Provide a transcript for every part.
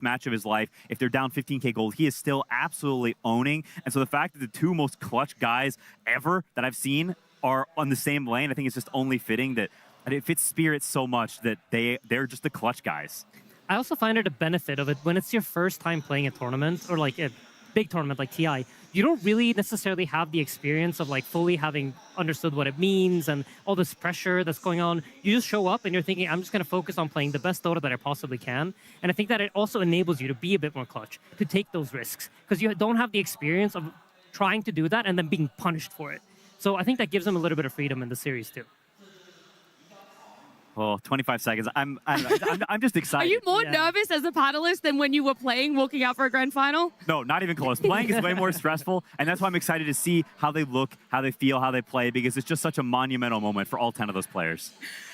match of his life. If they're down 15k gold, he is still absolutely owning. And so the fact that the two most clutch guys ever that I've seen are on the same lane, I think it's just only fitting that it fits Spirit so much that they're just the clutch guys. I also find it a benefit of it when it's your first time playing a tournament or like a big tournament like TI. You don't really necessarily have the experience of like fully having understood what it means and all this pressure that's going on. You just show up and you're thinking, I'm just going to focus on playing the best Dota that I possibly can. And I think that it also enables you to be a bit more clutch, to take those risks, because you don't have the experience of trying to do that and then being punished for it. So I think that gives them a little bit of freedom in the series too. Well, 25 seconds. I'm just excited. Are you more nervous as a paddlist than when you were playing, walking out for a grand final? No, not even close. Playing is way more stressful, and that's why I'm excited to see how they look, how they feel, how they play, because it's just such a monumental moment for all 10 of those players.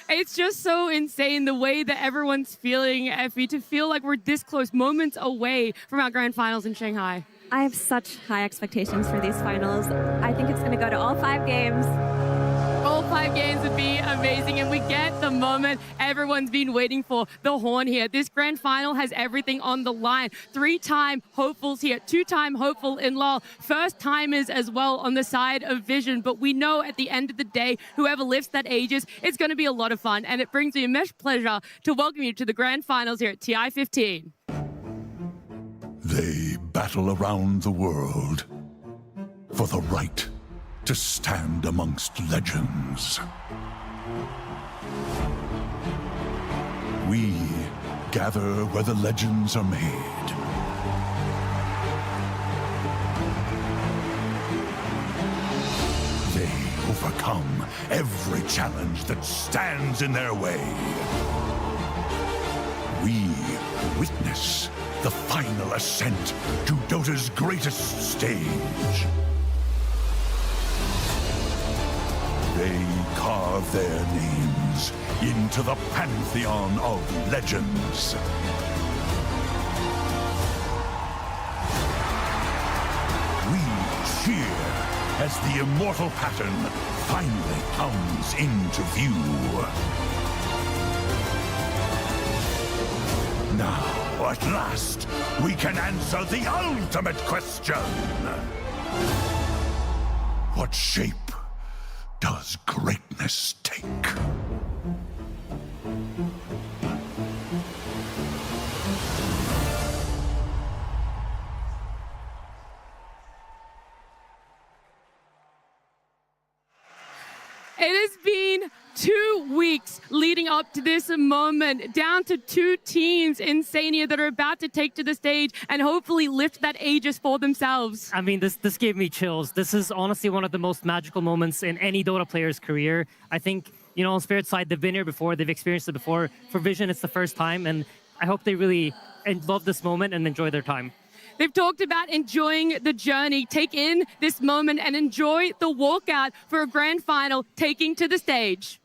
It's just so insane the way that everyone's feeling, Effie, to feel like we're this close, moments away from our grand finals in Shanghai. I have such high expectations for these finals. I think it's going to go to all 5 games. All 5 games would be amazing, and we get the moment everyone's been waiting for, the horn here. This grand final has everything on the line. 3-time hopefuls here, 2-time hopeful in LoL, first-timers as well on the side of Vision. But we know at the end of the day, whoever lifts that Aegis, it's going to be a lot of fun, and it brings me immense pleasure to welcome you to the grand finals here at TI 15. They battle around the world for the right to stand amongst legends. We gather where the legends are made. They overcome every challenge that stands in their way. We witness the final ascent to Dota's greatest stage. They carve their names into the pantheon of legends. We cheer as the immortal pattern finally comes into view. Now, at last, we can answer the ultimate question. What shape does greatness take? It has been 2 weeks leading up to this moment, down to 2 teams in Sania that are about to take to the stage and hopefully lift that Aegis for themselves. I mean, this gave me chills. This is honestly one of the most magical moments in any Dota player's career. I think, you know, on Spirit's side, they've been here before, they've experienced it before. For Vision, it's the first time, and I hope they really love this moment and enjoy their time. They've talked about enjoying the journey, take in this moment and enjoy the walkout for a grand final, taking to the stage.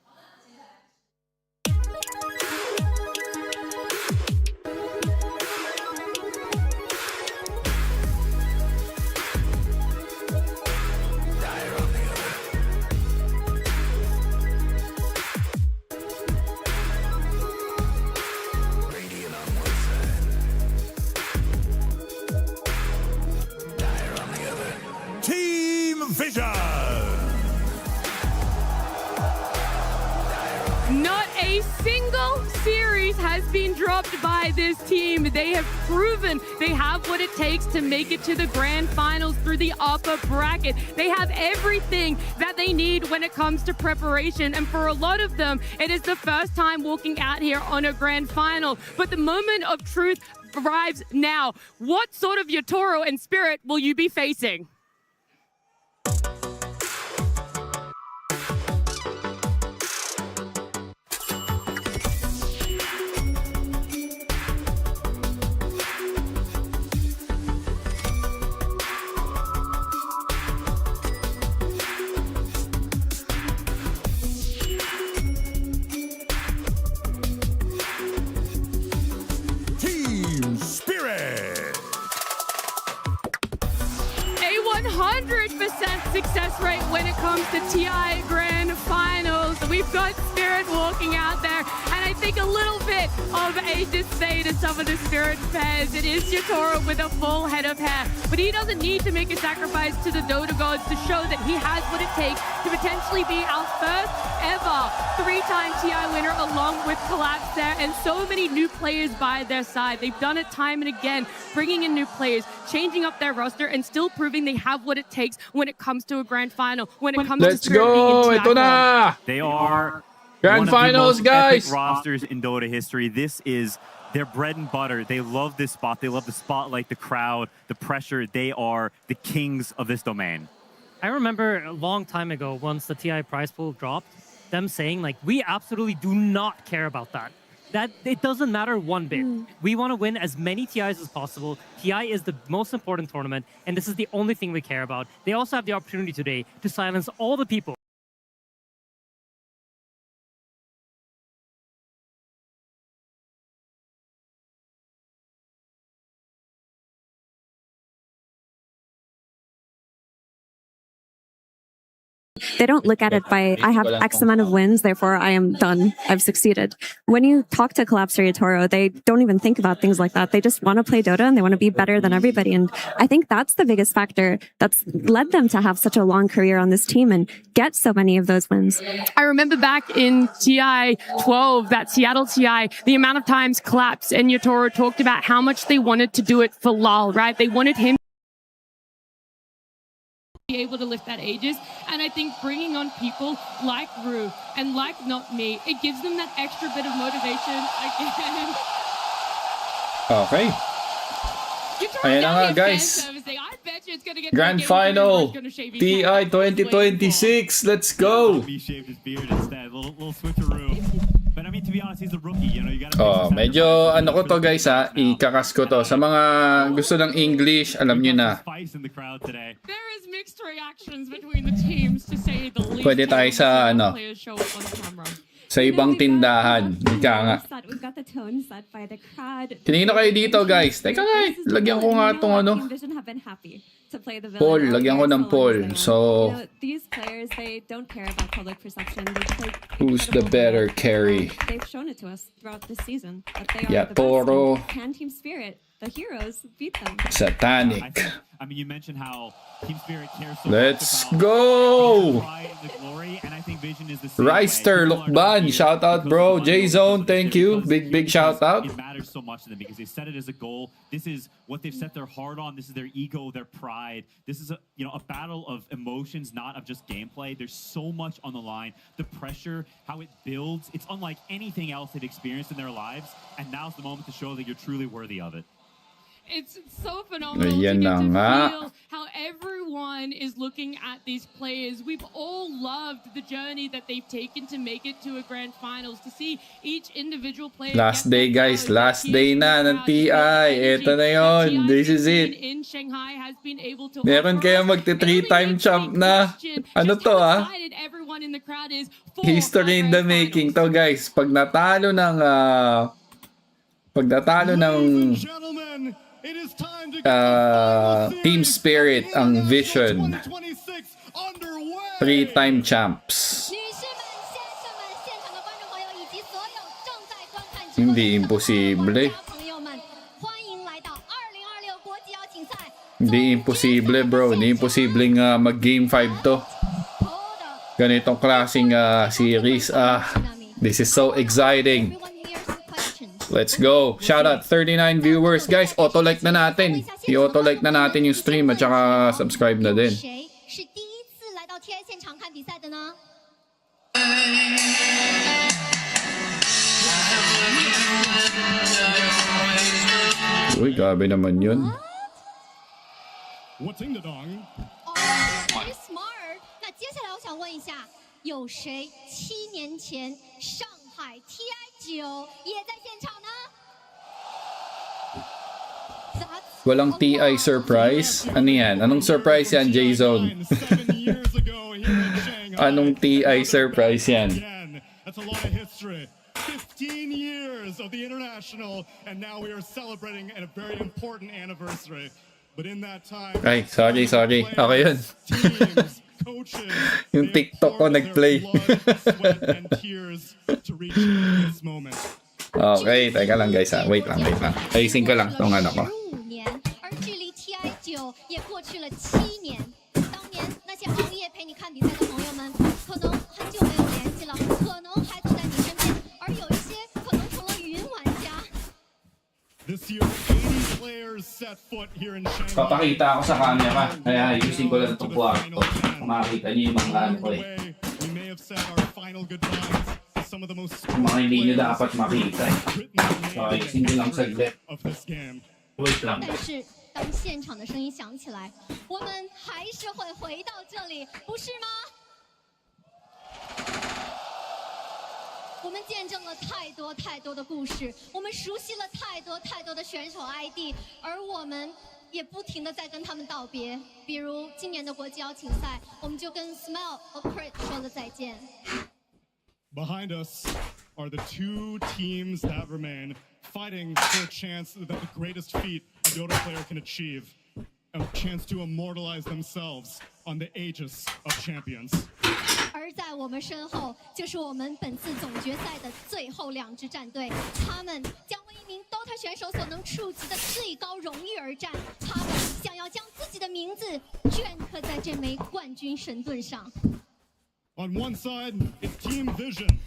Vision! Not a single series has been dropped by this team. They have proven they have what it takes to make it to the grand finals through the upper bracket. They have everything that they need when it comes to preparation. And for a lot of them, it is the first time walking out here on a grand final. But the moment of truth arrives now. What sort of YATORO and Spirit will you be facing? A 100% success rate when it comes to TI Grand Finals. We've got Spirit walking out there, and I think a little bit of a dismay to some of the Spirit fans. It is YATORO with a full head of hair, but he doesn't need to make a sacrifice to the Dota gods to show that he has what it takes to potentially be our first ever 3-time TI winner along with Collapse there, and so many new players by their side. They've done it time and again, bringing in new players, changing up their roster, and still proving they have what it takes when it comes to a grand final, when it comes to Spirit being in TI Ito na! They are Grand one of the finals, most guys! epic rosters in Dota history. This is their bread and butter. They love this spot. They love the spotlight, the crowd, the pressure. They are the kings of this domain. I remember a long time ago, once the TI prize pool dropped, them saying, like, we absolutely do not care about that. That it doesn't matter one bit. We want to win as many TIs as possible. TI is the most important tournament, and this is the only thing we care about. They also have the opportunity today to silence all the people. They don't look at it by, I have X amount of wins, therefore I am done. I've succeeded. When you talk to Collapse or YATORO, they don't even think about things like that. They just want to play Dota and they want to be better than everybody. And I think that's the biggest factor that's led them to have such a long career on this team and get so many of those wins. I remember back in TI 12, that Seattle TI, the amount of times Collapse and YATORO talked about how much they wanted to do it for Lal, right? They wanted him able to lift that Aegis, and I think bringing on people like Rue and like Not Me, it gives them that extra bit of motivation again. Okay. Ayan na nga, guys. Grand Final TI 2026. Let's go. He shaved his beard instead. Little switcheroo. But I mean, to be honest, he's a rookie. You know, you gotta. Oh, medyo ano ko to, guys, ha. Ikakas ko to. Sa mga gusto ng English, alam nyo na. There is mixed reactions between the teams, to say the least. Pwede tayo sa ano, sa ibang tindahan. Ika nga. We've got the tone set by the crowd. Kanino kayo dito, guys? Teka nga, lagyan ko nga itong ano. Poll, lagyan ko ng poll. So, these players, they don't care about public perception. They play who's the better carry? They've shown it to us throughout this season that they are YATORO. the best. Can Team Spirit, the heroes, beat them? SATANIC. I mean, you mentioned how Team Spirit cares so Let's much about go! the pride and the glory, and I think Vision is the same Reister, way. Lukban, shout out, bro. J-Zone, thank you. Big shout out. It matters so much to them because they set it as a goal. This is what they've set their heart on. This is their ego, their pride. This is a battle of emotions, not of just gameplay. There's so much on the line. The pressure, how it builds, it's unlike anything else they've experienced in their lives. And now's the moment to show that you're truly worthy of it. It's so phenomenal Ayan to get na nga. to feel how everyone is looking at these players. We've all loved the journey that they've taken to make it to a grand finals, to see each individual player. Last day, guys. Last day na ng TI. Ito na yun. This is it. In Shanghai has been able to Meron kaya magti 3-time champ na. Ano to, ah? History in the making to, guys. Pag natalo ng Team Spirit ang Vision, 3-time champs. Hindi imposible. Hindi imposible, bro. Hindi imposibleng mag-game 5 to. Ganitong klaseng series. This is so exciting. Let's go. Shout out 39 viewers. Guys, auto-like na natin. I-auto-like na natin yung stream at saka subscribe na din. Uy, grabe naman yun. Very smart. 那接下来我想问一下，有谁7年前上海 TI9 也在现场呢？ Walang TI surprise? Ano yan? Anong surprise yan, J-Zone? Anong TI surprise yan? That's a lot of history. 15 years of the international, and now we are celebrating a very important anniversary. But in that time, Ay, sorry. Okay yun. teams, coaches. Yung They have TikTok ko poured their nag-play. blood, sweat, and tears to reach this moment. Okay, teka lang guys ha. Wait lang. Ayusin ko lang tong ano ko. 15年，而距离 TI9也过去了7年。当年那些熬夜陪你看比赛的朋友们，可能很久没有联系了，可能还坐在你身边，而有一些可能成了云玩家。 This year, 80 players set foot here in Shanghai. Papakita ako sa camera. Kaya ayusin ko lang itong kwarto. Makakita niyo yung mga ano ko eh. We may have said our final goodbyes to some of the most Yung mga hindi nyo dapat makita eh. So ayusin ko lang saglit. of this game. Wait lang. 但是当现场的声音响起来，我们还是会回到这里，不是吗？我们见证了太多太多的故事，我们熟悉了太多太多的选手 ID， 而我们也不停的在跟他们道别。比如今年的国际邀请赛，我们就跟 Smile 和 Crit 说了再见。 Behind us are the two teams that remain, fighting for a chance that the greatest feat a Dota player can achieve, a chance to immortalize themselves on the Aegis of Champions. 而在我们身后，就是我们本次总决赛的最后2支战队，他们将为一名 DOTA 选手所能触及的最高荣誉而战，他们想要将自己的名字镌刻在这枚冠军神盾上。 On one side, it's Team Vision.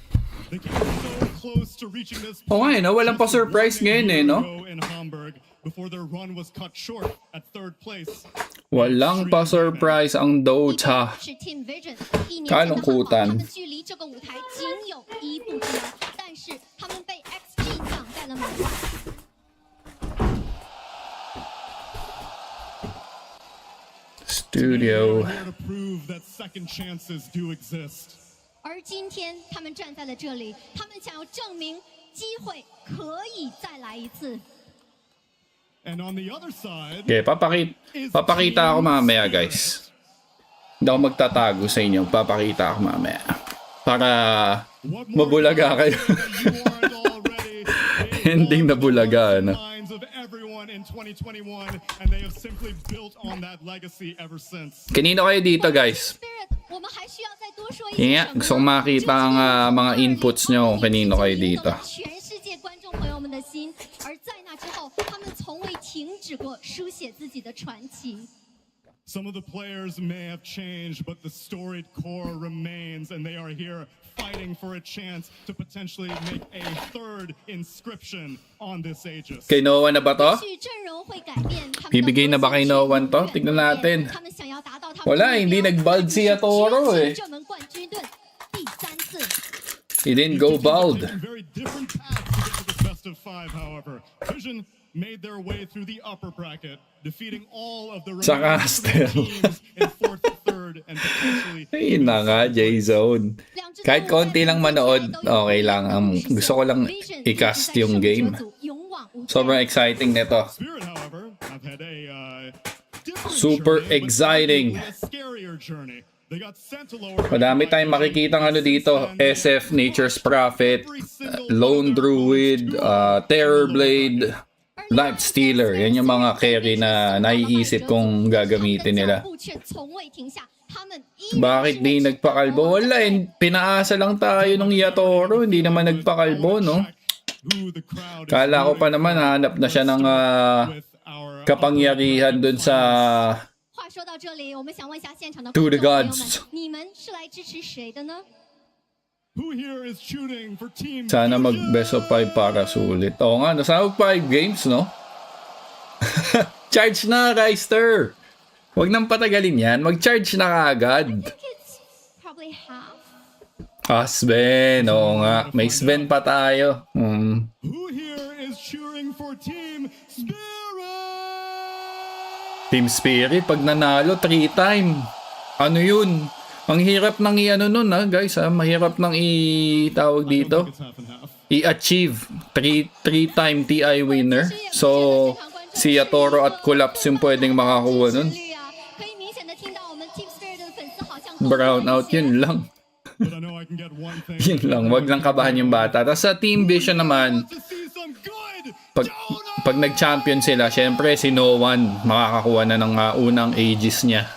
They came so close to reaching this Oo nga eh, no? Walang pa-surprise ngayon eh, no? in Hamburg before their run was cut short at 3rd place. Walang pa-surprise ang Dota. 是 Team Vision 1年前的浩浩，他们距离这个舞台仅有1步之遥，但是他们被 XG 挡在了门外。 Studio. Here to prove that second chances do exist. 而今天他们站在了这里，他们想要证明机会可以再来一次。 And on the other side, Okay, papakita ako mamaya guys. Hindi ako magtatago sa inyo. Papakita ako mamaya. Para what more mabulaga kayo. you aren't already. Ending na bulaga, ano? Minds of everyone in 2021, and they have simply built on that legacy ever since. Kanino kayo dito guys? Spirit，我们还需要再多说一 Yun 些 nga, 什么？ gusto kong makita ang mga inputs nyo kung kanino kayo dito. 全世界观众朋友们的心，而在那之后，他们从未停止过书写自己的传奇。 Some of the players may have changed, but the storied core remains, and they are here fighting for a chance to potentially make a 3rd inscription on this Aegis. Kay Noah na ba to? 许阵容会改变，他们的 Bibigay na ba kay 核心 Noah to? 永远 Tignan 不变 natin. 他们想要达到他们的 Wala, 目标 hindi nag-bald si Yatoro eh. 这门冠军盾第3次。 He didn't go bald. Taking very different paths to get to this best of 5, however. Vision made their way through the upper bracket, defeating all of the Sa remaining Castle. 3 teams in 4th, 3rd, and potentially Ayun na nga, J-Zone. Kahit konti lang manood, okay lang. Gusto ko lang i-cast yung game. Sobrang exciting nito. Spirit, however, have had a different Super journey, but exciting. arguably a scarier journey. They got sent to lower Madami tayong makikita ano dito. SF, Nature's Prophet, Lone Druid, Terror Blade, Light Stealer. Yan yung mga carry na naiisip kong gagamitin nila. Bakit di nagpakalbo? Wala eh. Pinaasa lang tayo ng Yatoro. Hindi naman nagpakalbo, no? Kala ko pa naman hanap na siya ng kapangyarihan dun sa 话说到这里，我们想问一下现场的 To 观 the 众朋友们 gods.，你们是来支持谁的呢？ Who here is shooting for Team sana mag Vision? best of 5 para sulit. Oo nga, sana mag 5 games, no? Charge na, Reister! Huwag nang patagalin yan. Mag-charge na kaagad. I think it's probably half. Sven. Oo nga. May Sven pa tayo. Who here is cheering for Team Spirit? Team Spirit, pag nanalo, 3-time. Ano yun? Ang hirap nang i-ano nun, ha, guys, ha? Mahirap nang i-tawag dito. It's half and half. I-achieve 3-time TI winner. So, si Yatoro at Collapse yung pwedeng makakuha nun. 可以明显的听到我们 Team Spirit 的粉丝好像 Brown out, yun lang. But I know I can get one thing. Yun lang, wag lang kabahan yung bata. Tapos sa Team Vision naman, To see some good pag nag-champion sila, syempre si No One makakakuha na ng unang Aegis niya.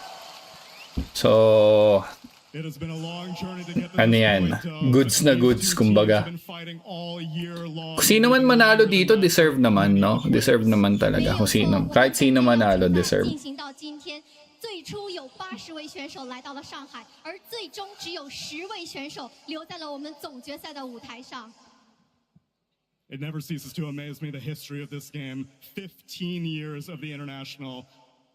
So, It has been a long journey to get to ano this yan? point. Goods na These goods, two kumbaga. teams have been fighting all year long. Kung sino man manalo dito, deserve naman, no? Deserve naman talaga. Kung sino, kahit sino manalo, deserve. 进行到今天，最初有80位选手来到了上海，而最终只有10位选手留在了我们总决赛的舞台上。 It never ceases to amaze me the history of this game. 15 years of the international.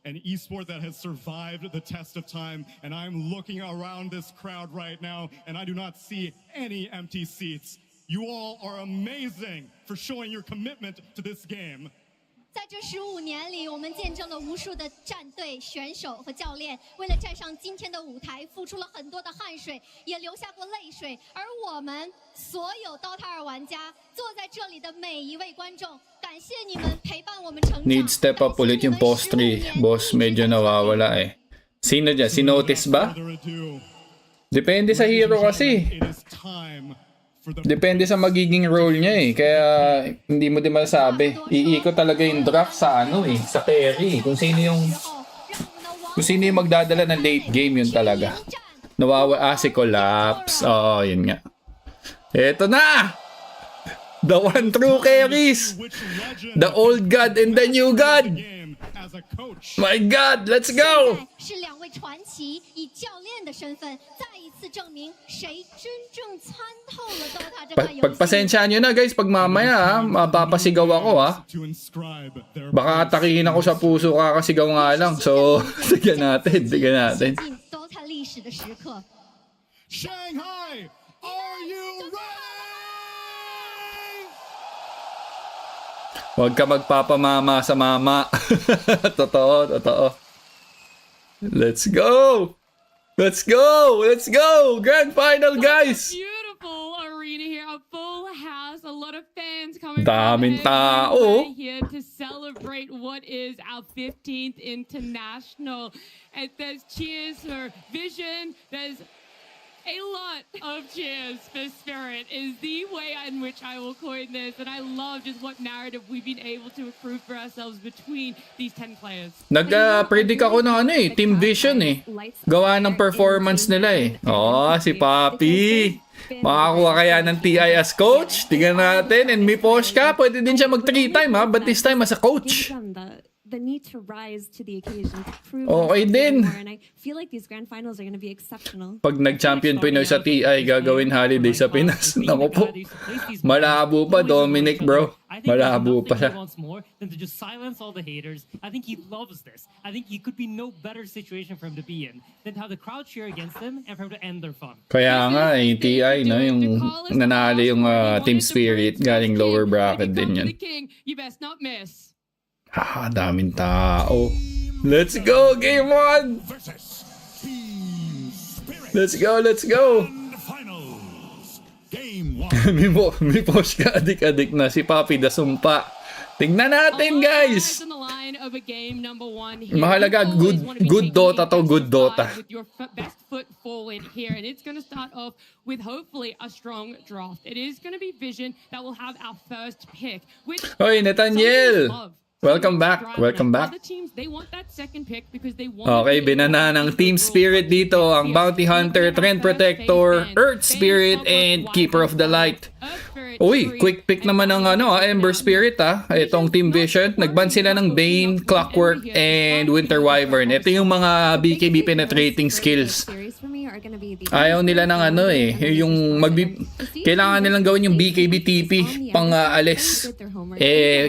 An esport that has survived the test of time, and I'm looking around this crowd right now, and I do not see any empty seats. You all are amazing for showing your commitment to this game. 在这15年里，我们见证了无数的战队、选手和教练，为了站上今天的舞台，付出了很多的汗水，也流下过泪水。而我们所有 DOTA 2玩家，坐在这里的每一位观众，感謝你們陪伴我們成長。 Need step up ulit yung post 3. Boss, medyo nawawala eh. Sino dyan? Sinotis ba? Further ado, Depende sa hero kasi. it is time for the Depende sa magiging role niya eh. Kaya hindi mo din masabi. Iikot talaga yung draft sa ano eh, sa carry. Kung sino yung magdadala ng late game, yun talaga. Si Collapse. Oh, yun nga. Eto na! The one true carries! which legend The old god and the new god! game as a coach. My god, let's go! 是两位传奇以教练的身份再一次证明谁真正参透了 DOTA 这款游戏。 Pagpasensyahan nyo na guys, pag mamaya ha, mapapasigaw ako ha. To inscribe their Baka atakihin ako sa puso, kakasigaw nga lang. So, tignan natin. 进 DOTA 历史的时刻。 Shanghai, are you ready? Huwag ka magpapamama sa mama. Totoo. Let's go! Let's go! Let's go! Grand final, guys! Beautiful arena here, a full house, a lot of fans coming. Daming from tao. everywhere here to celebrate what is our 15th international. And there's cheers for Vision. There's a lot of cheers for Spirit is the way in which I will coin this, and I love just what narrative we've been able to accrue for ourselves between these 10 players. Nag-predict ako ng ano eh, Team Vision eh. Gawa ng performance nila eh. Oh, si Papi. Makakuha kaya ng TI as coach? Tingnan natin. And may Posh ka, pwede din siya mag 3-time ha, but this time as a coach. The need to rise to the occasion to prove Okay din. more, and I feel like these grand finals are going to be exceptional. Pag nag-champion Pinoy sa TI, gagawin holiday sa Pinas. Naku po. Malabo pa, Dominic bro. Malabo pa siya. Wants more than to just silence all the haters. I think he loves this. I think it could be no better situation for him to be in than to have the crowd cheer against him and for him to end their fun. Kaya nga eh, TI, no, yung nanalo yung Team Spirit, galing lower bracket din yan. You best not miss. Daming tao. Let's go, Game 1! Versus Team Spirit. Let's go! And finals. Game 1. may Posh ka, adik-adik na. Si Papi Dasumpa. Tingnan natin, guys! Mahalaga, good Dota to, good Dota. With your best foot forward here, and it's going to start off with hopefully a strong draft. It is going to be Vision that will have our first pick. Hoy, Nathaniel! Welcome back. Okay, binana ng Team Spirit dito ang Bounty Hunter, Trend Protector, Earth Spirit, and Keeper of the Light. Uy, quick pick naman ng Ember Spirit ha. Itong Team Vision, nagban sila ng Bane, Clockwork, and Winter Wyvern. Ito yung mga BKB penetrating skills. Ayaw nila ng yung kailangan nilang gawin yung BKB TP pang alis.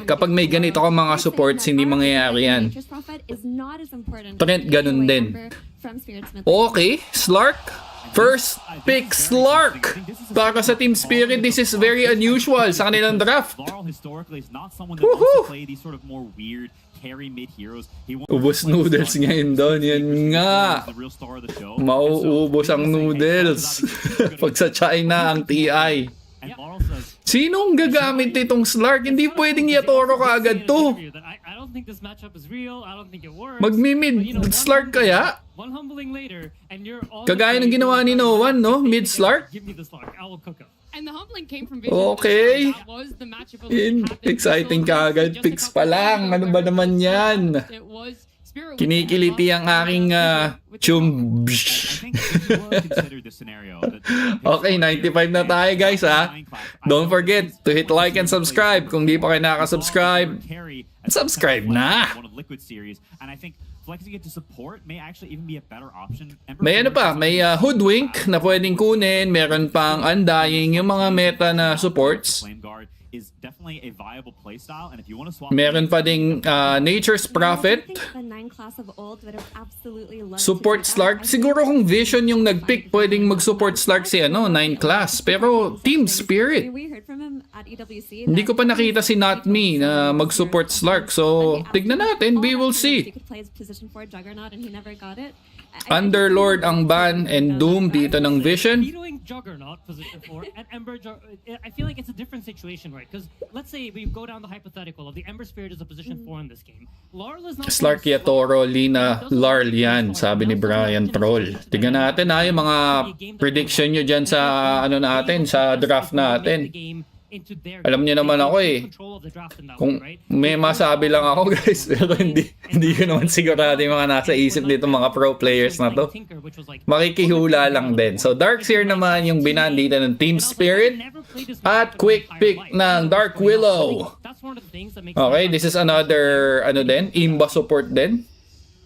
Kapag may ganito ka mga supports, hindi mangyayari yan. Trent, ganun din. Okay, Slark. First pick, Slark. Para sa Team Spirit, this is very unusual sa kanilang draft. Woohoo! Ubus noodles ngayon doon. Yan nga. Mauubos ang noodles. Pag sa China ang TI. Sinong gagamit itong Slark? Hindi pwedeng Yatoro kaagad to. Magmi-mid Slark kaya? Kagaya ng ginawa ni Noan, no? Mid Slark? Okay. Exciting kaagad. Picks pa lang. Ano ba naman yan? Kinikiliti ang aking chum. Okay, 95 na tayo guys ha. Don't forget to hit like and subscribe. Kung di pa kayo nakaka-subscribe, subscribe na. May ano pa, may hoodwink na pwedeng kunin. Meron pang undying, yung mga meta na supports. Meron pa ding Nature's Prophet, Support Slark. Siguro kung Vision yung nag-pick, pwedeng mag-support Slark si 9 class. Pero Team Spirit, hindi ko pa nakita si Not Me na mag-support Slark. So, tignan natin, we will see. Underlord ang ban and Doom dito ng Vision. Juggernaut position 4 and I feel like it's a different situation, right? Because let's say we go down the hypothetical of the Ember Spirit is a position 4 in this game. Larl is not Slark, Yatoro, Lina, Larl yan, sabi ni Brian Troll. Tignan natin yung mga prediction nyo dyan sa natin, sa draft natin. Alam niyo naman ako kung may masabi lang ako guys, pero hindi ko naman sigurado yung mga nasa isip dito mga pro players na to. Makikihula lang din. So Darkseer naman yung binan dito ng Team Spirit at quick pick ng Dark Willow. Okay, this is another Imba support din.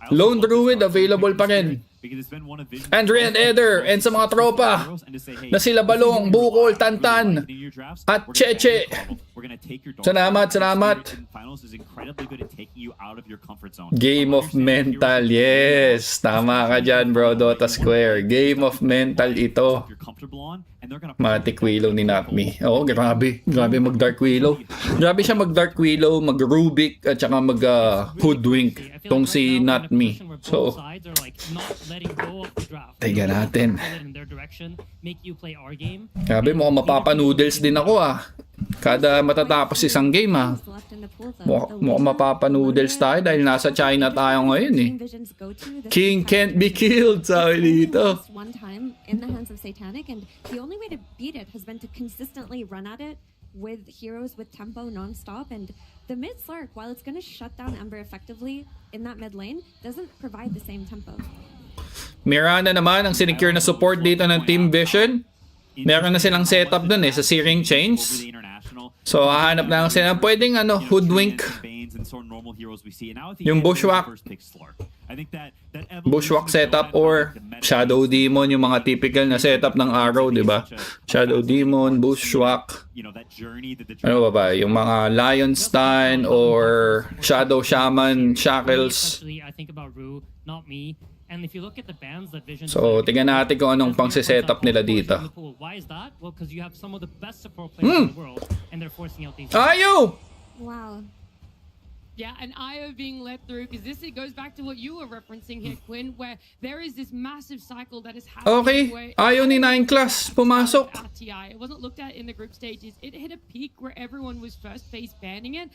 Lone Druid available pa rin. Andre and Eder and sa mga tropa na sila Balong, Bukol, Tantan at Cheche. Salamat. Game of Mental. Yes, tama ka dyan bro, Dota Square. Game of Mental ito. Matic Willow ni Not Me. Oh, grabe mag-Dark Willow. Grabe siya mag-Dark Willow, mag-Rubik at saka mag-Hoodwink tong si Not Me. So, tiga natin. Grabe, mukhang mapapa-noodles din ako kada matatapos isang game mukhang mapapa-noodles tayo dahil nasa China tayo ngayon King can't be killed, sabi dito. In the hands of Satanic, and the only way to beat it has been to consistently run at it with heroes with tempo non-stop, and the mid Slark, while it's going to shut down Ember effectively in that mid lane, doesn't provide the same tempo. Mirana naman ang sinecure na support dito ng Team Vision. Meron na silang setup dun sa Searing Chains. So hahanap na lang sila pwedeng hoodwink yung Bushwhack setup or Shadow Demon, yung mga typical na setup ng Arrow, di ba? Shadow Demon, Bushwhack. Ano ba? Yung mga Lionstein or Shadow Shaman, Shackles. So, tingnan natin kung anong pang setup nila dito. Ayo! Wow. Yeah, an IO being let through, because it goes back to what you were referencing here, Quinn, where there is this massive cycle that is happening. Okay, IO ni 9 class, pumasok. It wasn't looked at in the group stages. It hit a peak where everyone was first face banning it.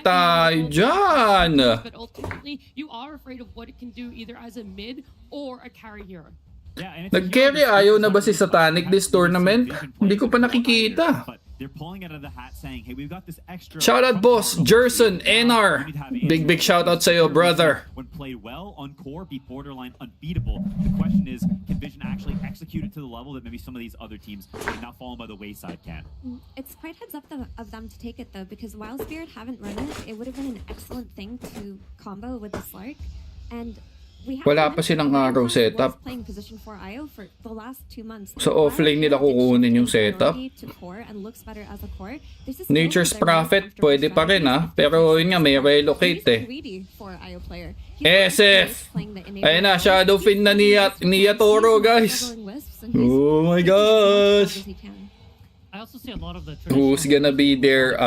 Tayo dyan! But ultimately, you are afraid of what it can do either as a mid or a carry hero. Nag-carry IO na ba si Satanic this tournament? Hindi ko pa nakikita. They're pulling out of the hat saying, hey, we've got this extra... Shout out boss, Jerson, NR. Big shout out sa iyo, brother. When played well on core, be borderline unbeatable. The question is, can Vision actually execute it to the level that maybe some of these other teams that are now fallen by the wayside can? It's quite heads up of them to take it though, because while Spirit haven't run it would have been an excellent thing to combo with the Slark. And wala pa silang Arrow setup. So offlane nila kukunin yung setup. Nature's Prophet pwede pa rin pero yun nga may relocate SF! Ayun na, Shadow Fin na ni Yatoro guys. Oh my gosh! Who's gonna be their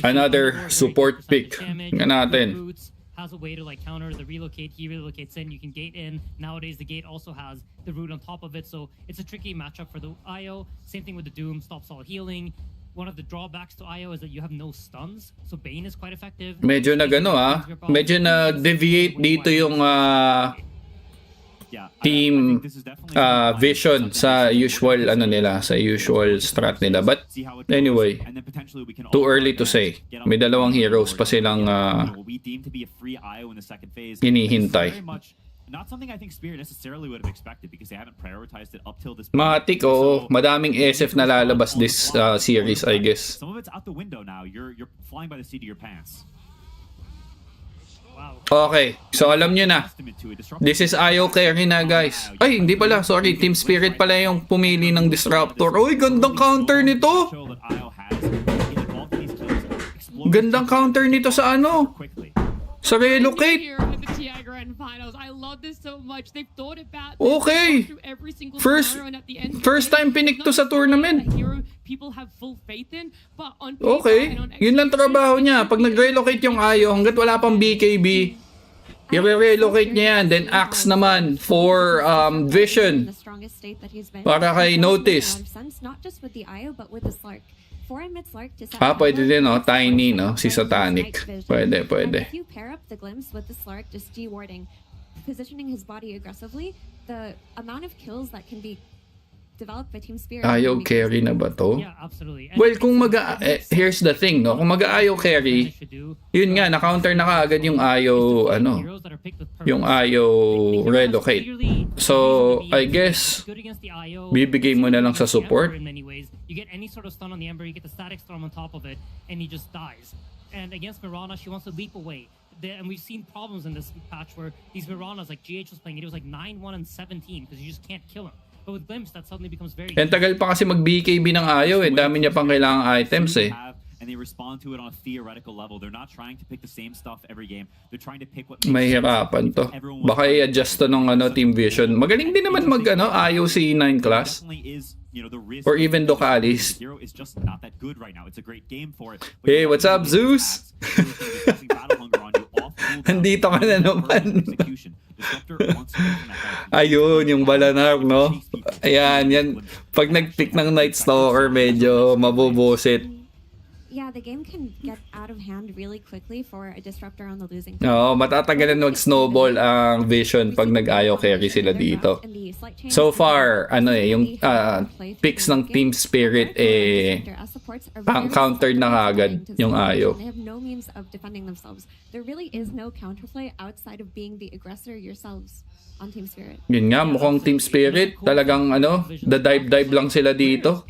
another support pick? Nga natin. Has a way to counter the relocate. He relocates in, you can gate in. Nowadays the gate also has the root on top of it, so it's a tricky matchup for the IO. Same thing with the Doom, stops all healing. One of the drawbacks to IO is that you have no stuns, so Bane is quite effective. Medyo medyo na deviate dito yung team vision sa usual sa usual strat nila. But anyway, too early to say. May dalawang heroes pa silang hinihintay. Not something I think Spirit necessarily would have expected because they haven't prioritized it up till this point. Matik, madaming SF na lalabas this series, I guess. Some of it's out the window now. You're flying by the seat of your pants. Okay, so alam nyo na. This is IO carry na, guys. Ay, hindi pala. Sorry, Team Spirit pala yung pumili ng Disruptor. Uy, gandang counter nito. Gandang counter nito sa sa relocate. Okay. First time pinik to sa tournament. Okay. Yun lang trabaho niya. Pag nag-relocate yung Ayo, hanggat wala pang BKB, i-relocate niya yan. Then Axe naman for Vision. Para kay Notice. Pwede din, Tiny, si Satanic. Pwede. If you pair up the glimpse with the Slark just dewarding, positioning his body aggressively, the amount of kills that can be developed by Team Spirit. Ayo carry na ba to? Yeah, absolutely. Well, kung here's the thing, kung mag-Ayo carry, yun nga, na-counter na kaagad yung Ayo, yung Ayo relocate. So, I guess, bibigay mo na lang sa support. You get any sort of stun on the Ember, you get the static storm on top of it, and he just dies. And against Mirana, she wants to leap away. And we've seen problems in this patch where these Miranas, like GH was playing, it was like 9-1 and 17 because you just can't kill him. But with Glimpse, that suddenly becomes very... And tagal pa kasi mag-BKB ng Ayo, dami niya pang kailangang items And they respond to it on a theoretical level. They're not trying to pick the same stuff every game. They're trying to pick what makes mahirapan to. Baka i-adjust to ng Team Vision. Magaling din naman mag Ayo C9 class. Or even Ducalis. Hey, what's up, Zeus? Nandito ka na naman. Ayun, yung Balanar, Ayan, yan. Pag nag-pick ng Night Stalker, medyo mabubusit. Yeah, the game can get out of hand really quickly for a disruptor on the losing team. Matatagalan mag-snowball ang Vision pag nag-Ayo carry sila dito. So far, yung picks ng Team Spirit countered na kagad yung Ayo. They have no means of defending themselves. There really is no counterplay outside of being the aggressor yourselves on Team Spirit. Yun nga, mukhang Team Spirit talagang dive lang sila dito.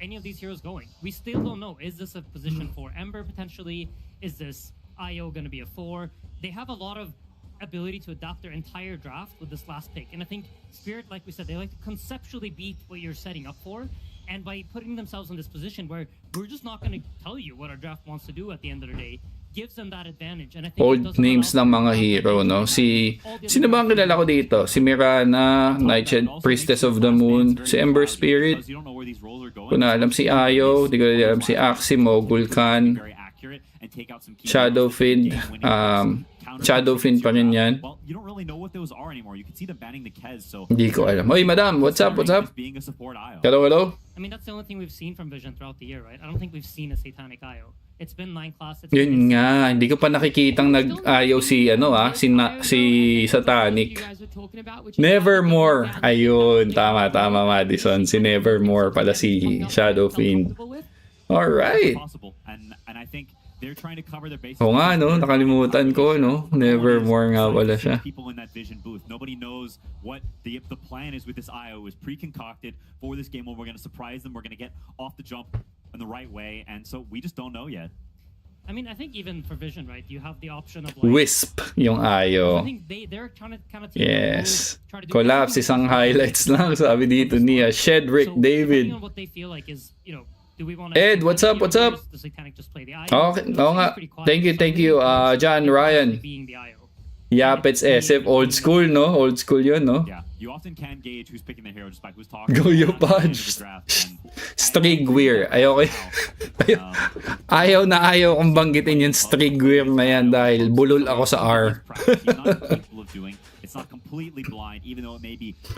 Any of these heroes going? We still don't know. Is this a position for Ember potentially? Is this Ayo going to be a 4? They have a lot of ability to adapt their entire draft with this last pick. And I think Spirit, like we said, they like to conceptually beat what you're setting up for. And by putting themselves in this position where we're just not going to tell you what our draft wants to do at the end of the day, gives them that advantage. And I think old names ng mga hero, sino ba ang kilala ko dito? Si Mirana, Nightshade, Priestess of the Moon, si Ember Spirit. Kung na alam si Ayo, di ko alam si Axie, Mogulkan, Shadowfiend, Shadowfiend pa rin yan. Hindi ko alam. Oy, madam, what's up? Hello? I mean, that's the only thing we've seen from Vision throughout the year, right? I don't think we've seen a Satanic Ayo. It's been 9 classes. Yun nga, hindi ko pa nakikitang nag-Ayo si Satanic. Nevermore. Ayun, tama Madison. Si Nevermore pala si Shadowfiend. Alright. Oo nga, nakalimutan ko, Nevermore nga pala siya. Nobody knows what the plan is with this IO. Is pre-concocted for this game where we're going to surprise them. We're going to get off the jump in the right way, and so we just don't know yet. I mean, I think even for Vision, right, you have the option of Wisp yung Ayo. I think they're trying to kind of yes. Collapse isang highlights lang, sabi dito niya. Shedrick David. What they feel like is, Ed, what's up? Okay, oo nga. Thank you. John Ryan. Yapets SF, old school, Old school yun, Yeah, you often can gauge who's picking the hero just by who's talking. Goyo Podge. Strigweir. Ayaw kong banggitin yung Strigweir na yan dahil bulol ako sa R.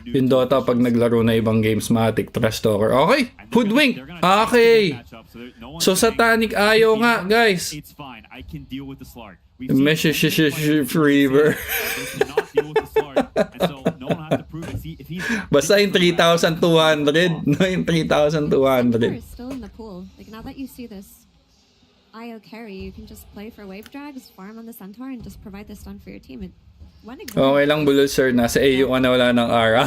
Yung Dota pag naglaro na ibang games, matik, trash talker. Okay, Hoodwink. Okay. So Satanic Ayo nga, guys. It's fine. I can deal with the Slark. River. And so no one will have to prove if he's Basta yung 3,200. No, yung 3,200. Is still in the pool. Like now that you see this IO carry, you can just play for wave drags, farm on the centaur, and just provide the stun for your team. Okay lang, Bulol Sir. Nasa AU ka na, wala ng R.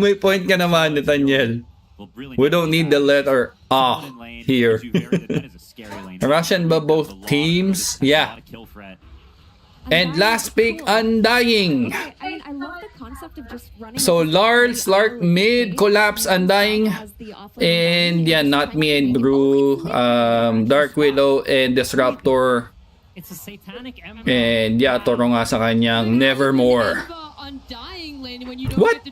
May point ka naman, Nathaniel. We don't need the letter A here. Russian ba both teams? Yeah. And last pick, Undying. So Lars, Lark mid, Collapse, Undying. And yeah, not me and Brew, Dark Widow, and Disruptor. It's a Satanic Ember. And Yatoro nga sa kanyang Nevermore. What?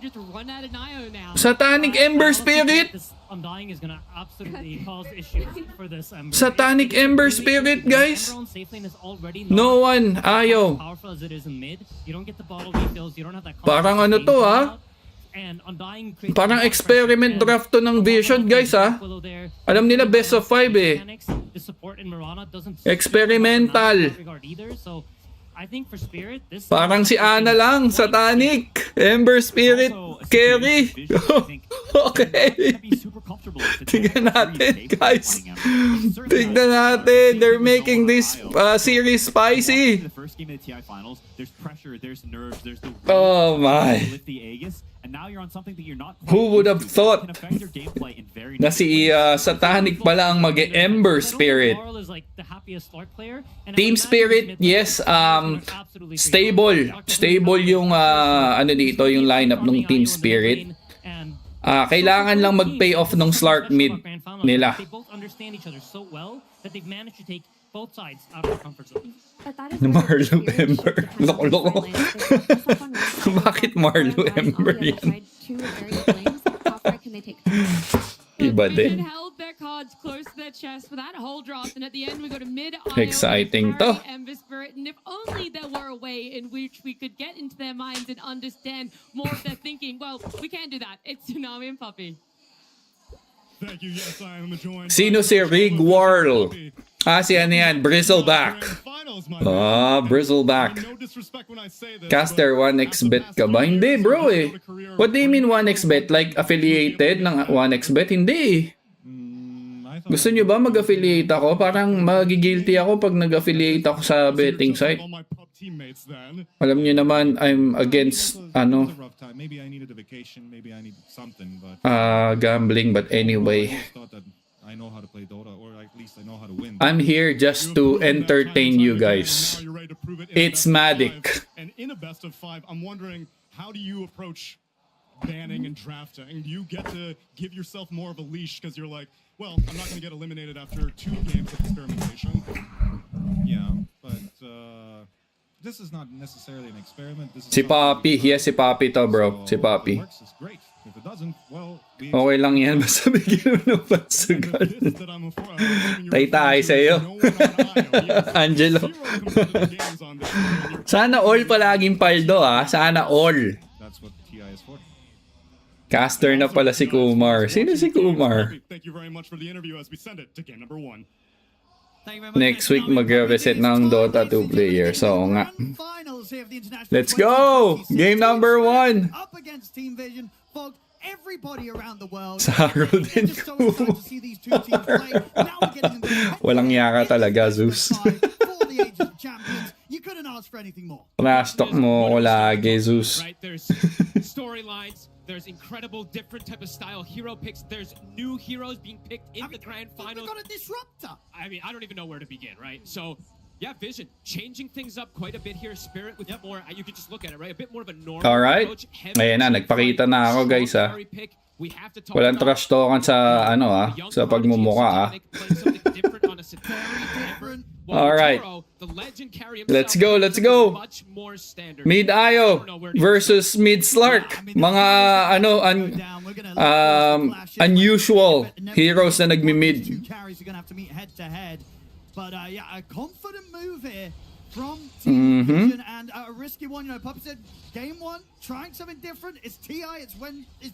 Satanic Ember Spirit? Undying is gonna absolutely cause issues for this Ember. Satanic Ember Spirit, guys? No one, ayaw. Powerful as it is in mid, you don't get the bottle refills, you don't have that. Parang ano to, ha? And Undying parang experiment draft to ng Vision, guys, ha? Alam nila best of 5 eh. Experimental. Parang si Ana lang, Satanic, Ember Spirit, carry. Okay. Tignan natin, guys. Tignan natin. They're making this series spicy. Oh my. Who would have thought na si Satanic pala ang mag-Ember Spirit? Team Spirit, yes, stable. Stable yung ano dito, yung lineup ng Team Spirit. Kailangan lang mag-pay off ng Slark mid nila. Marlo Ember. Loko-loko. Bakit Marlo Ember yan? Iba din. Exciting to. And if only there were a way in which we could get into their minds and understand more of their thinking. Well, we can't do that. It's Tsunami and Puppy. Thank you. Yes, I am joined. Sino si Rig Warl? Si ano yan? Bristleback. Bristleback. Caster 1xbet ka ba? Hindi bro eh. What do you mean 1xbet? Like affiliated ng 1xbet? Hindi. Gusto nyo ba mag-affiliate ako? Parang magigilty ako pag nag-affiliate ako sa betting site. Alam niyo naman, I'm against gambling, but anyway. I'm here just to entertain you guys. It's Matic. And in a best of 5, I'm wondering, how do you approach banning and drafting? Do you get to give yourself more of a leash because you're like, well, I'm not going to get eliminated after 2 games of experimentation? Yeah, but this is not necessarily an experiment. This is Si Papi, yes, si Papi to bro. Si Papi. Okay lang yan, basta bigyan mo ng pansugal. Tay-tay sa'yo. Angelo. Sana all palaging paldo Sana all. That's what TI is for. Caster na pala si Kumar. Sino si Kumar? Thank you very much for the interview as we send it to game number 1. Next week mag-reset ng Dota 2 player. So nga. Let's go! Game number 1! Up against Team Vision, folks, everybody around the world. Saro din Kumar. Walang yaka talaga, Zeus. You couldn't ask for anything more. Trash talk mo ko lagi, Zeus. Right, there's storylines, there's incredible different type of style hero picks, there's new heroes being picked in the grand finals. We got a disruptor. I mean, I don't even know where to begin, right? So, yeah, Vision changing things up quite a bit here. Spirit with more, you could just look at it, right? A bit more of a normal approach. Ayan na, nagpakita na ako, guys, Walang trash talkan sa, sa pagmumukha, Alright. Let's go, let's go. Mid Ayo versus Mid Slark. Mga, unusual heroes na nagmi-mid. But yeah, a confident move here from Team Vision, and a risky one. You know, Puppy said, game one, trying something different. It's TI. It's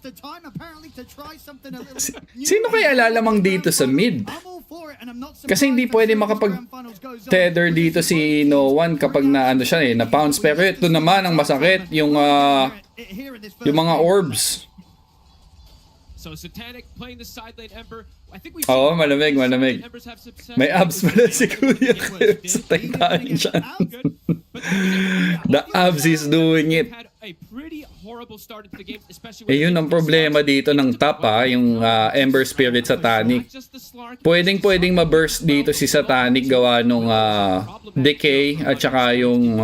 the time apparently to try something a little new. Sino kaya lalamang dito sa mid? Kasi hindi pwede makapag-tether dito si No One kapag na ano siya na pounce. Pero ito naman ang masakit, yung mga orbs. So SATANIC playing the side lane Ember. I think we Oo, malamig. May abs pala si Kuya Clip sa Titanic siya. The abs is doing it. Yun ang problema dito ng top yung Ember Spirit SATANIC. Pwedeng ma-burst dito si SATANIC gawa nung Decay at saka yung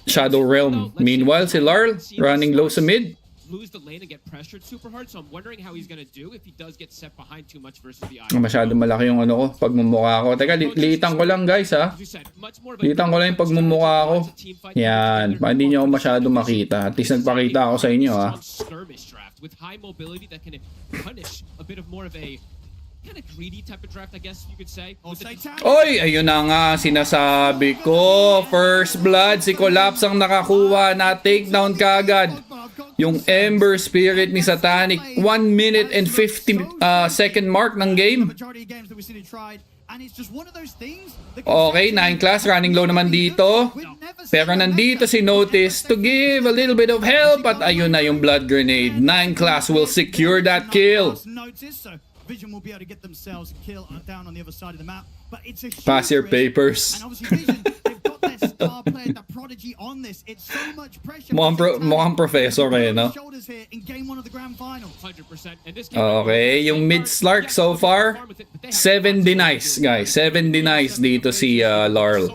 Shadow Realm. Meanwhile, si Larl running low sa mid. Lose the lane and get pressured super hard, so I'm wondering how he's gonna do if he does get set behind too much versus the Iron. Masyado malaki yung ano ko, pagmumukha ko. Teka, liitan ko lang guys ha. Liitan ko lang yung pagmumukha ko. Yan, hindi nyo ako masyado makita. At least nagpakita ako sa inyo ha. With high mobility that can punish a bit of more of a kind of greedy type of draft, I guess you could say. Oy, ayun na nga sinasabi ko. First blood, si Collapse ang nakakuha na takedown kagad. Yung Ember Spirit ni SATANIC, 1 minute and 50 second mark ng game. Okay, 9 class running low naman dito. Pero nandito si Notice to give a little bit of help. At ayun na yung blood grenade. 9 class will secure that kill. Vision will be able to get themselves a kill down on the other side of the map, but it's a pass your papers. And obviously Vision, they've got their star player, the prodigy on this. It's so much pressure. Mukhang professor eh, no? In game 1 of the grand final. 100%. Okay, yung mid Slark so far, 7 denies, guys. 7 denies dito si Larl.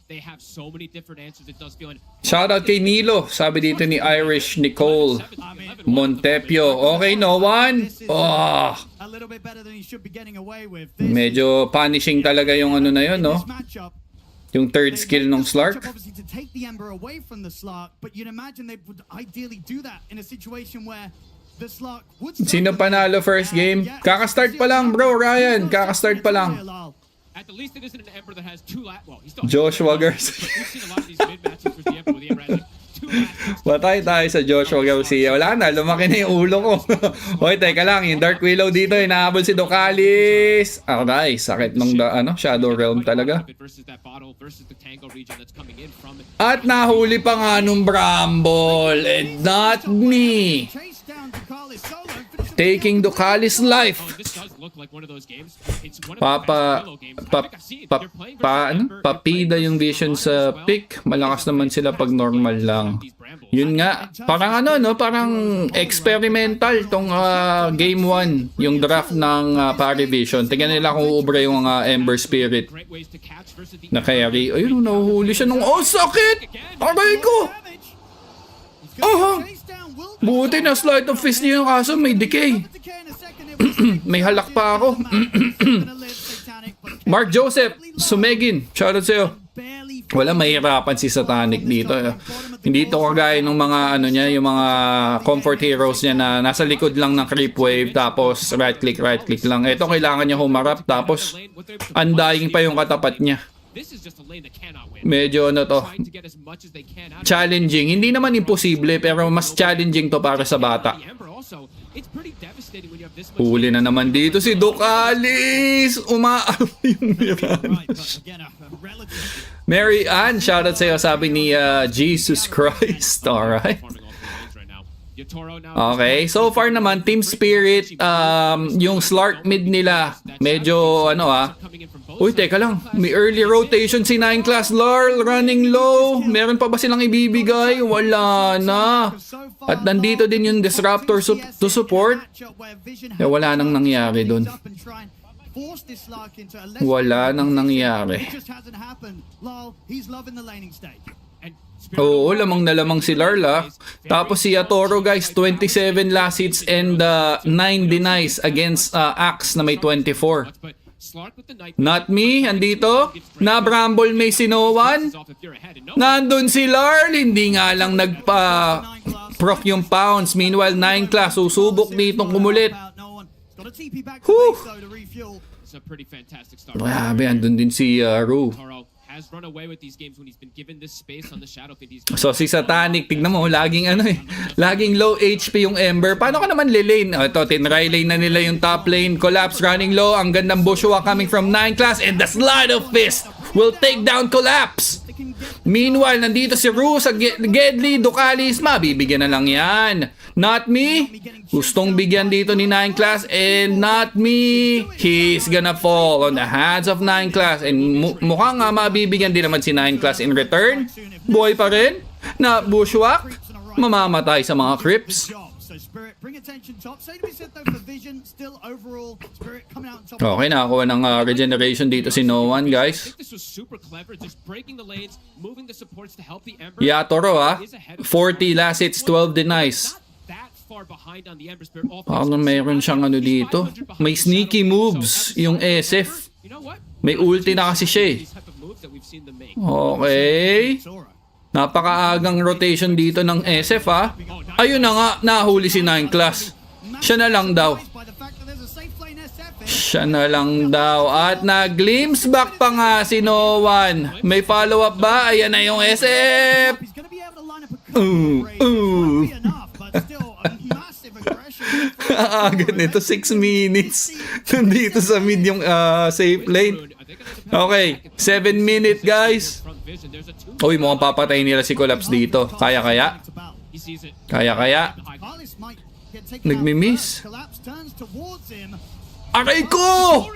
They have so many different answers. It does feel Shoutout kay Nilo. Sabi dito ni Irish Nicole Montepio. Okay, No One. Oh. Medyo punishing talaga yung ano na yun, no? Yung third skill ng Slark. Sino panalo first game? Kakastart pa lang, bro, Ryan. Kakastart pa lang. At the least, it isn't an Ember that has Joshua Garcia. Patay tayo sa Joshua Garcia. Wala na, lumaki na yung ulo ko. Okay, teka lang. Yung Dark Willow dito, inahabol si Ducalis. Aray, sakit ng Shadow Realm talaga. At nahuli pa nga nung Bramble. And not me. Taking Ducalis' life. Papida yung Vision sa pick. Malakas naman sila pag normal lang. Yun nga, parang parang experimental tong game 1, yung draft ng Pari Vision. Tingnan nila kung uubra yung Ember Spirit na carry. Ayun, nahuhuli siya nung sakit! Aray ko! Buti na sleight of fist niya yung kaso may decay. May halak pa ako. Mark Joseph Sumegin, shoutout sa'yo. Wala, mahirapan si SATANIC dito. Hindi ito kagaya ng mga yung mga comfort heroes niya na nasa likod lang ng creep wave tapos right click lang. Ito kailangan niya humarap tapos undying pa yung katapat niya. Medyo challenging. Hindi naman imposible pero mas challenging to para sa bata. Huli na naman dito si Ducalis. Umaarap yung Mirage. Mary Ann, shoutout sa'yo, sabi ni Jesus Christ. Alright. Okay, so far naman Team Spirit, yung Slark mid nila medyo uy, teka lang, may early rotation si 9 class. Larl running low. Meron pa ba silang ibibigay? Wala na. At nandito din yung Disruptor to support. Wala nang nangyari dun. Wala nang nangyari. Oo, lamang na lamang si Larla. Tapos si Yatoro, guys, 27 last hits and 9 denies against Axe na may 24. Not me, andito. Na Bramble may sinowan. Nandun si Larl, hindi nga lang nagpa-proc yung pounds. Meanwhile, 9 class, susubok ditong kumulit. Grabe, andun din si Ru. has run away with these games when he's been given this space on the Shadow Fiend. So si Satanic, tignan mo, laging laging low HP yung Ember. Paano ka naman lilane? Ito, tinry lane na nila yung top lane. Collapse running low. Ang gandang bushwa coming from 9 class. And the slide of fist will take down Collapse. Meanwhile, nandito si Ru sa Gedli, Ducalis. Mabibigyan na lang yan. Not me. Gustong bigyan dito ni 9 class. And not me. He's gonna fall on the hands of 9 class. And mukhang nga mabibigyan din naman si 9 class in return. Buhay pa rin. Na bushwhack. Mamamatay sa mga creeps. Okay, nakakuha ng regeneration dito si No One, guys. Yatoro, 40 last hits, 12 denies. Parang meron siyang ano dito. May sneaky moves yung SF. May ulti na kasi siya eh. Okay. Napakaagang rotation dito ng SF Ayun na nga, nahuli si 9 class. Siya na lang daw. Siya na lang daw. At nag-glimpse back pa nga si No One. May follow-up ba? Ayan na yung SF. Ganito, 6 minutes. Nandito sa mid yung safe lane. Okay, 7 minutes guys. Uy, mukhang papatay nila si Collapse dito. Kaya? Kaya? Nagmi-miss. Aray ko!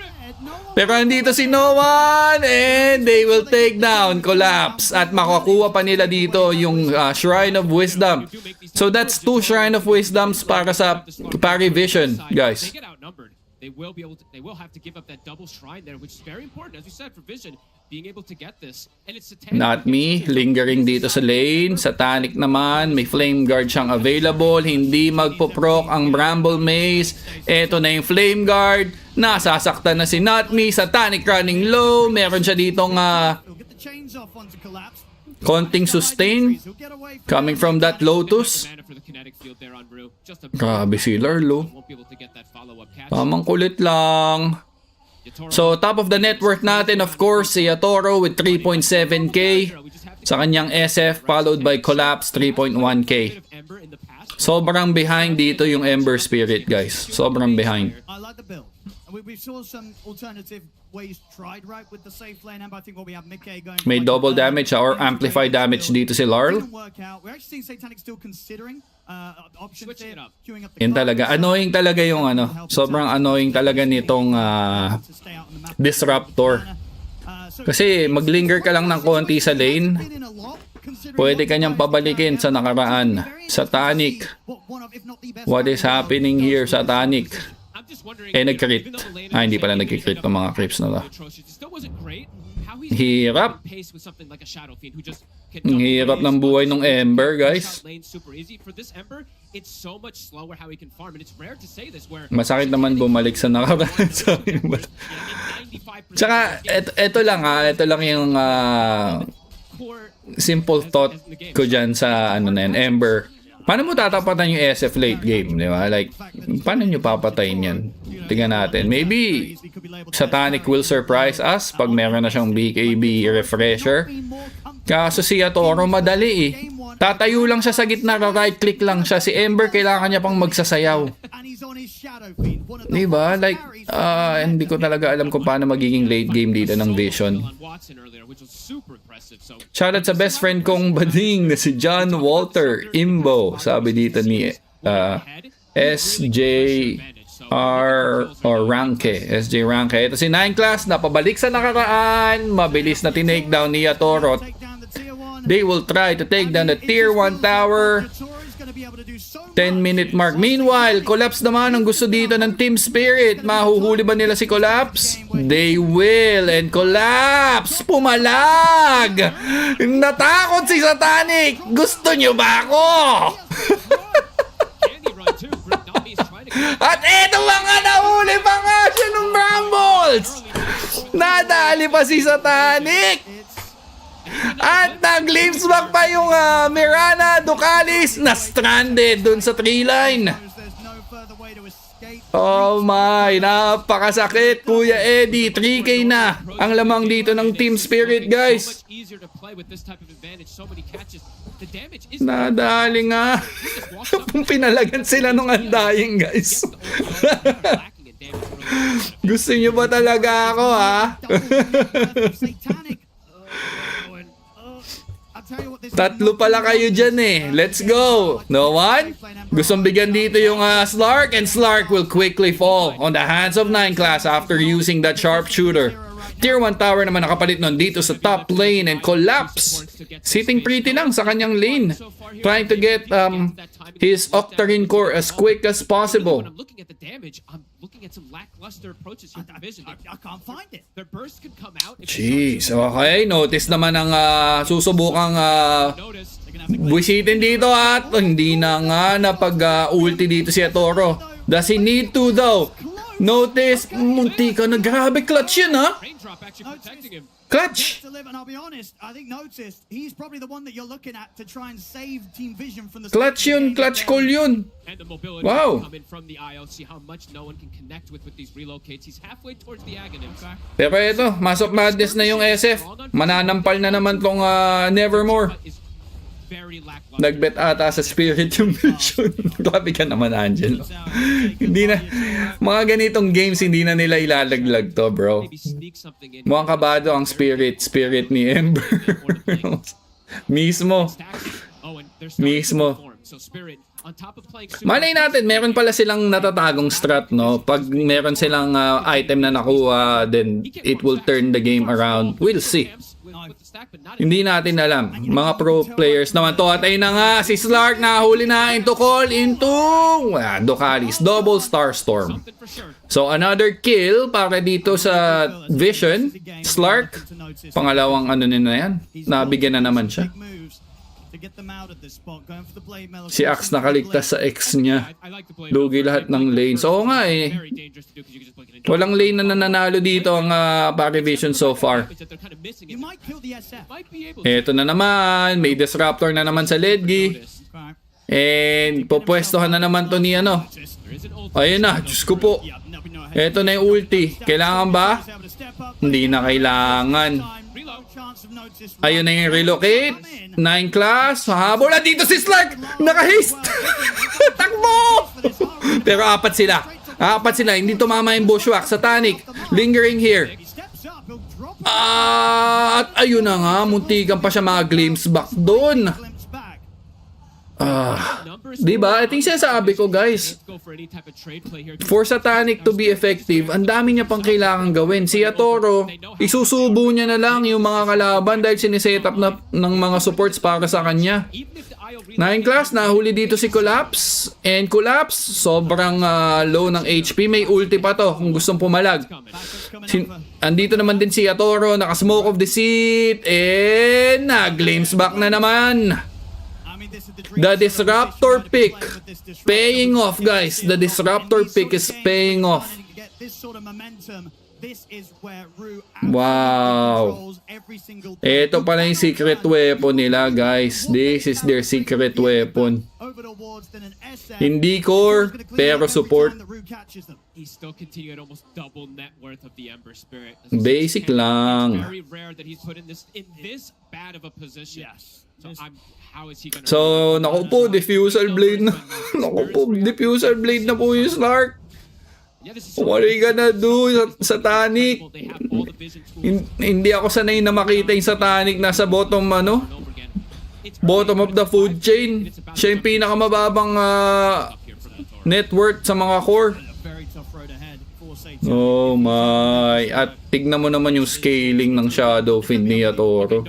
Pero andito si No One and they will take down Collapse at makakuha pa nila dito yung Shrine of Wisdom. So that's 2 Shrine of Wisdoms para sa Parivision, guys. They will have to give up that double shrine there, which is very important, as we said, for Vision being able to get this. And it's Satanic. Not me, lingering dito sa lane. Satanic naman, may Flame Guard siyang available. Hindi magpo-proc ang Bramble Maze. Ito na yung Flame Guard. Nasasaktan na si Not Me. Satanic running low. Meron siya ditong konting sustain coming from that Lotus. Grabe si Larlo. Tamang kulit lang. So top of the net worth natin, of course, si Yatoro with 3.7k. Sa kanyang SF, followed by Collapse, 3.1k. Sobrang behind dito yung Ember Spirit, guys. Sobrang behind. May double damage or amplified damage dito si Larl. Yun talaga. Annoying talaga yung sobrang annoying talaga nitong Disruptor. Kasi maglinger ka lang ng konti sa lane, pwede kanyang pabalikin sa nakaraan. Satanic. What is happening here, Satanic? Nag-crit. Hindi pala nag-crit ng mga creeps na Hirap. Ang hirap ng buhay ng Ember, guys. Masakit naman bumalik sa nakaraan. Tsaka, ito lang yung simple thought ko dyan sa Ember. Paano mo tatapatan yung SF late game, di ba? Like, paano nyo papatayin yan? Tingnan natin. Maybe Satanic will surprise us pag meron na siyang BKB refresher. Kaso si Yatoro madali eh. Tatayo lang siya sa gitna, right click lang siya. Si Ember kailangan niya pang magsasayaw. Di ba? Like, hindi ko talaga alam kung paano magiging late game dito ng Vision. Shoutout sa best friend kong bading na si John Walter Imbo. Sabi dito ni SJR or Ranke. SJ Ranke. Ito si 9 class, napabalik sa nakaraan. Mabilis na tinake down ni Yatoro. They will try to take down the tier 1 tower. 10-minute mark. Meanwhile, Collapse naman ang gusto dito ng Team Spirit. Mahuhuli ba nila si Collapse? They will. And Collapse, pumalag! Natakot si Satanic! Gusto nyo ba ako? At eto ba nga, nahuli pa nga siya ng Brambles! Nadali pa si Satanic! At nag-lives back pa yung Mirana Ducalis na stranded dun sa tree line. Oh my, napakasakit, Kuya Eddie. 3K na ang lamang dito ng Team Spirit, guys. Nadali nga. Pinalagan sila nung Undying, guys. Gusto nyo ba talaga ako, ha? Tatlo pala kayo dyan eh. Let's go. No one? Gustong bigyan dito yung Slark, and Slark will quickly fall on the hands of 9 class after using that sharpshooter. Tier 1 tower naman nakapalit nun dito sa top lane and collapse. Sitting pretty lang sa kanyang lane. Trying to get his Octarine core as quick as possible. I'm looking at the damage. I'm looking at some lackluster approaches here from Vision. I can't find it. Their burst could come out. Jeez, okay. Notice naman ang susubukang buwisitin dito at hindi na nga napag-ulti dito si YATORO. Does he need to though? Notice, munti ka na. Grabe, clutch yun, ha? Clutch! And I'll be honest, I think Notice, he's probably the one that you're looking at to try and save Team Vision from the Clutch yun, clutch call yun. Wow. Pero ito, Mass of Madness na yung SF. Mananampal na naman tong Nevermore. Nagbet ata sa Spirit yung mission. Grabe ka naman, Angel. Hindi na, mga ganitong games, hindi na nila ilalaglag to, bro. Mukhang kabado ang Spirit ni Ember. Mismo. Malay natin, meron pala silang natatagong strat, no? Pag meron silang item na nakuha, then it will turn the game around. We'll see. Hindi natin alam. Mga pro players naman to. At ayun na nga, si Slark nahuli na into call into Ducalis. Double Star Storm. So another kill para dito sa Vision. Slark, pangalawang ano nila yan. Nabigyan na naman siya. Si Axe nakaligtas sa X niya. Lugi lahat ng lanes. Oo nga eh. Walang lane na nananalo dito ang Parivision so far. Eto na naman. May disruptor na naman sa Ledgi. And popwestohan na naman to ni ano. Ayun na. Diyos ko po. Eto na yung ulti. Kailangan ba? Hindi na kailangan. Ayun na yung relocate. 9 class. Habol na dito si Slark. Naka-haste. Takbo! Pero apat sila. Hindi tumama yung bushwhack. Satanic. Lingering here. At ayun na nga. Muntikan pa siya mga glimpse back doon. Diba? Ito yung sinasabi ko, guys. For Satanic to be effective, ang dami niya pang kailangan gawin. Si YATORO, isusubo niya na lang yung mga kalaban dahil siniset up na ng mga supports para sa kanya. 9 class, nahuli dito si Collapse. And Collapse, sobrang low ng HP. May ulti pa to kung gustong pumalag. Andito naman din si YATORO, naka-smoke of the seat. And nag-glimpse back na naman. The Disruptor pick paying off, guys. The Disruptor pick is paying off. Wow. Ito pala yung secret weapon nila, guys. This is their secret weapon. Hindi core, pero support. Basic lang. So, naku po, diffusal blade na. Naku po, diffusal blade na po yung Slark. What are you gonna do, Satanic? Hindi ako sanay na makita yung Satanic nasa bottom, bottom of the food chain. Siya yung pinakamababang net worth sa mga core. Oh my. At tignan mo naman yung scaling ng Shadow Fiend ni YATORO.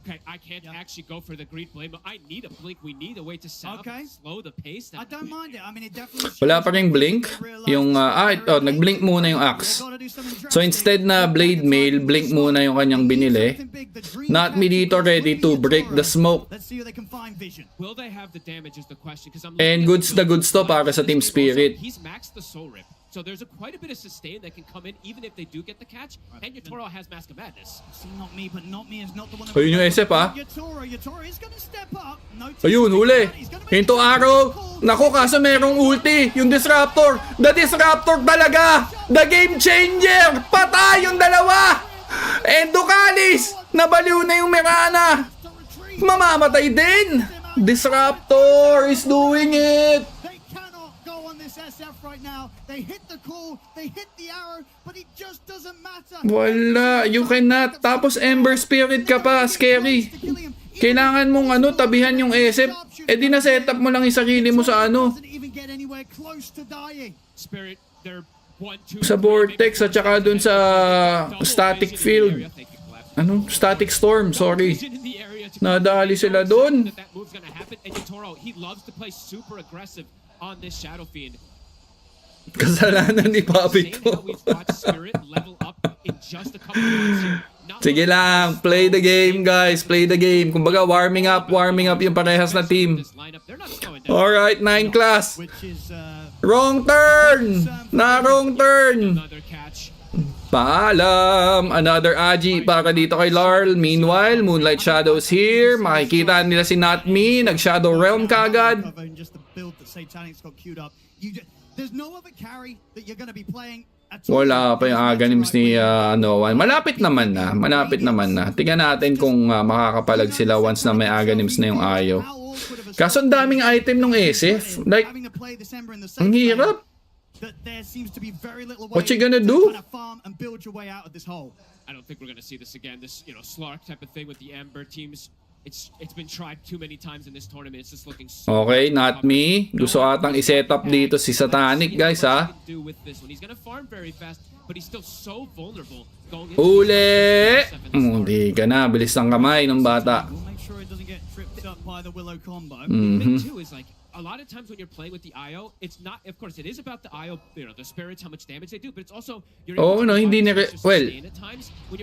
Okay, I can't actually go for the greed blade, but I need a blink. We need a way to slow the pace. I don't mind it. I mean, it definitely. Wala pa ring blink. Yung nag-blink muna yung Axe. So instead na blade mail, blink muna yung kanyang binili. Not me dito ready to break the smoke. And goods to para sa Team Spirit. He's maxed the soul rip. So there's quite a bit of sustain that can come in even if they do get the catch. And YATORO has Mask of Madness. Ayun yung SF ah. YATORO is gonna step up. Ayun, huli. Hinto arrow. Naku, kaso merong ulti. Yung Disruptor. The Disruptor talaga. The Game Changer. Patay yung dalawa. And Ducalis. Nabaliw na yung Mirana. Mamamatay din. Disruptor is doing it. They cannot go on this SF right now. They hit the call, they hit the arrow, but it just doesn't matter. Wala, you cannot. Tapos Ember Spirit ka pa, scary. Kailangan mong tabihan yung SF. Eh di na setup mo lang yung sarili mo sa Spirit, they're 1, 2, sa Vortex at saka dun sa Static Field. Static Storm, sorry. Nadali sila dun. that move's gonna happen, and YATORO, he loves to play super aggressive on this Shadow Fiend. Kasalanan ni Papi to. Sige lang, play the game guys, play the game. Kumbaga warming up yung parehas na team. Alright, 9 class. Wrong turn! Wrong turn! Paalam! Another Agi para dito kay Larl. Meanwhile, Moonlight Shadows here. Makikita nila si Not Me. Nag-Shadow Realm kagad. Wala pa yung Aganims ni Noah. Malapit naman na. Tingnan natin kung makakapalag sila once na may Aganims na yung Ayo. Kaso ang daming item ng SF. Like, ang hirap. What you gonna do? I don't think we're gonna see this again. This, Slark type of thing with the Ember teams. It's been tried too many times in this tournament. It's just looking so. Okay, Not Me. Gusto atang i-set up dito si Satanic, guys, ha. He's gonna farm very fast, but he's still so vulnerable. Uli! Hindi ka na. Bilis ng kamay ng bata. A lot of times when you're playing with the IO, it's not, of course, it is about the IO, the spirits, how much damage they do, but it's also, hindi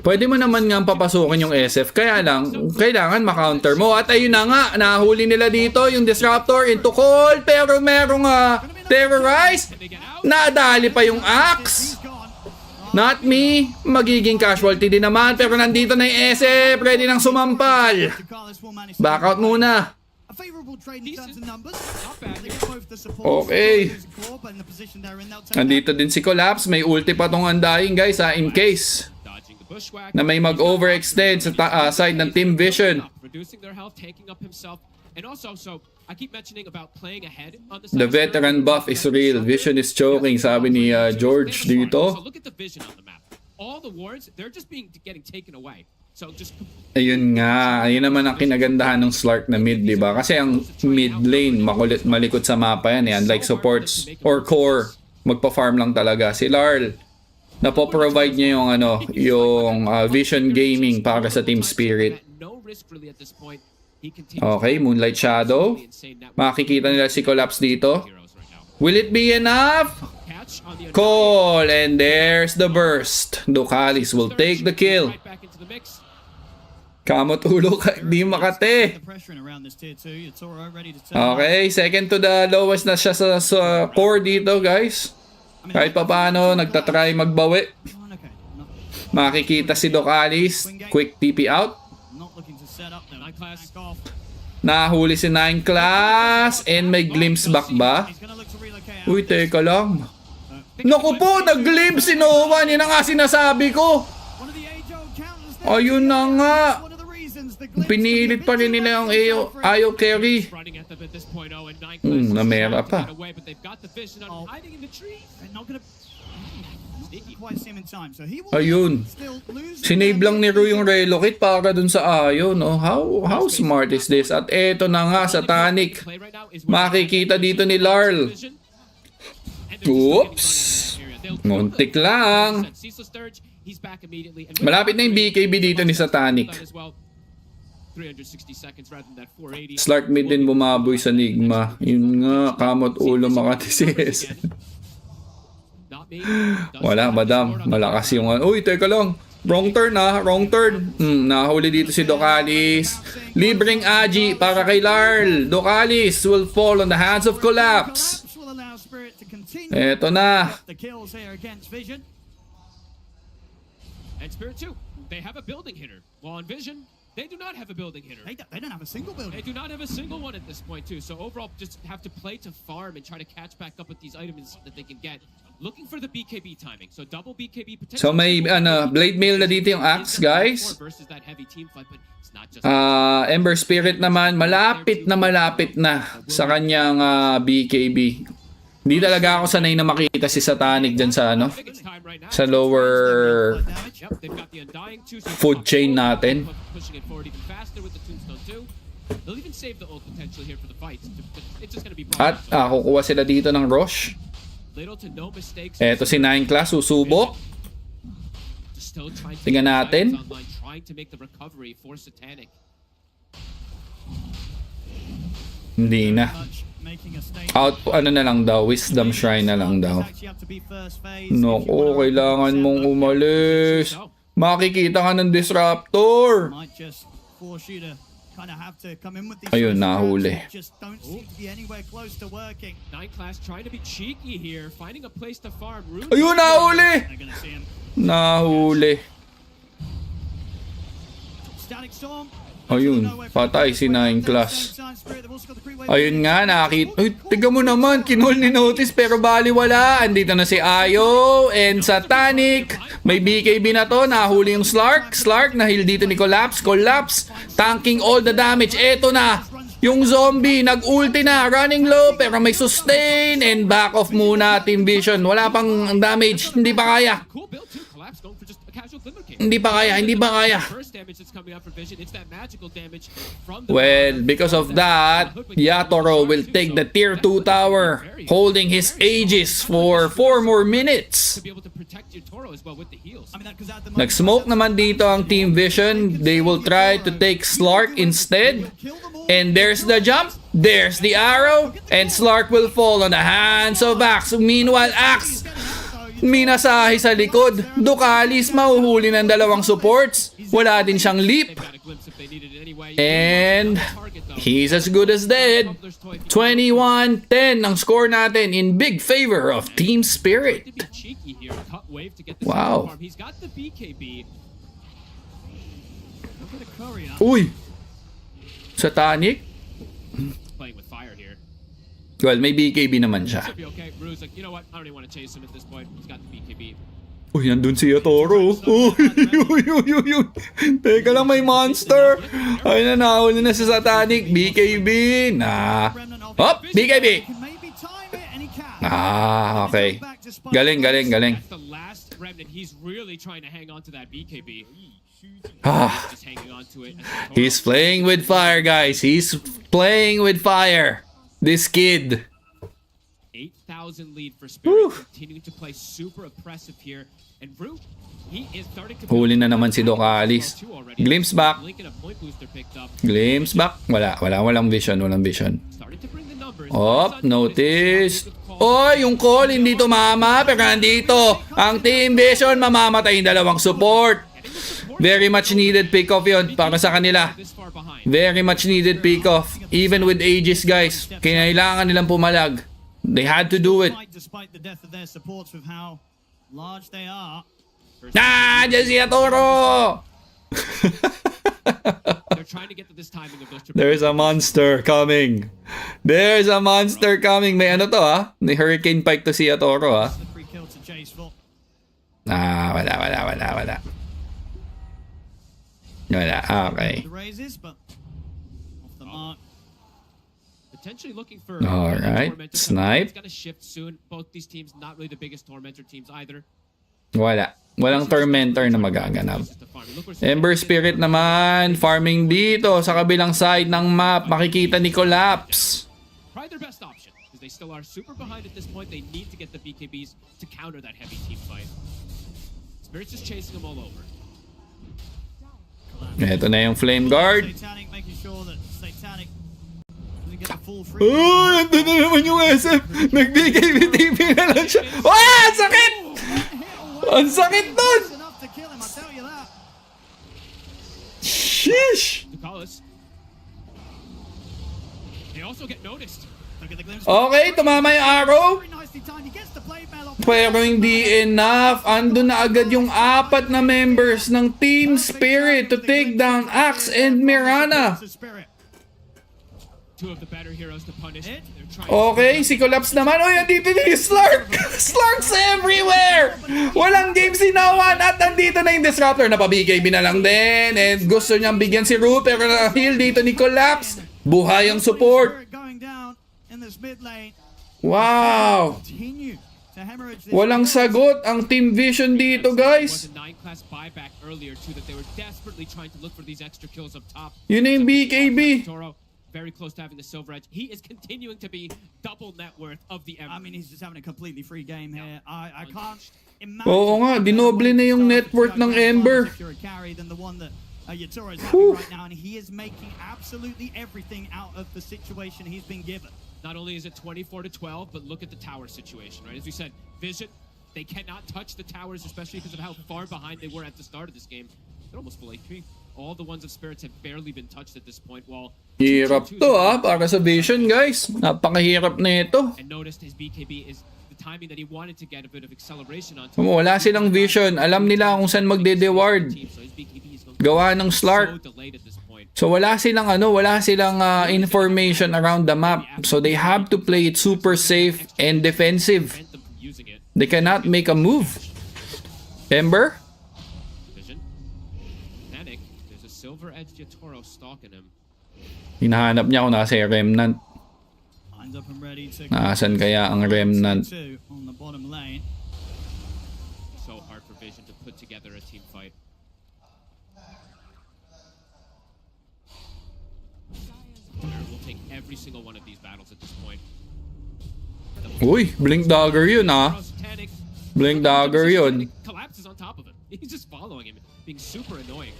pwede mo naman nga papasukin yung SF, kaya lang, kailangan ma-counter mo. At ayun na nga, nahuli nila dito yung Disruptor into call, pero merong terrorize, nadali pa yung Axe. Not Me, magiging casualty din naman, pero nandito na yung SF, ready nang sumampal. Backout muna. Okay. Andito din si Collapse. May ulti pa tong Undying guys in case na may mag-overextend sa side ng Team Vision. The veteran buff is real. Vision is choking, sabi ni George dito. All the wards, they're just getting taken away. So just ayun nga, ayun naman ang kinagandahan ng Slark na mid, di ba? Kasi ang mid lane makulit malikot sa mapa yan, unlike supports or core, magpa-farm lang talaga. Si Larl, napo-provide niya yung yung Vision Gaming para sa Team Spirit. Okay, Moonlight Shadow. Makikita nila si Collapse dito. Will it be enough? Call, and there's the burst. Ducalis will take the kill. Kamot ulo ka, di makate. Okay, second to the lowest na siya sa core dito, guys. Kahit pa paano, nagtatry magbawi. Makikita si Ducalis. Quick TP out. Nahuli si 9 class. And may glimpse back ba? Uy, teka lang. Naku po, nag-glimpse si Noah. Yan ang nga sinasabi ko. Ayun na nga. Pinilit pa rin nila yung Ayo carry. Namera pa. Ayun. Sinave lang ni Ru yung relocate para dun sa Ayo, no? How smart is this? At eto na nga, Satanic. Makikita dito ni Larl. Oops. Muntik lang. Malapit na yung BKB dito ni Satanic. Slark mid din bumaboy sa Nigma. Yun nga, kamot ulo makatisis. Wala, madam. Malakas yung... Uy, teka lang. Wrong turn wrong turn. Nahuli dito si Ducalis. Libreng Agi para kay Larl. Ducalis will fall on the hands of Collapse. Eto na. The kills here against Vision. And Spirit too. They have a building hitter. While on Vision, they do not have a building hitter. They don't have a single building. They do not have a single one at this point too. So overall, just have to play to farm and try to catch back up with these items that they can get. Looking for the BKB timing. So double BKB potential. So may blade mail na dito yung axe, guys. Versus that heavy team fight, but it's not just Ember Spirit naman, malapit na sa kanyang BKB. Hindi talaga ako sanay na makita si Satanic dyan sa sa lower food chain natin. At kukuha sila dito ng Roche. Eto si 9 Class, susubok. Tingnan natin. Hindi na. Na lang daw, Wisdom Shrine na lang daw. Naku, kailangan mong umalis. Makikita ka ng Disruptor. Ayun, nahuli. Ayun, nahuli! Nahuli. Ayun, patay si 9 Class. Ayun nga, nakakita. Uy, tiga mo naman, kinol ni Notice pero baliwala. Andito na si Ayo and Satanic. May BKB na to, nahuli yung Slark. Slark, nahil dito ni Collapse. Collapse, tanking all the damage. Eto na, yung zombie, nag-ulti na, running low, pero may sustain. And back off muna, Team Vision. Wala pang damage, hindi pa kaya. Hindi pa kaya. Well, because of that, YATORO will take the tier 2 tower, holding his Aegis for 4 more minutes. Nag-smoke naman dito ang Team Vision. They will try to take Slark instead. And there's the jump, there's the arrow, and Slark will fall on the hands of Axe. Meanwhile, Axe minasahe sa likod. Dukalis, mahuhuli ng dalawang supports. Wala din siyang leap. And he's as good as dead. 21-10 ang score natin in big favor of Team Spirit. Wow. Uy! Satanic? Well, may BKB naman siya. Uy, nandun si YATORO. Uy. Teka lang, may monster. Ay na, nahuli na si Satanic. BKB. Hop, BKB. Okay. Galing. He's playing with fire, guys. He's playing with fire. This kid. 8,000 lead for Spirit, continuing to play super oppressive here. And Root, he is starting to huli na naman si Dukalis. Glimpse back. Walang vision. Notice. Yung call hindi tumama, pero nandito ang Team Vision, mamamatay yung dalawang support. Very much needed pick-off yun para sa kanila. Very much needed pick-off. Even with Aegis, guys. Kailangan nilang pumalag. They had to do it. Diyan si YATORO! There's a monster coming. May ano to May hurricane pike to si YATORO Wala. Okay. Potentially looking for alright, snipe. It's gonna shift soon. Both these teams not really the biggest tormentor teams either. Walang tormentor na magaganap. Ember Spirit naman, farming dito sa kabilang side ng map. Makikita ni Collapse. Probably their best option because they still are super behind at this point. They need to get the BKBs to counter that heavy team fight. Spirit's just chasing them all over. Ito na yung Flame Guard. Andun na naman yung SF. Nag-BKB-TV na lang siya. Ang sakit! Ang sakit nun! Sheesh! They also get noticed. Okay, tumama yung arrow. Pero hindi enough. Andun na agad yung 4 na members ng Team Spirit to take down Axe and Mirana. Okay, si Collapse naman. Oh, andito na yung Slark. Slark's everywhere. Walang game si Nawan. At nandito na yung Disruptor. Napabigay na lang din. And gusto niyang bigyan si Ru. Pero na-heal dito ni Collapse. Buhay ang support. Wow. Walang sagot ang Team Vision dito, guys. Yun na yung BKB. Very close to having the silver edge. He is continuing to be double net worth of the Ember. I mean, he's just having a completely free game here. I can't imagine. Oo nga, dinoble na yung net worth ng Ember. If you're a carry than the one that YATORO is having right now, and he is making absolutely everything out of the situation he's been given. Not only is it 24-12, but look at the tower situation, right? As we said, Vision, they cannot touch the towers, especially because of how far behind they were at the start of this game. They're almost full HP. All the ones of Spirits have barely been touched at this point, while hirap to para sa Vision, guys. Napakahirap na ito. And noticed his BKB is the timing that he wanted to get a bit of acceleration on. Wala silang vision. Alam nila kung saan magde-deward. Gawa ng Slark. So wala silang information around the map. So they have to play it super safe and defensive. They cannot make a move. Ember? Silver edge YATORO stalking him. Hinahanap niya kung nasa yung remnant. Nasaan kaya ang remnant? So hard for Vision to put together a team fight. We'll take every single one of these battles at this point. Uy, Blink Dagger yun ah. Blink Dagger yun. Collapses on top of him. He's just following him, being super annoying.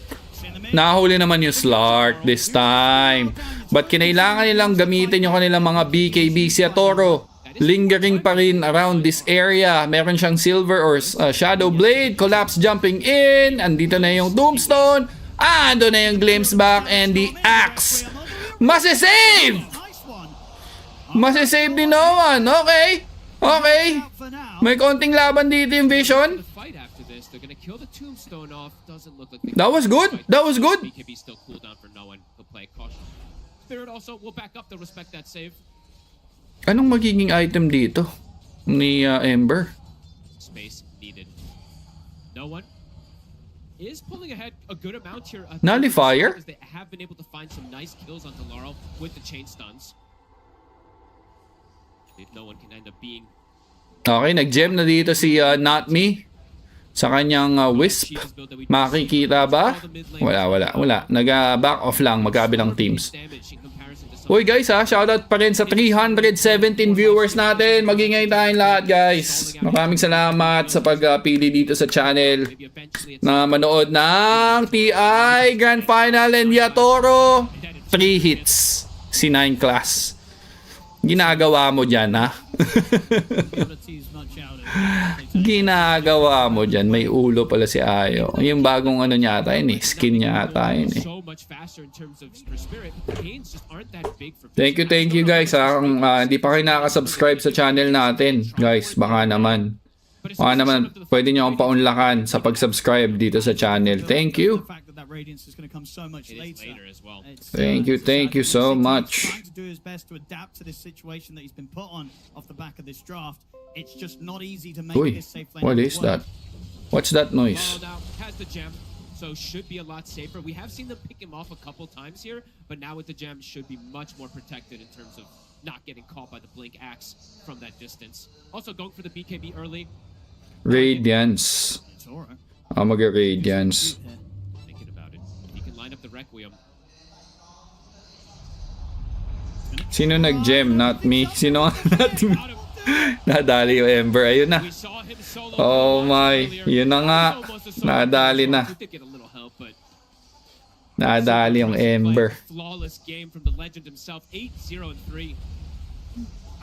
Nahuli naman yung Slark this time. But kinailangan nilang gamitin yung kanilang mga BKB. Si YATORO lingering pa rin around this area. Meron siyang Silver or Shadow Blade. Collapse jumping in. Andito na yung Tombstone. Ando na yung Glimpse back and the Axe. Masisave! Masisave din naman. Okay. Okay. May konting laban dito yung Vision. That was good. That was good. BKB still cool down for no one. He'll play caution. Spirit also will back up to respect that save. Anong magiging item dito ni Ember? Space needed. No one is pulling ahead a good amount here. Nullifier? They have been able to find some nice kills on Laurel with the chain stuns. If no one can end up being. Okay, nag-gem na dito si Not Me. Sa kanyang Wisp. Makikita ba? Wala. Nag-back off lang magkabilang teams. Uy guys shoutout pa rin sa 317 viewers natin. Magingay tayong lahat guys. Maraming salamat sa pagpili dito sa channel na manood ng TI Grand Final and YATORO. 3 hits si 9 class. Ginagawa mo dyan ha? Ginagawa mo dyan. May ulo pala si Ayo. Yung bagong ano niya ata yun eh. Skin niya ata yun eh. Thank you guys ha. Kung hindi pa kayo nakasubscribe sa channel natin. Guys, baka naman. Pwede nyo akong paunlakan sa pag-subscribe dito sa channel. Thank you. Thank you so much. Uy, what is that? What's that noise? So should be a lot safer. We have seen them pick him off a couple times here, but now with the gem should be much more protected in terms of not getting caught by the Blink Axe from that distance. Also going for the BKB early. Radiance. Mag-Radiance. Thinking about it. If he can line up the Requiem. Sino nag-gem? Not me. Sino not me? Nadali yung Ember. Ayun na. Oh my. Yun na nga. Nadali na. Nadali yung Ember. Flawless game from the legend himself. 8-0-3.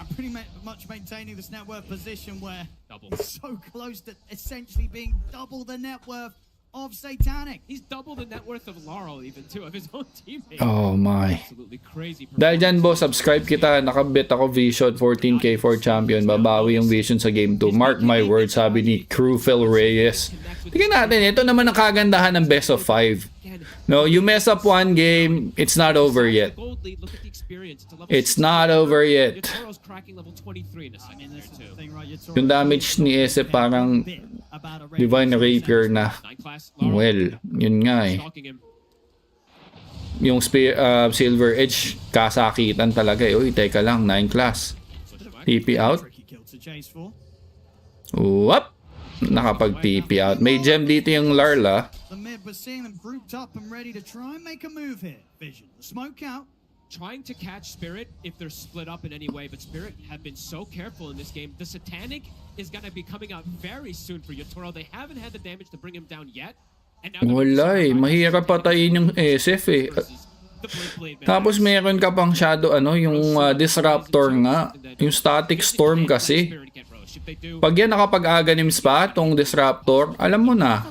I'm pretty much maintaining this net worth position where it's so close to essentially being double the net worth of SATANIC. He's double the net worth of Laurel even too, of his own teammate. Oh my. Absolutely crazy. Dahil dyan boss, subscribe kita. Nakabit ako Vision 14k for champion. Babawi yung Vision sa game 2. Mark my words, sabi ni Crufel Reyes. Tingnan natin, ito naman ang kagandahan ng best of 5. No, you mess up one game, it's not over yet. It's not over yet. Yung damage ni Ese parang Divine Rapier na. Well, yun nga eh. Yung Silver Edge, kasakitan talaga eh. Uy, teka lang, 9 class. TP out. Whoop! Nakapag-TP out. May gem dito yung Larla. Trying to catch Spirit if they're split up in any way, but Spirit have been so careful in this game. The Satanic is going to be coming out very soon for YATORO. They haven't had the damage to bring him down yet. And now wala eh. Mahirap patayin yung SF eh. Tapos meron ka pang shadow, yung Disruptor nga. Yung Static Storm kasi. Pag yan nakapag-aganims pa, tong Disruptor, alam mo na.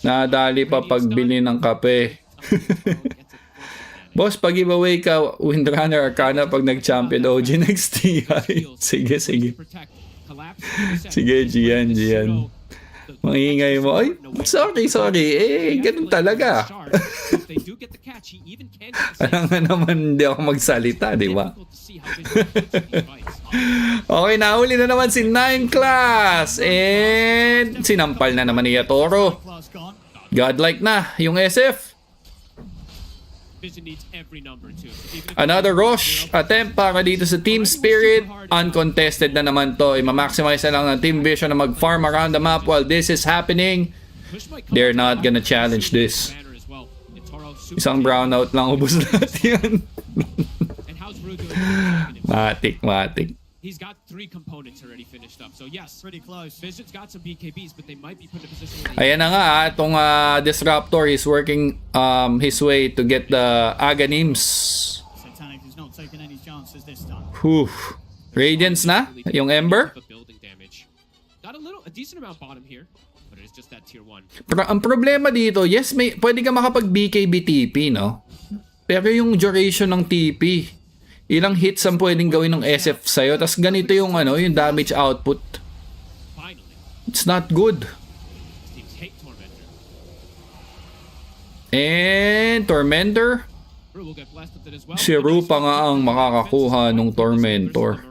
Nadali pa pagbili ng kape. Boss, pag-giveaway ka, Windrunner Arcana pag nag-champion OG next TI. Sige, sige. Sige, Gian. Mangingay mo. Ay, sorry. Eh, ganun talaga. Alam nga naman hindi ako magsalita, di ba? Okay, nahuli na naman si 9 class. And sinampal na naman ni YATORO. Godlike na yung SF. Another rush attempt para dito sa Team Spirit. Uncontested na naman to. I-maximize na lang ng Team Vision na mag-farm around the map while this is happening. They're not gonna challenge this. Isang brownout lang, ubos lahat yan. Matik. He's got 3 components already finished up. So yes, pretty close. Vision's got some BKBs, but they might be put in a position where ayan na nga, itong Disruptor is working his way to get the Aganims. Whew. Radiance na? Yung Ember? Got a decent amount bottom here, but it is just that tier 1. Ang problema dito, yes, pwede ka makapag-BKB TP, no? Pero yung duration ng TP, ilang hits ang pwedeng gawin ng SF sa'yo, tas ganito yung yung damage output. It's not good. And Tormentor. Si Ru pa nga ang makakakuha ng Tormentor.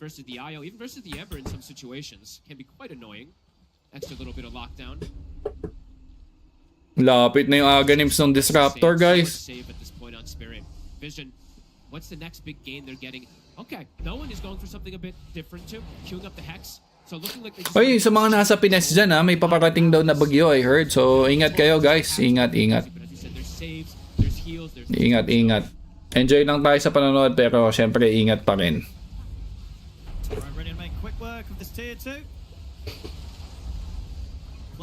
Versus the IO, even versus the Ember in some situations, can be quite annoying. Extra little bit of lockdown. Lapit na yung Aganims ng Disruptor, guys. Save at this point on Spirit. Vision, what's the next big gain they're getting? Okay, no one is going for something a bit different too. Queuing up the Hex. So looking like they just... Oy, sa mga nasa Pinas dyan may paparating daw na bagyo, I heard. So ingat kayo, guys. Ingat. Ingat. Enjoy lang tayo sa panonood, pero syempre ingat pa rin.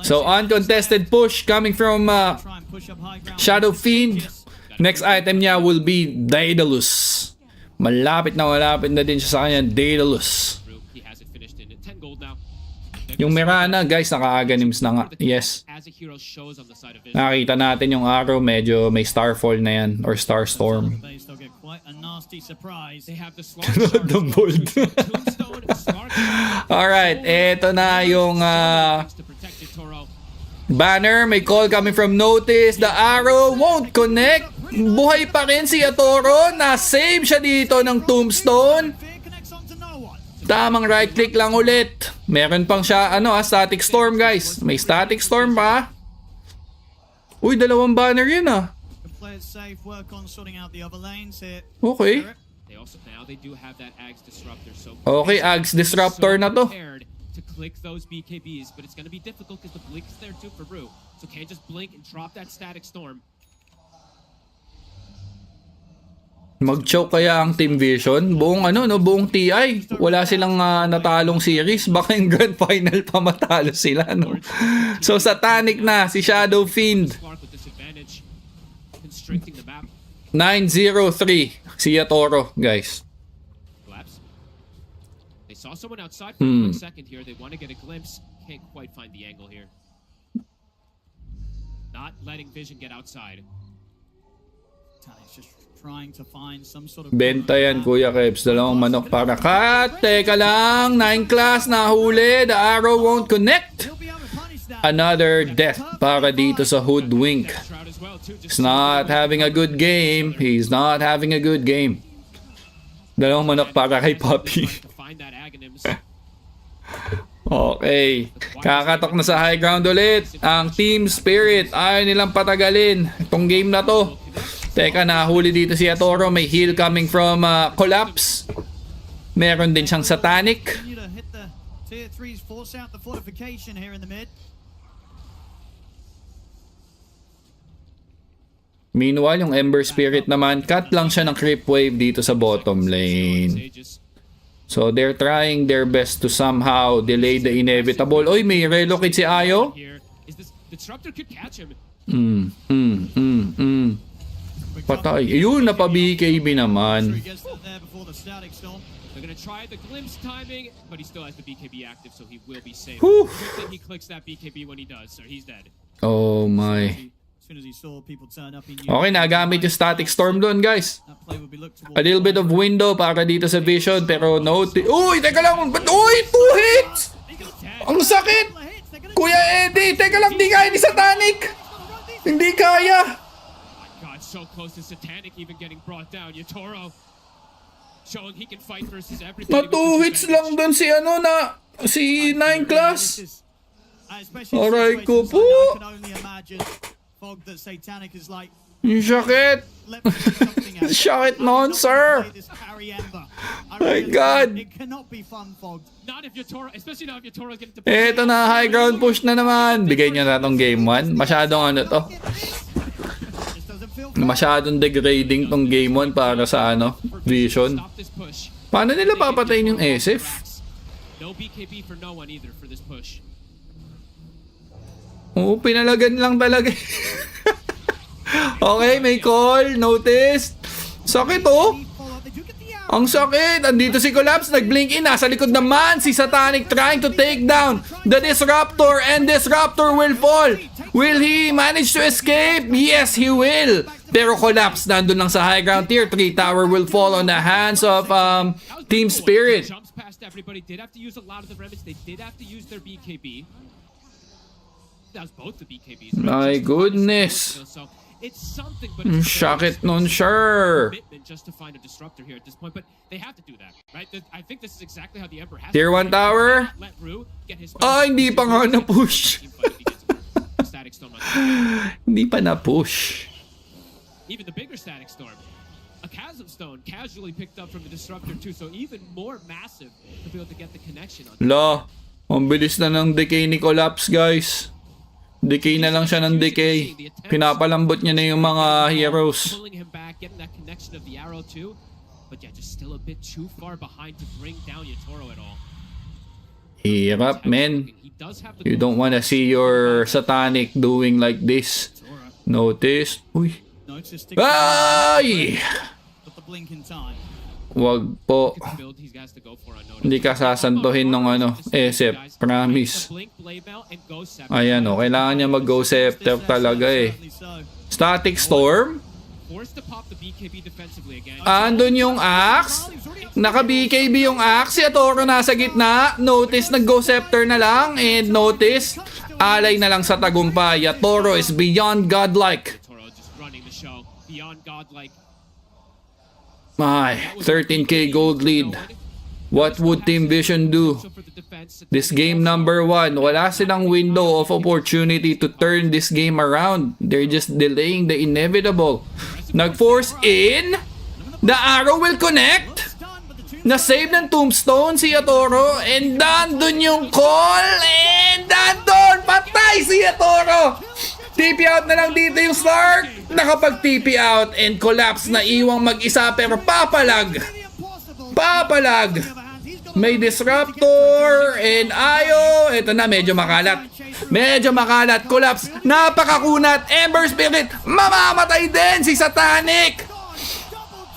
So uncontested push coming from Shadow Fiend. Next item niya will be Daedalus. Malapit na din siya sa kanya, Daedalus. Yung Mirana, guys, naka-Aganims na nga. Yes. Nakita natin yung arrow, medyo may Starfall na yan, or Starstorm. The bold. Alright, eto na yung banner. May call coming from Notice. The arrow won't connect. Buhay pa rin si YATORO. Na-save siya dito ng Tombstone. Tamang right click lang ulit. Meron pang siya, Static Storm, guys. May Static Storm pa. Uy, 2 banner yun Okay. Okay, Ags Disruptor na to. To click those BKBs, but it's going to be difficult because the blink is there too for Ru. So can't just blink and drop that Static Storm. Mag-choke kaya ang Team Vision? Buong buong TI. Wala silang natalong series. Baka yung Grand Final pa matalo sila, no? So Satanic na si Shadow Fiend. 9-0-3 si YATORO, guys. Saw someone outside for a quick second here. They want to get a glimpse. Can't quite find the angle here. Not letting Vision get outside. Tanic's just trying to find some sort of Benta yan, Kuya Kebs. Dalawang manok para cut. Teka lang. 9 class nahuli. The arrow won't connect. Another death para dito sa Hoodwink. He's not having a good game. He's not having a good game. Dalawang manok para kay Poppy. Okay. Kakatok na sa high ground ulit. Ang Team Spirit. Ayaw nilang patagalin itong game na to. Teka, nahuli dito si YATORO. May heal coming from Collapse. Meron din siyang Satanic. Meanwhile, yung Ember Spirit naman, cut lang siya ng creep wave dito sa bottom lane. So, they're trying their best to somehow delay the inevitable. Oy, may relocate si Ayo. Patay. Ayun, napa-BKB naman. They're gonna try the glimpse timing, but he still has the BKB active, so he will be safe. Whew. Good thing he clicks that BKB when he does, so he's dead. Oh my. Okay, nagamit yung static storm doon, guys. A little bit of window para dito sa Vision, pero no... Uy, teka lang! Uy, 2 hits! Ang sakit! Kuya Eddie, teka lang, di kaya ni Satanic! Hindi kaya! So close to SATANIC even getting brought down. YATORO showing he can fight versus everybody. Na 2 hits lang doon si ano na si 9 class. Aray ko po. Yung sakit. Sakit noon, sir. My God. Eto na, high ground push na naman. Bigay niya na tong game 1. Masyadong ano to. Masyadong degrading tong game 1 para sa ano, Vision. Paano nila papatayin yung SF? Oo, pinalagan lang talaga. Okay, may call. Notice. Sakit oh. Ang sakit. Andito si Collapse. Nag-blink in. Nasa likod naman si Satanic trying to take down the Disruptor. And Disruptor will fall. Will he manage to escape? Yes, he will. Pero Collapse nandun lang sa high ground. Tier 3 tower will fall on the hands of Team Spirit. Jumps past everybody. Did have to use a lot of the remnants. They did have to use their BKB. That was both the BKBs. My goodness. It's something, but it's sakit nun, sure. Just to find a disruptor here at this point, but they have to do that, right? I think this is exactly how the Emperor has Tier 1 tower. Hindi pa nga na-push. Hindi pa na-push. Even the bigger static storm, a chasm stone casually picked up from the disruptor too, so even more massive to be able to get the connection on. La, ang bilis na ng decay ni Collapse, guys. Decay na lang siya ng decay. Pinapalambot niya na yung mga heroes. Hirap, men. You don't wanna see your Satanic doing like this. Notice. Uy. Ay! Wag po. Hindi ka sasantuhin ng ano, SF. Promise. Ayan o, kailangan niya mag-go scepter talaga eh. Static Storm? Andun yung Axe? Naka-BKB yung Axe. Si YATORO nasa gitna. Notice, nag-go scepter na lang. And notice, alay na lang sa tagumpay. YATORO is beyond godlike. My, 13k gold lead. What would Team Vision do? This game number 1, wala silang window of opportunity to turn this game around. They're just delaying the inevitable. Nag-force in. The arrow will connect. Na-save ng tombstone si YATORO. And nandun yung call. And nandun, patay si YATORO. TP out na lang dito yung Stark. Nakapag-TP out and Collapse na iwang mag-isa pero papalag. Papalag. May Disruptor and Ayo. Ito na, medyo makalat. Medyo makalat. Collapse. Napakakunat. Ember Spirit. Mamamatay din si Satanic.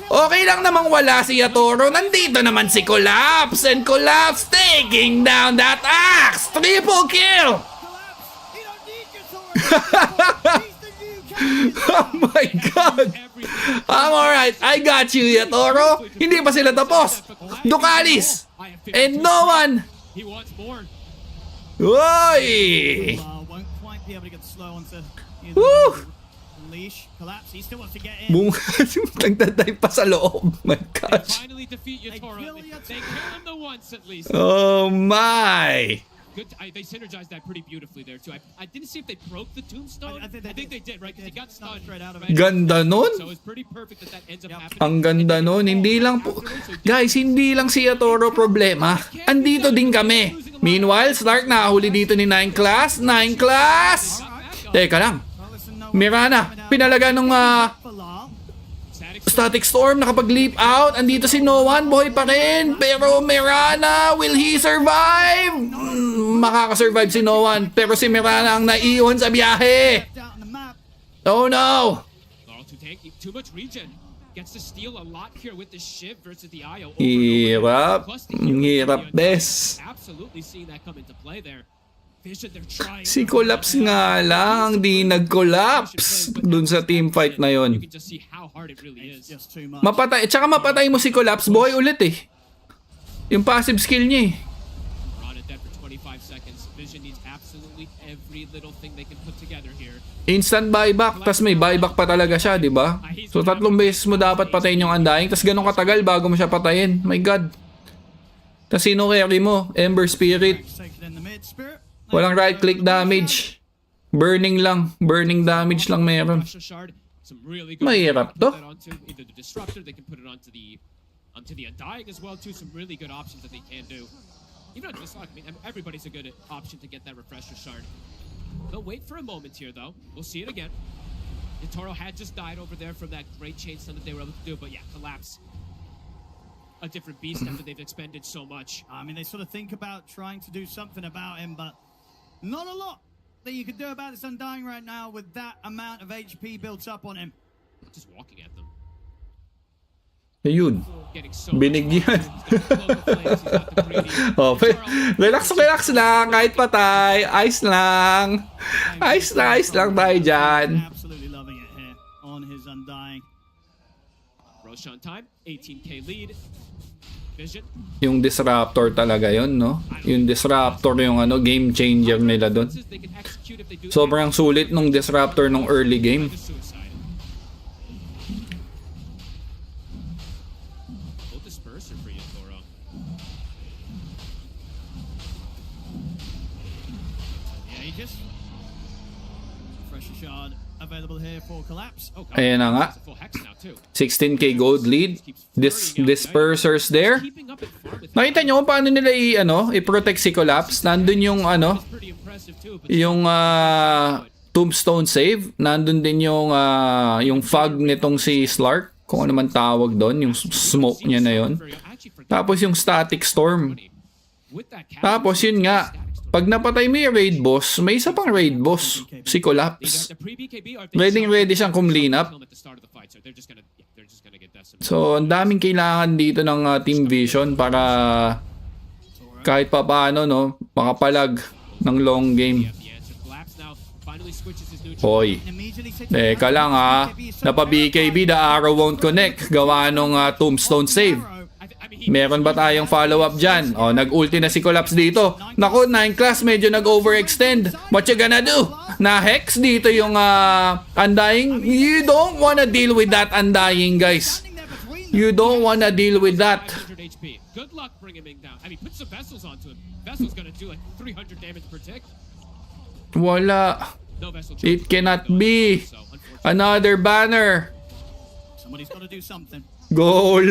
Okay lang namang wala si Yatoro. Nandito naman si Collapse. And Collapse taking down that axe. Triple kill. Oh my God. I'm alright. I got you, Yatoro. Hindi pa sila tapos. Ducalis. And no one. Uy. Won't quite be able to get slow onto Woo. leash. Collapse. He still wants to get in. Boom. Nagdaday pa sa loob. My gosh. Finally defeat Yatoro. They kill him the once at least. Oh my. Good. They synergized that pretty beautifully there too. I didn't see if they broke the tombstone. I think they did, right? Because he got stunned right out of it. Ganda nun. So it's pretty perfect that ends up happening. Ang ganda nun. Hindi lang po. Guys, hindi lang si Yatoro problema. Andito din kami. Meanwhile, Stark nakahuli dito ni 9 Class. 9 Class! Teka lang. Mirana, pinalaga nung Static Storm, nakapag-leap out. Andito si No One, boy pa rin. Pero Mirana, will he survive? Makakasurvive si No One. Pero si Mirana ang naiwan sa biyahe. Oh no! Too much regen. Gets to steal a lot here with the Shiv versus the Io. Hirap. Hirap, bes. Absolutely seeing that come into play there. Si Collapse nga lang, di nag-collapse dun sa team fight na yon. Mapatay, tsaka mapatay mo si Collapse, boy ulit eh. Yung passive skill niya eh. Instant buyback, tas may buyback pa talaga siya, di ba? So 3 beses mo dapat patayin yung Undying, tas ganun katagal bago mo siya patayin. My God. Tas sino carry mo? Ember Spirit. Walang right click damage. Burning lang. Burning damage lang meron. Mahirap to. Either the disruptor, they can put it onto the Undying as well too. Some really good options that they can do. Even on Dislike, I mean, everybody's a good option to get that refresher shard. They'll wait for a moment here though. We'll see it again. Yatoro had just died over there from that great chain stun that they were able to do, but yeah, Collapse. A different beast after they've expended so much. I mean, they sort of think about trying to do something about him, but not a lot that you could do about this Undying right now with that amount of HP built up on him. Just walking at them. Ayun. Binigyan. Okay. Relax lang. Kahit patay. Ice lang. Ice lang tayo dyan. Absolutely loving it here on his Undying. Roshan time, 18k lead. Vision. Yung Disruptor talaga yon, no? Yung Disruptor yung game changer nila doon. Sobrang sulit nung Disruptor nung early game. Ayan na nga. 16k gold lead. Dispersers there. Nakita nyo kung paano nila i-protect si Collapse. Nandun yung yung tombstone save. Nandun din yung fog nitong si Slark. Kung ano man tawag doon. Yung smoke niya na yon. Tapos yung static storm. Tapos yun nga. Pag napatay mo yung raid boss, may isa pang raid boss, si Collapse. Ready siyang clean up. So, ang daming kailangan dito ng Team Vision para kahit pa paano, no, makapalag ng long game. Hoy, teka lang napa-BKB, the arrow won't connect. Gawa nung tombstone save. Meron ba tayong follow-up dyan? Nag-ulti na si Collapse dito. Naku, 9 Class medyo nag-overextend. What you gonna do? Na-hex dito yung Undying. You don't wanna deal with that Undying, guys. You don't wanna deal with that. Good luck bringing him down. I mean, put some vessels onto him. Vessel's gonna do like 300 damage per tick. Wala. It cannot be. Another banner. Somebody's gotta do something. Goal.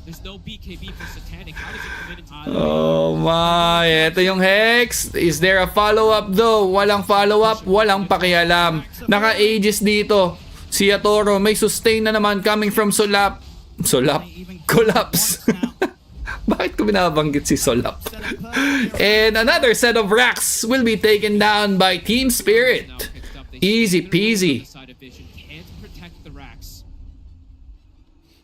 There's no BKB for Satanic. How does it commit into Oh my, ito yung Hex. Is there a follow-up though? Walang follow-up, walang pakialam. Naka-ages dito. Si Yatoro may sustain na naman coming from Collapse. Bakit ko binabanggit si Solap? And another set of racks will be taken down by Team Spirit. Easy peasy.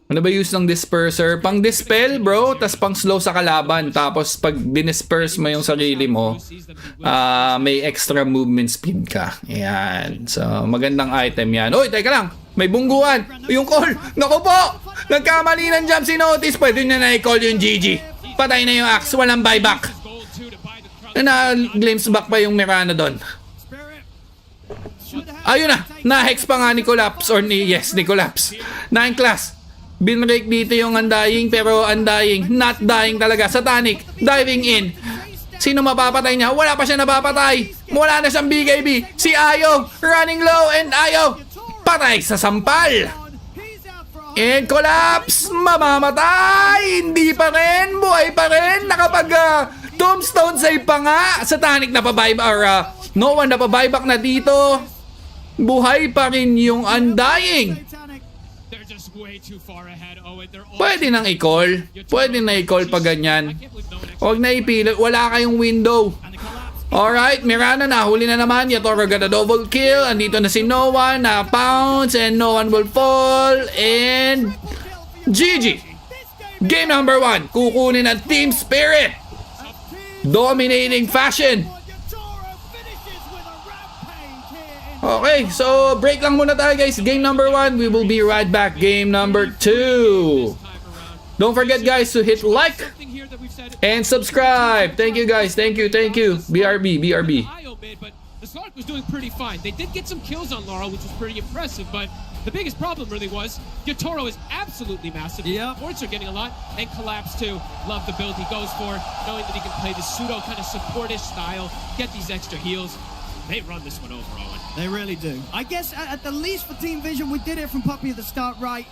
Ano ba use ng disperser? Pang dispel, bro, tas pang slow sa kalaban. Tapos pag dinisperse mo yung sarili mo, may extra movement speed ka. Yan. So, magandang item yan. Oy, teka lang. May bungguan. Yung call. Naku po. Nagkamali ng jump si Notice. Pwede na i-call yung GG. Patay na yung axe. Walang buyback. Na-glimpse back pa yung Mirana doon. Ayun na. Na-hex pa nga ni Collapse. Or ni Collapse. 9 class. Binrake dito yung Undying, pero Undying, not dying talaga. Satanic, diving in. Sino mapapatay niya? Wala pa siya napapatay. Wala na siyang BKB. Si Ayo, running low, and Ayo, patay sa sampal. And Collapse, mamamatay. Hindi pa rin, buhay pa rin. Nakapag tombstone save pa nga. Satanic na pa-buyback, or no one na pa-buyback na dito. Buhay pa rin yung Undying. Pwede nang i-call. Pwede na i-call pa ganyan. Huwag na ipilit. Wala kayong window. Alright, Mirana nahuli na naman. Yatoro got a double kill. Andito na si Noah na pounce and no one will fall. And GG. Game number 1. Kukunin ang Team Spirit. Dominating fashion. Okay, so break lang muna tayo guys. Game number 1, we will be right back. Game number 2. Don't forget guys to hit like and subscribe. Thank you guys, thank you. BRB. But the Slark was doing pretty fine. They did get some kills on Laurel, which was pretty impressive, but the biggest problem really was YATORO is absolutely massive. Yeah. Supports are getting a lot, and Collapse too. Love the build he goes for, knowing that he can play the pseudo kind of supportish style, get these extra heals. They run this one over, Owen. They really do. I guess at the least for Team Vision, we did it from Puppy at the start, right?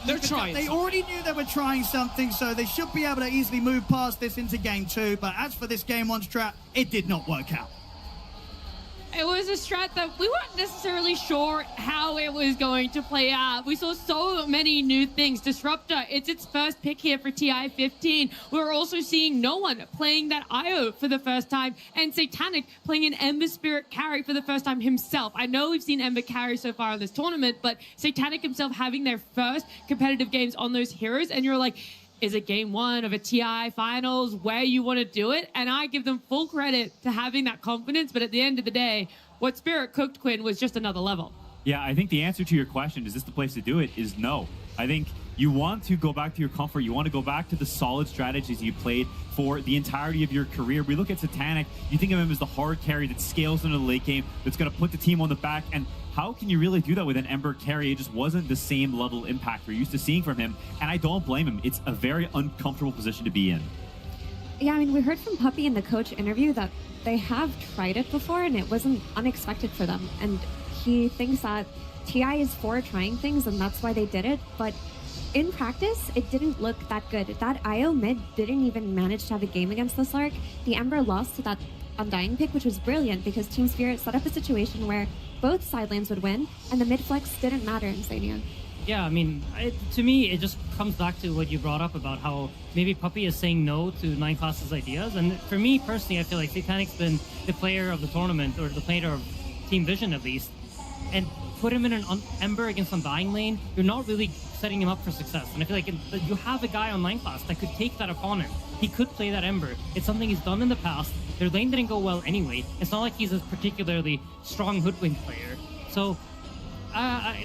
They're trying. They already knew they were trying something, so they should be able to easily move past this into Game 2. But as for this Game 1 strat, it did not work out. It was a strat that we weren't necessarily sure how it was going to play out. We saw so many new things. Disruptor, it's its first pick here for TI-15. We're also seeing no one playing that Io for the first time, and Satanic playing an Ember Spirit carry for the first time himself. I know we've seen Ember carry so far in this tournament, but Satanic himself having their first competitive games on those heroes, and you're like, is it game 1 of a TI finals where you want to do it? And I give them full credit to having that confidence, but at the end of the day, what Spirit cooked, Quinn, was just another level. Yeah, I think the answer to your question, is this the place to do it, is no. I think you want to go back to your comfort. You want to go back to the solid strategies you played for the entirety of your career. We look at Satanic, you think of him as the hard carry that scales into the late game, that's going to put the team on the back. And how can you really do that with an Ember carry? It just wasn't the same level impact we're used to seeing from him. And I don't blame him. It's a very uncomfortable position to be in. Yeah, I mean, we heard from Puppy in the coach interview that they have tried it before and it wasn't unexpected for them. And he thinks that TI is for trying things and that's why they did it. But in practice, it didn't look that good. That IO mid didn't even manage to have a game against the Slark. The Ember lost to that Undying pick, which was brilliant because Team Spirit set up a situation where both side lanes would win and the mid flex didn't matter in Zania. Yeah, I mean, to me, it just comes back to what you brought up about how maybe Puppy is saying no to 9 Class's ideas. And for me, personally, I feel like Satanic's been the player of the tournament, or the player of Team Vision at least. And put him in an Ember against Undying lane, you're not really setting him up for success. And I feel like you have a guy on 9 Class that could take that upon him. He could play that Ember. It's something he's done in the past. Their lane didn't go well anyway. It's not like he's a particularly strong hoodwink player. So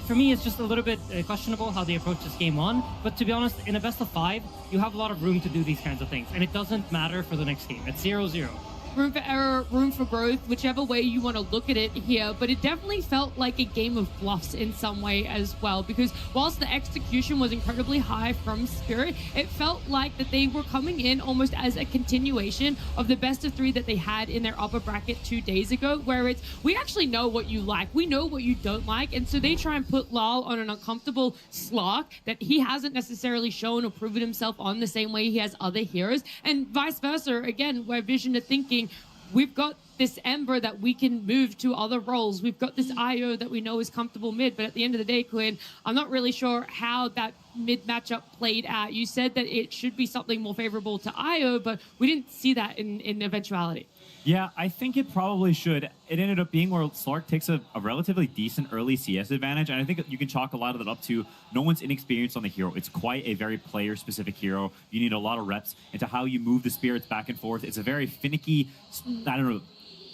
for me, it's just a little bit questionable how they approach this game 1. But to be honest, in a best of 5, you have a lot of room to do these kinds of things. And it doesn't matter for the next game. It's 0-0. Room for error, room for growth, whichever way you want to look at it here. But it definitely felt like a game of bluffs in some way as well, because whilst the execution was incredibly high from Spirit, it felt like that they were coming in almost as a continuation of the best of 3 that they had in their upper bracket 2 days ago, where it's, we actually know what you like, we know what you don't like, and so they try and put Lal on an uncomfortable slot that he hasn't necessarily shown or proven himself on the same way he has other heroes, and vice versa, again, where Vision are thinking, we've got this Ember that we can move to other roles. We've got this IO that we know is comfortable mid. But at the end of the day, Quinn, I'm not really sure how that mid matchup played out. You said that it should be something more favorable to IO, but we didn't see that in eventuality. Yeah, I think it probably should. It ended up being where Slark takes a relatively decent early CS advantage, and I think you can chalk a lot of that up to no one's inexperienced on the hero. It's quite a very player-specific hero. You need a lot of reps into how you move the spirits back and forth. It's a very finicky, I don't know,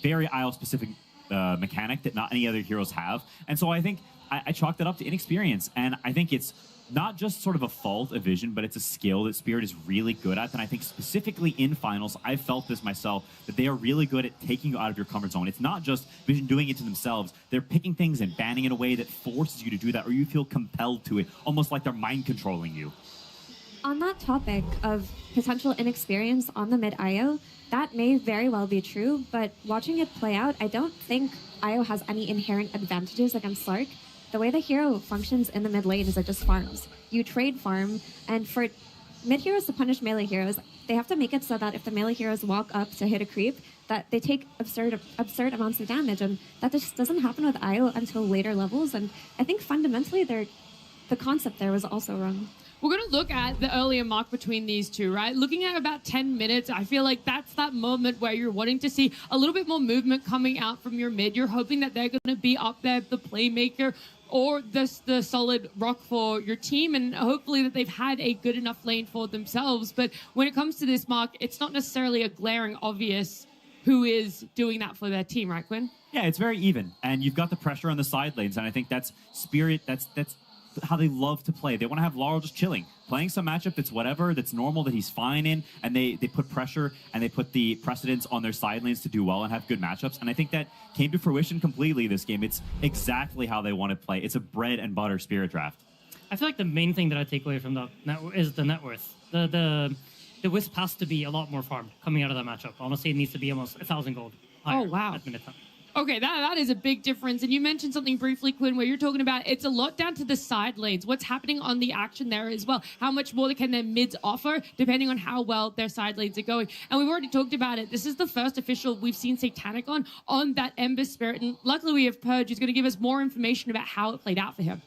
very IO-specific mechanic that not any other heroes have. And so I think I chalked that up to inexperience, and I think it's not just sort of a fault of Vision, but it's a skill that Spirit is really good at. And I think specifically in finals, I've felt this myself, that they are really good at taking you out of your comfort zone. It's not just Vision doing it to themselves. They're picking things and banning in a way that forces you to do that, or you feel compelled to it, almost like they're mind controlling you. On that topic of potential inexperience on the mid IO, that may very well be true, but watching it play out, I don't think IO has any inherent advantages against Slark. The way the hero functions in the mid lane is it just farms. You trade farm, and for mid heroes to punish melee heroes, they have to make it so that if the melee heroes walk up to hit a creep, that they take absurd amounts of damage, and that just doesn't happen with IO until later levels. And I think fundamentally the concept there was also wrong. We're going to look at the earlier mark between these two, right? Looking at about 10 minutes, I feel like that's that moment where you're wanting to see a little bit more movement coming out from your mid. You're hoping that they're going to be up there, the playmaker, or the solid rock for your team, and hopefully that they've had a good enough lane for themselves. But when it comes to this mark, it's not necessarily a glaring obvious who is doing that for their team, right, Quinn? Yeah, it's very even, and you've got the pressure on the side lanes, and I think that's Spirit, that's how they love to play. They want to have Laurel just chilling, playing some matchup that's whatever, that's normal, that he's fine in, and they put pressure and they put the precedence on their side lanes to do well and have good matchups. And I think that came to fruition completely this game. It's exactly how they want to play. It's a bread and butter Spirit draft. I feel like the main thing that I take away from the is the net worth. The Wisp has to be a lot more farmed coming out of that matchup. Honestly, it needs to be almost 1,000 gold higher. Oh, wow. At minute time. Okay, that is a big difference. And you mentioned something briefly, Quinn, where you're talking about it's a lot down to the side lanes. What's happening on the action there as well? How much more can their mids offer, depending on how well their side lanes are going? And we've already talked about it. This is the first official we've seen Satanic on that Ember Spirit. And luckily we have Purge, who's going to give us more information about how it played out for him.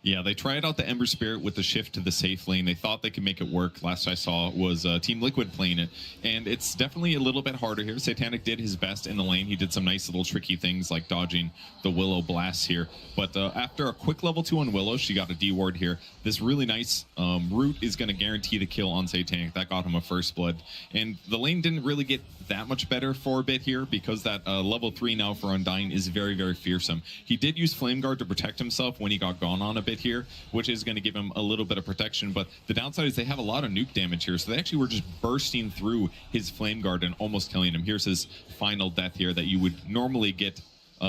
Yeah, they tried out the Ember Spirit with the shift to the safe lane. They thought they could make it work. Last I saw was Team Liquid playing it. And it's definitely a little bit harder here. Satanic did his best in the lane. He did some nice little tricky things like dodging the Willow blasts here. But after a quick level 2 on Willow, she got a D ward here. This really nice root is going to guarantee the kill on Satanic. That got him a first blood. And the lane didn't really get that much better for a bit here because that level 3 now for Undying is very, very fearsome. He did use Flame Guard to protect himself when he got gone on a bit here, which is going to give him a little bit of protection, but the downside is they have a lot of nuke damage here, so they actually were just bursting through his Flame Guard and almost killing him. Here's his final death here that you would normally get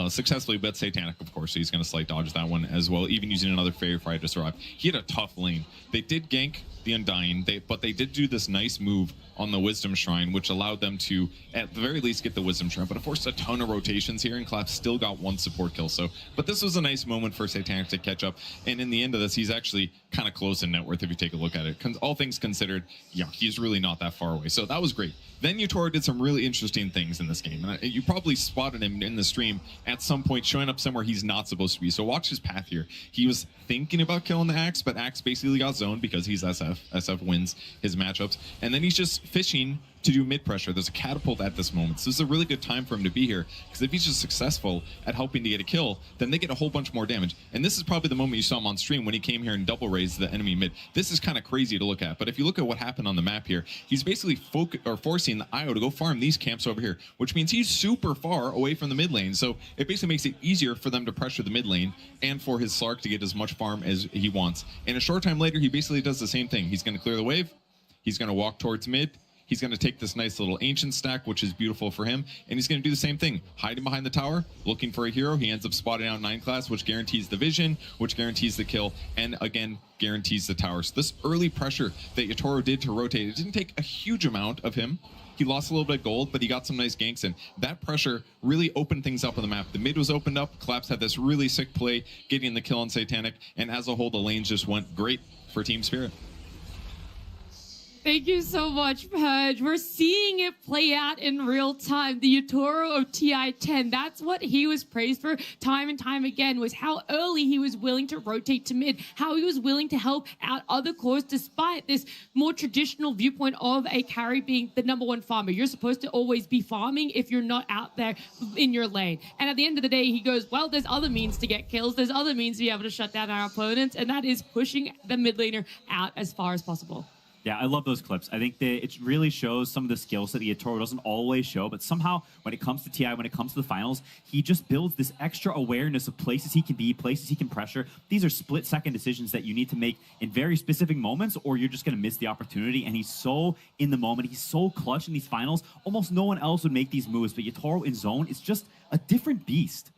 successfully, but Satanic, of course, so he's going to slight dodge that one as well, even using another Fairy Fire to survive. He had a tough lane. They did gank the Undying, but they did do this nice move on the Wisdom Shrine, which allowed them to, at the very least, get the Wisdom Shrine, but it forced a ton of rotations here, and Claps still got one support kill. So, but this was a nice moment for Satanic to catch up, and in the end of this, he's actually kind of close in net worth if you take a look at it. All things considered, yeah, he's really not that far away. So that was great. Then YATORO did some really interesting things in this game. And you probably spotted him in the stream at some point showing up somewhere he's not supposed to be. So watch his path here. He was thinking about killing the Axe, but Axe basically got zoned because he's SF. SF wins his matchups. And then he's just fishing to do mid pressure. There's a catapult at this moment. So this is a really good time for him to be here, because if he's just successful at helping to get a kill, then they get a whole bunch more damage. And this is probably the moment you saw him on stream when he came here and double raised the enemy mid. This is kind of crazy to look at, but if you look at what happened on the map here, he's basically forcing the IO to go farm these camps over here, which means he's super far away from the mid lane. So it basically makes it easier for them to pressure the mid lane and for his Slark to get as much farm as he wants. And a short time later, he basically does the same thing. He's going to clear the wave. He's going to walk towards mid. He's going to take this nice little ancient stack, which is beautiful for him, and he's going to do the same thing. Hiding behind the tower, looking for a hero. He ends up spotting out 9 class, which guarantees the vision, which guarantees the kill, and again, guarantees the tower. So this early pressure that YATORO did to rotate, it didn't take a huge amount of him. He lost a little bit of gold, but he got some nice ganks, and that pressure really opened things up on the map. The mid was opened up. Claps had this really sick play, getting the kill on Satanic, and as a whole, the lanes just went great for Team Spirit. Thank you so much, Purge. We're seeing it play out in real time. The YATORO of TI-10, that's what he was praised for time and time again, was how early he was willing to rotate to mid, how he was willing to help out other cores despite this more traditional viewpoint of a carry being the #1 farmer. You're supposed to always be farming if you're not out there in your lane. And at the end of the day, he goes, well, there's other means to get kills. There's other means to be able to shut down our opponents, and that is pushing the mid laner out as far as possible. Yeah, I love those clips. I think that it really shows some of the skills that the YATORO doesn't always show, but somehow when it comes to TI, when it comes to the finals, he just builds this extra awareness of places he can be, places he can pressure. These are split-second decisions that you need to make in very specific moments, or you're just going to miss the opportunity, and he's so in the moment. He's so clutch in these finals. Almost no one else would make these moves, but YATORO in zone is just a different beast.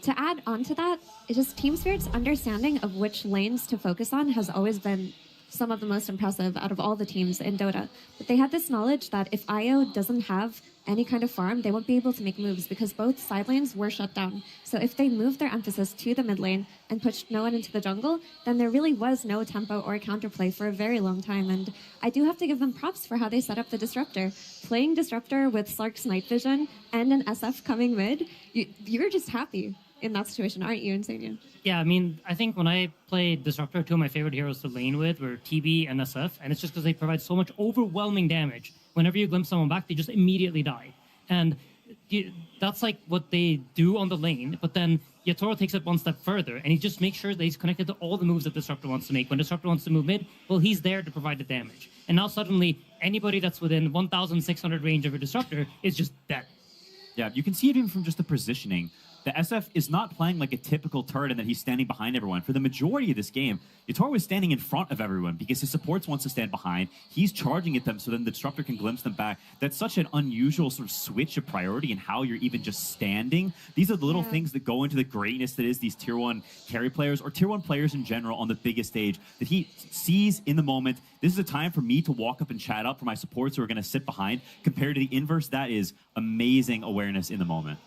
To add on to that, it's just Team Spirit's understanding of which lanes to focus on has always been some of the most impressive out of all the teams in Dota. But they had this knowledge that if IO doesn't have any kind of farm, they won't be able to make moves because both side lanes were shut down. So if they moved their emphasis to the mid lane and pushed no one into the jungle, then there really was no tempo or counterplay for a very long time. And I do have to give them props for how they set up the Disruptor. Playing Disruptor with Slark's night vision and an SF coming mid, you're just happy in that situation, aren't you, Insania? Yeah, I mean, I think when I played Disruptor, two of my favorite heroes to lane with were TB and SF, and it's just because they provide so much overwhelming damage. Whenever you glimpse someone back, they just immediately die. And that's like what they do on the lane, but then YATORO takes it one step further, and he just makes sure that he's connected to all the moves that Disruptor wants to make. When Disruptor wants to move mid, well, he's there to provide the damage. And now suddenly, anybody that's within 1,600 range of a Disruptor is just dead. Yeah, you can see it even from just the positioning. The SF is not playing like a typical turret and that he's standing behind everyone. For the majority of this game, YATORO is standing in front of everyone because his supports wants to stand behind. He's charging at them so then the Disruptor can glimpse them back. That's such an unusual sort of switch of priority in how you're even just standing. These are the little things that go into the greatness that is these Tier 1 carry players or Tier 1 players in general on the biggest stage that he sees in the moment. This is a time for me to walk up and chat up for my supports who are going to sit behind. Compared to the inverse, that is amazing awareness in the moment.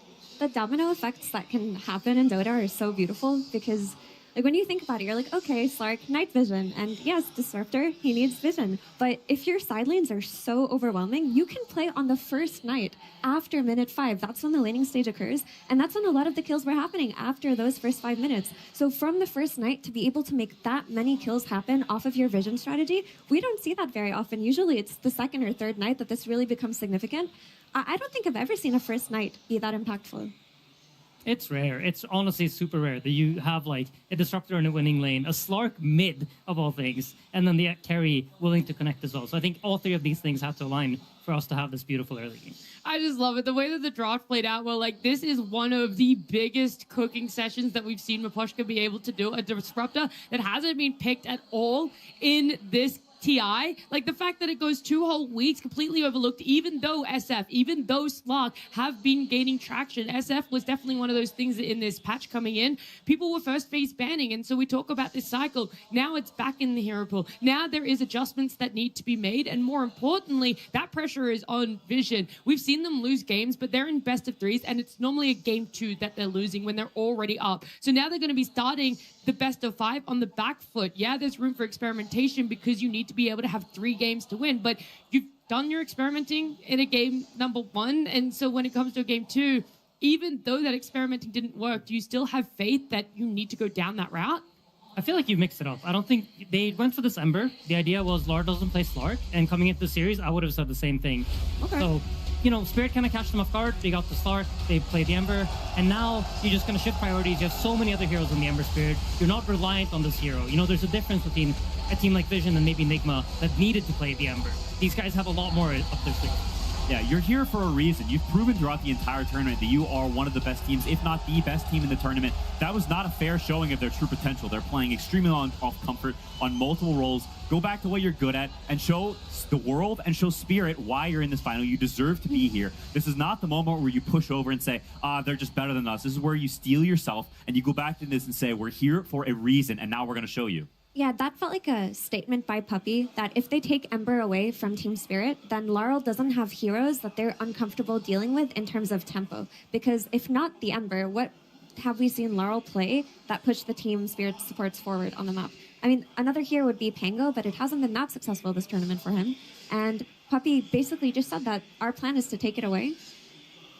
The domino effects that can happen in Dota are so beautiful because, like, when you think about it, you're like, okay, Slark, night vision, and yes, Disruptor, he needs vision. But if your side lanes are so overwhelming, you can play on the first night after minute 5. That's when the laning stage occurs, and that's when a lot of the kills were happening after those first 5 minutes. So from the first night to be able to make that many kills happen off of your vision strategy, we don't see that very often. Usually it's the second or third night that this really becomes significant. I don't think I've ever seen a first night be that impactful. It's rare. It's honestly super rare that you have like a Disruptor in a winning lane, a Slark mid of all things, and then the carry willing to connect as well. So I think all three of these things have to align for us to have this beautiful early game. I just love it. The way that the draft played out, well, like, this is one of the biggest cooking sessions that we've seen Miposhka be able to do. A Disruptor that hasn't been picked at all in this TI, like the fact that it goes 2 whole weeks completely overlooked, even though SF, even though Slark have been gaining traction. SF was definitely one of those things that in this patch coming in, people were first phase banning. And so we talk about this cycle. Now it's back in the hero pool. Now there is adjustments that need to be made. And more importantly, that pressure is on Vision. We've seen them lose games, but they're in best of 3s. And it's normally a game 2 that they're losing when they're already up. So now they're going to be starting the best of 5 on the back foot. Yeah, there's room for experimentation because you need to be able to have 3 games to win, but you've done your experimenting in a game #1, and so when it comes to a game 2, even though that experimenting didn't work, do you still have faith that you need to go down that route? I feel like you mixed it up. I don't think they went for this Ember. The idea was Lar doesn't play Slark, and coming into the series, I would have said the same thing. Okay. So, you know, Spirit kind of catch them off guard. They got the Slark, they played the Ember, and now you're just going to shift priorities. You have so many other heroes in the Ember Spirit. You're not reliant on this hero. You know, there's a difference between a team like Vision and maybe Nigma that needed to play the Ember. These guys have a lot more up their sleeve. Yeah, you're here for a reason. You've proven throughout the entire tournament that you are one of the best teams, if not the best team in the tournament. That was not a fair showing of their true potential. They're playing extremely off comfort on multiple roles. Go back to what you're good at and show the world and show Spirit why you're in this final. You deserve to be here. This is not the moment where you push over and say, they're just better than us. This is where you steel yourself and you go back to this and say, we're here for a reason, and now we're going to show you. Yeah, that felt like a statement by Puppy that if they take Ember away from Team Spirit, then Laurel doesn't have heroes that they're uncomfortable dealing with in terms of tempo. Because if not the Ember, what have we seen Laurel play that pushed the Team Spirit supports forward on the map? I mean, another hero would be Pango, but it hasn't been that successful this tournament for him. And Puppy basically just said that our plan is to take it away.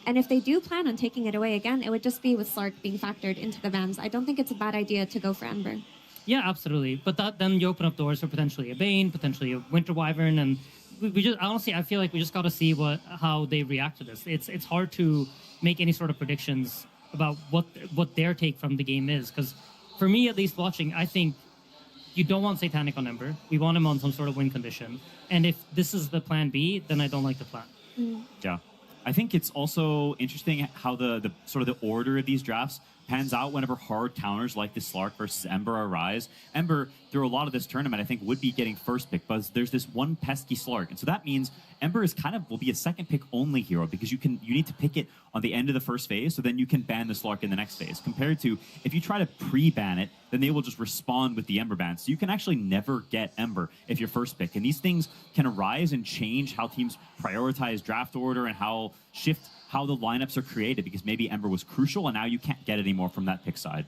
And if they do plan on taking it away again, it would just be with Slark being factored into the bans. I don't think it's a bad idea to go for Ember. Yeah, absolutely. But then you open up doors for potentially a Bane, potentially a Winter Wyvern, and we just honestly, I feel like we just got to see how they react to this. It's hard to make any sort of predictions about what their take from the game is, because for me, at least watching, I think you don't want Satanic on Ember. We want him on some sort of win condition. And if this is the plan B, then I don't like the plan. Yeah. I think it's also interesting how the sort of the order of these drafts pans out whenever hard counters like the Slark versus Ember arise. Ember, through a lot of this tournament, I think would be getting first pick, but there's this one pesky Slark. And so that means Ember is will be a second pick only hero, because you need to pick it on the end of the first phase, so then you can ban the Slark in the next phase. Compared to if you try to pre-ban it, then they will just respond with the Ember ban. So you can actually never get Ember if you're first pick. And these things can arise and change how teams prioritize draft order and how the lineups are created, because maybe Ember was crucial and now you can't get it anymore from that pick side.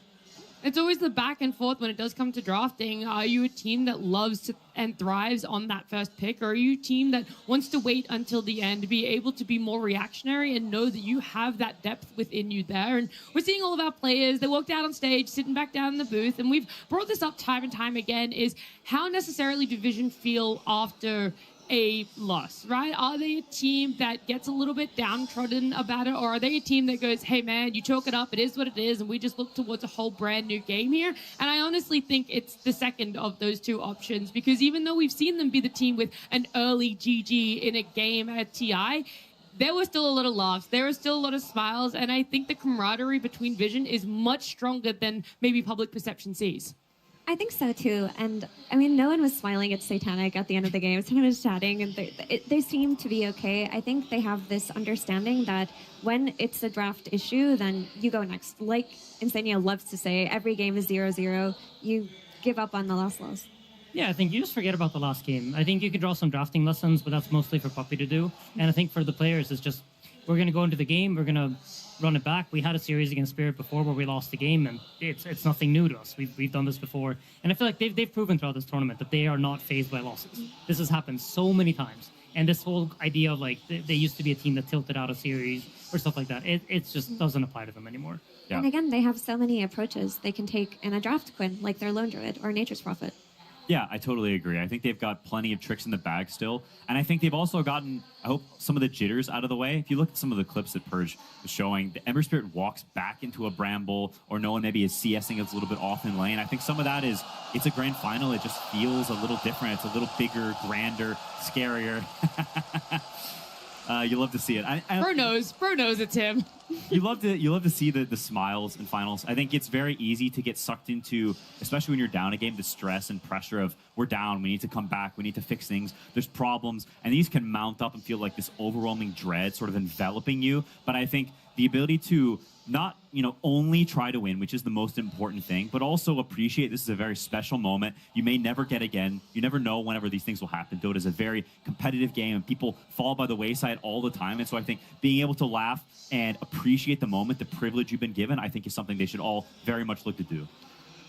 It's always the back and forth when it does come to drafting. Are you a team that loves and thrives on that first pick, or are you a team that wants to wait until the end to be able to be more reactionary and know that you have that depth within you there? And we're seeing all of our players, they walked out on stage, sitting back down in the booth, and we've brought this up time and time again, is how necessarily Division feel after a loss, right? Are they a team that gets a little bit downtrodden about it, or are they a team that goes, hey man, you chalk it up, it is what it is, and we just look towards a whole brand new game here? And I honestly think it's the second of those two options, because even though we've seen them be the team with an early GG in a game at TI, there were still a lot of laughs, there were still a lot of smiles, and I think the camaraderie between Vision is much stronger than maybe public perception sees. I think so too, and I mean, no one was smiling at Satanic at the end of the game. Someone was chatting, and they seem to be okay. I think they have this understanding that when it's a draft issue, then you go next. Like Insania loves to say, every game is 0-0. You give up on the last loss. Yeah, I think you just forget about the last game. I think you can draw some drafting lessons, but that's mostly for Puppy to do. And I think for the players, it's just, we're going to go into the game, we're going to run it back. We had a series against Spirit before where we lost the game, and it's nothing new to us. We've done this before, and I feel like they've proven throughout this tournament that they are not fazed by losses. This has happened so many times, and this whole idea of like they used to be a team that tilted out a series or stuff like that, it just doesn't apply to them anymore. Yeah. And again, they have so many approaches they can take in a draft Quinn, like their Lone Druid or Nature's Prophet. Yeah, I totally agree. I think they've got plenty of tricks in the bag still. And I think they've also gotten, I hope, some of the jitters out of the way. If you look at some of the clips that Purge was showing, the Ember Spirit walks back into a bramble, or no one maybe is CSing it's a little bit off in lane. I think some of that is, it's a grand final. It just feels a little different. It's a little bigger, grander, scarier. You love to see it. Bro knows it's him. You love to see the smiles in finals. I think it's very easy to get sucked into, especially when you're down a game, the stress and pressure of we're down, we need to come back, we need to fix things, there's problems, and these can mount up and feel like this overwhelming dread sort of enveloping you. But I think the ability to not, only try to win, which is the most important thing, but also appreciate this is a very special moment. You may never get again. You never know whenever these things will happen. Dota is a very competitive game, and people fall by the wayside all the time. And so I think being able to laugh and appreciate the moment, the privilege you've been given, I think is something they should all very much look to do.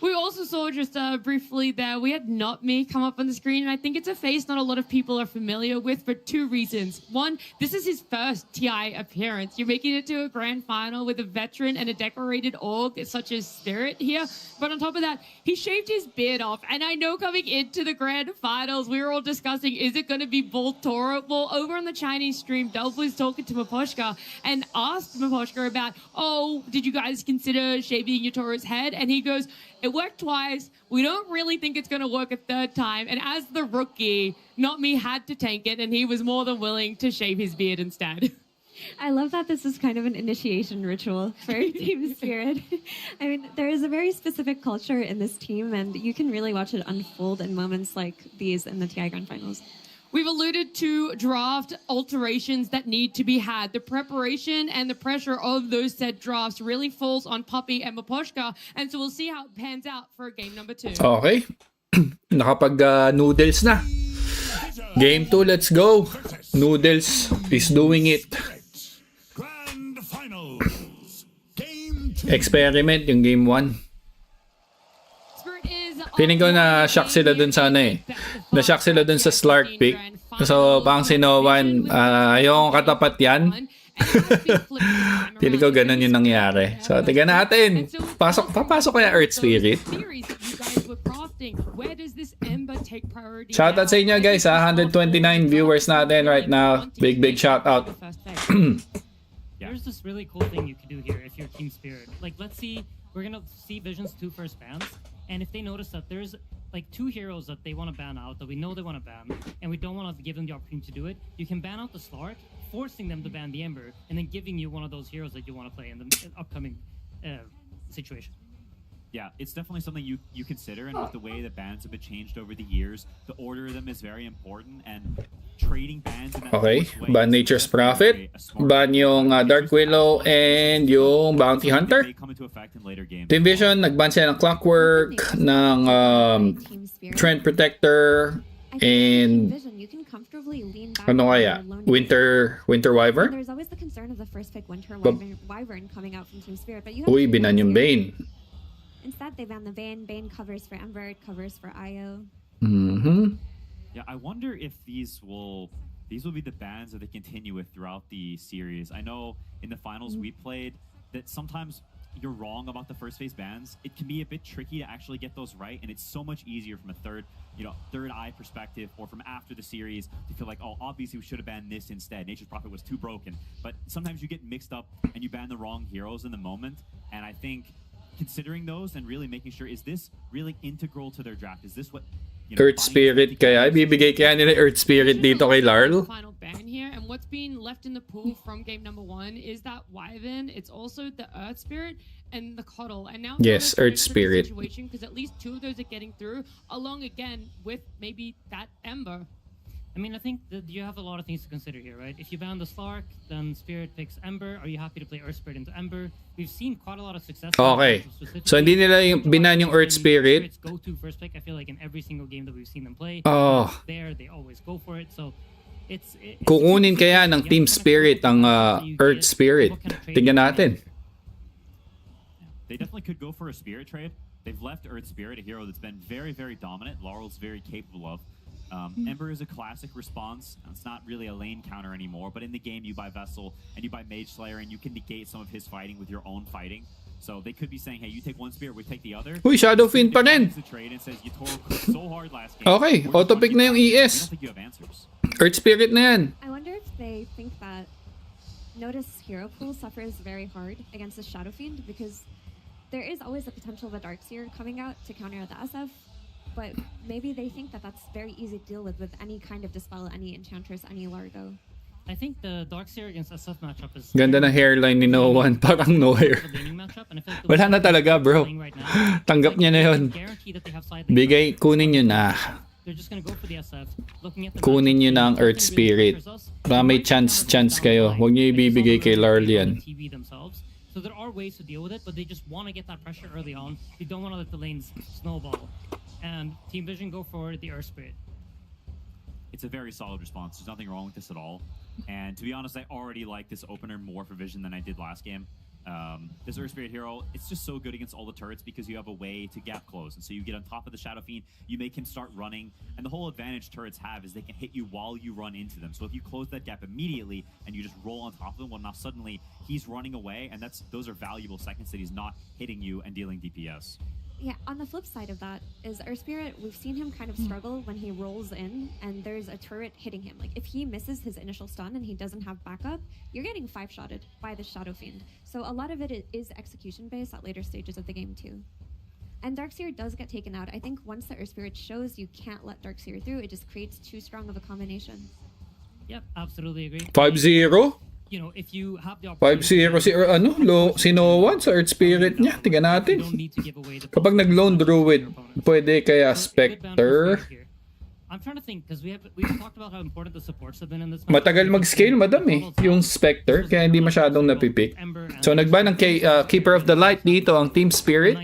We also saw just briefly there, we had Not Me come up on the screen, and I think it's a face not a lot of people are familiar with for two reasons. One, this is his first TI appearance. You're making it to a grand final with a veteran and a decorated org such as Spirit here. But on top of that, he shaved his beard off. And I know coming into the grand finals, we were all discussing, is it going to be YATORO? Well, over on the Chinese stream, Delph was talking to Maposhka and asked Maposhka about, oh, did you guys consider shaving YATORO's head? And he goes, it worked twice. We don't really think it's going to work a third time. And as the rookie, Not Me had to tank it, and he was more than willing to shave his beard instead. I love that this is kind of an initiation ritual for Team Spirit. I mean, there is a very specific culture in this team, and you can really watch it unfold in moments like these in the TI Grand Finals. We've alluded to draft alterations that need to be had. The preparation and the pressure of those said drafts really falls on Puppy and Maposhka, and so we'll see how it pans out for game number 2. Okay. Nakapag-noodles na. Game 2, let's go. Noodles is doing it. Experiment yung game 1. Spirit is Feeling ko na shock sila dun sa ano eh. Na-shock sila dun sa Slark pick. So, pang Sinowan, ayong katapat yan. Feeling ko ganun yung nangyari. So, tiga natin. Papasok kaya Earth Spirit. Shoutout sa inyo guys, 129 viewers natin right now. Big shoutout. There's this really cool thing you can do here if you're Team Spirit. Like, let's see, we're gonna see Vision's 2 first bans, and if they notice that there's like 2 heroes that they want to ban out, that we know they want to ban, and we don't want to give them the opportunity to do it, you can ban out the Slark, forcing them to ban the Ember, and then giving you one of those heroes that you want to play in the upcoming situation. Yeah, it's definitely something you consider, and with the way the bans have been changed over the years, the order of them is very important, and trading bans in that Okay, way ban Nature's Prophet, ban yung Dark Willow, and yung Bounty Hunter. Team Vision, nagban sila ng Clockwork, ng Trend Protector, and ano kaya? Winter Wyvern? There's always the concern of the first pick Winter Wyvern coming out from Team Spirit, but you have Uy, binan yung Bane. Instead, they ban the Bane. Bane covers for Ember, it covers for Io. Yeah, I wonder if these will be the bans that they continue with throughout the series. I know in the finals we played that sometimes you're wrong about the first phase bans. It can be a bit tricky to actually get those right, and it's so much easier from a third eye perspective, or from after the series to feel like, oh, obviously we should have banned this instead. Nature's Prophet was too broken. But sometimes you get mixed up and you ban the wrong heroes in the moment, and I think considering those and really making sure, is this really integral to their draft? Is this what Earth Spirit kaya? Bibigay kaya nila Earth Spirit dito kay Larl? Final ban here, and what's being left in the pool from game number 1 is that Wyvern. It's also the Earth Spirit and the Coddle. And now yes, Earth Spirit. Because at least 2 of those are getting through, along again with maybe that Ember. I mean, I think that you have a lot of things to consider here, right? If you ban the Slark, then Spirit picks Ember. Are you happy to play Earth Spirit into Ember? We've seen quite a lot of success. Okay. So hindi nila yung binan yung Earth Spirit. Go to first pick. I feel like in every single game that we've seen them play, they always go for it. So it's kukunin kaya ng Team Spirit ang Earth Spirit. Tingnan natin. They definitely could go for a Spirit trade. They've left Earth Spirit, a hero that's been very, very dominant. Laurel's very capable of. Ember is a classic response. It's not really a lane counter anymore, but in the game you buy Vessel and you buy Mage Slayer and you can negate some of his fighting with your own fighting. So they could be saying, hey, you take one Spirit, we take the other. Uy, Shadow Fiend pa rin. Okay, auto-pick na yung ES. Earth Spirit na yan. I wonder if they think that Notice hero pool suffers very hard against the Shadow Fiend, because there is always the potential of a Darkseer coming out to counter the SF. But maybe they think that that's very easy to deal with any kind of Dispel, any Enchantress, any Largo. I think the Darkseer against SF matchup is... Ganda ng hairline ni No One, parang no hair. Wala na talaga, bro. Tanggap niya na yun. Kunin nyo na. Kunin nyo na ang Earth Spirit. Para may chance kayo. Huwag nyo ibibigay kay Larl yan. So there are ways to deal with it, but they just want to get that pressure early on. They don't want to let the lanes snowball. And Team Vision go for the Earth Spirit. It's a very solid response. There's nothing wrong with this at all. And to be honest, I already like this opener more for Vision than I did last game. This Earth Spirit hero, it's just so good against all the turrets because you have a way to gap close. And so you get on top of the Shadow Fiend, you make him start running. And the whole advantage turrets have is they can hit you while you run into them. So if you close that gap immediately and you just roll on top of them, well, now suddenly he's running away. And those are valuable seconds that he's not hitting you and dealing DPS. Yeah, on the flip side of that is Earth Spirit, we've seen him kind of struggle when he rolls in and there's a turret hitting him. Like, if he misses his initial stun and he doesn't have backup, you're getting 5-shotted by the Shadow Fiend. So a lot of it is execution-based at later stages of the game, too. And Darkseer does get taken out. I think once the Earth Spirit shows you can't let Darkseer through, it just creates too strong of a combination. Yep, absolutely agree. 5-0? You know, if you have the 5-0 si No One sa Earth Spirit niya. Tingnan natin. Kapag nag-Lone Druid, pwede kaya Spectre. I'm trying to think because we've talked about how important the supports have been in this. Matagal mag-scale, madam eh. Yung Spectre, kaya hindi masyadong napipick. So nagba ng Keeper of the Light dito ang Team Spirit.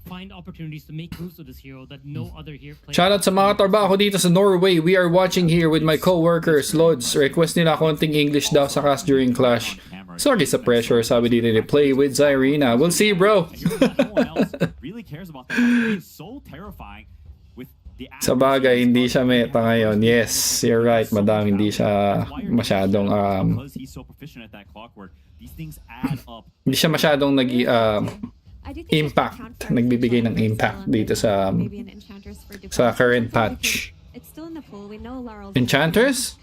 Find opportunities to make moves with this hero that no other here plays. Shoutout sa mga trabaho dito sa Norway. We are watching here with my co-workers. Lods, request nila konting English daw sa cast during Clash. Sorry sa pressure, sabi dito ni Play with Zyrina. We'll see, bro. really cares about that. It's so terrifying with the Sa bagay, hindi siya meta ngayon. Yes, you're right, madam. Hindi siya masyadong because he's so proficient at that clockwork. These things add up. hindi siya masyadong impact, nagbibigay ng impact dito sa current patch. It's still in the pool. We know Laurel's Enchanters?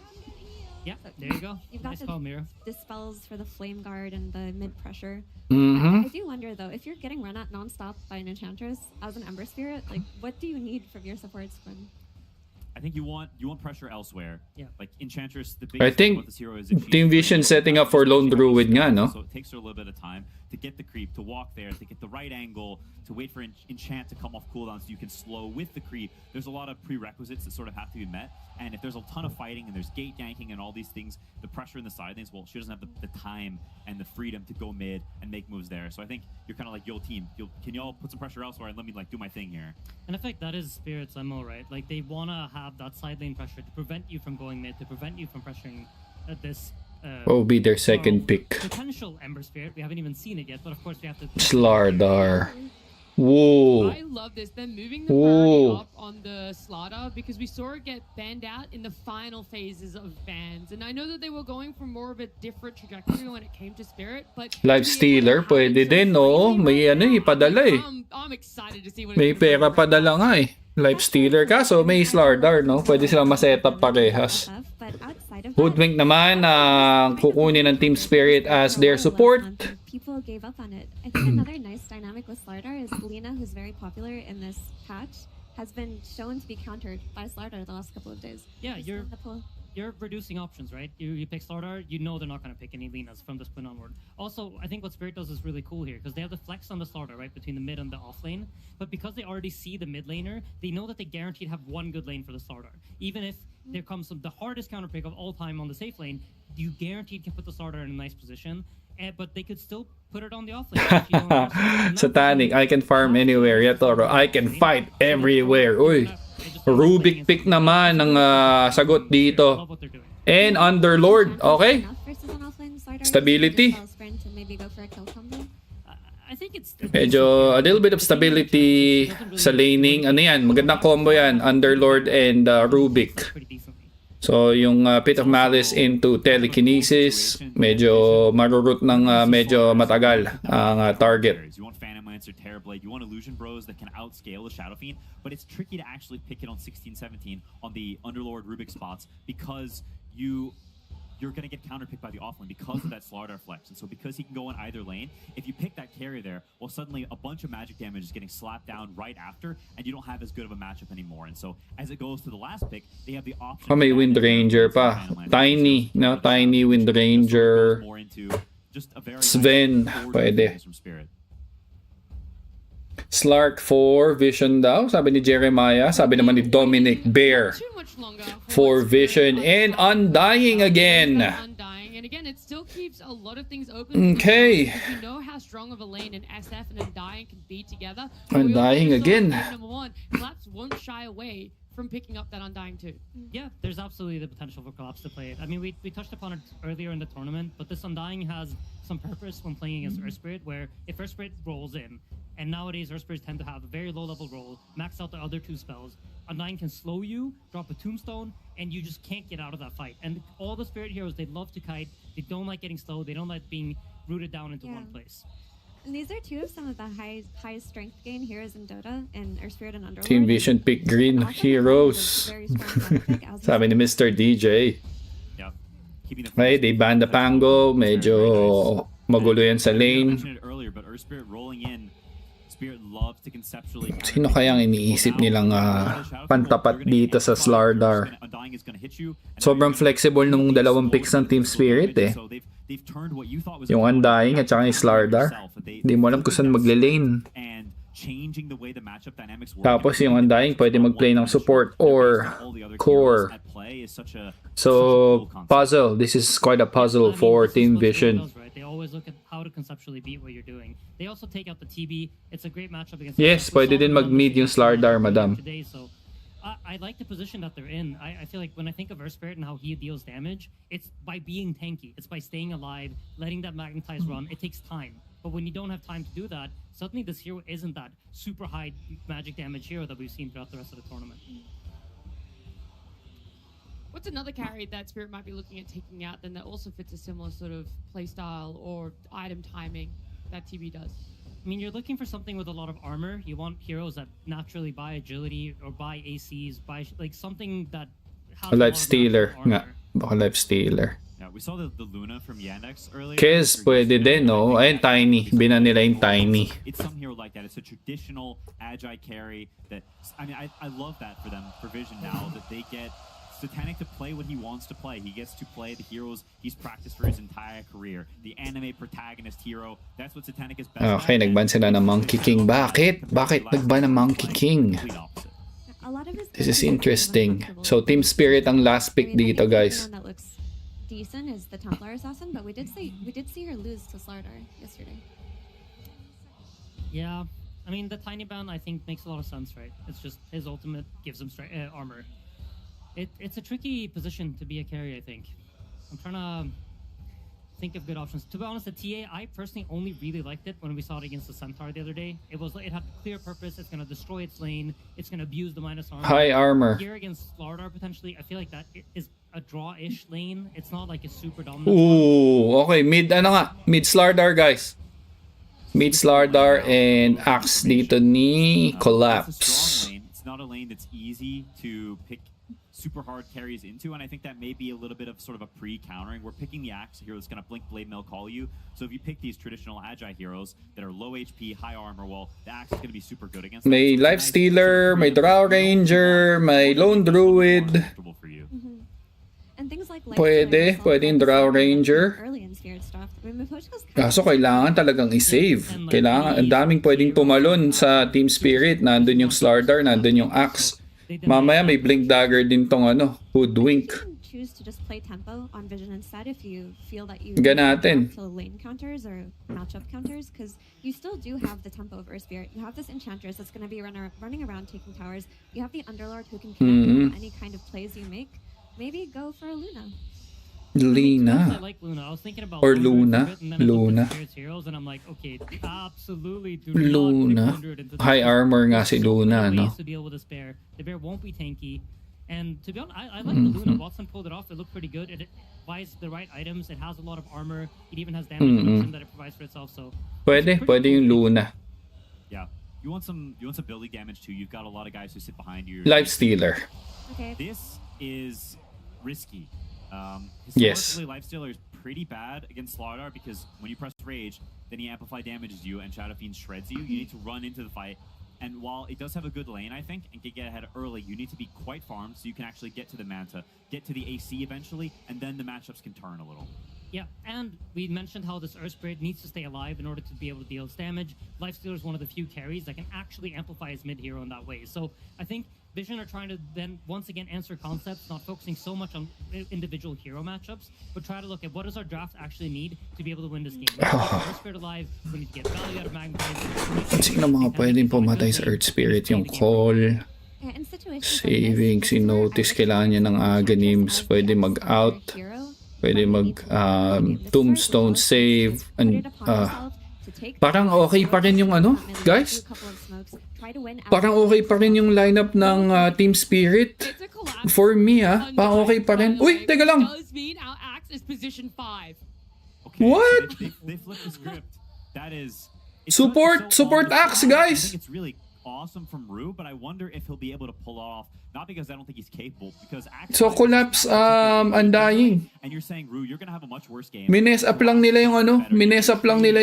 Yeah, there you go. You've got Nice call, Mira. the spells for the flame guard and the mid pressure. Mm-hmm. I do wonder though, if you're getting run at nonstop by an enchantress as an Ember Spirit, like what do you need from your support squad? I think you want pressure elsewhere. Yeah. Like Enchantress, the I biggest think thing about this hero is that Team Vision setting up for Lone Druid nga, no? So it takes her a little bit of time to get the creep, to walk there, to get the right angle, to wait for enchant to come off cooldown so you can slow with the creep. There's a lot of prerequisites that sort of have to be met. And if there's a ton of fighting and there's gate ganking and all these things, the pressure in the side lanes, well, she doesn't have the time and the freedom to go mid and make moves there. So I think you're kind of like, yo, team, can y'all put some pressure elsewhere and let me like do my thing here? And I think that is Spirit's MO, right? Like they want to have that side lane pressure to prevent you from going mid, to prevent you from pressuring this. What will be their second pick? Potential Ember Spirit. We haven't even seen it yet, but of course we have to. Slardar. Whoa. I love this. They're moving the priority up on the Slardar because we saw it get banned out in the final phases of bans. And I know that they were going for more of a different trajectory when it came to Spirit, but Life Stealer, pwede din, no? May ipadala eh. I'm excited to see what May pera padala nga eh. Life Stealer kaso may Slardar, no? Pwede silang ma-setup parehas. Hoodwink naman ang kukunin ng Team Spirit as their support. People gave up on it. I think another nice dynamic with Slardar is Lina, who's very popular in this patch, has been shown to be countered by Slardar the last couple of days. Yeah, you're reducing options, right? You pick Slardar, you know they're not going to pick any Linas from this point onward. Also, I think what Spirit does is really cool here because they have the flex on the Slardar, right, between the mid and the off lane. But because they already see the mid laner, they know that they guaranteed have one good lane for the Slardar. Even if there comes the hardest counter pick of all time on the safe lane, you guaranteed can put the Slardar in a nice position. But they could still put it on the off lane. Satanic, I can farm anywhere. Yatoro, I can fight everywhere. Uy, Rubik pick naman ang sagot dito. And Underlord, okay? Stability. Medyo a little bit of stability sa laning. Ano yan? Magandang combo yan. Underlord and Rubik. So, yung Pit of Malice into Telekinesis, medyo marurut ng medyo matagal ang target. You want Phantom Lancer, Terrorblade, you want Illusion Bros that can outscale the Shadow Fiend, but it's tricky to actually pick it on 16-17 on the Underlord Rubik spots because you're going to get counterpicked by the offlane because of that Slardar flex. And so because he can go in either lane, if you pick that carry there, well, suddenly a bunch of magic damage is getting slapped down right after, and you don't have as good of a matchup anymore. And so as it goes to the last pick, they have the option. Oh, may Wind Ranger pa. Tiny, no? Tiny Wind Ranger. Sven, pwede. Slark for Vision daw, sabi ni Jeremiah. Sabi naman ni Dominic Bear for Vision and Undying again. And again, it still keeps a lot of things open. Okay. We know how strong of a lane an SF and Undying can be together. Undying again. Number one, Collapse won't shy away from picking up that Undying too. Yeah, there's absolutely the potential for Collapse to play it. I mean, we touched upon it earlier in the tournament, but this Undying has some purpose when playing against Earth Spirit, where if Earth Spirit rolls in, and nowadays Earth Spirits tend to have a very low level roll, max out the other two spells, Undying can slow you, drop a tombstone, and you just can't get out of that fight. And all the Spirit heroes, they love to kite, they don't like getting slow, they don't like being rooted down into one place. And these are two of some of the highest strength gain heroes in Dota, and Earth Spirit and Underlord. Team Vision pick green heroes. Sabi ni Mr. DJ. Okay, they banned the Pango. Medyo magulo yan sa lane. Sino kayang iniisip nilang pantapat dito sa Slardar? Sobrang flexible nung dalawang picks ng Team Spirit eh. Yung Undying at saka yung Slardar. Hindi mo alam kung saan magle-lane. Tapos yung Undying pwede mag-play ng support or core. So, puzzle. This is quite a puzzle for Team Vision. They always look at how to conceptually beat what you're doing. They also take out the TB. It's a great matchup against. Yes, pwede din mag-mid yung Slardar, madam. Today, so I like the position that they're in. I feel like when I think of Earth Spirit and how he deals damage, it's by being tanky. It's by staying alive, letting that Magnetize run. It takes time. But when you don't have time to do that, suddenly this hero isn't that super high magic damage hero that we've seen throughout the rest of the tournament. What's another carry that Spirit might be looking at taking out then that also fits a similar sort of playstyle or item timing that TB does? I mean, you're looking for something with a lot of armor. You want heroes that naturally buy agility or buy ACs, buy like something that has Life Stealer nga. Baka Life Stealer. Yeah, we saw the Luna from Yandex earlier. Kes, pwede din, no? Ayun, Tiny. Binan nila yung Tiny. It's some hero like that. It's a traditional agile carry that, I mean, I love that for them, for Vision now, that they get Satanic to play what he wants to play. He gets to play the heroes he's practiced for his entire career. The anime protagonist hero. That's what Satanic is best at. Okay, nagban sila ng Monkey King. Bakit? Bakit nagban ng Monkey King? This is interesting. So, Team Spirit ang last pick dito, guys. Decent is the Templar Assassin, but we did see her lose to Slardar yesterday. Yeah, I mean the tiny ban I think makes a lot of sense, right? It's just his ultimate gives him armor. It's a tricky position to be a carry, I think. I'm trying to think of good options. To be honest, the TA I personally only really liked it when we saw it against the Centaur the other day. It had a clear purpose. It's gonna destroy its lane. It's gonna abuse the minus armor. High armor. Here against Slardar potentially, I feel like that is a draw-ish lane. It's not like a super dominant. Ooh, okay. Mid Slardar, guys. Mid Slardar and Axe dito ni Collapse. It's not a lane that's easy to pick super hard carries into, and I think that may be a little bit of sort of a pre-countering. We're picking the Axe hero that's going to blink blade mail call you. So if you pick these traditional agile heroes that are low HP, high armor, well, the Axe is going to be super good against them. May Life Stealer, may Drow Ranger, may Lone Druid. And things like Pwede yung Drow Ranger. Kaso kailangan talagang i-save. Kailangan, ang daming pwedeng tumalon sa Team Spirit. Nandun yung Slardar, nandun yung Axe. Mamaya may Blink Dagger din tong Hoodwink. Choose to just play tempo on Vision instead if you feel that you Ganatin. to lane counters or matchup counters, because you still do have the tempo of Earth Spirit. You have this Enchantress that's going to be running around taking towers. You have the Underlord who can connect any kind of plays you make. Maybe go for a Luna. I like Luna. I was thinking about or Luna. Heroes, and I'm like, okay, absolutely do Luna. High armor nga si Luna, no? To be able to spare. The bear won't be tanky. And to be honest, I like the Luna. Watson pulled it off. It looked pretty good. It buys the right items. It has a lot of armor. It even has damage reduction that it provides for itself. So pwede yung Luna. Yeah. You want some building damage too. You've got a lot of guys who sit behind you. Life Stealer. Okay. This is risky. Yes. Historically, Life Stealer is pretty bad against Slardar because when you press Rage, then he Amplify damages you and Shadow Fiend shreds you. You need to run into the fight. And while it does have a good lane, I think, and can get ahead early, you need to be quite farmed so you can actually get to the Manta, get to the AC eventually, and then the matchups can turn a little. Yeah, and we mentioned how this Earth Spirit needs to stay alive in order to be able to deal its damage. Life Stealer is one of the few carries that can actually amplify his mid hero in that way. So I think Vision are trying to then once again answer concepts, not focusing so much on individual hero matchups, but try to look at what does our draft actually need to be able to win this game. We need to keep Earth Spirit alive, we need to get value out of Magma. Sino mga pwedeng pumatay sa Earth Spirit? Yung Call, Saving, si Notice, kailangan niya ng Aghanims, pwede mag-out, pwede mag-Tombstone save, and parang okay pa rin yung guys? Parang okay pa rin yung lineup ng Team Spirit. For me, parang okay pa rin. Uy, teka lang. What? They flipped the script. That is support Axe, guys. I think it's really awesome from Rue, but I wonder if he'll be able to pull off. Not because I don't think he's capable, because so Collapse undying. And you're saying, Rue, you're gonna have a much worse game. Mines up lang nila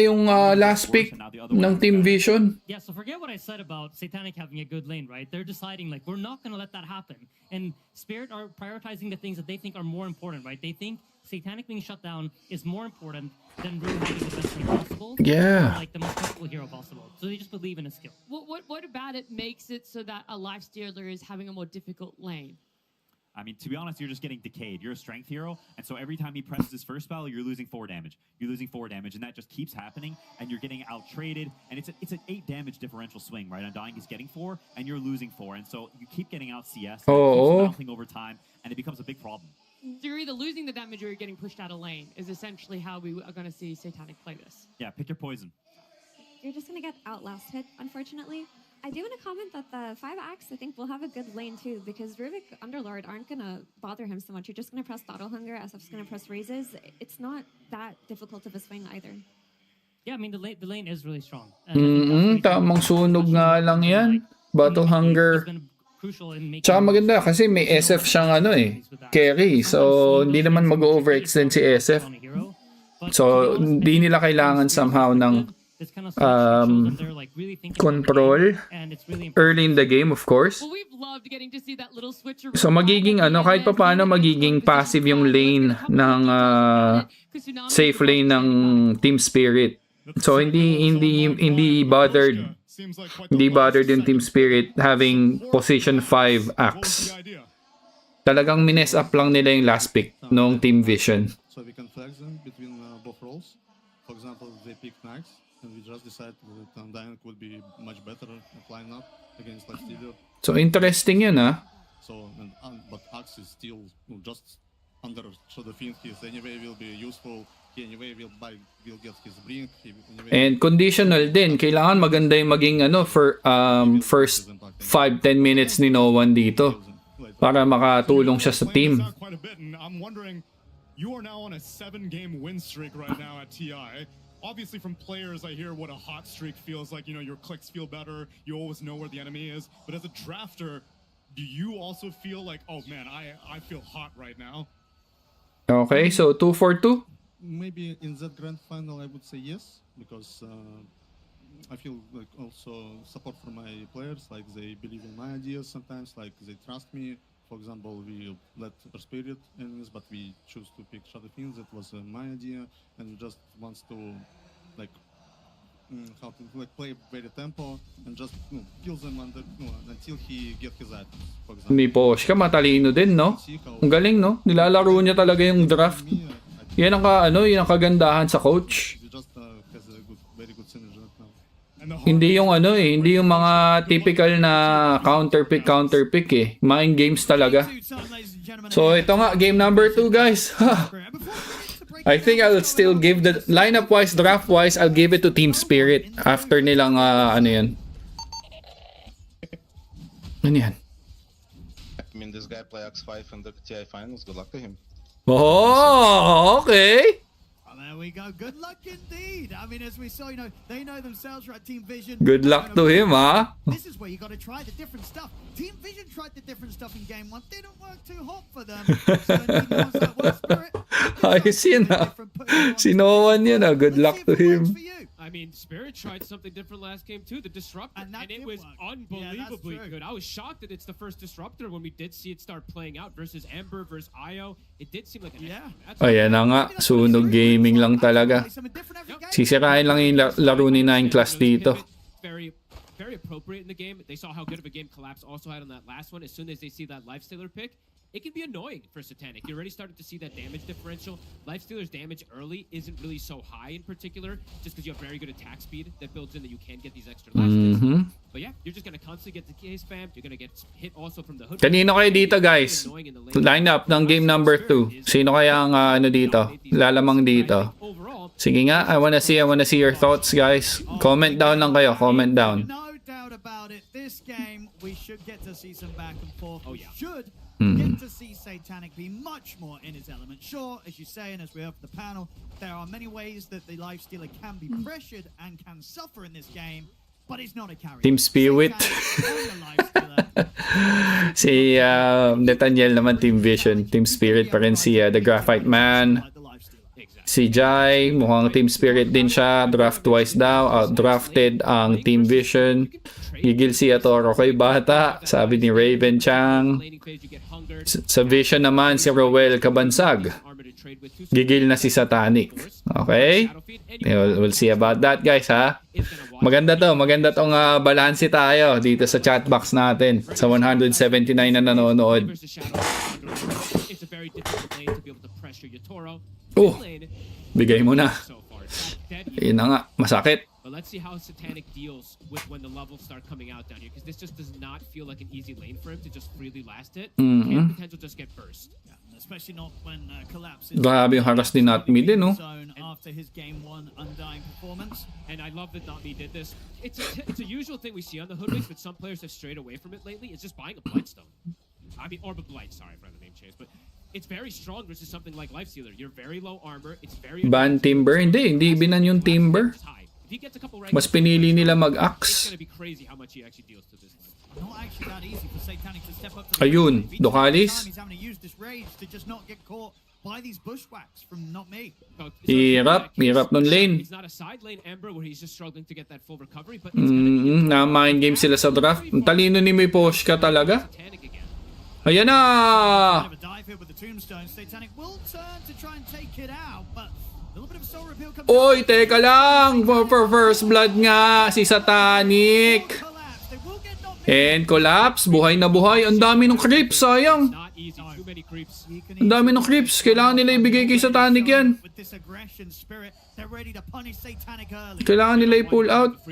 yung last pick ng Team Vision. Yeah, so forget what I said about Satanic having a good lane, right? They're deciding like we're not gonna let that happen. And Spirit are prioritizing the things that they think are more important, right? They think Satanic being shut down is more important than Rue having the best lane possible. Yeah. Or, like the most powerful hero possible. So they just believe in his skill. What about it makes it so that a Life Stealer is having a more difficult lane? I mean, to be honest, you're just getting decayed. You're a strength hero, and so every time he presses his first spell, you're losing 4 damage. You're losing 4 damage, and that just keeps happening, and you're getting out-traded, and it's an 8 damage differential swing, right? Undying is getting 4, and you're losing 4, and so you keep getting out CS, and it keeps bouncing over time, and it becomes a big problem. So you're either losing the damage or you're getting pushed out of lane is essentially how we are going to see Satanic play this. Yeah, pick your poison. You're just going to get outlasted, unfortunately. I do want to comment that the 5-axe, I think, will have a good lane too, because Rubik Underlord aren't going to bother him so much. You're just going to press Throttle Hunger, SF's going to press Raises. It's not that difficult of a swing either. Yeah, I mean, the lane is really strong. Tamang sunog nga lang yan. Battle Hunger. Tsaka maganda kasi may SF siyang carry. So, hindi naman mag-overextend si SF. So, hindi nila kailangan somehow ng control early in the game, of course. So magiging kahit pa paano magiging passive yung lane ng safe lane ng Team Spirit. So hindi bothered yung Team Spirit having position 5 axe. Talagang mines up lang nila yung last pick ng Team Vision. So we can flex them between both roles. For example, they pick Max. And we just decided that Dynamic would be much better at line up against like Steeler. So interesting yun, So, but Axe is still just under. So the Fiend is anyway will be useful. He anyway will get his brink. And conditional din. Kailangan maganda yung maging for first 5-10 minutes ni No One dito para makatulong siya sa team. I'm wondering, you are now on a 7-game win streak right now at TI. Obviously from players I hear what a hot streak feels like, your clicks feel better, you always know where the enemy is, but as a drafter, do you also feel like, oh man, I feel hot right now? Okay, so 2-4-2? Maybe in that grand final I would say yes, because I feel like also support from my players, like they believe in my ideas sometimes, like they trust me. For example, we let our Spirit enemies, but we choose to pick Shadow Fiends. That was my idea, and just wants to play very tempo and just kill them until he get his items. For example, Ni Poshka matalino din, no? Ang galing, no? Nilalaro niya talaga yung draft. Yan ang kagandahan sa coach. We just has a very good synergy right now. Hindi yung hindi yung mga typical na counter pick Mind games talaga. So ito nga, game number 2, guys. I think I'll still give the lineup wise, draft wise, I'll give it to Team Spirit after nilang ano yan. Ano yan? I mean, this guy play X5 in the TI finals. Good luck to him. Oh, okay. There we go. Good luck indeed. I mean, as we saw, they know themselves, right? Team Vision. Good luck to him, This is where you got to try the different stuff. Team Vision tried the different stuff in game 1. Didn't work too hot for them. Ayos yun, Si No One yun, Good luck to him. I mean, Spirit tried something different last game too, the Disruptor, and it was unbelievably good. I was shocked that it's the first Disruptor when we did see it start playing out versus Ember versus Io. It did seem like an Ayan na nga, sunog gaming lang talaga. Sisirain lang yung laro ni 9 class dito. Very appropriate in the game. They saw how good of a game Collapse also had on that last one. As soon as they see that Lifestealer pick, it can be annoying for Satanic. You're already starting to see that damage differential. Lifestealer's damage early isn't really so high in particular, just because you have very good attack speed that builds in that you can get these extra last hits. But yeah, you're just going to constantly get the K spam. You're going to get hit also from the hood. Kanino kayo dito, guys? Line up ng game number 2. Sino kaya ang dito? Lalamang dito. Sige nga, I wanna see your thoughts, guys. Comment down lang kayo, comment down. No doubt about it. This game, we should get to see some back and forth. We should get to see Satanic be much more in his element. Sure, as you say, and as we heard from the panel, there are many ways that the Lifestealer can be pressured and can suffer in this game, but he's not a carry. Team Spirit. Si Nathaniel naman Team Vision. Team Spirit pa rin si The Graphite Man. Si Jai, mukhang Team Spirit din siya. Draft-wise daw. Outdrafted ang Team Vision. Gigil si Yatoro kay bata. Sabi ni Raven Chang. Sa Vision naman, si Rowell Kabansag. Gigil na si Satanic. Okay? We'll see about that, guys, ha? Maganda tong balanse tayo dito sa chat box natin. Sa 179 na nanonood. Oh, bigay mo na. Yun na nga, masakit. But let's see how Satanic deals with when the levels start coming out down here, because this just does not feel like an easy lane for him to just freely last it. And potential just get burst. Especially not when Collapse Grabe yung haras ni Notme din, no? after his game 1 undying performance. And I love that Notme did this. It's a usual thing we see on the Hoodwinks, but some players have strayed away from it lately. It's just buying a Blightstone. I mean, Orb of Blight, sorry for the name change, but it's very strong versus something like Lifestealer. You're very low armor, it's very... Ban Timber? Hindi binan yung Timber. Mas pinili nila mag-axe. Ayun, Dokalis. Hirap nun lane. Na-mind game sila sa draft. Ang talino ni May Poshka talaga. Ayan na! Oy, teka lang! For first blood nga, si Satanic. And Collapse, buhay na buhay. Ang dami ng creeps, sayang. Ang dami ng creeps. Kailangan nila ibigay kay Satanic yan. Kailangan nila i-pull out.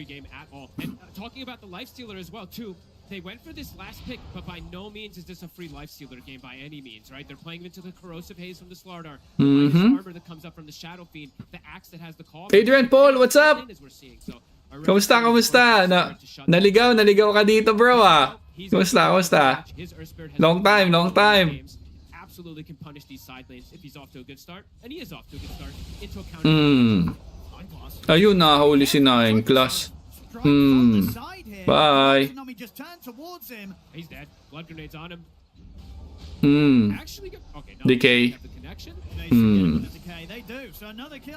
Talking about the Lifestealer as well, too. They went for this last pick, but by no means is this a free Lifestealer game by any means, right? They're playing into the Corrosive Haze from the Slardar, the armor that comes up from the Shadow Fiend, the axe that has the call. Adrian Paul, what's up? Kamusta? Naligaw ka dito, bro, ah. Kamusta? Long time. Absolutely can punish these side lanes if he's off to a good start, and he is off to a good start into a counter. Ayun, nahuli si Nine Class. Bye. He's dead. Blood grenades on him. Decay.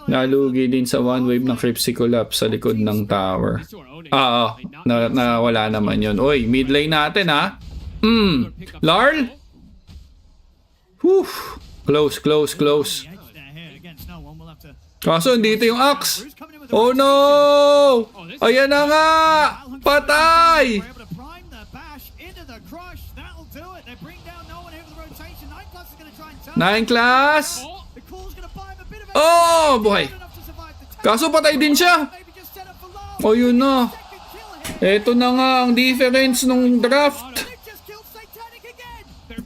Nalugi din sa one wave ng Crypsi Collapse sa likod ng tower. Wala naman yun. Oy, mid lane natin, ha? Larl? Whew. Close. Kaso dito yung axe. Oh no! Ayan na nga! Patay! Nine Class! Oh, buhay! Kaso patay din siya! Oh, yun na. Ito na nga ang difference nung draft.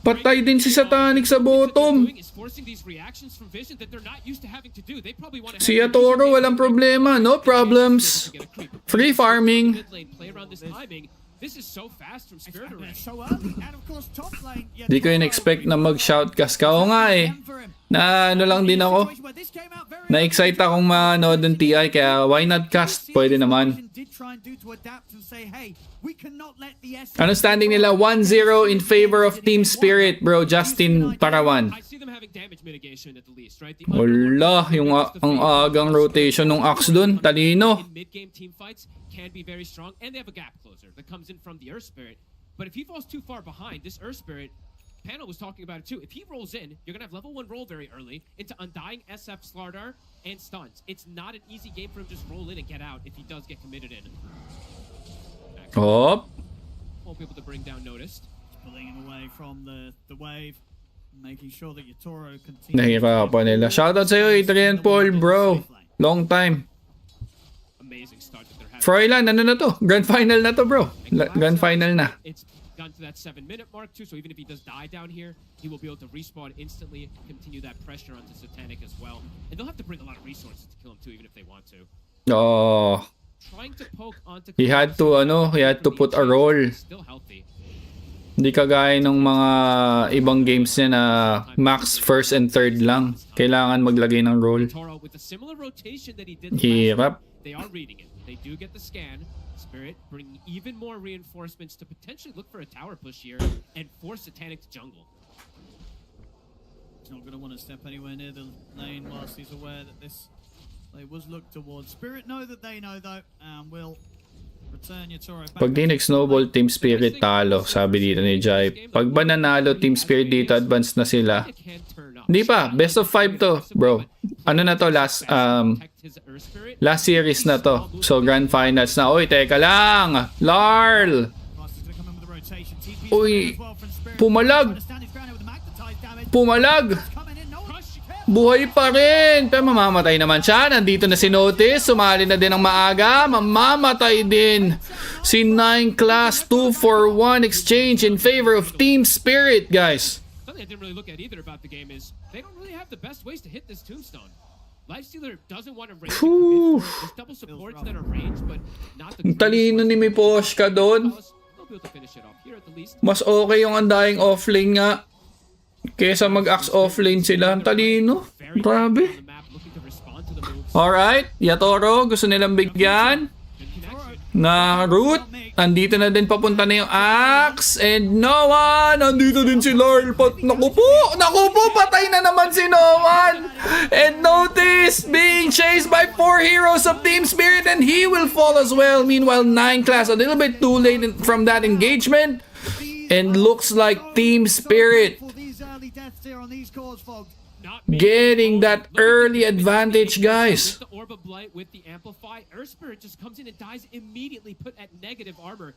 Patay din si Satanic sa bottom. Si Yatoro, walang problema. No problems. Free farming. Di ko in-expect na mag-shoutcast ka. Oo nga eh. Na ano lang din ako. Na-excite akong manood ng TI kaya why not cast? Pwede naman. Ano standing nila? 1-0 in favor of Team Spirit, bro. Justin Parawan. Wala, ang agang rotation ng Axe dun. Talino. Can be very strong, and they have a gap closer that comes in from the Earth Spirit. But if he falls too far behind, this Earth Spirit, Panel was talking about it too. If he rolls in, you're gonna have level 1 roll very early into Undying, SF, Slardar, and stuns. It's not an easy game for him to just roll in and get out if he does get committed in. Oh. Won't be able to bring down Noticed. Pulling him away from the wave, making sure that Yatoro continues. Nahirapan nila. Shoutout sa'yo, Adrian Paul, bro. Long time. Amazing start that they're having. Froylan, ano na to? Grand final na to, bro. Grand final na. It's gone to that 7-minute mark too, so even if he does die down here, he will be able to respawn instantly, continue that pressure onto Satanic as well. And they'll have to bring a lot of resources to kill him too, even if they want to. Oh. Trying to poke onto he had to put a roll. Still healthy. Hindi kagaya ng mga ibang games niya na max first and third lang. Kailangan maglagay ng roll. With the similar rotation that he did hirap. They are reading it. They do get the scan. Spirit bringing even more reinforcements to potentially look for a tower push here and force Satanic to jungle. He's not going to want to step anywhere near the lane whilst he's aware that this they was looked towards. Spirit know that they know though, and will return Yatoro back. Pag di nag-snowball, Team Spirit talo, sabi dito ni Jai. Pag ba nanalo Team Spirit dito, advance na sila. Hindi pa, best of 5 to, bro. Ano na to, last series na to. So, grand finals na. Oy, teka lang! Larl! Uy, pumalag! Buhay pa rin! Pero mamamatay naman siya. Nandito na si Notice. Sumali na din ang maaga. Mamamatay din. Si 9 Class 2-for-1 exchange in favor of Team Spirit, guys. thing I didn't really look at either about the game is they don't really have the best ways to hit this tombstone. Lifestealer doesn't want to range and commit for it. There's double supports that are ranged, but not the Talino ni Miposhka doon. They'll be able to finish it off here at the least. Mas okay yung Undying offlane nga. Kesa mag-axe offlane sila. Ang talino. Grabe. Alright, Yatoro, gusto nilang bigyan na route. Andito na din papunta na yung axe. And Noah, nandito din si Larl. Naku po, patay na naman si Noah. And notice, being chased by 4 heroes of Team Spirit, and he will fall as well. Meanwhile, 9 class, a little bit too late from that engagement. And looks like Team Spirit getting that early advantage, guys. The Orb of Blight with the Amplify. Earth Spirit just comes in and dies immediately, put at negative armor.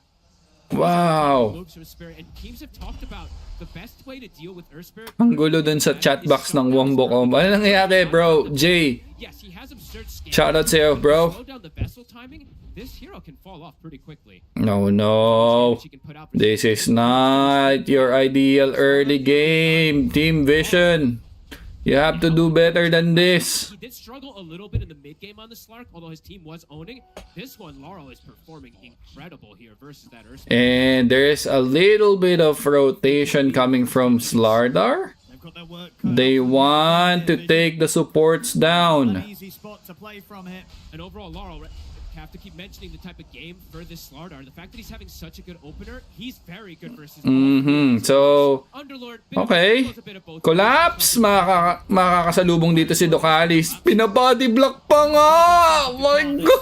Wow. And teams have talked about the best way to deal with Earth Spirit. Ang gulo dun sa chat box ng Wombo ko. Ano nangyari, bro? Jay. Yes, he has absurd scale. Shoutout sa'yo, bro. Slow down the vessel timing. This hero can fall off pretty quickly. No. This is not your ideal early game, Team Vision. You have to do better than this. He did struggle a little bit in the mid game on the Slark, although his team was owning. This one, Laurel is performing incredible here versus that Ursa. And there's a little bit of rotation coming from Slardar. They want to take the supports down. And overall, Laurel have to keep mentioning the type of game for this Slardar. The fact that he's having such a good opener, he's very good versus So, okay. Collapse. Makakasalubong dito si Docalis. Pinabody block pa nga! Oh my God!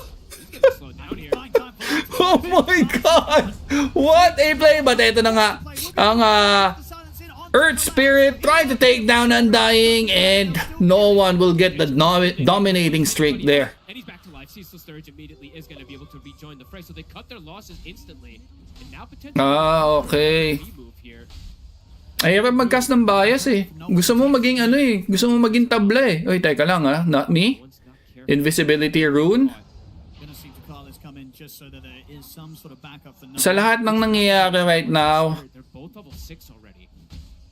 Oh my God! What a play! But ito na nga. Ang Earth Spirit trying to take down Undying, and no one will get the dominating streak there. Ceaseless Surge immediately is going to be able to rejoin the fray, so they cut their losses instantly. And now potentially okay. Ayun mag-cast ng bias eh. Gusto mo maging ano eh. Gusto mo maging tabla eh. Uy, teka lang ha. Not me. Invisibility rune. Sa lahat ng nangyayari right now,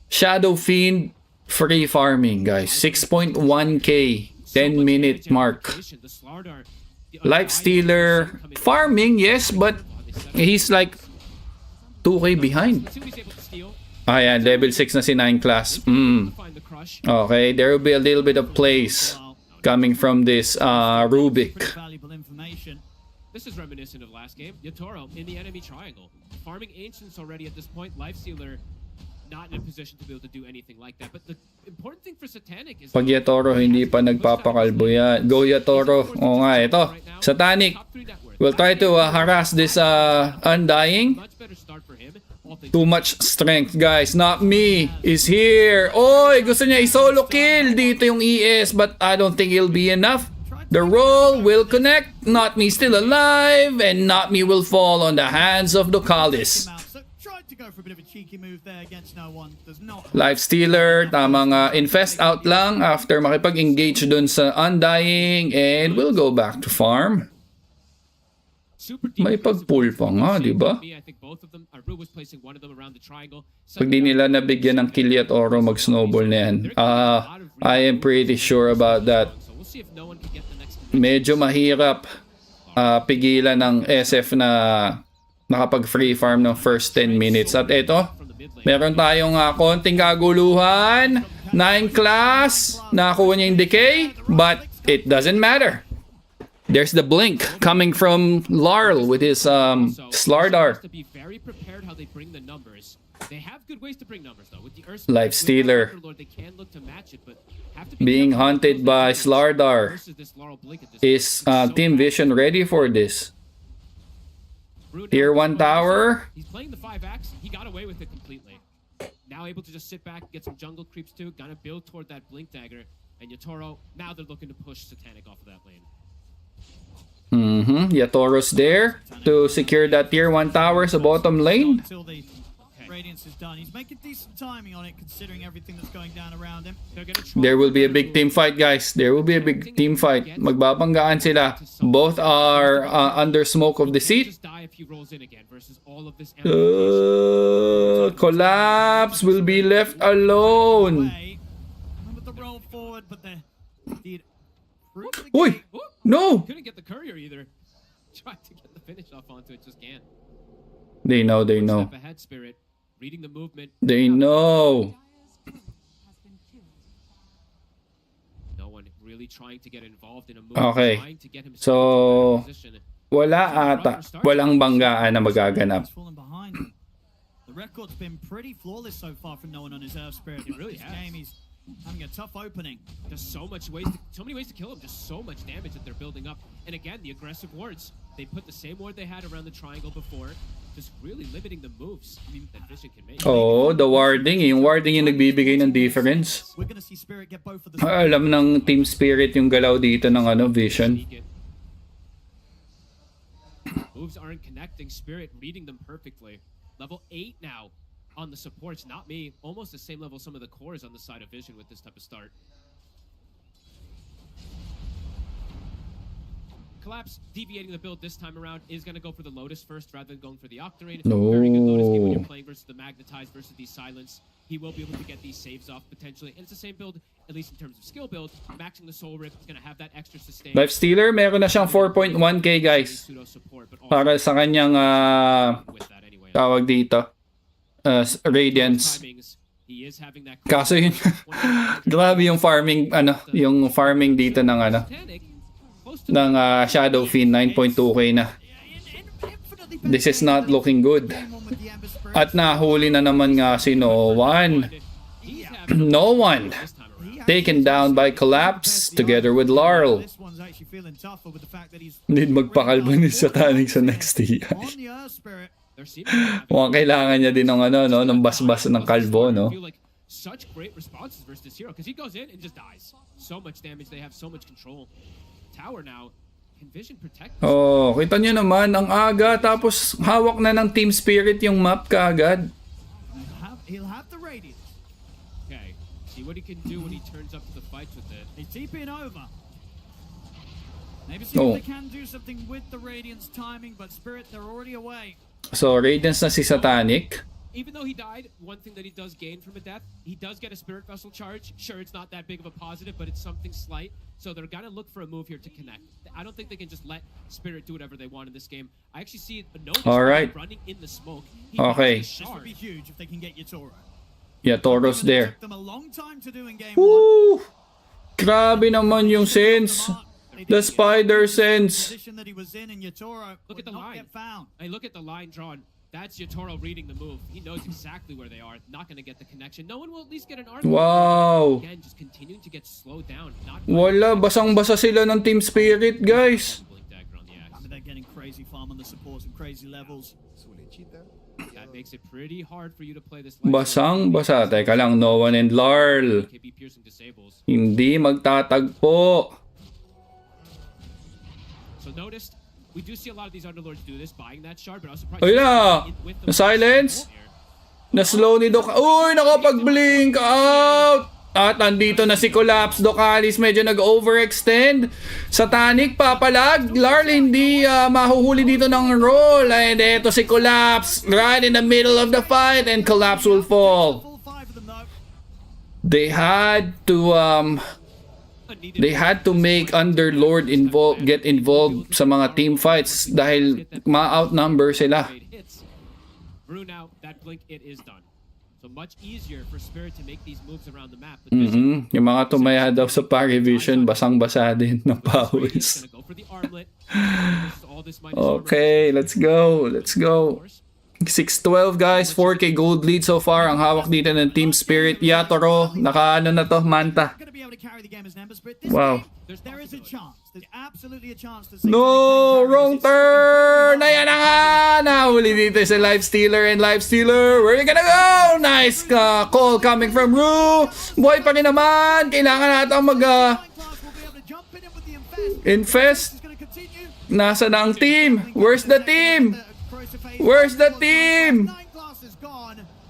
Shadow Fiend free farming, guys. 6.1k. 10-minute mark. Lifestealer farming, yes, but he's like 2k behind. Ayan, level 6 na si 9 class. Okay, there will be a little bit of plays coming from this Rubik. This is reminiscent of last game. Yatoro in the enemy triangle. Farming Ancients already at this point. Lifestealer not in a position to be able to do anything like that. But the important thing for Satanic is... Pag Yatoro, hindi pa nagpapakalbo yan. Go Yatoro. Oo nga, ito. Satanic will try to harass this Undying. Too much strength, guys. Not me is here. Oy, gusto niya i-solo kill. Dito yung ES, but I don't think it'll be enough. The roll will connect. Not me still alive, and not me will fall on the hands of Docalis. Lifestealer, tamang infest out lang after makipag-engage dun sa Undying, and we'll go back to farm. May pag-pull pa nga, di ba? Pag di nila nabigyan ng kill Yatoro, mag-snowball na yan. I am pretty sure about that. Medyo mahirap pigilan ng SF na nakapag-free farm ng first 10 minutes. At ito, meron tayong konting kaguluhan. 9 class, nakakuha niya yung decay, but it doesn't matter. There's the blink coming from Larl with his Slardar. Lifestealer being hunted by Slardar. Is Team Vision ready for this? Tier 1 tower. He's playing the 5-axe. He got away with it completely. Now able to just sit back, get some jungle creeps too. Gonna build toward that blink dagger. And Yatoro, now they're looking to push Satanic off of that lane. Yatoro's there to secure that tier 1 tower sa bottom lane. Radiance is done. He's making decent timing on it, considering everything that's going down around him. There will be a big team fight, guys. There will be a big team fight. Magbabanggaan sila. Both are under smoke of the seat. Collapse will be left alone. Uy! No! Couldn't get the courier either. Tried to get the finish off onto it, just can't. They know, they know. Step ahead, Spirit. Reading the movement. They know. No one really trying to get involved in a move. Okay. So, wala ata. Walang banggaan na magaganap. The record's been pretty flawless so far from no one on his Earth Spirit. It really this has. game, he's having a tough opening. There's so many ways to kill him. Just so much damage that they're building up. And again, the aggressive wards. They put the same ward they had around the triangle before. Just really limiting the moves that Vici can make. Oh, the warding. Yung warding yung nagbibigay ng difference. We're gonna see Spirit get both of the Alam ng Team Spirit yung galaw dito ng Vision. Moves aren't connecting. Spirit reading them perfectly. Level 8 now on the supports. Not me. Almost the same level some of the cores on the side of Vision with this type of start. Collapse deviating the build this time around is going to go for the Lotus first rather than going for the Octarine. It's a very good Lotus game when you're playing versus the Magnetized versus the Silence. He will be able to get these saves off potentially. And it's the same build, at least in terms of skill build. Maxing the Soul Rip is going to have that extra sustain. Life Stealer, meron na siyang 4.1k guys. Para sa kanyang tawag dito. Radiance. Kaso yun, grabe yung farming, yung farming dito ng ng Shadow Fiend, 9.2k na. This is not looking good. At nahuli na naman nga si No One. No One. Taken down by Collapse together with Laurel. Need magpakalbo ni Satanic sa next tier. Mukhang kailangan niya din ng ng basbas ng kalbo, no? Such great responses versus this hero because he goes in and just dies. So much damage, they have so much control. Tower now, can Vision protect? Oh, kita niyo naman ang aga tapos hawak na ng Team Spirit yung map kaagad. He'll have the radiance. Okay, see what he can do when he turns up to the fights with it. He's TPing over. Maybe see if they can do something with the radiance timing, but Spirit, they're already away. So, Radiance na si Satanic. Even though he died, one thing that he does gain from a death, he does get a Spirit Vessel charge. Sure, it's not that big of a positive, but it's something slight. So they're gonna look for a move here to connect. I don't think they can just let Spirit do whatever they want in this game. I actually see running in the smoke. Okay. This would be huge if they can get YATORO. YATORO's there. Took them a long time to do in game Woo! Grabe naman yung sense. The spider sense. Look at the line. Hey, look at the line drawn. That's YATORO reading the move. He knows exactly where they are. Not going to get the connection. No one will at least get an arc. Wow. Again, just continuing to get slowed down. Wala, basang-basa sila ng Team Spirit, guys. They're getting crazy farm on the supports and crazy levels. That makes it pretty hard for you to play this. Basang-basa. Teka lang, No One and Larl. Hindi magtatagpo. So noticed, we do see a lot of these Underlords do this, buying that shard, but I was surprised. Ay na! Na-silence? Na-slow ni Doc. Uy, nakapag-blink out! At nandito na si Collapse. Docalis medyo nag-overextend. Satanic, papalag. Larl hindi mahuhuli dito ng roll. And eto si Collapse right in the middle of the fight and Collapse will fall. They had to make Underlord get involved sa mga team fights dahil ma-outnumber sila. Brew now, that blink, it is done. So much easier for Spirit to make these moves around the map. Yung mga tumaya daw sa Parivision, basang-basa din ng pawis. Okay, let's go. Let's go. 6-12 guys, 4k gold lead so far. Ang hawak dito ng Team Spirit. YATORO, naka na to, Manta. Wow. There is a chance. There's absolutely a chance to no, wrong turn! Ayan na nga! Nahuli dito si Life Stealer and Life Stealer. Where are you gonna go? Nice call coming from Rue. Boy pa rin naman. Kailangan natin infest. Nasa na ang team? Where's the team? Where's the team?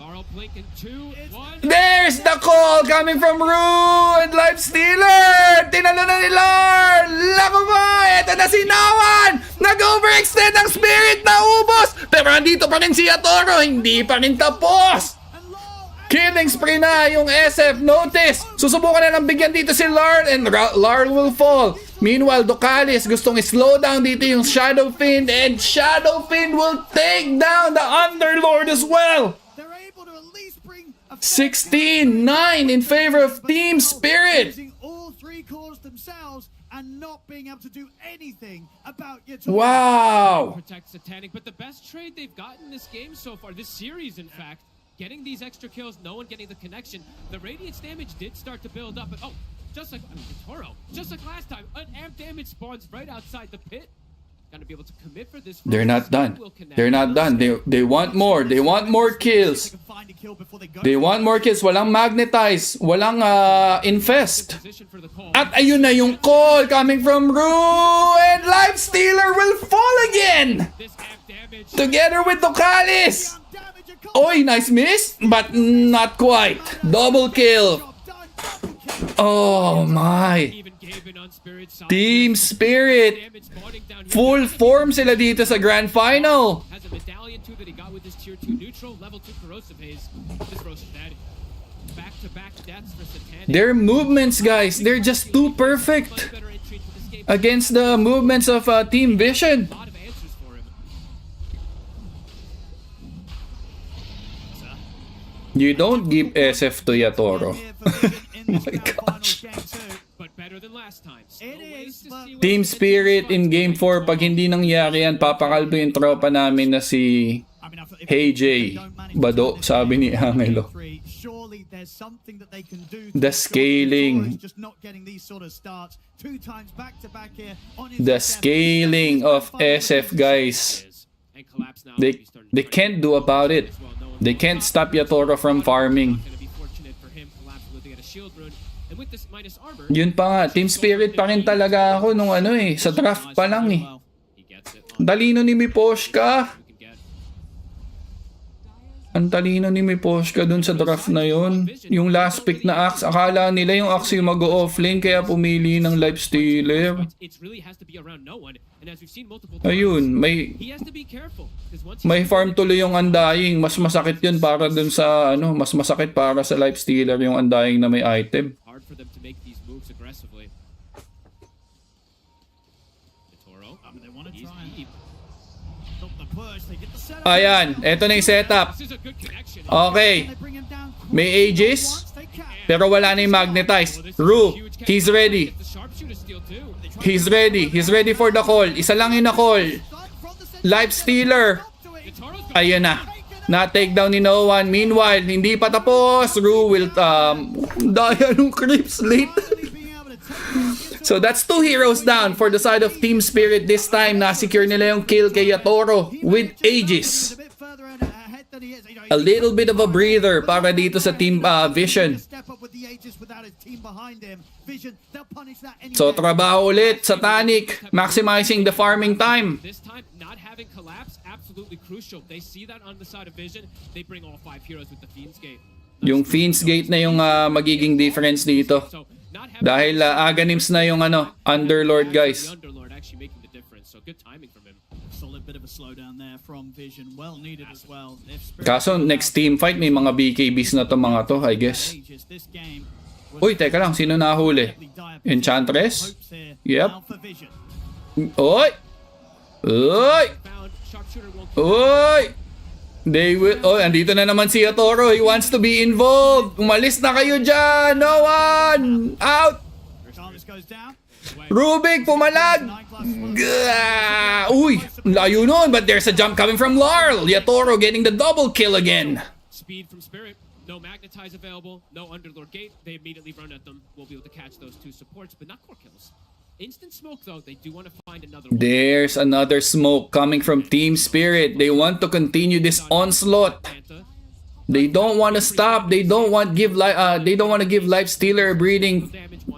Carl blink in 2, 1. There's the call coming from Rue and Life Stealer! Tinalo na ni Lord! Lako ba? Eto na si Nawan! Nag-overextend ang Spirit na ubos! Pero andito pa rin si Yatoro, hindi pa rin tapos! Killing spree na yung SF. Notice, susubukan na lang bigyan dito si Lard and Lard will fall. Meanwhile, Ducalis gustong slow down dito yung Shadow Fiend and Shadow Fiend will take down the Underlord as well. 16-9 in favor of Team Spirit. All three cores themselves and not being able to do anything about YATORO. Wow. Protect SATANIC, but the best trade they've gotten this game so far, this series in fact, getting these extra kills, no one getting the connection. The Radiance damage did start to build up, but just like YATORO, just like last time, an amp damage spawns right outside the pit. Gonna be able to commit for this. They're not done. They're not done. They want more. They want more kills. They want more kills. Walang magnetize. Walang infest. At ayun na yung call coming from Rue and Life Stealer will fall again. Together with Ducalis. Oy, nice miss, but not quite. Double kill. Oh my. Team Spirit. Full form sila dito sa Grand Final. Has a medallion too that he got with his tier 2 neutral, level 2 corrosive haze. This roast dead. Back-to-back deaths for SATANIC. Their movements, guys, they're just too perfect against the movements of Team Vision. You don't give SF to Yatoro. Oh my gosh. Team Spirit in Game 4, pag hindi nangyari yan, papakalbo yung tropa namin na si Hey Jay Bado, sabi ni Angelo. The scaling. The scaling of SF, guys. They can't do about it. They can't stop Yatoro from farming. Yun pa nga, Team Spirit pa rin talaga ako nung sa draft pa lang eh. Talino ni Miposhka. Ang talino ni Miposhka dun sa draft na yun. Yung last pick na Axe, akala nila yung Axe yung mag-offlane kaya pumili ng Life Stealer. Ayun, may farm tuloy yung Undying. Mas masakit yun para dun sa mas masakit para sa Life Stealer yung Undying na may item. Hard for them to make these moves aggressively. YATORO, they want to try and ayan, eto na yung setup. Okay. May Aegis, pero wala na yung magnetize. Rue, he's ready. He's ready. He's ready for the call. Isa lang yung na-call. Life Stealer. Ayun na. Na-take down ni no one. Meanwhile, hindi pa tapos. Rue will daya ng creeps late. So that's 2 heroes down for the side of Team Spirit this time. Na-secure nila yung kill kay Yatoro with Aegis. A little bit of a breather para dito sa Team Vision. So trabaho ulit, SATANIC, maximizing the farming time. This time, not having collapse, absolutely crucial. They see that on the side of Vision. They bring all 5 heroes with the Fiend's Gate. Yung Fiend's Gate na yung magiging difference dito. Dahil Aganims na yung Underlord, guys. Kaso next team fight may mga BKBs na to mga to, I guess. Uy, teka lang, sino nahuli? Enchantress? Yep. Oy! Oy! Oy! They will... Oh, andito na naman si Yatoro. He wants to be involved. Umalis na kayo dyan. No one. Out. Rubik, pumalag. Uy, layo nun. But there's a jump coming from Larl. Yatoro getting the double kill again. Speed from Spirit. No Magnetize available. No Underlord Gate. They immediately run at them. We'll be able to catch those 2 supports, but not core kills. Instant smoke though, they do want to find another one. There's another smoke coming from Team Spirit. They want to continue this onslaught. They don't want to stop. They don't want to give Life Stealer a breathing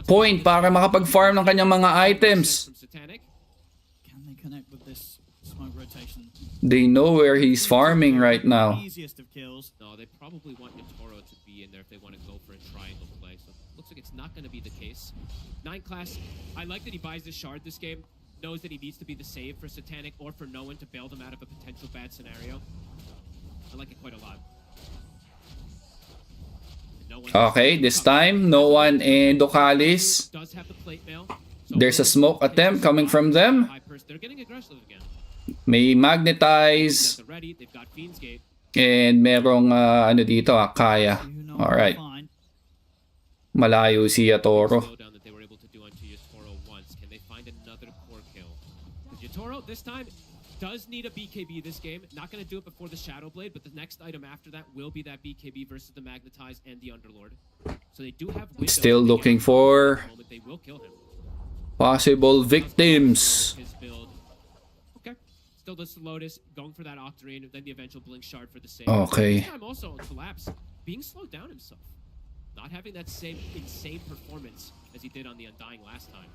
point para makapag-farm ng kanyang mga items. Can they connect with this smoke rotation? They know where he's farming right now. Easiest of kills. No, they probably want YATORO to be in there if they want to go for a triangle play. So looks like it's not going to be the case. 9 class, I like that he buys this shard this game. Knows that he needs to be the save for SATANIC or for no one to bail them out of a potential bad scenario. I like it quite a lot. Okay, this time, no one in Ducalis. Does have the plate mail. There's a smoke attempt coming from them. They're getting aggressive again. May magnetize. They've got Fiend's Gate. And merong ano dito, Kaya. Alright. Malayo si YATORO. Slowdown that they were able to do onto YATORO once. Can they find another core kill? Because YATORO this time does need a BKB this game. Not going to do it before the Shadow Blade, but the next item after that will be that BKB versus the Magnetize and the Underlord. So they do have windows. Still looking for They will kill him. possible victims. His build. Okay. Still does the Lotus, going for that Octarine, then the eventual Blink Shard for the save. Okay. This time also on Collapse, being slowed down himself. Not having that same insane performance as he did on the Undying last time.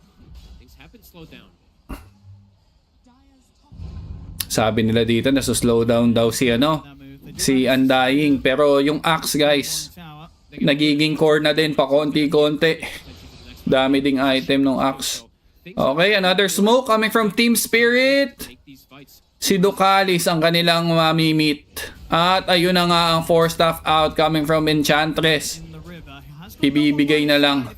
Things have been slowed down. Sabi nila dito na slow down daw si si Undying, pero yung Axe guys nagiging core na din pa konti-konti. Dami ding item ng Axe. Okay, another smoke coming from Team Spirit. Si Ducalis ang kanilang mamimit. At ayun na nga ang 4-staff out coming from Enchantress. Ibibigay na lang.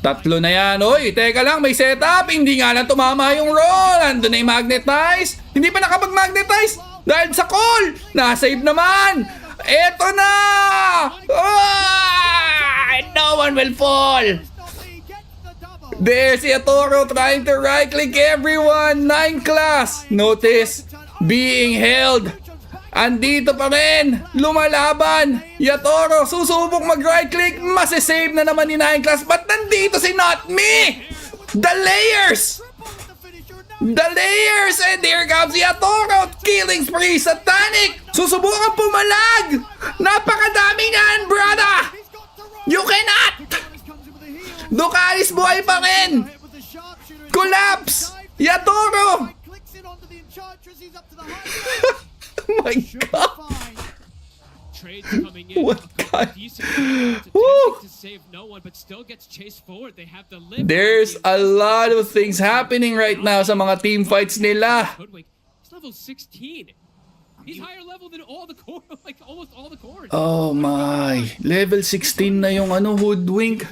3 na yan. Oy, teka lang, may setup. Hindi nga lang tumama yung roll. Andun na yung magnetize. Hindi pa nakapag-magnetize. Dahil sa call. Na-save naman. Eto na. No one will fall. There's YATORO trying to right-click everyone. 9 class. Notice, being held. Andito pa rin. Lumalaban. YATORO, susubok mag-right-click. Masisave na naman ni 9 class. But nandito si Not Me. The layers. The layers. And here comes YATORO. Killing spree. SATANIC. Susubukan pumalag. Napakadami niyan, brother. You cannot. Ducalis buhay pa rin. Collapse. YATORO. Oh my god. What god? There's a lot of things happening right now sa mga team fights nila. He's level 16. He's higher level than all the core, like almost all the cores. Oh my. Level 16 na yung Hoodwink.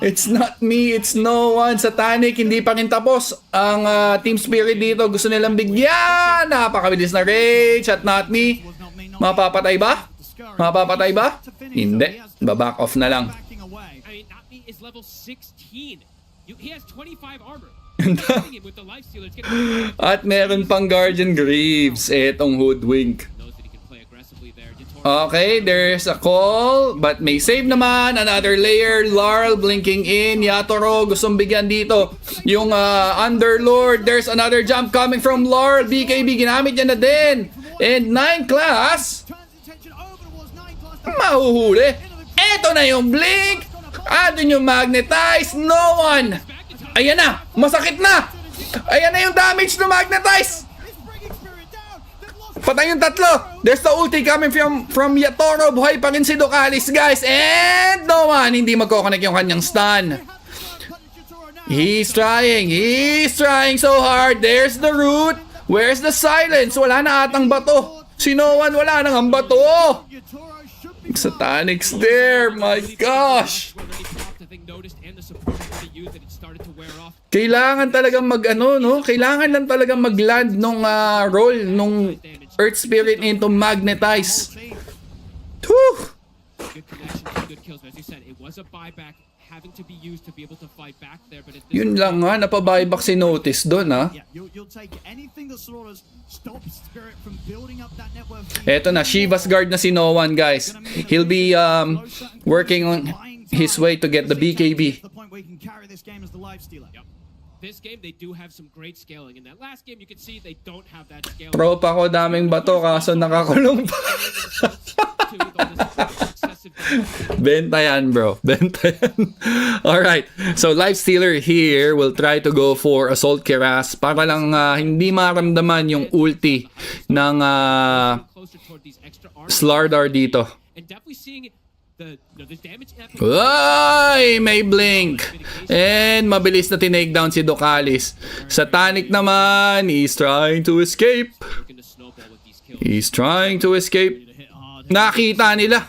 It's not me, it's no one. SATANIC, hindi pa rin tapos. Ang Team Spirit dito, gusto nilang bigyan. Napakabilis na rage at Not Me. Mapapatay ba? Mapapatay ba? Hindi. Baback off na lang. I mean, Not Me is level 16. He has 25 armor. At meron pang Guardian Greaves. Etong Hoodwink. Okay, there's a call, but may save naman. Another layer. Laurel blinking in. YATORO gustong bigyan dito yung Underlord. There's another jump coming from Laurel. BKB ginamit niya na din. And 9 class mahuhuli. Eto na yung blink. Andun yung magnetize. No one. Ayan na. Masakit na. Ayan na yung damage to magnetize. Patay yung 3. There's the ulti coming from YATORO. Buhay pa rin si Ducalis, guys. And no one. Hindi magkoconnect yung kanyang stun. He's trying. He's trying so hard. There's the root. Where's the silence? Wala na atang bato. Si no one, wala nang ang bato. SATANIC's there. My gosh. Kailangan talagang kailangan lang talagang mag-land nung roll nung Earth Spirit into magnetize. Whew. Yun lang nga, napabuyback si Notice doon Eto na, Shiva's guard na si No One, guys. He'll be working on his way to get the BKB. This game, they do have some great scaling. In that last game, you can see they don't have that scaling. Tropa ko daming bato kaso nakakulong pa. Benta yan, bro. Benta yan. Alright. So, Lifestealer here will try to go for Assault Keras para lang hindi maramdaman yung ulti ng Slardar dito. Ay! May blink! And mabilis na tinake down si Dokalis. Satanic naman, he's trying to escape. He's trying to escape. Nakita nila.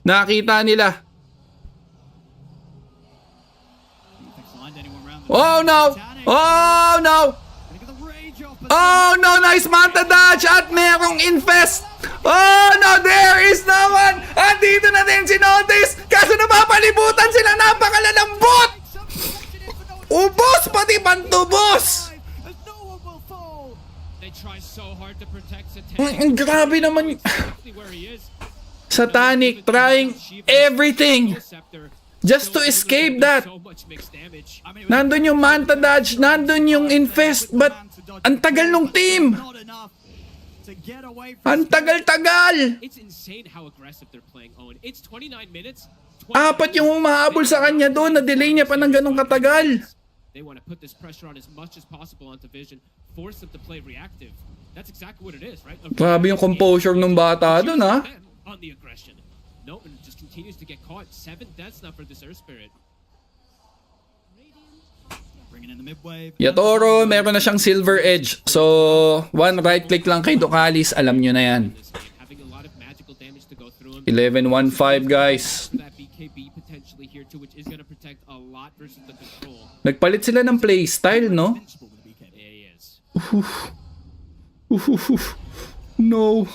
Nakita nila. Oh no! Oh no! Oh no! Nice Manta dodge! At merong infest! Oh no! There is no one! At dito na din si Notice! Kaso napapalibutan sila! Napakalalambot! Ubos! Pati pantubos! Grabe naman. Satanic trying everything just to escape that. Nandun yung Manta dodge, nandun yung infest, but ang tagal nung team. Ang tagal-tagal. Apat yung humahabol sa kanya doon, na-delay niya pa ng ganong katagal. They want to put this pressure on as much as possible onto Vision, force them to play reactive. That's exactly what it is, right? Grabe yung composure ng bata doon, ha? On the aggression. No, and it just continues to get caught. 7 deaths now for this Earth Spirit. Bringing in the mid-wave. Yatoro, meron na siyang silver edge. So, one right click lang kay Dokalis, alam nyo na yan. 11-1-5, guys. Nagpalit sila ng playstyle, no? No.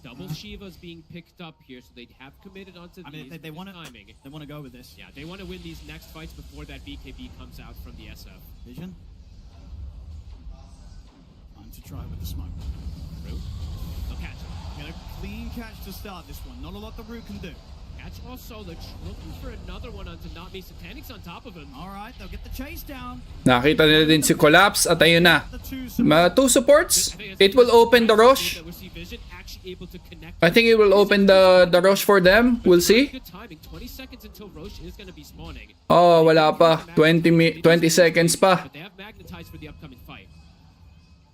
Double Shiva's being picked up here, so they have committed onto these. They want to go with this. Yeah, they want to win these next fights before that BKB comes out from the SF. Vision. Time to try with the smoke. Root. They'll catch him. Get a clean catch to start this one. Not a lot the Root can do. Catch also looking for another one onto not me. Satanic's on top of him. All right, they'll get the chase down. Nakita nila din si Collapse at ayun na. Two supports. It will open the rush. I think it will open the rush for them. We'll see. Oh, wala pa. 20 seconds pa. But they have magnetized for the upcoming fight.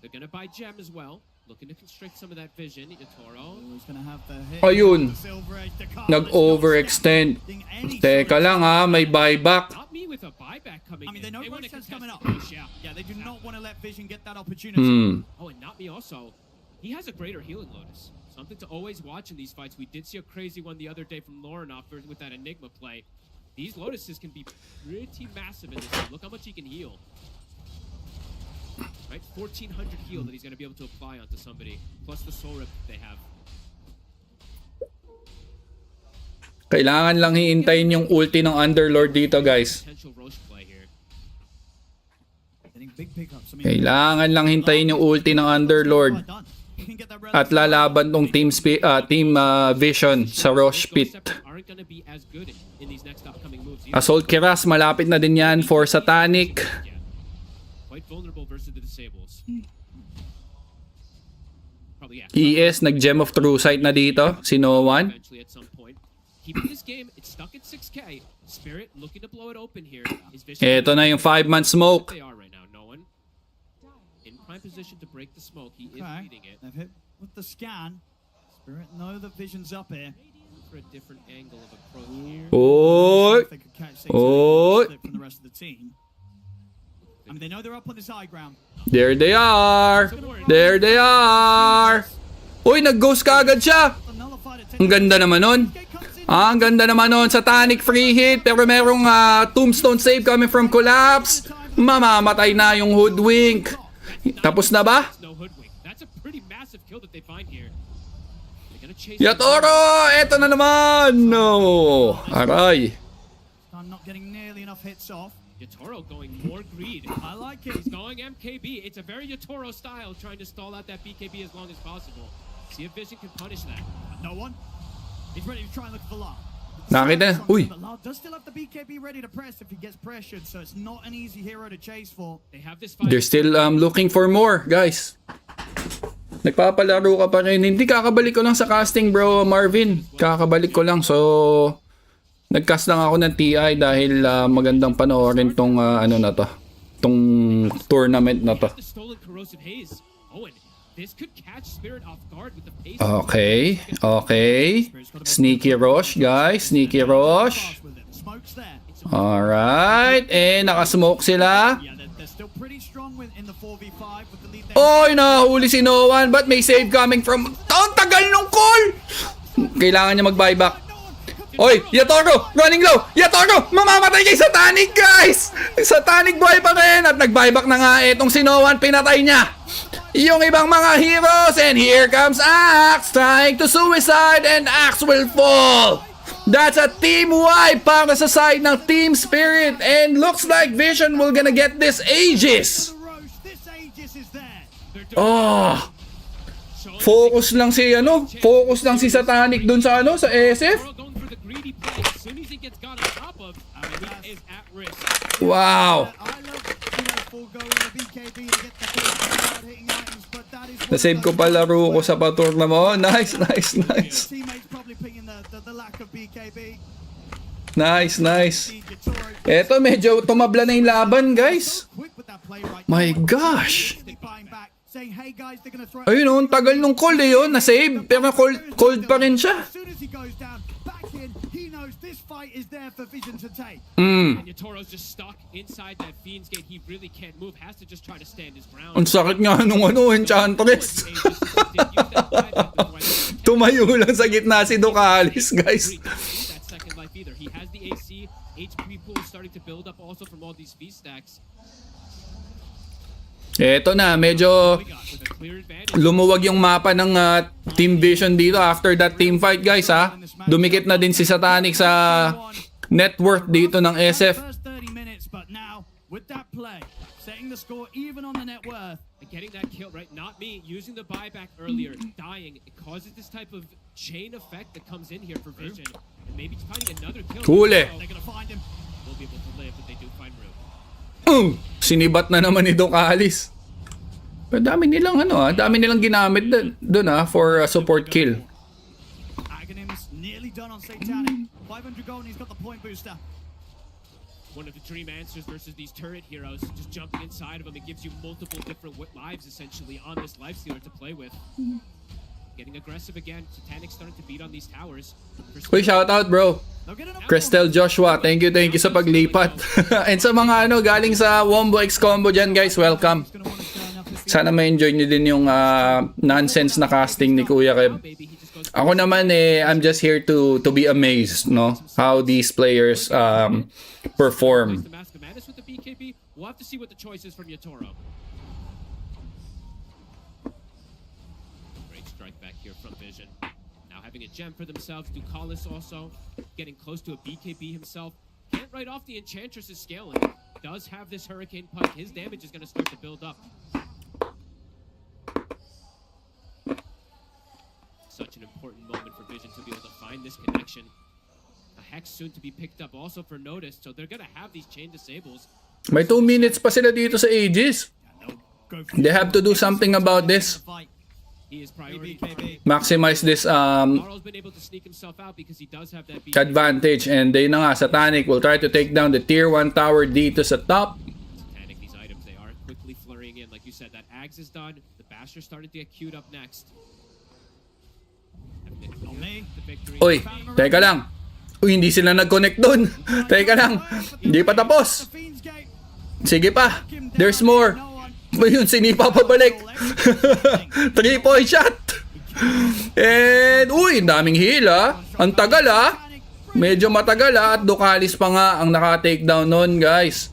They're gonna buy gem as well. Looking to constrict some of that vision. YATORO. Ayun. Nag-overextend. Teka lang ha, may buyback. Not me with a buyback coming in. They know want to Roche's coming up. Yeah, they do not want to let Vision get that opportunity. Oh, and not me also. He has a greater healing Lotus. Something to always watch in these fights. We did see a crazy one the other day from Lorenoff with that Enigma play. These Lotuses can be pretty massive in this game. Look how much he can heal. Right, 1,400 heal that he's going to be able to apply onto somebody, plus the soul rip they have. Kailangan lang hiintayin yung ulti ng Underlord dito, guys. Kailangan lang hintayin yung ulti ng Underlord. At lalaban tong Team Vision sa Roche Pit. Assault Keras, malapit na din yan for Satanic. Vulnerable versus the disables. ES nag-Gem of True Sight na dito, si No One. Keeping this game, it's stuck at 6K. Spirit looking to blow it open here. Ito na yung 5-man smoke. They are right now. No one in prime position to break the smoke. He is leading it. They've hit with the scan. Spirit know the Vision's up here. For a different angle of approach here. Oy! Oy! From the rest of the team. I mean, they know they're up on this high ground. There they are! There they are! Uy, nag-ghost ka agad siya! Ang ganda naman nun. Ang ganda naman nun. Satanic free hit. Pero merong tombstone save coming from Collapse. Mamamatay na yung Hoodwink. Tapos na ba? YATORO! Eto na naman! No! Aray! I'm not getting nearly enough hits off. YATORO going more greed. I like it. He's going MKB. It's a very YATORO style, trying to stall out that BKB as long as possible. See if Vision can punish that. No one. He's ready to try and look for Lar. Nakita. Uy. Lar does still have the BKB ready to press if he gets pressured, so it's not an easy hero to chase for. They have this fight. They're still looking for more, guys. Nagpapalaro ka pa rin. Hindi, kakabalik ko lang sa casting, bro, Marvin. Kakabalik ko lang. So, nagcast lang ako ng TI dahil magandang panoorin tong ano na to. Tong tournament na to. Okay. Okay. Sneaky rush, guys. Sneaky rush. Alright. Nakasmoke sila. Oy, nahuli si Noan. But may save coming from... Ang tagal nung call! Kailangan niya mag-buyback. Oy, Yatoro! Running low! Yatoro! Mamamatay kay Satanic, guys! Satanic boy pa rin! At nag-buyback na nga itong si Noan. Pinatay niya yung ibang mga heroes. And here comes Axe trying to suicide. And Axe will fall. That's a team wipe para sa side ng Team Spirit. And looks like Vision will gonna get this Aegis. Oh, focus lang si focus lang si Satanic dun sa sa SF. Wow. Na-save ko pa laro ko sa paturna mo. Nice. Nice. Eto, medyo tumabla na yung laban, guys. My gosh. Ayun, tagal nung cold yun. Na-save, pero cold pa rin siya. Ang sakit nga nung Enchantress. Tumayo lang sa gitna si Ducalis, guys. Eto na, medyo lumuwag yung mapa ng Team Vision dito after that team fight, guys, ha. Dumikit na din si Satanic sa net worth dito ng SF. Setting the score even on the net worth. Getting that kill, right? Not me. Using the buyback earlier, dying. It causes this type of chain effect that comes in here for Vision. And maybe finding another kill. Huli. They're gonna find him. They'll be able to live, but they do find room. Sinibat na naman ni Ducalis. Pero dami nilang dami nilang ginamit doon for support kill. Aghanim's nearly done on Satanic. 500 gold and he's got the point booster. One of the dream answers versus these turret heroes. Just jumping inside of them, it gives you multiple different lives essentially on this life stealer to play with. Getting aggressive again. Satanic starting to beat on these towers. Uy, shout out, bro. Crestel Joshua, thank you sa paglipat. And sa mga galing sa Wombo X Combo dyan, guys, welcome. Sana ma-enjoy nyo din yung nonsense na casting ni Kuya Kev. Ako naman I'm just here to be amazed, how these players perform. We'll have to see what the choice is from YATORO. Great strike back here from Vision. Now having a gem for themselves. Ducalis also getting close to a BKB himself. Can't write off the Enchantress's scaling. Does have this Hurricane Punch. His damage is going to start to build up. Such an important moment for Vision to be able to find this connection. A Hex soon to be picked up also for Notice, so they're gonna have these chain disables. May 2 minutes pa sila dito sa Aegis. They have to do something about this. Maximize this advantage, and they na nga, Satanic will try to take down the tier 1 tower dito sa top. Satanic, these items, they are quickly flurrying in. Like you said, that Ags is done. The Basher started to get queued up next. Uy, teka lang. Uy, hindi sila nag-connect dun. Teka lang. Hindi pa tapos. Sige pa. There's more. Yun, sinipa pa balik. 3-point shot. And, uy, daming heal, Ang tagal, Medyo matagal, At Ducalis pa nga ang naka-takedown nun, guys.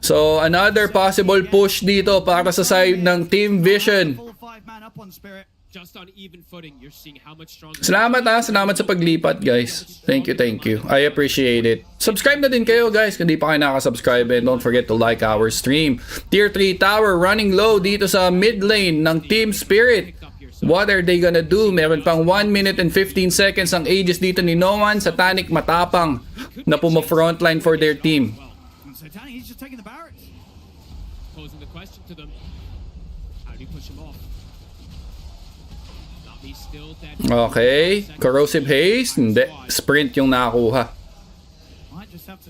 So, another possible push dito para sa side ng Team Vision. Just on even footing, you're seeing how much stronger. Salamat salamat sa paglipat, guys. Thank you. I appreciate it. Subscribe na din kayo, guys, kung di pa kayo nakasubscribe, and don't forget to like our stream. Tier 3 tower running low dito sa mid lane ng Team Spirit. What are they gonna do? Meron pang 1 minute and 15 seconds ang Aegis dito ni Noan. Satanic matapang na puma-frontline for their team. Satanic, he's just taking the barracks. Posing the question to them. How do you push him off? Okay. Corrosive Haze. Hindi. Sprint yung nakakuha.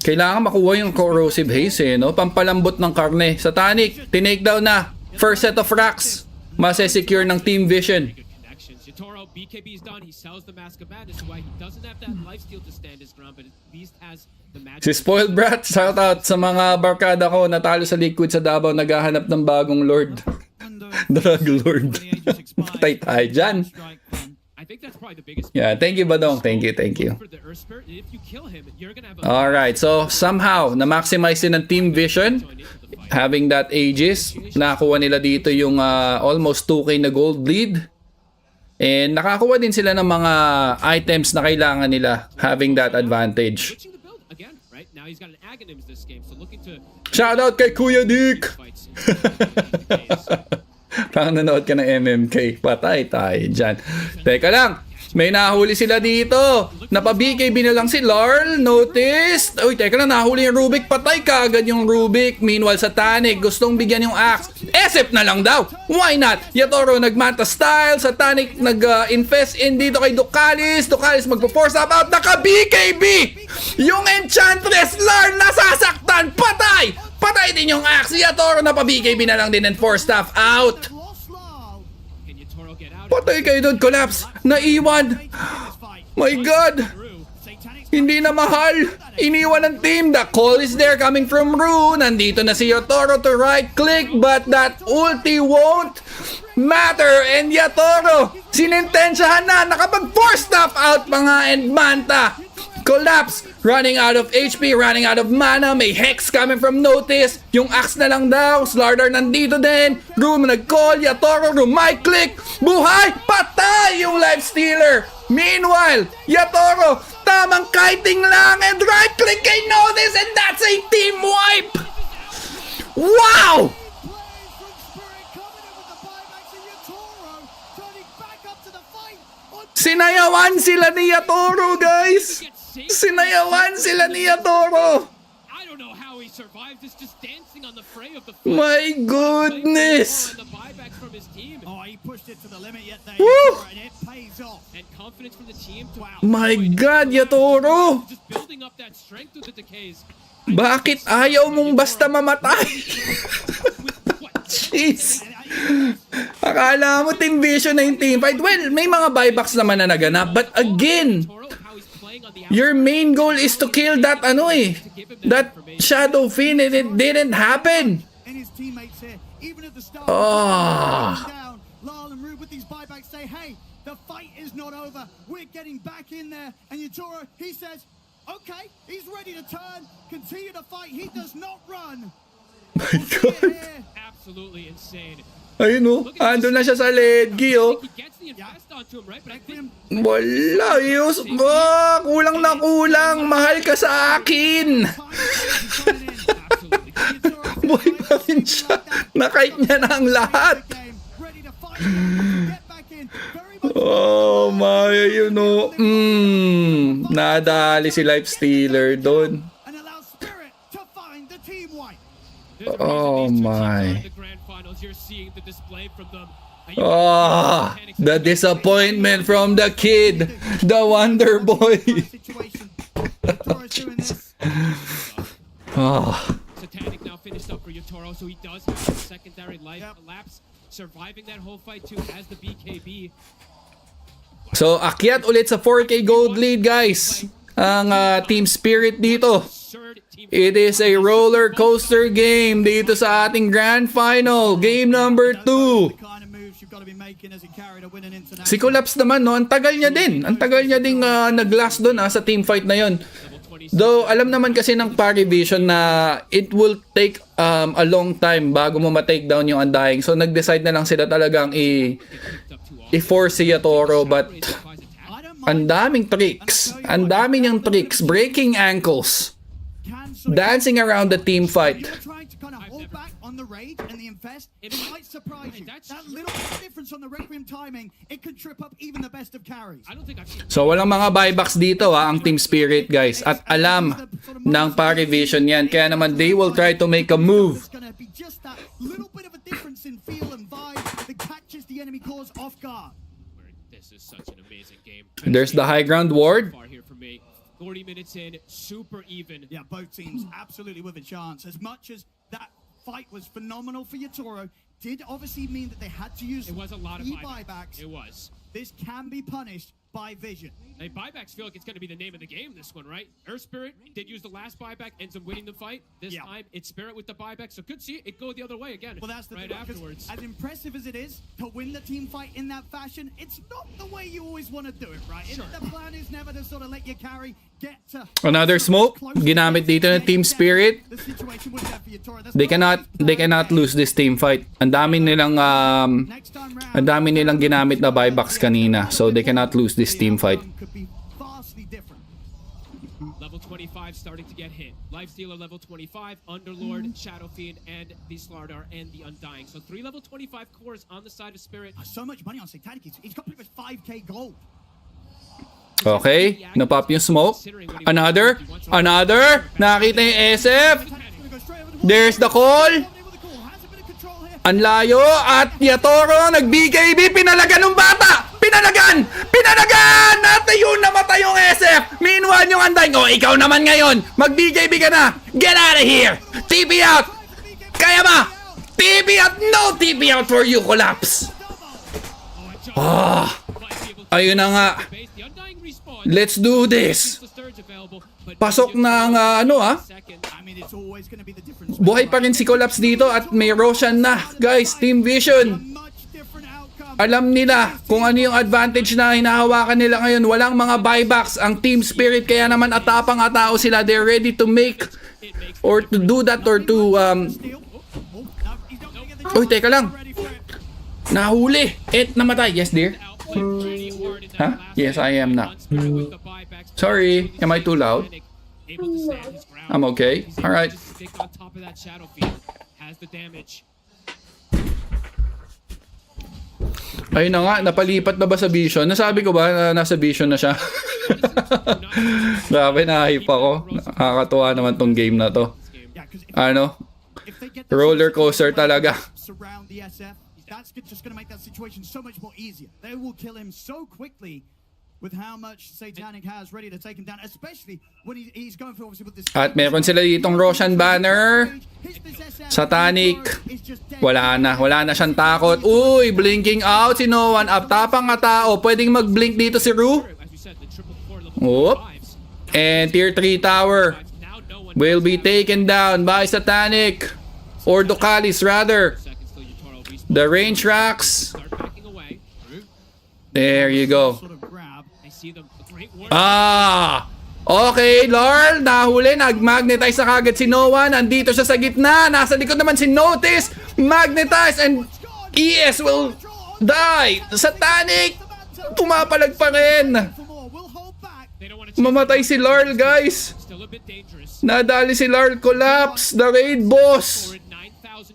Kailangan makuha yung Corrosive Haze no? Pampalambot ng karne. Satanic, tinake down na. First set of racks. Masesecure ng Team Vision. YATORO, BKB is done. He sells the Mask of Madness, so why he doesn't have that lifesteal to stand his ground, but at least has the magic. Si Spoiled Brat, shout out sa mga barkada ko natalo sa Liquid sa Davao, naghahanap ng bagong Lord. Drug Lord. Patay tayo dyan. Yeah, thank you Badong. Thank you. Alright, so somehow, na-maximize din ng Team Vision. Having that Aegis, nakakuha nila dito yung almost 2k na gold lead. And nakakuha din sila ng mga items na kailangan nila, having that advantage. Shout out kay Kuya Dick! Parang nanood ka ng MMK. Patay tayo dyan. Teka lang, may nahuli sila dito. Napa-BKB na lang si Larl. Notice. Uy, teka lang, nahuli yung Rubik. Patay ka agad yung Rubik. Meanwhile, Satanic gustong bigyan yung Axe. SF na lang daw. Why not? YATORO nagmanta style. Satanic nag-infest in dito kay Ducalis. Ducalis magpo-force up out. Naka-BKB! Yung Enchantress Larl nasasaktan. Patay! Patay din yung Axe. YATORO napa-BKB na lang din and force staff out. Patay kayo doon, collapse. Naiwan. My God. Hindi na mahal. Iniwan ng team. The call is there coming from Rue. Nandito na si YATORO to right click, but that ulti won't matter. And YATORO, sinintensyahan na. Nakapag-force staff out mga and Manta. Collapse. Running out of HP, running out of mana. May Hex coming from Notice. Yung Axe na lang daw. Slardar nandito din. Room nag-call. YATORO, Room might click. Buhay! Patay yung Life Stealer. Meanwhile, YATORO, tamang kiting lang and right click kay Notice, and that's a team wipe! Wow! Sinayawan sila ni YATORO, guys! Sinayawan sila ni YATORO! My goodness! Woo! My God, YATORO! Bakit ayaw mong basta mamatay? Jeez! Akala mo Team Vision na yung team fight. Well, may mga buybacks naman na naganap. But again, your main goal is to kill that that Shadow Fiend, and it didn't happen. Oh. Hey, the fight is not over. We're getting back in there. And YATORO, he says, okay, he's ready to turn, continue to fight. He does not run. My God. Absolutely insane. Ayun ando na siya sa ledgi Wala, Yus. Kulang na kulang. Mahal ka sa akin. Boy pa rin siya. Nakait niya na ang lahat. Oh my, nadali si Life Stealer doon. Oh my. Oh, the disappointment from the kid, the Wonder Boy. Oh. Satanic now finished up for YATORO, so he does have a secondary life collapse, surviving that whole fight too as the BKB. So akyat ulit sa 4K gold lead, guys. Ang Team Spirit dito. It is a roller coaster game dito sa ating Grand Final, game number 2. Si Collapse naman, ang tagal niya din. Ang tagal niya ding nag-last doon sa team fight na yon. Though alam naman kasi ng Party Vision na it will take a long time bago mo ma-take down yung Undying. So nag-decide na lang sila talagang i-force si YATORO, but ang daming tricks. Ang dami niyang tricks. Breaking ankles. Dancing around the team fight. So walang mga buybacks dito ang Team Spirit, guys. At alam ng Party Vision yan. Kaya naman they will try to make a move. This is such an amazing game. There's the high ground ward. Far here for me. 40 minutes in, super even. Yeah, both teams absolutely with a chance. As much as that fight was phenomenal for YATORO, did obviously mean that they had to use It was a lot of buybacks. It was. This can be punished by Vision. Hey, buybacks feel like it's going to be the name of the game, this one, right? Earth Spirit did use the last buyback, ends up winning the fight. This time, it's Spirit with the buyback, so could see it go the other way again. Well, that's the right thing, afterwards. as impressive as it is to win the team fight in that fashion, it's not the way you always want to do it, right? Sure. The plan is never to sort of let you carry, get to... Another smoke. Ginamit dito ng Team Spirit. The situation was there for YATORO. That's They cannot lose this team fight. Ang dami nilang ginamit na buybacks kanina, so they cannot lose this team fight. could be vastly different. Level 25 starting to get hit. Lifestealer level 25, Underlord, Shadow Fiend, and the Slardar and the Undying. So 3 level 25 cores on the side of Spirit. So much money on SATANIC. He's got pretty much 5k gold. Okay, napop yung smoke. Another. Nakita yung SF. There's the call. Ang layo at YATORO nag-BKB, pinalagan ng bata! Pinalagan! Natayo, namatay yung SF! Meanwhile yung Undying, ikaw naman ngayon! Mag-BKB ka na! Get out of here! TP out! Kaya ba? TP out! No TP out for you, Collapse! Ayun na nga. Let's do this! Pasok ng buhay pa rin si Collapse dito at may Roshan na. Guys, Team Vision. Alam nila kung ano yung advantage na hinahawakan nila ngayon. Walang mga buybacks. Ang Team Spirit kaya naman atapang atao sila. They're ready to make or to do that or to Uy, teka lang. Nahuli. Namatay. Yes, dear. Huh? Yes, I am now. Sorry. Am I too loud? I'm okay. Alright. Ayun na nga, napalipat na ba sa Vision? Nasabi ko ba na nasa Vision na siya? Grabe, na-hype ako. Nakakatuwa naman tong game na to. Roller coaster talaga. That's just going to make that situation so much more easier. They will kill him so quickly with how much SATANIC has ready to take him down, especially when he's going for obviously with this. At meron sila ditong Roshan banner. SATANIC. Wala na siyang takot. Uy, blinking out si No One. Tapang nga tao. Pwedeng mag-blink dito si Ru. Oop. And tier 3 tower will be taken down by SATANIC. Or Ducalis rather. The range racks. There you go. Okay, Lord, nahuli, nag-magnetize na kagad si No One. Andito siya sa gitna, nasa likod naman si Notice. Magnetize and ES will die. SATANIC, pumapalag pa rin. Mamatay si Lord, guys. Nadali si Lord. Collapse, the raid boss.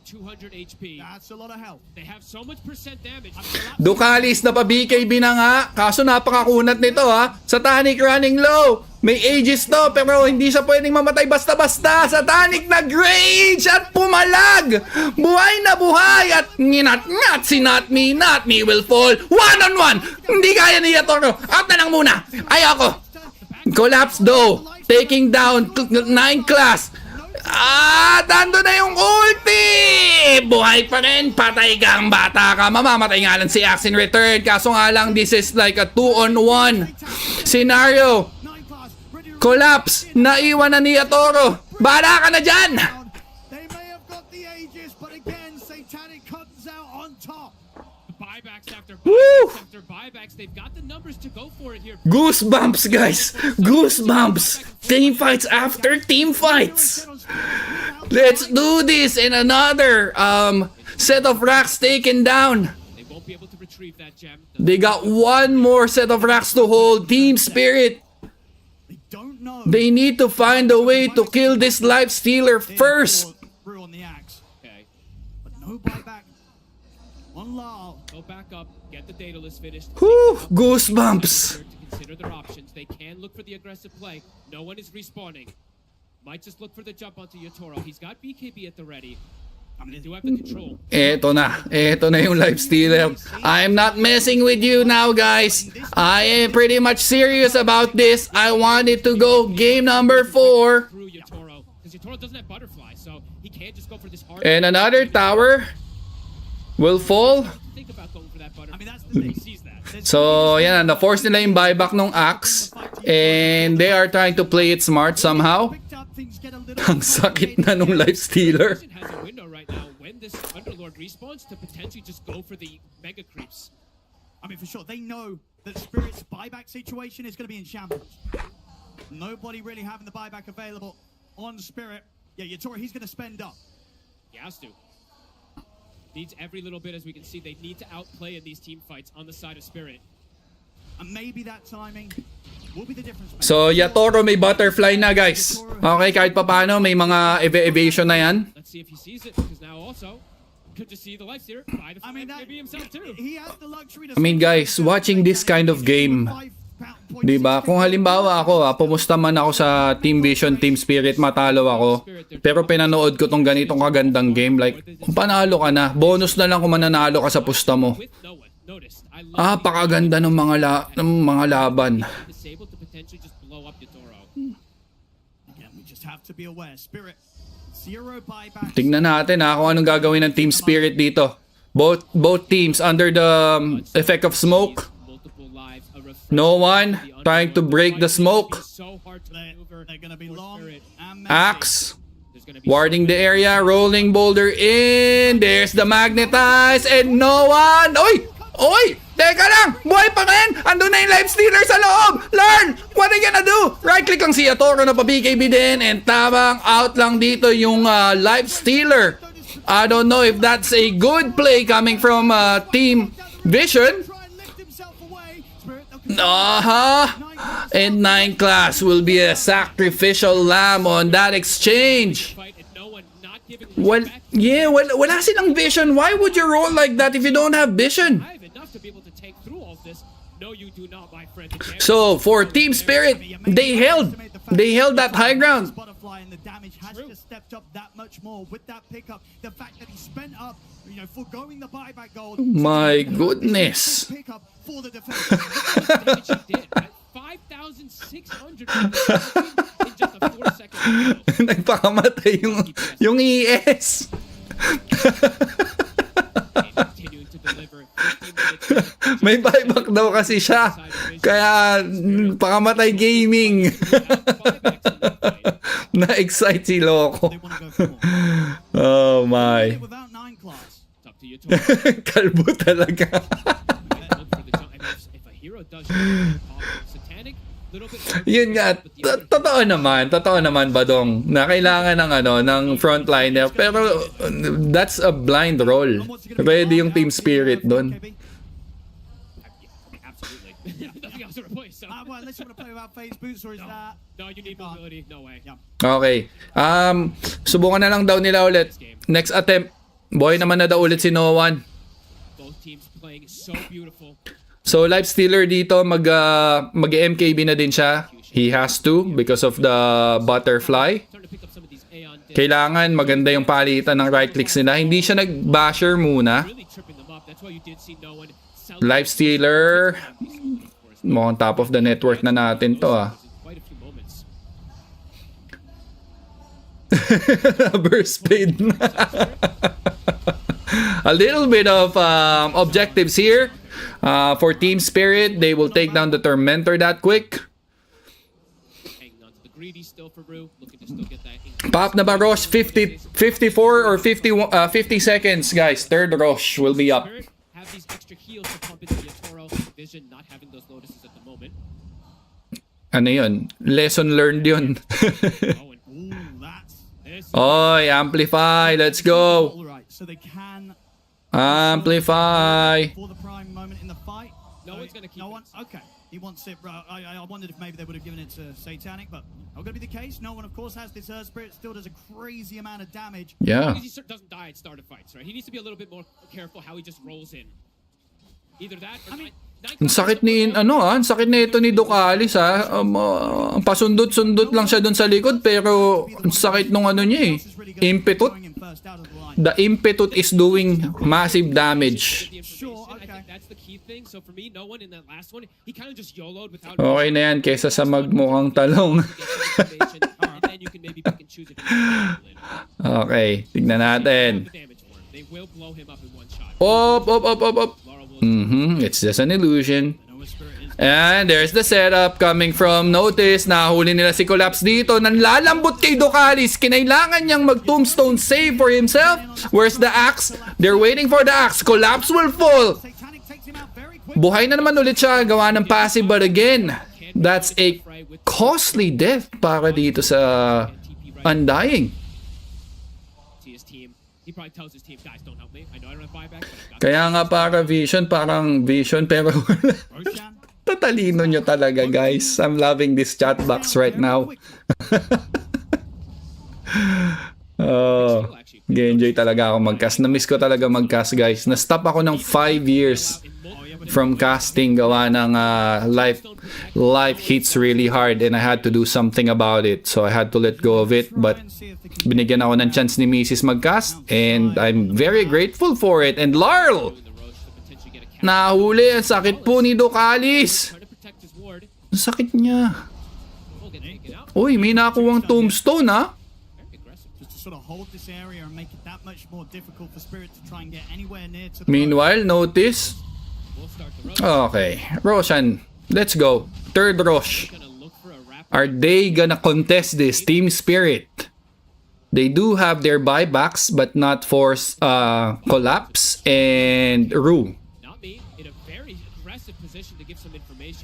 200 HP. That's a lot of health. They have so much percent damage. Ducalis na pa BKB na nga. Kaso napakakunat nito ha. SATANIC running low. May ages to pero hindi siya pwedeng mamatay basta-basta. SATANIC nag-rage at pumalag. Buhay na buhay at nginat-ngat si Not Me will fall. One-on-one. Hindi kaya ni YATORO. Out na lang muna. Ayoko. Collapse though. Taking down 9 class. Dando na yung ulti! Buhay pa rin, patay kang bata ka. Mamamatay nga lang si Axe in return. Kaso nga lang, this is like a 2-on-1 scenario. Collapse, naiwan na ni YATORO. Bahala ka na dyan! They may have got the ages, but again, SATANIC comes out on top. Buybacks after Woo! after buybacks, they've got the numbers to go for it here. Goosebumps, guys! Goosebumps! Team fights after team fights! Let's do this in another set of racks taken down. They won't be able to retrieve that gem. They got one more set of racks to hold. Team Spirit. They need to find a way to kill this life stealer first. Okay. But no buyback. One law. Go back up. Get the data list finished. Whew, goosebumps. Consider their options. They can look for the aggressive play. No one is respawning. Might just look for the jump onto YATORO. He's got BKB at the ready. They do have the control. Eto na yung life stealer. I'm not messing with you now, guys. I am pretty much serious about this. I wanted to go game number 4. Through YATORO, because YATORO doesn't have butterfly, so he can't just go for this hard. And another tower will fall. Think about going for that butterfly. I mean, that's the thing. He sees that. So, yan, na-force nila yung buyback ng Axe. And they are trying to play it smart somehow. Ang sakit na nung life stealer. Has a window right now when this Underlord respawns to potentially just go for the mega creeps. I mean, for sure, they know that Spirit's buyback situation is going to be in shambles. Nobody really having the buyback available on Spirit. Yeah, YATORO, he's going to spend up. He has to. Needs every little bit, as we can see. They need to outplay in these team fights on the side of Spirit. And maybe that timing will be the difference. So, YATORO may butterfly na, guys. Okay, kahit pa paano, may mga evasion na yan. Let's see if he sees it, because now also could just see the life stealer by the maybe himself too. He has the luxury to I mean, guys, watching this kind of game, diba? Kung halimbawa ako, pumusta man ako sa Team Vision, Team Spirit, matalo ako. Pero pinanood ko tong ganitong kagandang game, like, kung panalo ka na, bonus na lang kung mananalo ka sa pusta mo. Pakaganda ng mga laban. Tingnan natin kung anong gagawin ng Team Spirit dito. Both teams under the effect of smoke. No one trying to break the smoke. Axe warding the area, rolling boulder in. There's the magnetize and no one. Oy! Teka lang! Buhay pa rin! Andun na yung life stealer sa loob! Learn! What are you gonna do? Right click lang si YATORO na pa-BKB din and tabang out lang dito yung life stealer. I don't know if that's a good play coming from Team Vision. And 9 class will be a sacrificial lamb on that exchange. Well, yeah, wala silang vision. Why would you roll like that if you don't have vision? So for Team Spirit, they held that high ground. My goodness. 5,600 in just a 4-second window. Nagpakamatay yung ES. May buyback daw kasi siya. Kaya pakamatay gaming. Na-excite si Loco. Oh my. Kalbo talaga. Yun nga, totoo naman Badong na kailangan ng frontliner, pero that's a blind roll. Ready yung Team Spirit doon. Okay. Subukan na lang daw nila ulit. Next attempt. Boy naman na daw ulit si No One. So life stealer dito mag-MKB na din siya. He has to because of the butterfly. Kailangan maganda yung palitan ng right clicks nila. Hindi siya nag-basher muna. Life stealer. Mukhang top of the network na natin to Burst speed. A little bit of objectives here. For Team Spirit, they will take down the Tormentor that quick. Pop na ba Rosh? 54 or 50 seconds, guys. Third Rosh will be up. Ano yun? Lesson learned yun. Oy, amplify. Let's go. Amplify. No one? Okay. He wants it, bro. I wondered if maybe they would have given it to Satanic, but not going to be the case. No one, of course, has this Spirit. Still does a crazy amount of damage. Yeah. He doesn't die at start of fights, right? He needs to be a little bit more careful how he just rolls in. Either that, or Ang sakit ni ang sakit na ito ni Ducalis pasundot-sundot lang siya doon sa likod pero ang sakit nung niya Impetut. The Impetut is doing massive damage. Okay na yan kaysa sa magmukhang talong. Okay, tignan natin. Op. It's just an illusion. And there's the setup coming from Notice. Nahuli nila si Collapse dito. Nanlalambot kay Ducalis. Kinailangan niyang mag-tombstone save for himself. Where's the axe? They're waiting for the axe. Collapse will fall. Buhay na naman ulit siya. Gawa ng passive, but again, that's a costly death para dito sa Undying. Kaya nga para Vision, parang Vision pero tatalino nyo talaga, guys. I'm loving this chat box right now. Enjoy talaga ako mag-cast. Na-miss ko talaga mag-cast, guys. Na-stop ako ng 5 years from casting. Gawa ng life hits really hard and I had to do something about it. So I had to let go of it. But binigyan ako ng chance ni Mrs. mag-cast and I'm very grateful for it. And Larl! Nahuli. Ang sakit po ni Ducalis. Ang sakit niya. Uy, may nakuwang tombstone Meanwhile, Notice. Okay, Roshan, let's go. Third Rosh. Are they gonna contest this? Team Spirit. They do have their buybacks, but not for Collapse and Rue.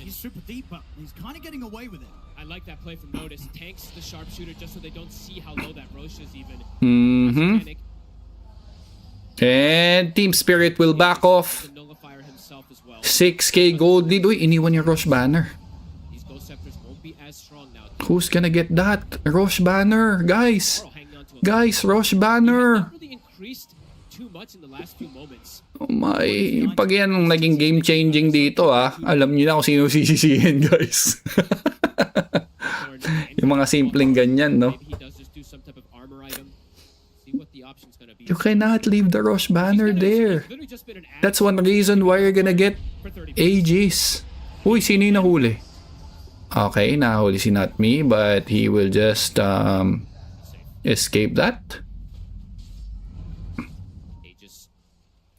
He's super deep, but he's kind of getting away with it. I like that play from Notice. Tanks the sharpshooter just so they don't see how low that Roche is even. And Team Spirit will back off. 6k gold lead. Uy, iniwan yung Roche banner. Who's gonna get that? Roche banner, guys. Guys, Roche banner. Oh my, pag yan ang naging game changing dito alam niyo na kung sino sisisihin, guys. Yung mga simpleng ganyan, no? You cannot leave the Roche banner there. That's one reason why you're gonna get AGs. Uy, sino yung nahuli? Okay, nahuli si Not Me, but he will just escape that.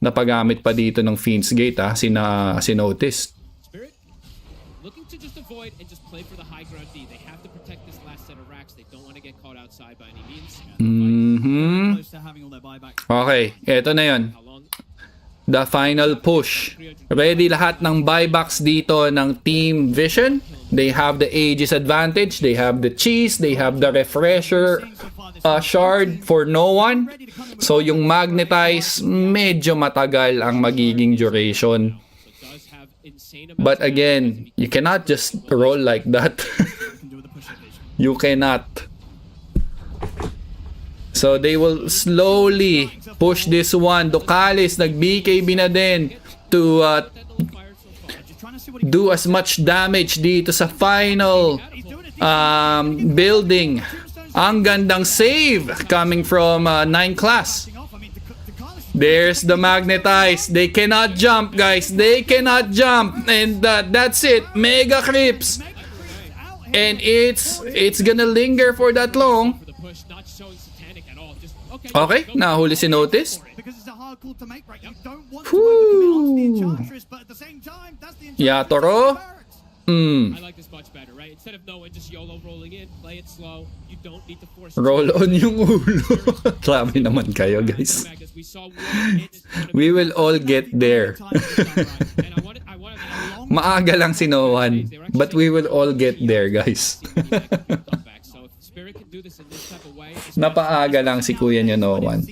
Napagamit pa dito ng Fiend's Gate si Notice. Looking to just avoid and just play for the high ground D. They have to protect this last set of racks. They don't want to get caught outside by any means. Okay, eto na yun. The final push. Ready lahat ng buybacks dito ng Team Vision. They have the Aegis advantage. They have the cheese. They have the refresher shard for no one. So yung magnetize, medyo matagal ang magiging duration. But again, you cannot just roll like that. You cannot. So they will slowly push this one. Ducalis, nag-BKB na din to do as much damage dito sa final building. Ang gandang save coming from 9 class. There's the magnetize. They cannot jump, guys. They cannot jump. And that's it. Mega creeps. And it's gonna linger for that long. Okay, nahuli si Notice. Yatoro. I like this much better, right? Instead of knowing just YOLO rolling in, play it slow. You don't need to force it. Roll on yung ulo. Grabe naman kayo, guys. We will all get there. Maaga lang si No One, but we will all get there, guys. Napaaga lang si kuya niyo No One.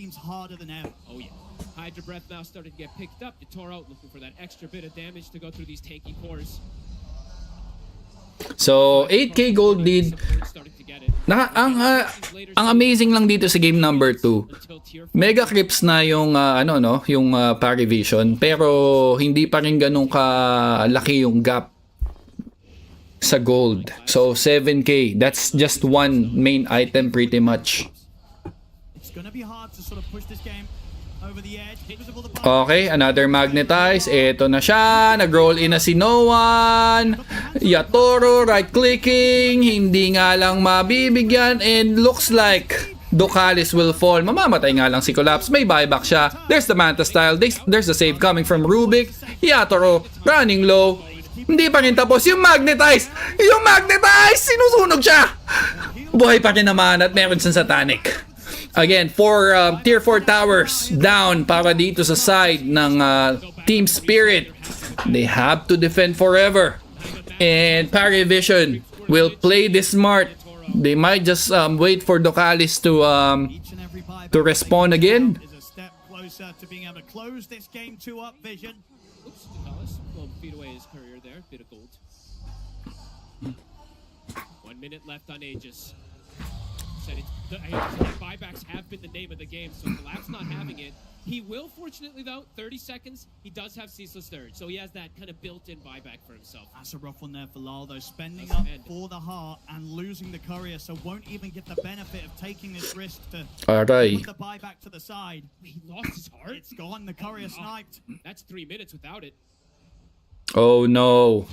Hydra breath now starting to get picked up. YATORO looking for that extra bit of damage to go through these tanky cores. So, 8K gold lead. Ang amazing lang dito sa game number 2. Mega creeps na yung yung parry vision, pero hindi pa rin ganun kalaki yung gap sa gold. So 7K, that's just one main item pretty much. Okay, another magnetize. Ito na siya. Nag-roll in na si Noan. Yatoro, right-clicking. Hindi nga lang mabibigyan. And looks like Ducalis will fall. Mamamatay nga lang si Collapse. May buyback siya. There's the Manta style. There's the save coming from Rubik. Yatoro, running low. Hindi pa rin tapos. Yung magnetize! Yung magnetize! Sinusunog siya! Buhay pa rin naman at meron siyang Satanic. Again, tier 4 towers down para dito sa side ng Team Spirit. They have to defend forever. And Parry Vision will play this smart. They might just wait for Ducalis to respawn again. Minute left on Aegis. The buybacks have been the name of the game, so Collapse not having it. He will, fortunately though, 30 seconds, he does have Ceaseless Third, so he has that kind of built-in buyback for himself. That's a rough one there for Lal though, spending up for the heart and losing the courier, so won't even get the benefit of taking this risk to put the buyback to the side. He lost his heart? It's gone, the courier sniped. That's 3 minutes without it. Oh no.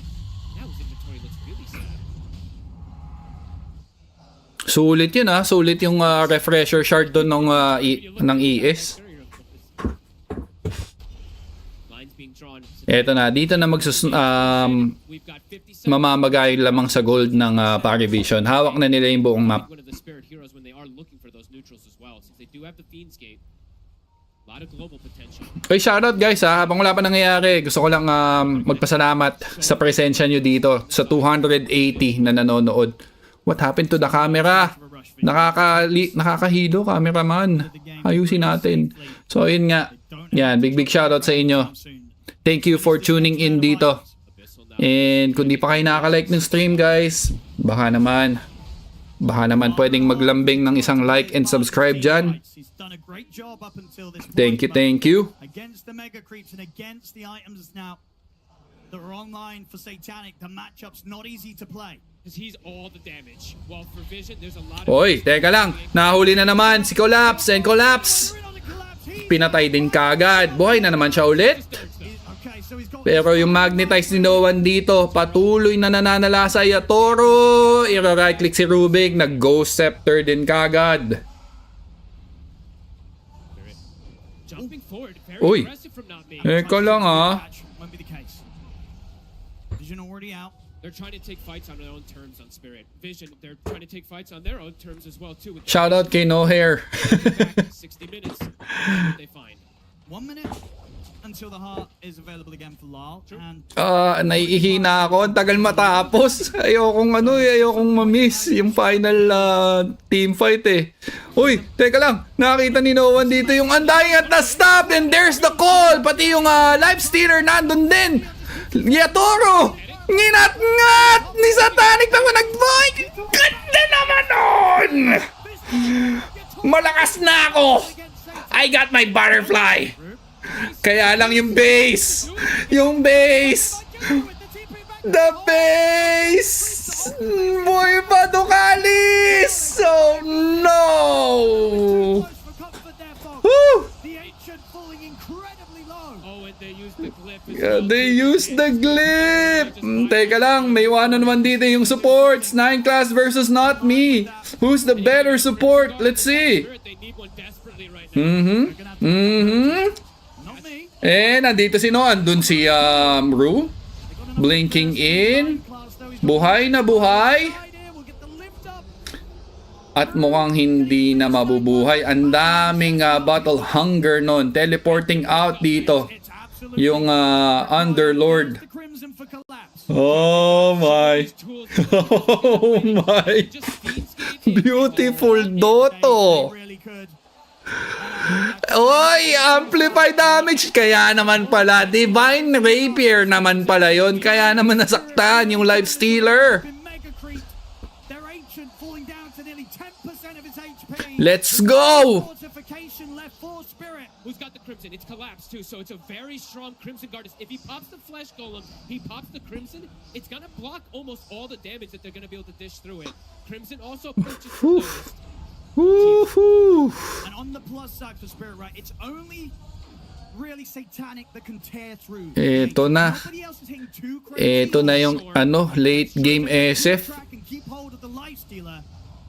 Now his inventory looks really sad. Sulit yun sulit yung refresher shard doon ng ES. Eto na, dito na mamamagay lamang sa gold ng Parry Vision. Hawak na nila yung buong map. Okay, shoutout guys habang wala pa nangyayari, gusto ko lang magpasalamat sa presensya nyo dito sa 280 na nanonood. What happened to the camera? Nakakahilo, cameraman. Ayusin natin. So, yun nga. Yan, big shoutout sa inyo. Thank you for tuning in dito. And kung di pa kayo nakaka-like ng stream, guys, baka naman pwedeng maglambing ng isang like and subscribe dyan. Thank you. Against the mega creeps and against the items now that are online for Satanic, the matchup's not easy to play. Because he's all the damage. While for Vision, there's a lot of... Oy, teka lang. Nahuli na naman si Collapse and Collapse. Pinatay din kagad. Buhay na naman siya ulit. Pero yung magnetize ni Noan dito, patuloy na nananalasa Yatoro. I-right click si Rubik. Nag-Ghost Scepter din kagad. Uy. Teka lang Vision already out. They're trying to take fights on their own terms on Spirit. Vision, they're trying to take fights on their own terms as well too. Shout out kay No Hair. 60 minutes. They find 1 minute until the heart is available again for Lal. And naiihina ako. Ang tagal matapos. Ayokong ma-miss yung final team fight Uy, teka lang. Nakita ni Noan dito yung undying at the stop and there's the call. Pati yung life stealer nandun din. Yatoro! Nginat-ngat ni Satanic na nag-boy! Ganda naman nun! Malakas na ako! I got my butterfly! Kaya lang yung base! Yung base! The base! Boy pa Ducalis! Oh no! Woo! They used the glyph! Teka lang, may 1-on-1 dito yung supports. 9 class versus not me. Who's the better support? Let's see. Nandito si Noan. Andun si Ru. Blinking in. Buhay na buhay. At mukhang hindi na mabubuhay. Ang daming battle hunger nun. Teleporting out dito yung Underlord. Oh my. Oh my. Beautiful Doto. Oy, amplify damage. Kaya naman pala, Divine Rapier naman pala yon. Kaya naman nasaktan yung Life Stealer. Let's go! Fortification left for Spirit. Who's got the Crimson? It's collapsed too, so it's a very strong Crimson Guard. If he pops the Flesh Golem, he pops the Crimson, it's gonna block almost all the damage that they're gonna be able to dish through it. Crimson also purchased the Ghost. And on the plus side for Spirit, right, it's only really Satanic that can tear through. Ito na. Ito na yung late game SF. Keep hold of the Lifestealer.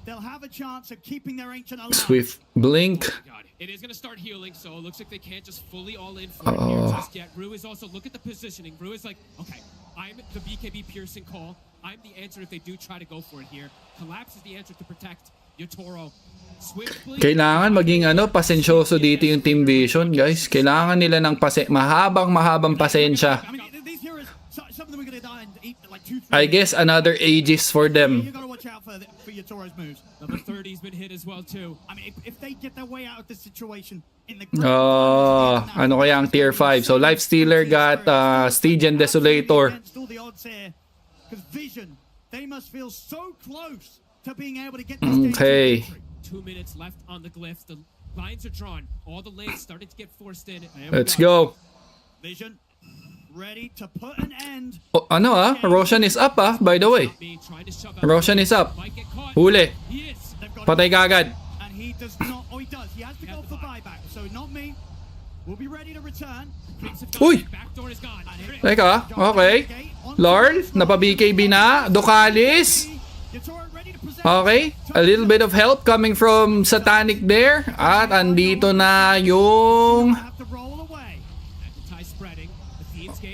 They'll have a chance of keeping their ancient alive. Swift blink. God, it is gonna start healing, so it looks like they can't just fully all in for it here just yet. Rue is also, look at the positioning. Rue is like, okay, I'm the BKB piercing call. I'm the answer if they do try to go for it here. Collapse is the answer to protect YATORO. Kailangan maging pasensyoso dito yung Team Vision, guys. Kailangan nila ng mahabang pasensya. I guess another ages for them. You gotta watch out for YATORO's moves. Number 30's been hit as well too. I mean, if they get their way out of this situation in the ano kaya ang tier 5? So Lifestealer got Stygian Desolator. all the odds here, because Vision, they must feel so close to being able to get this game to victory. 2 minutes left on the glyphs. The lines are drawn. All the lanes starting to get forced in. Let's go. Vision ready to put an end. Oh, Roshan is up by the way. Roshan is up. Huli. Patay kagad. And he does not, he does. He has to go for buyback. So not me. We'll be ready to return. Uy! Teka, okay. Lord, napa-BKB na. Ducalis. Okay, a little bit of help coming from Satanic there. At andito na yung...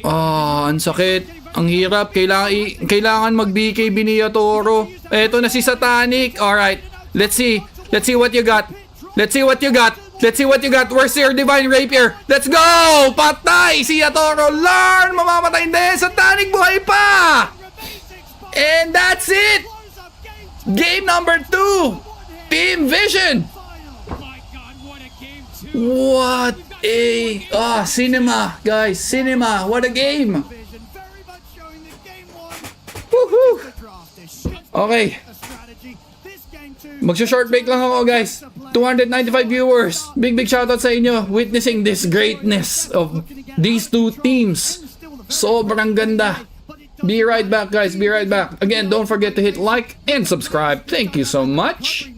ang sakit. Ang hirap. Kailangan mag-BKB ni YATORO. Eto na si Satanic. Alright, let's see. Let's see what you got. Let's see what you got. Let's see what you got. Where's your Divine Rapier? Let's go! Patay si YATORO. Learn! Mamamatay din. Satanic buhay pa! And that's it! Game number 2! Team Vision! What a... cinema, guys. Cinema. What a game! Woohoo! Okay. Magsha-short break lang ako, guys. 295 viewers. Big shoutout sa inyo. Witnessing this greatness of these two teams. Sobrang ganda. Be right back, guys. Be right back. Again, don't forget to hit like and subscribe. Thank you so much.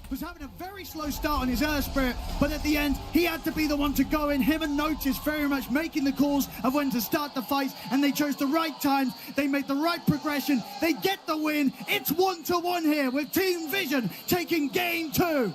Was having a very slow start on his Earth Spirit, but at the end, he had to be the one to go in. Him and Notice very much making the calls of when to start the fight, and they chose the right times. They made the right progression. They get the win. It's 1-1 here with Team Vision taking game 2.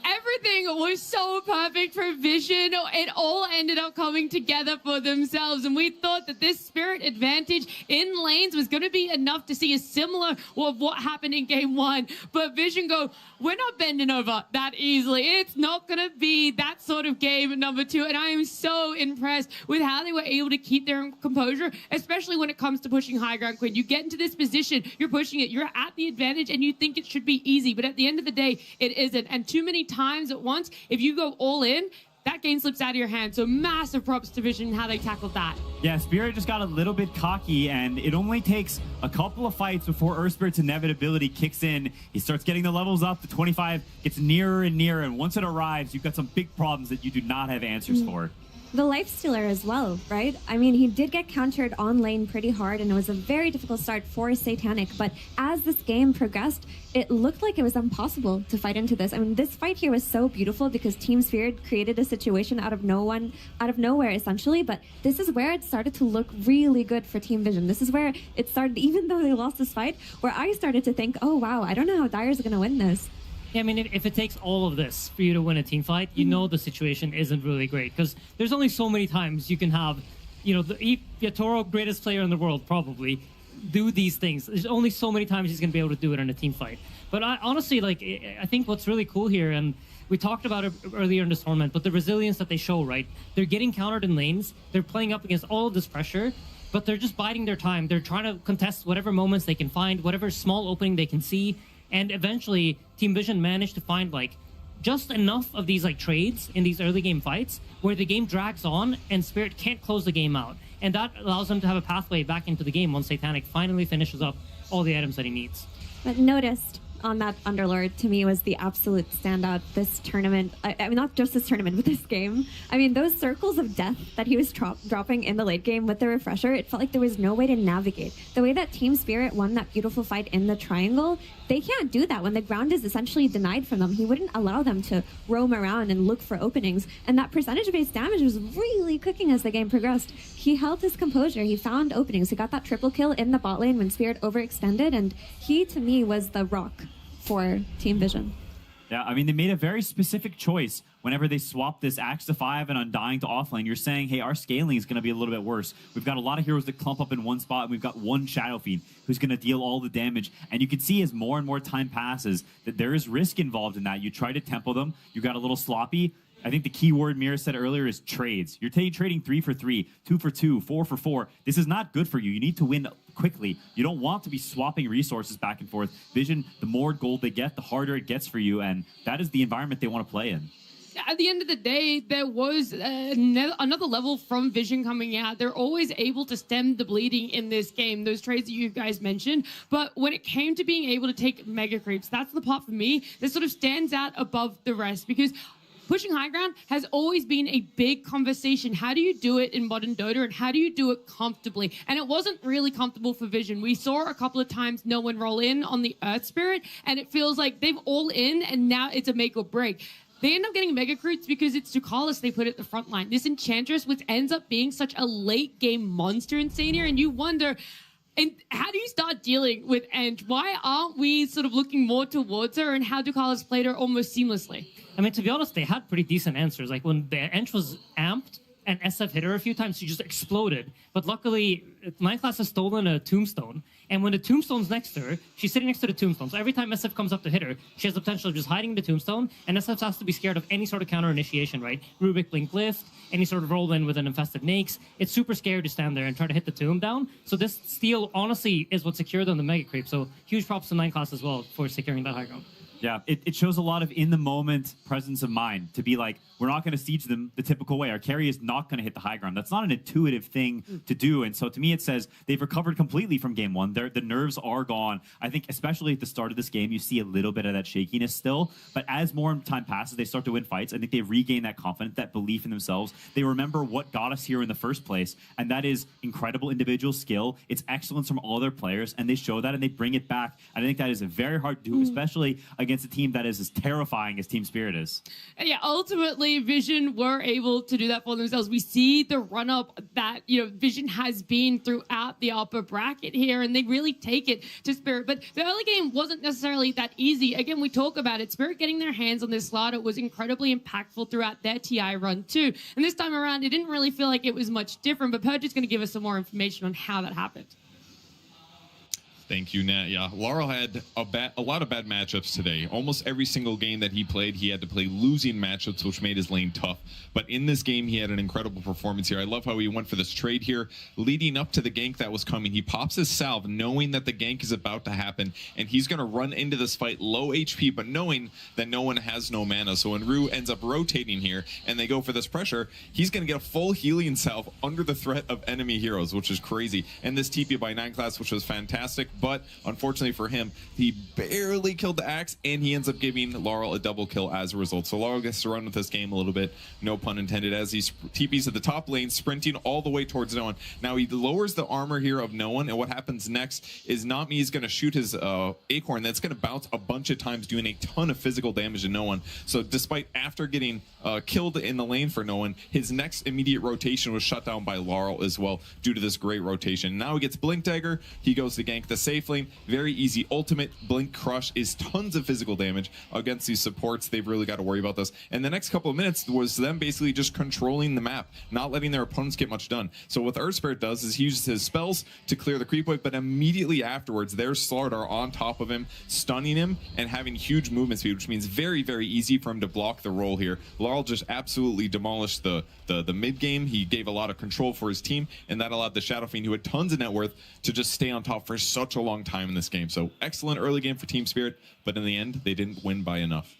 Everything was so perfect for Vision. It all ended up coming together for themselves. And we thought that this spirit advantage in lanes was going to be enough to see a similar of what happened in game 1. But Vision go, we're not bending over that easily. It's not going to be that sort of game number 2. And I am so impressed with how they were able to keep their composure, especially when it comes to pushing high ground, Quinn. You get into this position, you're pushing it, you're at the advantage, and you think it should be easy. But at the end of the day, it isn't. And too many times at once, if you go all in, that game slips out of your hand. So massive props to Vision and how they tackled that. Yeah, Spirit just got a little bit cocky, and it only takes a couple of fights before Earth Spirit's inevitability kicks in. He starts getting the levels up. The 25 gets nearer and nearer, and once it arrives, you've got some big problems that you do not have answers for. The Lifestealer as well, right? I mean, he did get countered on lane pretty hard, and it was a very difficult start for Satanic. But as this game progressed, it looked like it was impossible to fight into this. I mean, this fight here was so beautiful because Team Spirit created a situation out of nowhere, essentially. But this is where it started to look really good for Team Vision. This is where it started, even though they lost this fight, where I started to think, oh, wow, I don't know how Dire's going to win this. Yeah, I mean, if it takes all of this for you to win a team fight, you know the situation isn't really great because there's only so many times you can have, the YATORO, greatest player in the world, probably, do these things. There's only so many times he's going to be able to do it in a team fight. But honestly, I think what's really cool here, and we talked about it earlier in this tournament, but the resilience that they show, right? They're getting countered in lanes. They're playing up against all of this pressure, but they're just biding their time. They're trying to contest whatever moments they can find, whatever small opening they can see. And eventually, Team Vision managed to find just enough of these trades in these early game fights where the game drags on and Spirit can't close the game out. And that allows them to have a pathway back into the game once Satanic finally finishes up all the items that he needs. But noticed, on that Underlord, to me, was the absolute standout this tournament. I mean, not just this tournament, but this game. I mean, those circles of death that he was dropping in the late game with the refresher, it felt like there was no way to navigate. The way that Team Spirit won that beautiful fight in the triangle, they can't do that when the ground is essentially denied from them. He wouldn't allow them to roam around and look for openings. And that percentage-based damage was really cooking as the game progressed. He held his composure. He found openings. He got that triple kill in the bot lane when Spirit overextended. And he, to me, was the rock for Team Vision. Yeah, I mean, they made a very specific choice whenever they swapped this Axe to 5 and Undying to offlane. You're saying, hey, our scaling is going to be a little bit worse. We've got a lot of heroes that clump up in one spot, and we've got one Shadow Fiend who's going to deal all the damage. And you can see as more and more time passes that there is risk involved in that. You try to tempo them, you got a little sloppy. I think the key word Mira said earlier is trades. You're trading 3 for 3, 2 for 2, 4 for 4. This is not good for you. You need to win quickly. You don't want to be swapping resources back and forth. Vision, the more gold they get, the harder it gets for you, and that is the environment they want to play in. At the end of the day, there was another level from Vision coming out. They're always able to stem the bleeding in this game, those trades that you guys mentioned. But when it came to being able to take mega creeps, that's the part for me that sort of stands out above the rest, because pushing high ground has always been a big conversation. How do you do it in modern Dota, and how do you do it comfortably? And it wasn't really comfortable for Vision. We saw a couple of times no one roll in on the Earth Spirit, and it feels like they've all in, and now it's a make or break. They end up getting mega creeps because it's Ducalis they put at the front line. This Enchantress, which ends up being such a late game monster in Senior, and you wonder, and how do you start dealing with Ent? Why aren't we sort of looking more towards her, and how Ducalis played her almost seamlessly? I mean, to be honest, they had pretty decent answers. Like when the Ent was amped and SF hit her a few times, she just exploded. But luckily, 9 class has stolen a Tombstone. And when the Tombstone's next to her, she's sitting next to the Tombstone. So every time SF comes up to hit her, she has the potential of just hiding the Tombstone. And SF has to be scared of any sort of counter initiation, right? Rubik, Blink, Lift, any sort of roll in with an infested Nakes. It's super scary to stand there and try to hit the Tomb down. So this steal, honestly, is what secured them the Mega Creep. So huge props to 9 class as well for securing that high ground. Yeah, it shows a lot of in-the-moment presence of mind to be like, we're not going to siege them the typical way. Our carry is not going to hit the high ground. That's not an intuitive thing to do. And so to me, it says they've recovered completely from game one. The nerves are gone. I think especially at the start of this game, you see a little bit of that shakiness still. But as more time passes, they start to win fights. I think they regain that confidence, that belief in themselves. They remember what got us here in the first place. And that is incredible individual skill. It's excellence from all their players. And they show that and they bring it back. And I think that is very hard to do, especially against a team that is as terrifying as Team Spirit is. Yeah, ultimately, Vision were able to do that for themselves. We see the run-up that, Vision has been throughout the upper bracket here, and they really take it to Spirit. But the early game wasn't necessarily that easy. Again, we talk about it. Spirit getting their hands on this slaughter was incredibly impactful throughout their TI run, too. And this time around, it didn't really feel like it was much different, but Purge is going to give us some more information on how that happened. Thank you, Nat. Yeah, Laurel had a lot of bad matchups today. Almost every single game that he played, he had to play losing matchups, which made his lane tough. But in this game, he had an incredible performance here. I love how he went for this trade here, leading up to the gank that was coming. He pops his salve, knowing that the gank is about to happen, and he's going to run into this fight low HP, but knowing that no one has no mana. So when Rue ends up rotating here, and they go for this pressure, he's going to get a full healing salve under the threat of enemy heroes, which is crazy. And this TP by 9 class, which was fantastic. But unfortunately for him, he barely killed the Axe, and he ends up giving Laurel a double kill as a result. So Laurel gets to run with this game a little bit, no pun intended, as he TPs to the top lane, sprinting all the way towards No One. Now he lowers the armor here of No One, and what happens next is Nami is going to shoot his Acorn that's going to bounce a bunch of times, doing a ton of physical damage to No One. So despite after getting killed in the lane for No One, his next immediate rotation was shut down by Laurel as well due to this great rotation. Now he gets Blink Dagger, he goes to gank the safe lane. Very easy ultimate. Blink Crush is tons of physical damage against these supports. They've really got to worry about this. And the next couple of minutes was them basically just controlling the map, not letting their opponents get much done. So what Earth Spirit does is he uses his spells to clear the creep wave, but immediately afterwards, their Slard are on top of him, stunning him, and having huge movement speed, which means very, very easy for him to block the roll here. Laurel just absolutely demolished the mid game. He gave a lot of control for his team, and that allowed the Shadow Fiend, who had tons of net worth, to just stay on top for such a long time in this game. So excellent early game for Team Spirit, but in the end, they didn't win by enough.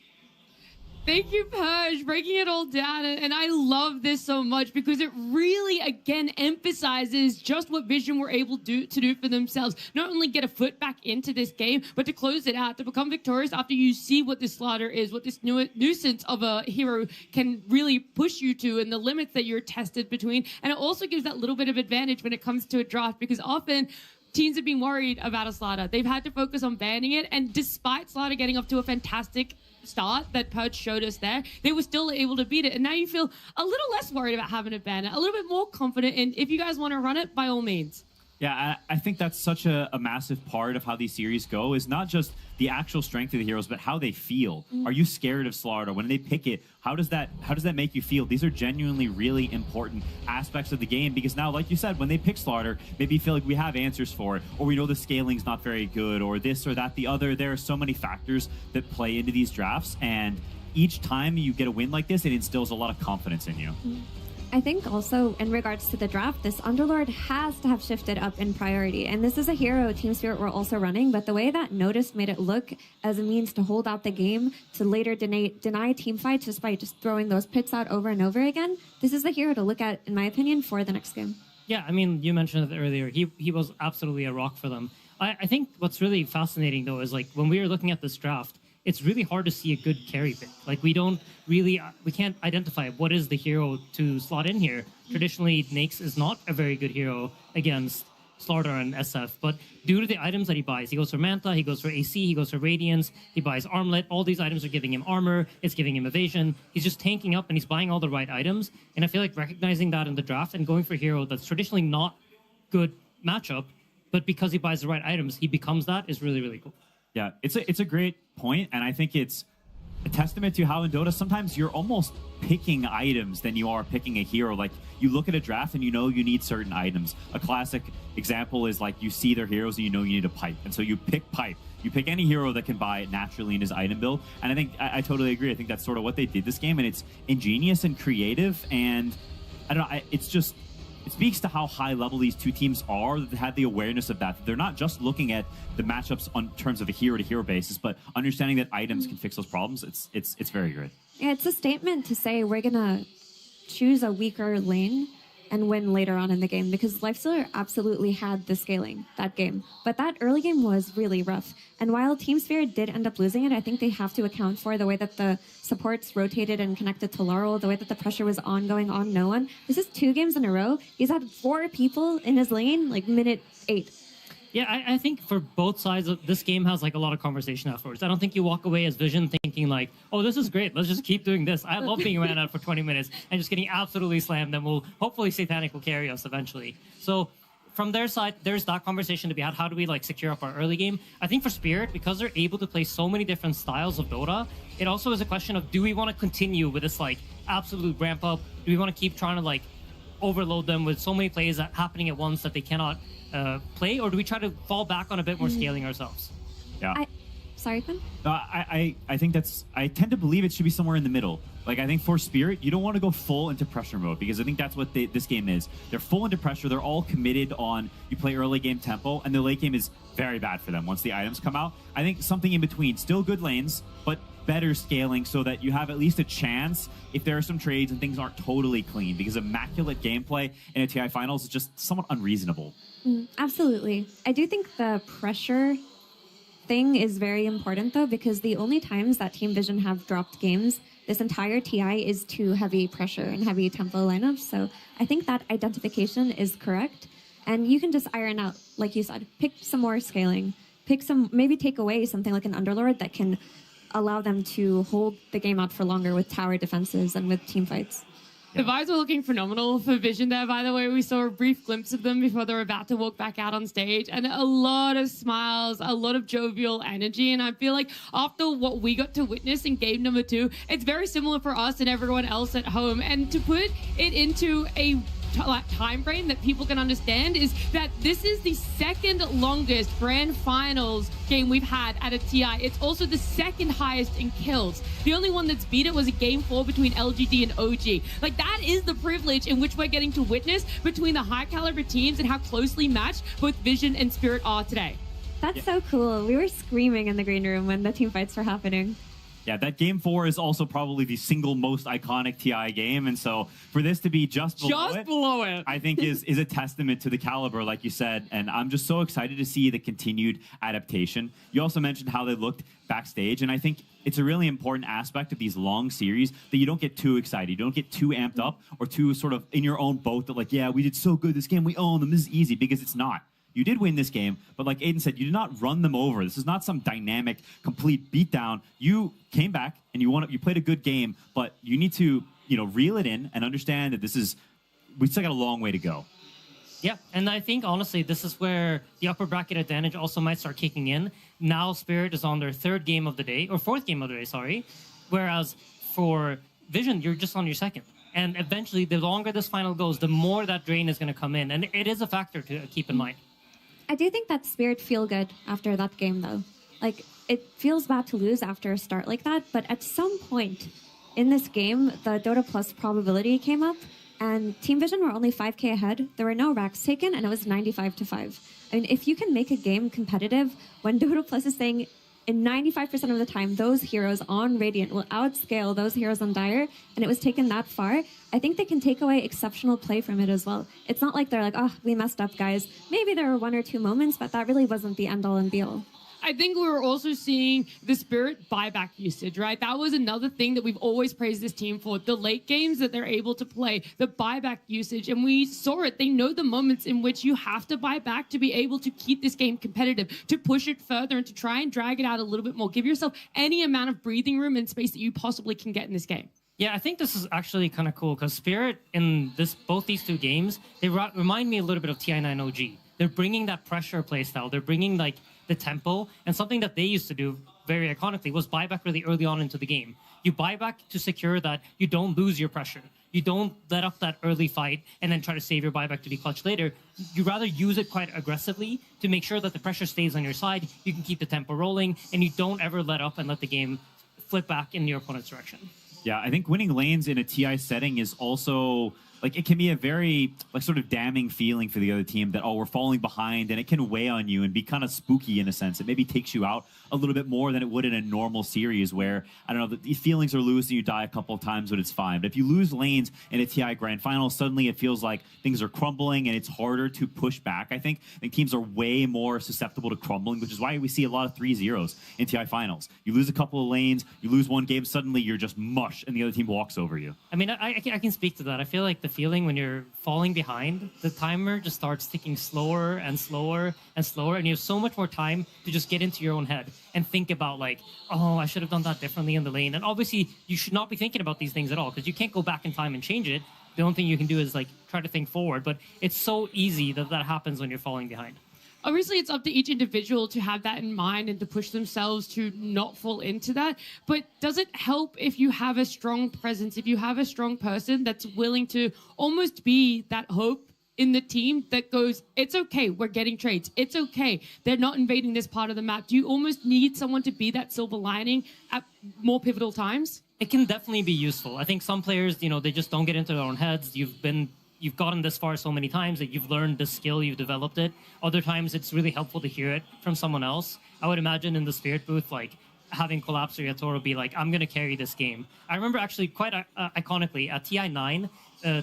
Thank you, Purge, breaking it all down. And I love this so much because it really, again, emphasizes just what Vision were able to do for themselves. Not only get a foot back into this game, but to close it out, to become victorious after you see what this slaughter is, what this nuisance of a hero can really push you to, and the limits that you're tested between. And it also gives that little bit of advantage when it comes to a draft, because often teams have been worried about a slaughter. They've had to focus on banning it, and despite slaughter getting off to a fantastic start that Purge showed us there, they were still able to beat it. And now you feel a little less worried about having to ban it, a little bit more confident. And if you guys want to run it, by all means. Yeah, I think that's such a massive part of how these series go, is not just the actual strength of the heroes, but how they feel. Are you scared of Slaughter? When they pick it, how does that make you feel? These are genuinely really important aspects of the game, because now, like you said, when they pick Slaughter, maybe you feel like we have answers for it, or we know the scaling's not very good, or this or that, the other. There are so many factors that play into these drafts, and each time you get a win like this, it instills a lot of confidence in you. I think also in regards to the draft, this Underlord has to have shifted up in priority. And this is a hero Team Spirit were also running, but the way that Notice made it look as a means to hold out the game, to later deny team fights just by just throwing those pits out over and over again, this is the hero to look at, in my opinion, for the next game. Yeah, I mean, you mentioned it earlier. He was absolutely a rock for them. I think what's really fascinating, though, is like when we were looking at this draft, it's really hard to see a good carry pick. Like we can't identify what is the hero to slot in here. Traditionally, Nyx is not a very good hero against Slaughter and SF, but due to the items that he buys, he goes for Manta, he goes for AC, he goes for Radiance, he buys Armlet. All these items are giving him armor, it's giving him evasion. He's just tanking up and he's buying all the right items. And I feel like recognizing that in the draft and going for a hero that's traditionally not good matchup, but because he buys the right items, he becomes that, is really, really cool. Yeah, it's a great point, and I think it's a testament to how in Dota sometimes you're almost picking items than you are picking a hero. Like you look at a draft and you know you need certain items. A classic example is like you see their heroes and you know you need a pipe, and so you pick pipe. You pick any hero that can buy it naturally in his item build, and I think I totally agree. I think that's sort of what they did this game, and it's ingenious and creative, and I don't know. It speaks to how high level these two teams are, that they had the awareness of that. They're not just looking at the matchups on terms of a hero-to-hero basis, but understanding that items can fix those problems. It's very good. Yeah, it's a statement to say we're gonna choose a weaker lane and win later on in the game, because Lifestealer absolutely had the scaling that game. But that early game was really rough. And while Team Spirit did end up losing it, I think they have to account for the way that the supports rotated and connected to Laurel, the way that the pressure was ongoing on no one. This is 2 games in a row. He's had 4 people in his lane, like minute 8. Yeah, I think for both sides, this game has like a lot of conversation afterwards. I don't think you walk away as Vision thinking like, oh, this is great. Let's just keep doing this. I love being ran out for 20 minutes and just getting absolutely slammed. And hopefully Satanic will carry us eventually. So from their side, there's that conversation to be had. How do we like secure up our early game? I think for Spirit, because they're able to play so many different styles of Dota, it also is a question of, do we want to continue with this like absolute ramp up? Do we want to keep trying to like overload them with so many plays happening at once that they cannot play, or do we try to fall back on a bit more scaling ourselves? Yeah. Sorry, Quinn? I think I tend to believe it should be somewhere in the middle. Like, I think for Spirit, you don't want to go full into pressure mode, because I think that's what this game is. They're full into pressure. They're all committed on, you play early game tempo, and the late game is very bad for them once the items come out. I think something in between, still good lanes, but better scaling so that you have at least a chance if there are some trades and things aren't totally clean, because immaculate gameplay in a TI finals is just somewhat unreasonable. Absolutely. I do think the pressure thing is very important, though, because the only times that Team Vision have dropped games this entire TI is to heavy pressure and heavy tempo lineups. So I think that identification is correct. And you can just iron out, like you said, pick some more scaling, maybe take away something like an Underlord that can allow them to hold the game out for longer with tower defenses and with team fights. The vibes were looking phenomenal for Vision there, by the way. We saw a brief glimpse of them before they were about to walk back out on stage, and a lot of smiles, a lot of jovial energy. And I feel like after what we got to witness in game number 2, it's very similar for us and everyone else at home. And to put it into a time frame that people can understand is that this is the second longest grand finals game we've had at a TI. It's also the second highest in kills. The only one that's beat it was a game 4 between LGD and OG. Like, that is the privilege in which we're getting to witness between the high caliber teams and how closely matched both Vision and Spirit are today. That's so cool. We were screaming in the green room when the team fights were happening. Yeah, that game 4 is also probably the single most iconic TI game, and so for this to be just below it, I think is a testament to the caliber, like you said, and I'm just so excited to see the continued adaptation. You also mentioned how they looked backstage, and I think it's a really important aspect of these long series that you don't get too excited, you don't get too amped up or too sort of in your own boat that like, yeah, we did so good this game, we own them, this is easy, because it's not. You did win this game, but like Aiden said, you did not run them over. This is not some dynamic, complete beatdown. You came back and you played a good game, but you need to, reel it in and understand that we still got a long way to go. Yeah, and I think honestly, this is where the upper bracket advantage also might start kicking in. Now Spirit is on their fourth game of the day, sorry. Whereas for Vision, you're just on your second. And eventually, the longer this final goes, the more that drain is going to come in. And it is a factor to keep in mind. I do think that Spirit feel good after that game, though. Like, it feels bad to lose after a start like that, but at some point in this game, the Dota Plus probability came up, and Team Vision were only 5k ahead. There were no racks taken, and it was 95-5. I mean, if you can make a game competitive when Dota Plus is saying in 95% of the time, those heroes on Radiant will outscale those heroes on Dire, and it was taken that far, I think they can take away exceptional play from it as well. It's not like they're like, oh, we messed up, guys. Maybe there were 1 or 2 moments, but that really wasn't the end-all and be-all. I think we were also seeing the Spirit buyback usage, right? That was another thing that we've always praised this team for. The late games that they're able to play, the buyback usage, and we saw it. They know the moments in which you have to buy back to be able to keep this game competitive, to push it further and to try and drag it out a little bit more. Give yourself any amount of breathing room and space that you possibly can get in this game. Yeah, I think this is actually kind of cool because Spirit in both these 2 games, they remind me a little bit of TI9 OG. They're bringing that pressure playstyle. They're bringing like the tempo, and something that they used to do very iconically was buy back really early on into the game. You buy back to secure that you don't lose your pressure. You don't let up that early fight and then try to save your buyback to be clutch later. You rather use it quite aggressively to make sure that the pressure stays on your side. You can keep the tempo rolling, and you don't ever let up and let the game flip back in your opponent's direction. Yeah, I think winning lanes in a TI setting is also, like, it can be a very, like, sort of damning feeling for the other team that, oh, we're falling behind, and it can weigh on you and be kind of spooky in a sense. It maybe takes you out a little bit more than it would in a normal series where, I don't know, the feelings are loose and you die a couple of times, but it's fine. But if you lose lanes in a TI Grand Final, suddenly it feels like things are crumbling and it's harder to push back, I think. I think teams are way more susceptible to crumbling, which is why we see a lot of 3-0s in TI Finals. You lose a couple of lanes, you lose one game, suddenly you're just mush and the other team walks over you. I mean, I can speak to that. I feel like the feeling when you're falling behind, the timer just starts ticking slower and slower and slower, and you have so much more time to just get into your own head and think about like, oh, I should have done that differently in the lane. And obviously, you should not be thinking about these things at all because you can't go back in time and change it. The only thing you can do is like try to think forward, but it's so easy that that happens when you're falling behind. Obviously, it's up to each individual to have that in mind and to push themselves to not fall into that. But does it help if you have a strong presence, if you have a strong person that's willing to almost be that hope in the team that goes, it's okay, we're getting trades. It's okay, they're not invading this part of the map. Do you almost need someone to be that silver lining at more pivotal times? It can definitely be useful. I think some players, you know, they just don't get into their own heads. You've gotten this far so many times that you've learned the skill, you've developed it. Other times it's really helpful to hear it from someone else. I would imagine in the Spirit booth, like having Collapse or YATORO be like, I'm going to carry this game. I remember actually quite iconically at TI9,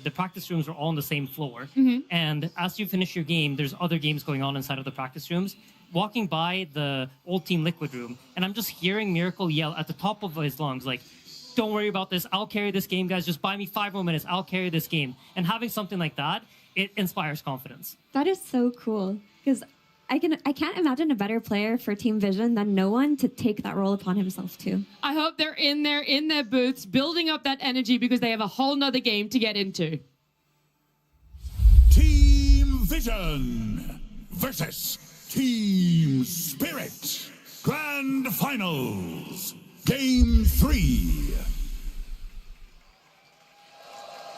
the practice rooms were all on the same floor. Mm-hmm. And as you finish your game, there's other games going on inside of the practice rooms. Walking by the old Team Liquid room, and I'm just hearing Miracle yell at the top of his lungs, like, don't worry about this. I'll carry this game, guys. Just buy me 5 more minutes. I'll carry this game. And having something like that, it inspires confidence. That is so cool. Because I can't imagine a better player for Team Vision than no one to take that role upon himself too. I hope they're in their booths, building up that energy because they have a whole nother game to get into. Team Vision versus Team Spirit. Grand Finals. Game 3.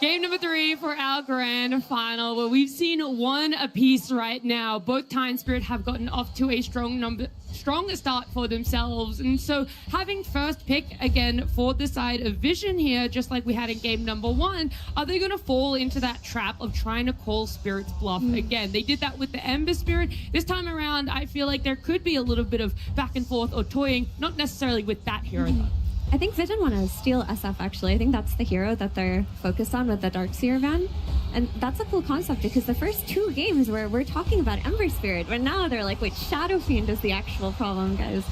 Game number 3 for our grand final, where we've seen one apiece right now. Both Time Spirit have gotten off to a strong start for themselves. And so having first pick again for the side of Vision here, just like we had in game number 1, are they going to fall into that trap of trying to call Spirit's bluff again? They did that with the Ember Spirit. This time around, I feel like there could be a little bit of back and forth or toying, not necessarily with that hero though. I think Vision want to steal SF, actually. I think that's the hero that they're focused on with the Darkseer van. And that's a cool concept because the first 2 games where we're talking about Ember Spirit, but now they're like, wait, Shadow Fiend is the actual problem, guys.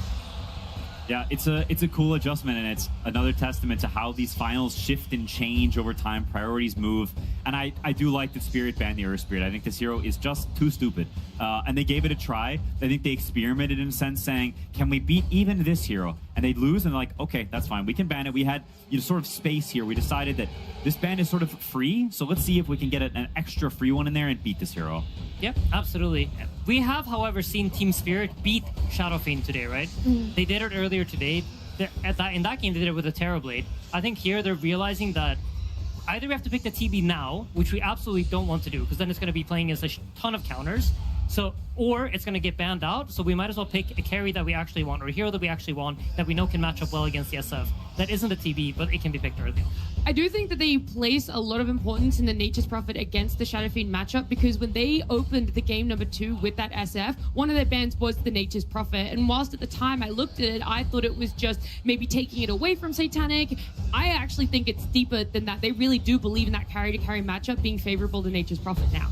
Yeah, it's a cool adjustment, and it's another testament to how these finals shift and change over time, priorities move, and I do like that Spirit banned the Earth Spirit. I think this hero is just too stupid, and they gave it a try. I think they experimented in a sense, saying, can we beat even this hero? And they'd lose, and they're like, okay, that's fine, we can ban it. We had sort of space here. We decided that this ban is sort of free, so let's see if we can get an extra free one in there and beat this hero. Yep, absolutely. We have, however, seen Team Spirit beat Shadow Fiend today, right? They did it earlier today. In that game, they did it with a Terrorblade. I think here they're realizing that either we have to pick the TB now, which we absolutely don't want to do, because then it's going to be playing as a ton of counters. So, or it's going to get banned out, so we might as well pick a carry that we actually want, or a hero that we actually want, that we know can match up well against the SF. That isn't a TB, but it can be picked early. I do think that they place a lot of importance in the Nature's Prophet against the Shadow Fiend matchup, because when they opened the game number 2 with that SF, one of their bans was the Nature's Prophet. And whilst at the time I looked at it, I thought it was just maybe taking it away from Satanic. I actually think it's deeper than that. They really do believe in that carry-to-carry matchup being favorable to Nature's Prophet now.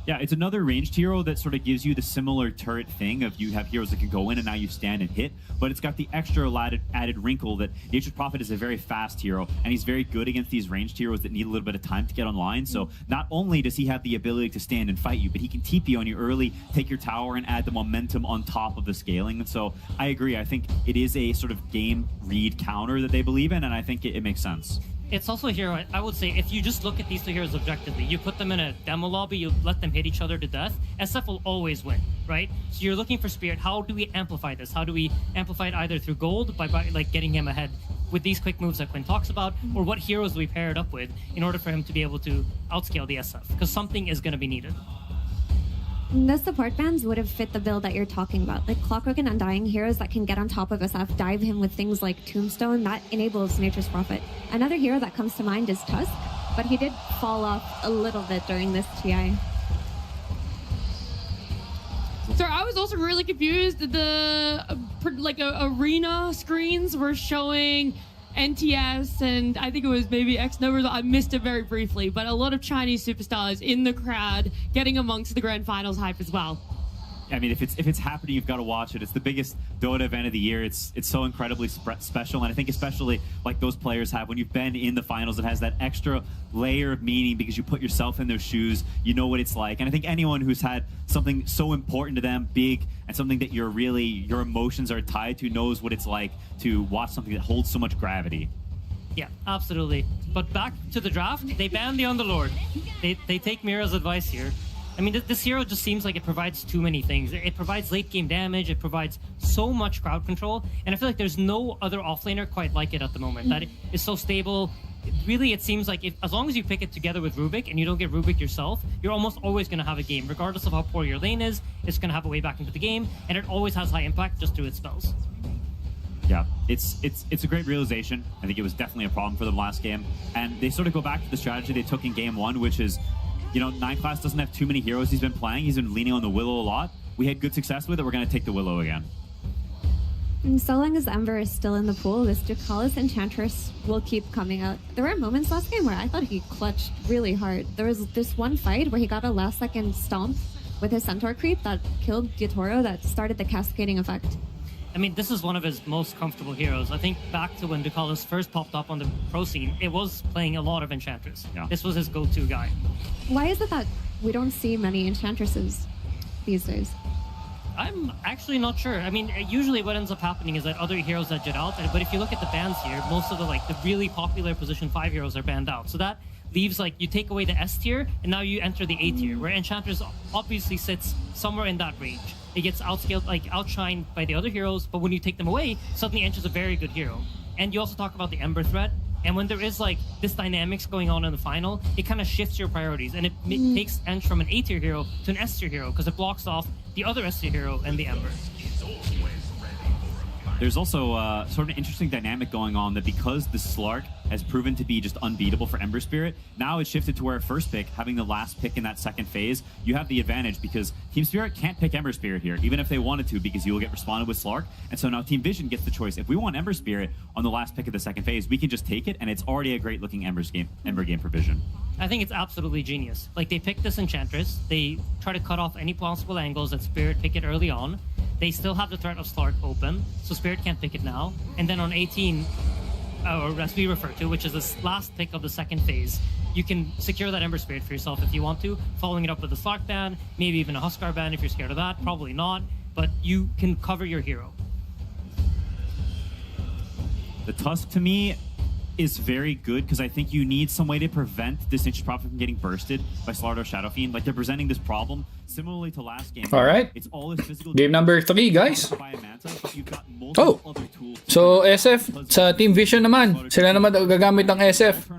Yeah, it's another ranged hero that sort of gives you the similar turret thing of you have heroes that can go in and now you stand and hit, but it's got the extra added wrinkle that Nature's Prophet is a very fast hero, and he's very good against these ranged heroes that need a little bit of time to get online. So not only does he have the ability to stand and fight you, but he can TP on you early, take your tower, and add the momentum on top of the scaling. And so I agree. I think it is a sort of game read counter that they believe in, and I think it makes sense. It's also a hero, I would say, if you just look at these 2 heroes objectively, you put them in a demo lobby, you let them hit each other to death, SF will always win, right? So you're looking for Spirit. How do we amplify this? How do we amplify it either through gold, by like getting him ahead with these quick moves that Quinn talks about, or what heroes do we pair it up with in order for him to be able to outscale the SF? Because something is going to be needed. The support bans would have fit the build that you're talking about. Like Clockwork and Undying, heroes that can get on top of SF, dive him with things like Tombstone, that enables Nature's Prophet. Another hero that comes to mind is Tusk, but he did fall off a little bit during this TI. So I was also really confused. The arena screens were showing NTS, and I think it was maybe X numbers. I missed it very briefly, but a lot of Chinese superstars in the crowd getting amongst the grand finals hype as well. I mean, if it's happening, you've got to watch it. It's the biggest Dota event of the year. It's so incredibly special, and I think especially like those players have, when you've been in the finals, it has that extra layer of meaning because you put yourself in their shoes. You know what it's like, and I think anyone who's had something so important to them, big, and something that your emotions are tied to, knows what it's like to watch something that holds so much gravity. Yeah, absolutely. But back to the draft, they banned the Underlord. They take Mira's advice here. I mean, this hero just seems like it provides too many things. It provides late game damage, it provides so much crowd control, and I feel like there's no other offlaner quite like it at the moment. That is so stable. Really, it seems like as long as you pick it together with Rubik and you don't get Rubik yourself, you're almost always going to have a game. Regardless of how poor your lane is, it's going to have a way back into the game, and it always has high impact just through its spells. Yeah, it's a great realization. I think it was definitely a problem for them last game, and they sort of go back to the strategy they took in game 1, which is, you know, 9 Class doesn't have too many heroes he's been playing. He's been leaning on the Willow a lot. We had good success with it. We're going to take the Willow again. And so long as Ember is still in the pool, this Ducalis Enchantress will keep coming out. There were moments last game where I thought he clutched really hard. There was this one fight where he got a last-second stomp with his Centaur creep that killed YATORO that started the cascading effect. I mean, this is one of his most comfortable heroes. I think back to when Ducalis first popped up on the pro scene, it was playing a lot of Enchantress. Yeah. This was his go-to guy. Why is it that we don't see many Enchantresses these days? I'm actually not sure. I mean, usually what ends up happening is that other heroes that jet out, but if you look at the bans here, most of the really popular position 5 heroes are banned out. So that leaves, like, you take away the S tier, and now you enter the A tier, where Enchantress obviously sits somewhere in that range. It gets outscaled, like outshined by the other heroes, but when you take them away, suddenly Ench is a very good hero. And you also talk about the Ember threat, and when there is like this dynamics going on in the final, it kind of shifts your priorities, and it takes Ench from an A tier hero to an S tier hero, because it blocks off the other S tier hero and the Ember. There's also sort of an interesting dynamic going on that because the Slark has proven to be just unbeatable for Ember Spirit, now it's shifted to where first pick, having the last pick in that second phase, you have the advantage because Team Spirit can't pick Ember Spirit here, even if they wanted to, because you will get responded with Slark. And so now Team Vision gets the choice. If we want Ember Spirit on the last pick of the second phase, we can just take it, and it's already a great looking Ember game for Vision. I think it's absolutely genius. Like, they pick this Enchantress, they try to cut off any possible angles that Spirit pick it early on. They still have the threat of Slark open, so Spirit can't pick it now. And then on 18, or as we refer to, which is this last pick of the second phase, you can secure that Ember Spirit for yourself if you want to, following it up with a Slark ban, maybe even a Huskar ban if you're scared of that, probably not, but you can cover your hero. The Tusk, to me, is very good because I think you need some way to prevent this Nature's Prophet from getting bursted by Slardar Shadow Fiend. Like, they're presenting this problem similarly to last game. All right. It's all this physical Game number 3, guys. Oh, so SF sa Team Vision naman. Sila naman gagamit ng SF.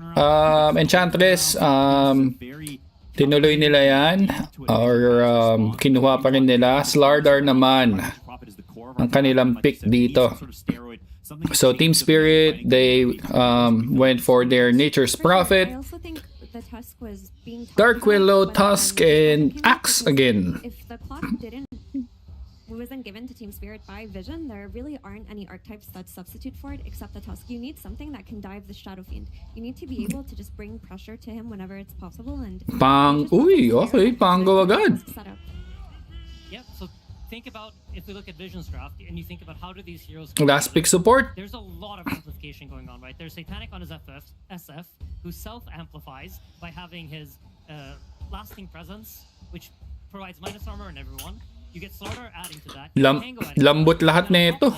Enchantress, tinuloy nila yan. Or kinuha pa rin nila. Slardar naman ang kanilang pick dito. So Team Spirit, they went for their Nature's Prophet, I also think the Tusk was being Dark Willow, Tusk, and Axe again. If the clock wasn't given to Team Spirit by Vision, there really aren't any archetypes that substitute for it except the Tusk. You need something that can dive the Shadow Fiend. You need to be able to just bring pressure to him whenever it's possible. And Uy, okay, Pango agad. Yep, so think about, if we look at Vision's draft and you think about how do these heroes Last pick support. there's a lot of amplification going on, right? There's Satanic on his SF, who self-amplifies by having his lasting presence, which provides minus armor on everyone. You get Slardar adding to that. Lambot lahat nito.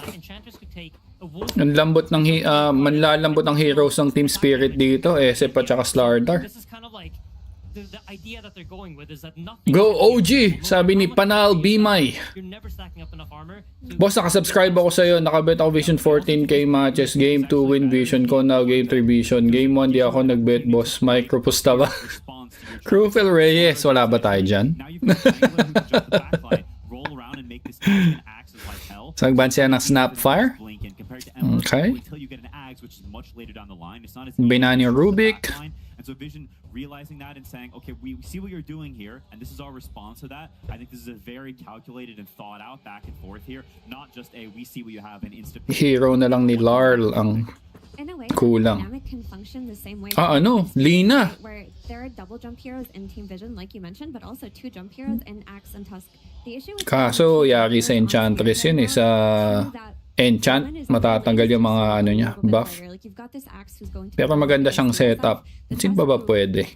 Ang lambot ng manlalambot ang heroes ng Team Spirit dito, SF at saka Slardar. This is kind of like the idea that they're going with is that nothing. Go OG, sabi ni Panal Bimay. You're never stacking up enough armor. Boss, nakasubscribe ako sa'yo. Nakabet ako Vision 14k matches. Game 2 win Vision ko. Now Game 3 Vision. Game 1 di ako nagbet, boss. Micro pusta ba? Crewfil Reyes, wala ba tayo dyan? So nagban siya ng Snapfire. Okay. Binani Rubik. And so Vision realizing that and saying, okay, we see what you're doing here, and this is our response to that. I think this is a very calculated and thought out back and forth here, not just a we see what you have and instant. Hero na lang ni Larl ang kulang. Lina. Where there are double jump heroes in Team Vision, like you mentioned, but also 2 jump heroes in Axe and Tusk. The issue with Kaso, yari sa Enchantress yun eh, sa Enchant, matatanggal yung mga ano niya, buff. Pero maganda siyang setup. Sino ba pwede?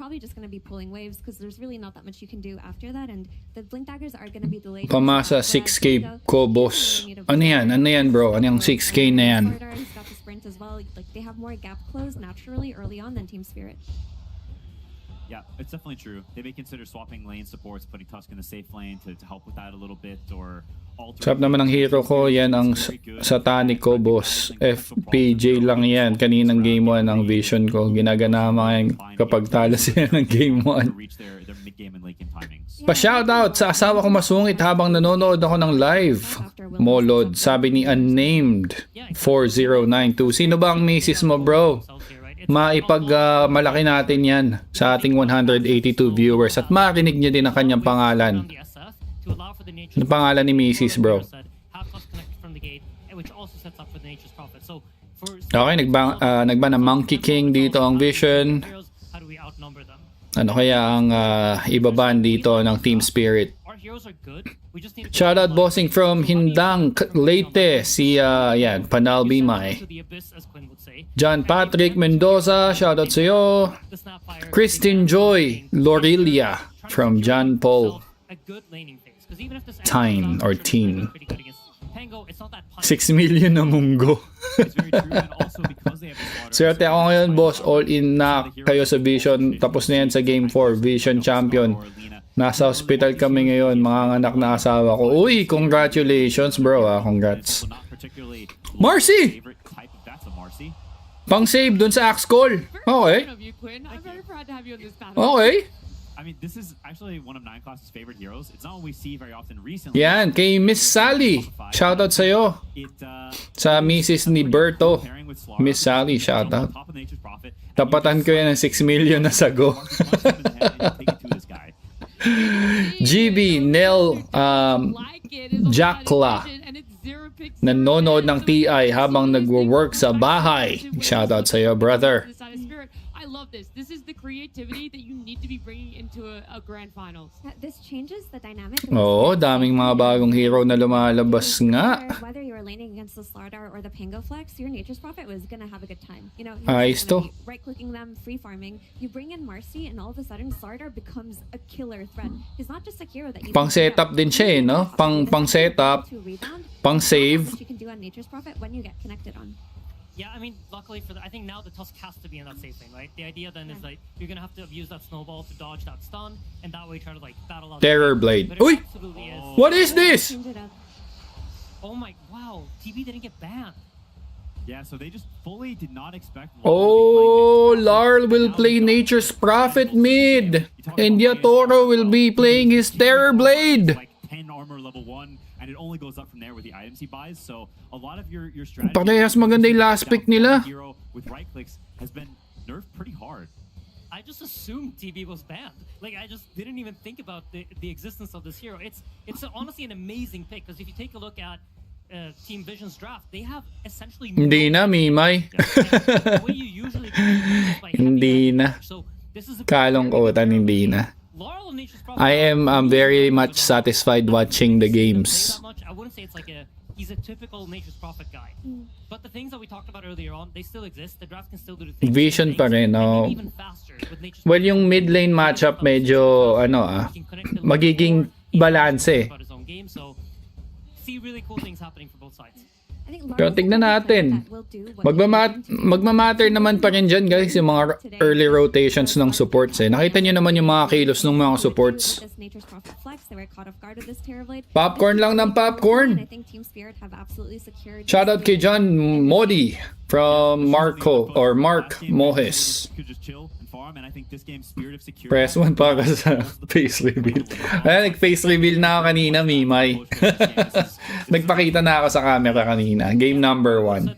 Pamasa 6k ko, boss. Ano yan? Ano yan, bro? Ano yung 6k na yan? Yeah, it's definitely true. They may consider swapping lane supports, putting Tusk in the safe lane to help with that a little bit, or Sarap naman ang hero ko. Yan ang Satanic ko, boss. FPJ lang yan. Kaninang game 1 ang Vision ko. Ginaganama yan kapag talo sila ng game 1. Pa-shoutout sa asawa ko masungit habang nanonood ako ng live. Molod, sabi ni Unnamed 4092. Sino ba ang misis mo, bro? Malaki natin yan sa ating 182 viewers at marinig niyo din ang kanyang pangalan. Ano pangalan ni Mrs. bro? Okay, nagba ng Monkey King dito ang Vision. Ano kaya ang ibaban dito ng Team Spirit? Shoutout bossing from Hindang Leyte, si yan, Panal Bimay. John Patrick Mendoza, shoutout sa iyo. Christine Joy Lorelia from John Paul Tyne or Teen. 6 million na munggo. Swerte ako ngayon, boss. All in na kayo sa Vision. Tapos na yan sa Game 4. Vision Champion. Nasa hospital kami ngayon. Mga anak na asawa ko. Uy, congratulations, bro. Congrats. Marcy! Pang save dun sa Axe Call. Okay. Okay. I mean, this is actually one of 9 Class's favorite heroes. It's not one we see very often recently. Yan, kay Miss Sally. Shoutout sa'yo. Sa Mrs. ni Berto. Miss Sally, shoutout. Tapatan ko yan ng 6 million na sago. GB, Nel, Jackla. Nanonood ng TI habang nagwo-work sa bahay. Shoutout sa'yo, brother. I love this. This is the creativity that you need to be bringing into a grand finals. This changes the dynamic. Oo, daming mga bagong hero na lumalabas nga. Whether you were laning against the Slardar or the Pango Flex, your Nature's Prophet was gonna have a good time. You know, Ayos to. Right-clicking them, free farming. You bring in Marcy, and all of a sudden, Slardar becomes a killer threat. He's not just a hero that you Pang setup din siya eh, no? Pang setup, pang save. You can do on Nature's Prophet when you get connected on. Yeah, I mean, luckily for I think now the Tusk has to be in that safe lane, right? The idea then is like you're gonna have to use that snowball to dodge that stun, and that way try to like battle out. Terror Blade. Uy! What is this? Oh my! Wow! TB didn't get banned. Yeah, so they just fully did not expect. Oh, Larl will play Nature's Prophet mid, and Yatoro will be playing his Terror Blade. Like 10 armor level 1. And it only goes up from there with the items he buys. So a lot of your strategy. Parehas maganda yung last pick nila. Hero with right clicks has been nerfed pretty hard. I just assumed TB was banned. Like I just didn't even think about the existence of this hero. It's honestly an amazing pick because if you take a look at Team Vision's draft, they have essentially Hindi na, Mimay. The way you usually do it is by Hindi na. So this is a Kalungkutan, hindi na. I am very much satisfied watching the games. I wouldn't say it's like he's a typical Nature's Prophet guy. But the things that we talked about earlier on, they still exist. The draft can still do the things. Vision pa rin, no? Well, yung mid lane matchup medyo magiging balance eh. So see really cool things happening for both sides. Pero tignan natin. Magmamatter naman pa rin dyan guys yung mga early rotations ng supports eh. Nakita nyo naman yung mga kilos ng mga supports. Popcorn lang ng popcorn. Shoutout kay John Modi from Mark Mohes. Press 1 para sa face reveal. Ay, nag-face reveal na ako kanina, Mimay. Nagpakita na ako sa camera kanina. Game number 1.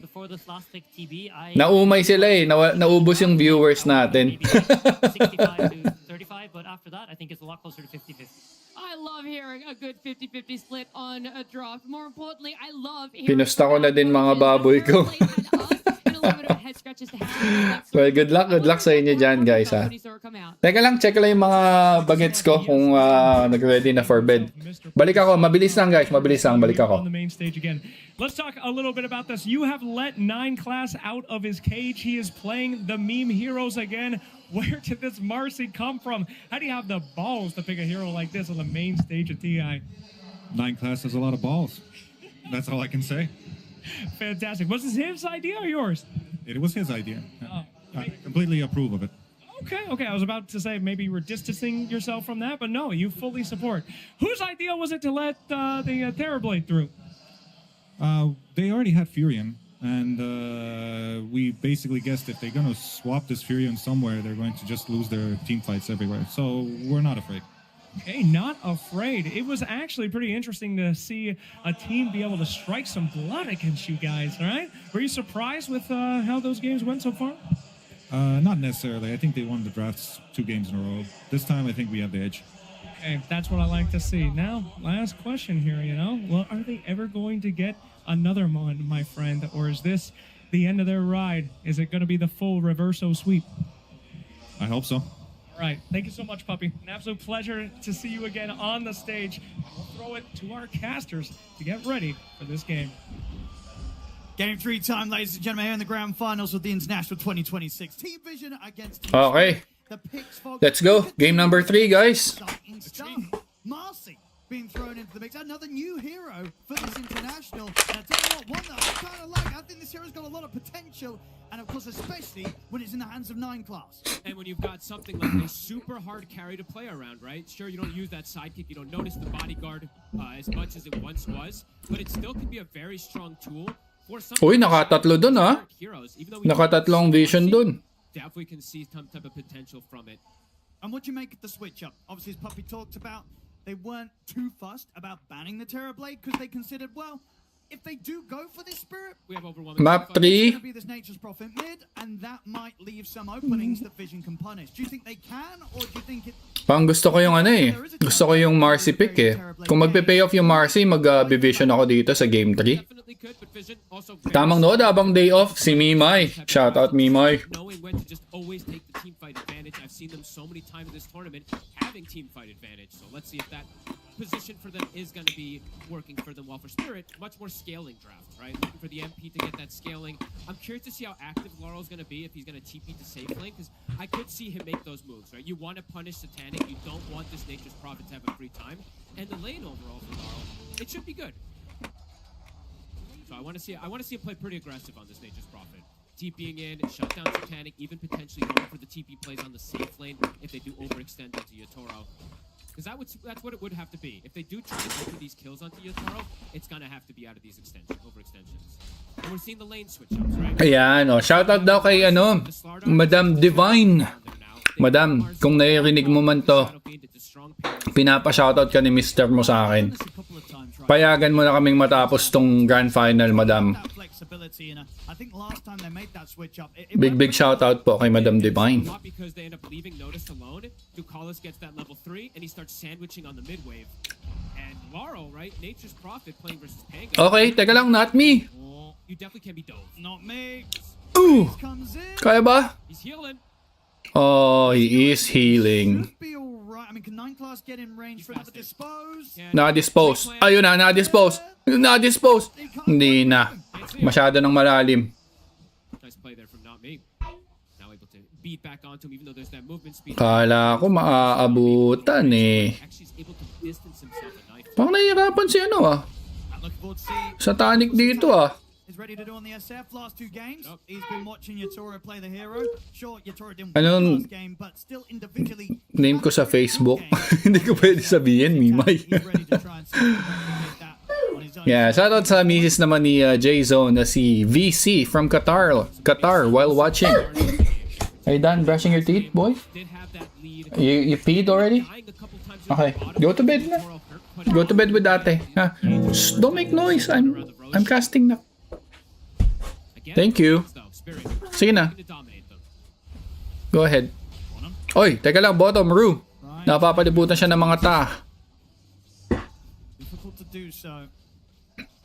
Naumay sila eh. Naubos yung viewers natin. 65 to 35, but after that, I think it's a lot closer to 50-50. I love hearing a good 50-50 split on a draft. More importantly, I love hearing Pinusta ko na din mga baboy ko. Well, good luck sa inyo dyan, guys, ha. Teka lang, check lang yung mga bagets ko kung nag-ready na for bed. Balik ako, mabilis lang, guys, mabilis lang, balik ako. Let's talk a little bit about this. You have let 9 Class out of his cage. He is playing the meme heroes again. Where did this Marcy come from? How do you have the balls to pick a hero like this on the main stage of TI? 9 Class has a lot of balls. That's all I can say. Fantastic. Was this his idea or yours? It was his idea. I completely approve of it. Okay. I was about to say maybe you were distancing yourself from that, but no, you fully support. Whose idea was it to let the Terrorblade through? They already had Furion, and we basically guessed if they're going to swap this Furion somewhere, they're going to just lose their team fights everywhere. So we're not afraid. Okay, not afraid. It was actually pretty interesting to see a team be able to strike some blood against you guys, all right? Were you surprised with how those games went so far? Not necessarily. I think they won the drafts 2 games in a row. This time, I think we have the edge. Okay, that's what I like to see. Now, last question here, Well, are they ever going to get another one, my friend? Or is this the end of their ride? Is it going to be the full reverso sweep? I hope so. All right. Thank you so much, Puppy. An absolute pleasure to see you again on the stage. We'll throw it to our casters to get ready for this game. Game 3 time, ladies and gentlemen, here in the grand finals of the International 2026. Team Vision against Team Okay. Let's go. Game number 3, guys. Marcy being thrown into the mix. Another new hero for this international. And I tell you what, one that I kind of like. I think this hero's got a lot of potential. And of course, especially when it's in the hands of 9 Class. And when you've got something like a super hard carry to play around, right? Sure, you don't use that sidekick. You don't notice the bodyguard as much as it once was. But it still can be a very strong tool for some. Uy, nakatatlo dun, ha? Nakatatlong vision dun. Definitely can see some type of potential from it. And what do you make of the switch up? Obviously, as Puppy talked about, they weren't too fussed about banning the Terrorblade because they considered, well, if they do go for this spirit, we have overwhelming Map 3. it's going to be this Nature's Prophet mid, and that might leave some openings that Vision can punish. Do you think they can, or do you think it... Pang gusto ko yung ano eh. Gusto ko yung Marcy pick eh. Kung magpe-pay off yung Marcy, mag-Vision ako dito sa game 3. Tamang nood habang day off, si Mimay. Shout out Mimay. Knowing when to just always take the team fight advantage. I've seen them so many times in this tournament having team fight advantage. So let's see if that position for them is going to be working for them. While for Spirit, much more scaling draft, right? Looking for the MP to get that scaling. I'm curious to see how active Laurel's going to be, if he's going to TP to safe lane, because I could see him make those moves, right? You want to punish Satanic, you don't want this Nature's Prophet to have a free time, and the lane overall for Laurel, it should be good. So I want to see him play pretty aggressive on this Nature's Prophet. TPing in, shut down Satanic, even potentially going for the TP plays on the safe lane if they do overextend into YATORO. Because that's what it would have to be. If they do try to go for these kills onto YATORO, it's gonna have to be out of these overextensions. And we're seeing the lane switch ups, right? Ayan, oh. Shoutout daw kay Madam Divine. Madam, kung naririnig mo man to, pinapa-shoutout ka ni Mr. mo sa akin. Payagan mo na kaming matapos tong grand final, Madam. Big shoutout po kay Madam Divine. Okay, teka lang, not me. Not me. Kaya ba? Oh, he is healing. Na-dispose. Ayun na, na-dispose. Na-dispose. Hindi na. Masyado ng malalim. Kala ko maaabutan eh. Parang nahihirapan si ano ah. Satanic dito ah. Is ready to do on the SF last two games. He's been watching YATORO play the hero. Sure, YATORO didn't win the last game, but still individually. Name ko sa Facebook. Hindi ko pwede sabihin, Mimay. Yeah, shoutout sa misis naman ni J-Zone na si VC from Qatar while watching. Are you done brushing your teeth, boy? You peed already? Okay, go to bed na. Go to bed with ate. Huh? Shh, don't make noise. I'm casting na. Thank you. Sige na. Go ahead. Oy, teka lang, bottom, Ru. Napapalibutan siya ng mga ta. Difficult to do so.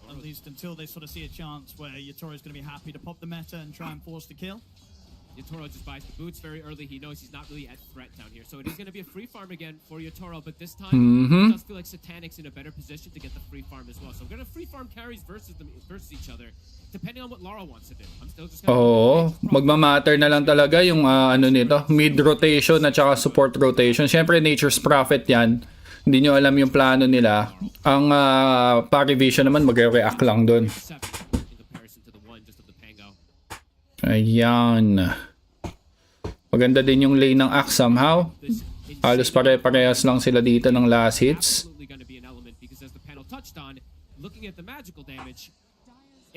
At least until they sort of see a chance where YATORO is going to be happy to pop the meta and try and force the kill. YATORO just buys the boots very early. He knows he's not really at threat down here. So it is going to be a free farm again for YATORO, but this time it does feel like Satanic's in a better position to get the free farm as well. So we're going to free farm carries versus each other, depending on what Laurel wants to do. I'm still just Oo, magmamatter na lang talaga yung ano nito, mid rotation at saka support rotation. Siyempre Nature's Prophet yan. Hindi nyo alam yung plano nila. Ang Parivision naman magre-react lang doon. Ayan. Maganda din yung lane ng Axe somehow. Halos pare-parehas lang sila dito ng last hits.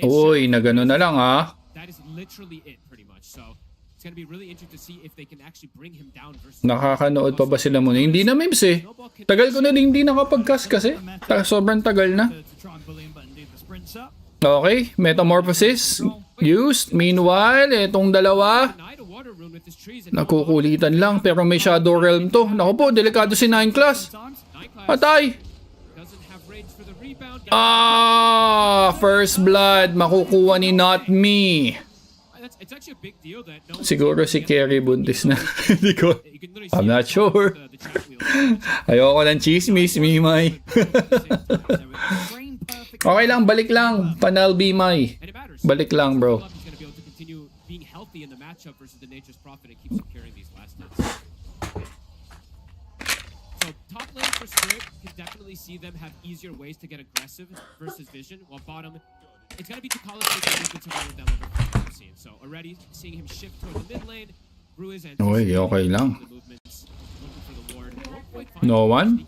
Uy, na gano'n na lang ha. Nakakanood pa ba sila muna? Hindi na memes eh. Tagal ko na din hindi nakapag-cast kasi. Sobrang tagal na. Okay, Metamorphosis used. Meanwhile, etong dalawa nakukulitan lang pero may Shadow Realm to. Naku po, delikado si 9 class. Patay. First blood makukuha ni Not Me. Siguro si Kerry buntis na. Hindi ko. I'm not sure. Ayoko ng chismis, Mimay. Okay lang, balik lang. Panel Bimay. Balik lang, bro. In the matchup versus the Nature's Prophet and keep securing these last hits. So top lane for Spirit can definitely see them have easier ways to get aggressive versus Vision, while bottom, it's going to be Tukala's making movements around with that level we've seen. So already seeing him shift toward the mid lane, Brew is anticipating okay lang. No one?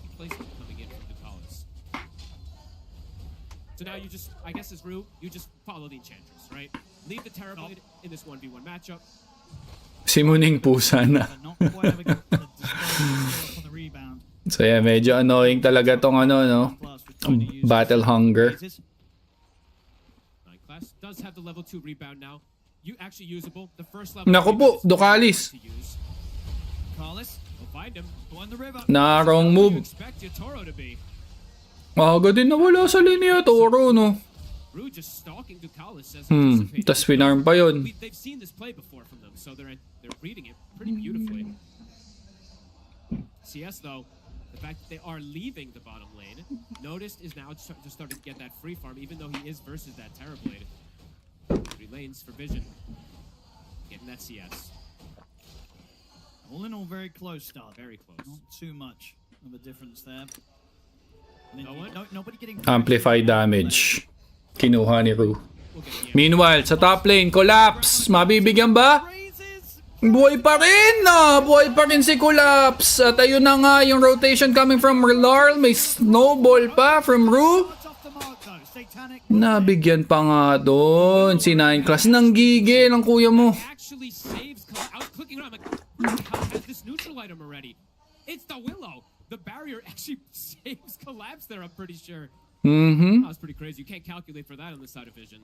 So now you just, I guess as Rue, you just follow the Enchantress, right? Leave the Terrorblade in this 1v1 matchup. Si Muning pusa na. So yeah, medyo annoying talaga tong ano, no? Battle hunger. Does have the level 2 rebound now. You actually usable. The first level. Naku po, Ducalis. Na wrong move. Aga din nawala sa linya Toro, no? Tas pinarm pa yun. They've seen this play before from them, so they're reading it pretty beautifully. CS though, the fact that they are leaving the bottom lane, Noticed is now just starting to get that free farm, even though he is versus that Terrorblade. 3 lanes for Vision, getting that CS. All in all, very close start. Very close. Not too much of a difference there. Nobody getting Amplify damage. Kinuha ni Ru. Meanwhile, sa top lane, collapse. Mabibigyan ba? Buhay pa rin na! Buhay pa rin si Collapse. At ayun na nga yung rotation coming from Larl. May snowball pa from Ru. Nabigyan pa nga doon si 9 class. Nanggigil ang kuya mo. Actually saves out clicking around like has this neutral item already. It's the Willow. The barrier actually saves Collapse there, I'm pretty sure. That was pretty crazy. You can't calculate for that on the side of Vision.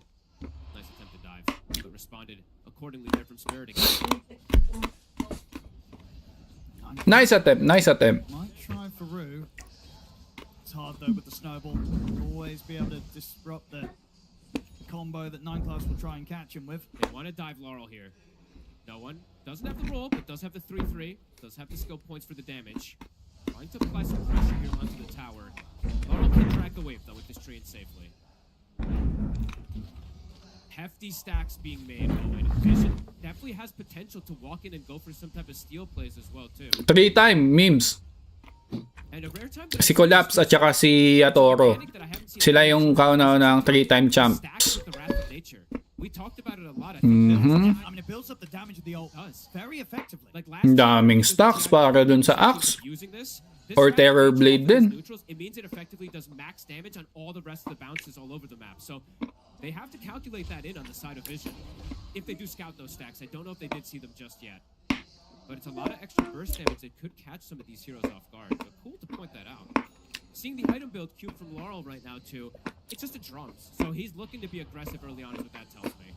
Nice attempt to dive, but responded accordingly there from Spirit again. Nice attempt, nice attempt. Might try for Ru. It's hard though with the snowball. Always be able to disrupt the combo that 9 class will try and catch him with. They want to dive Laurel here. No one doesn't have the roll, but does have the 3-3. Does have the skill points for the damage. Trying to apply some pressure here onto the tower. Laurel can track the wave though with this tree safely. Hefty stacks being made. Vision definitely has potential to walk in and go for some type of steal plays as well too. 3-time memes. Si Collapse at saka si Yatoro. Sila yung kauna-unang 3-time champs. We talked about it a lot. I mean, it builds up the damage of the ult very effectively. Like daming stacks para dun sa Axe. Or Terror Blade din. It means it effectively does max damage on all the rest of the bounces all over the map. So they have to calculate that in on the side of Vision. If they do scout those stacks, I don't know if they did see them just yet. But it's a lot of extra burst damage that could catch some of these heroes off guard. But cool to point that out. Seeing the item build cube from Laurel right now too, it's just a drums. So he's looking to be aggressive early on is what that tells me.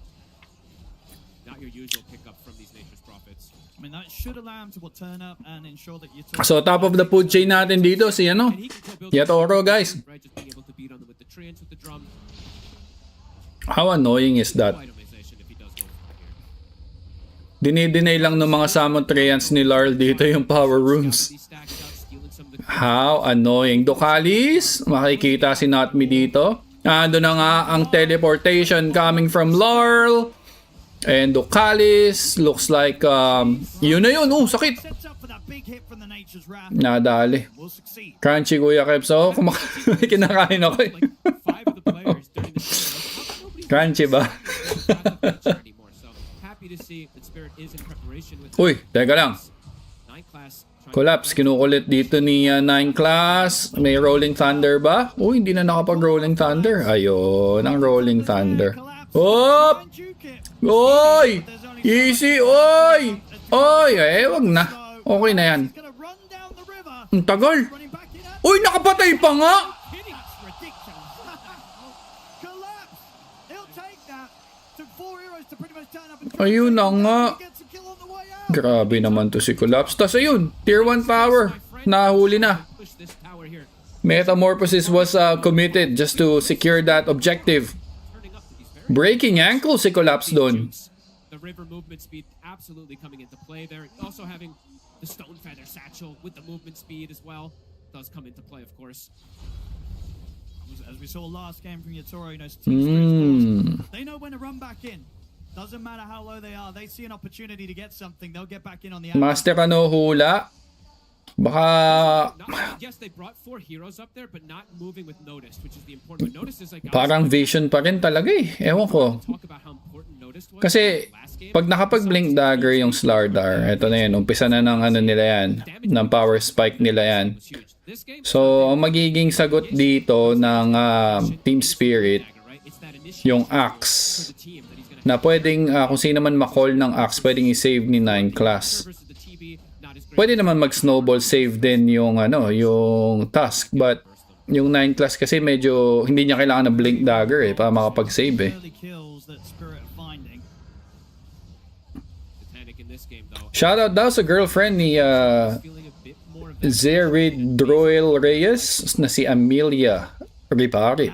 Not your usual pickup from these Nature's Prophets. I mean, that should allow him to turn up and ensure that you turn. So top of the food chain natin dito si ano? Yatoro, guys. Right, just being able to beat on them with the treants, with the drum. How annoying is that? Dinidinay lang ng mga summon treants ni Larl dito yung power runes. How annoying. Ducalis, makikita si Notme dito. Ando na nga ang teleportation coming from Larl. And Ducalis, looks like, yun na yun. Sakit. Nadali. Crunchy, Kuya Kepso. Kinakain ako eh. Crunchy ba? Uy, teka lang. Collapse, kinukulit dito ni 9 class. May Rolling Thunder ba? Uy, hindi na nakapag-Rolling Thunder. Ayun, ang Rolling Thunder. Hop! Oy! Easy! Oy! Oy! Wag na. Okay na yan. Ang tagal. Uy, nakapatay pa nga! Ayun na nga. Grabe naman to si Collapse. Tas ayun, tier 1 power. Nahuli na. Metamorphosis was committed just to secure that objective. Breaking ankle si Collapse doon. The river movement speed absolutely coming into play there. Also having the stone feather satchel with the movement speed as well does come into play, of course. As we saw last game from Yatoro, they know when to run back in. Doesn't matter how low they are. They see an opportunity to get something. They'll get back in on the Master ano hula? Baka yes, they brought 4 heroes up there but not moving with Noticed, which is the important. Noticed is like parang Vision pa rin talaga eh. Ewan ko. Kasi pag nakapag-blink dagger yung Slardar, eto na yan, umpisa na ng ano nila yan, ng power spike nila yan. So, ang magiging sagot dito ng Team Spirit, yung Axe. Na pwedeng, kung sino man ma-call ng Axe, pwedeng i-save ni 9 class. pwede naman mag-snowball save din yung yung task, but yung 9 class kasi medyo hindi niya kailangan ng blink dagger para makapag-save Shoutout daw sa girlfriend ni Zerid Droil Reyes na si Amelia Ripari.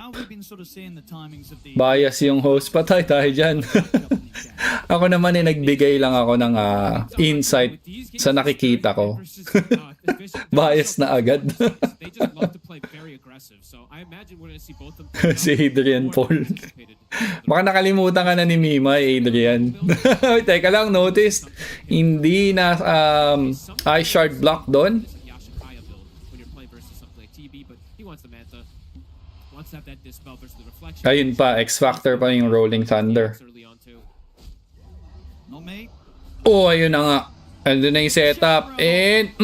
Bias yung host, patay tayo dyan. Ako naman nagbigay lang ako ng insight sa nakikita ko. Bias na agad. Si Adrian Paul. Baka nakalimutan ka na ni Mima, Adrian. Teka lang, notice hindi na eye shard block doon. Ayun pa, X-Factor pa yung Rolling Thunder. Oh, ayun na nga. Andun na yung setup. And,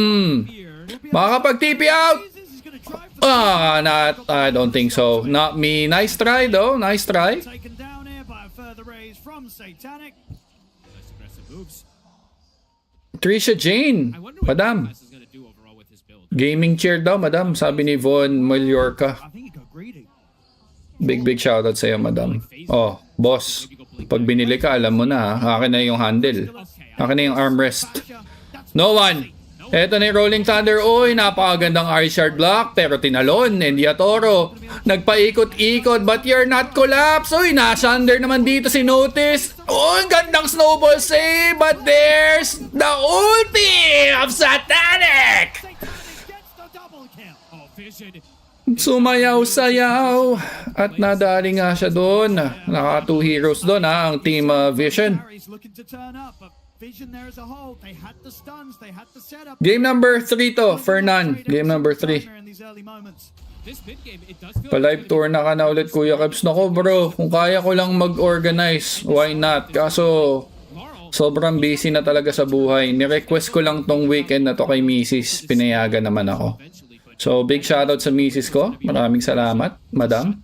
makakapag-TP out! I don't think so. Not me. Nice try though. Nice try. Trisha Jane. Madam. Gaming chair daw, madam. Sabi ni Von Mallorca. Big shoutout sa'yo, madam. Oh, boss. Pag binili ka, alam mo na akin na yung handle. Akin na yung armrest. No one. Eto na yung Rolling Thunder. Uy, napakagandang R-Shard block. Pero tinalon. And YATORO. Nagpaikot-ikot. But you're not collapse. Uy, nasunder naman dito si Notice. Uy, gandang snowball save. But there's the ulti of SATANIC. Sumayaw-sayaw. At nadali nga siya doon. Naka 2 heroes doon ang Team Vision. Game number 3 to, Fernan. Game number 3. Pa-live tour na ka na ulit, Kuya Kebs. Nako bro, kung kaya ko lang mag-organize, why not? Kaso, sobrang busy na talaga sa buhay. Ni-request ko lang tong weekend na to kay Mrs. Pinayagan naman ako. So, big shoutout sa Mrs. ko. Maraming salamat, madam.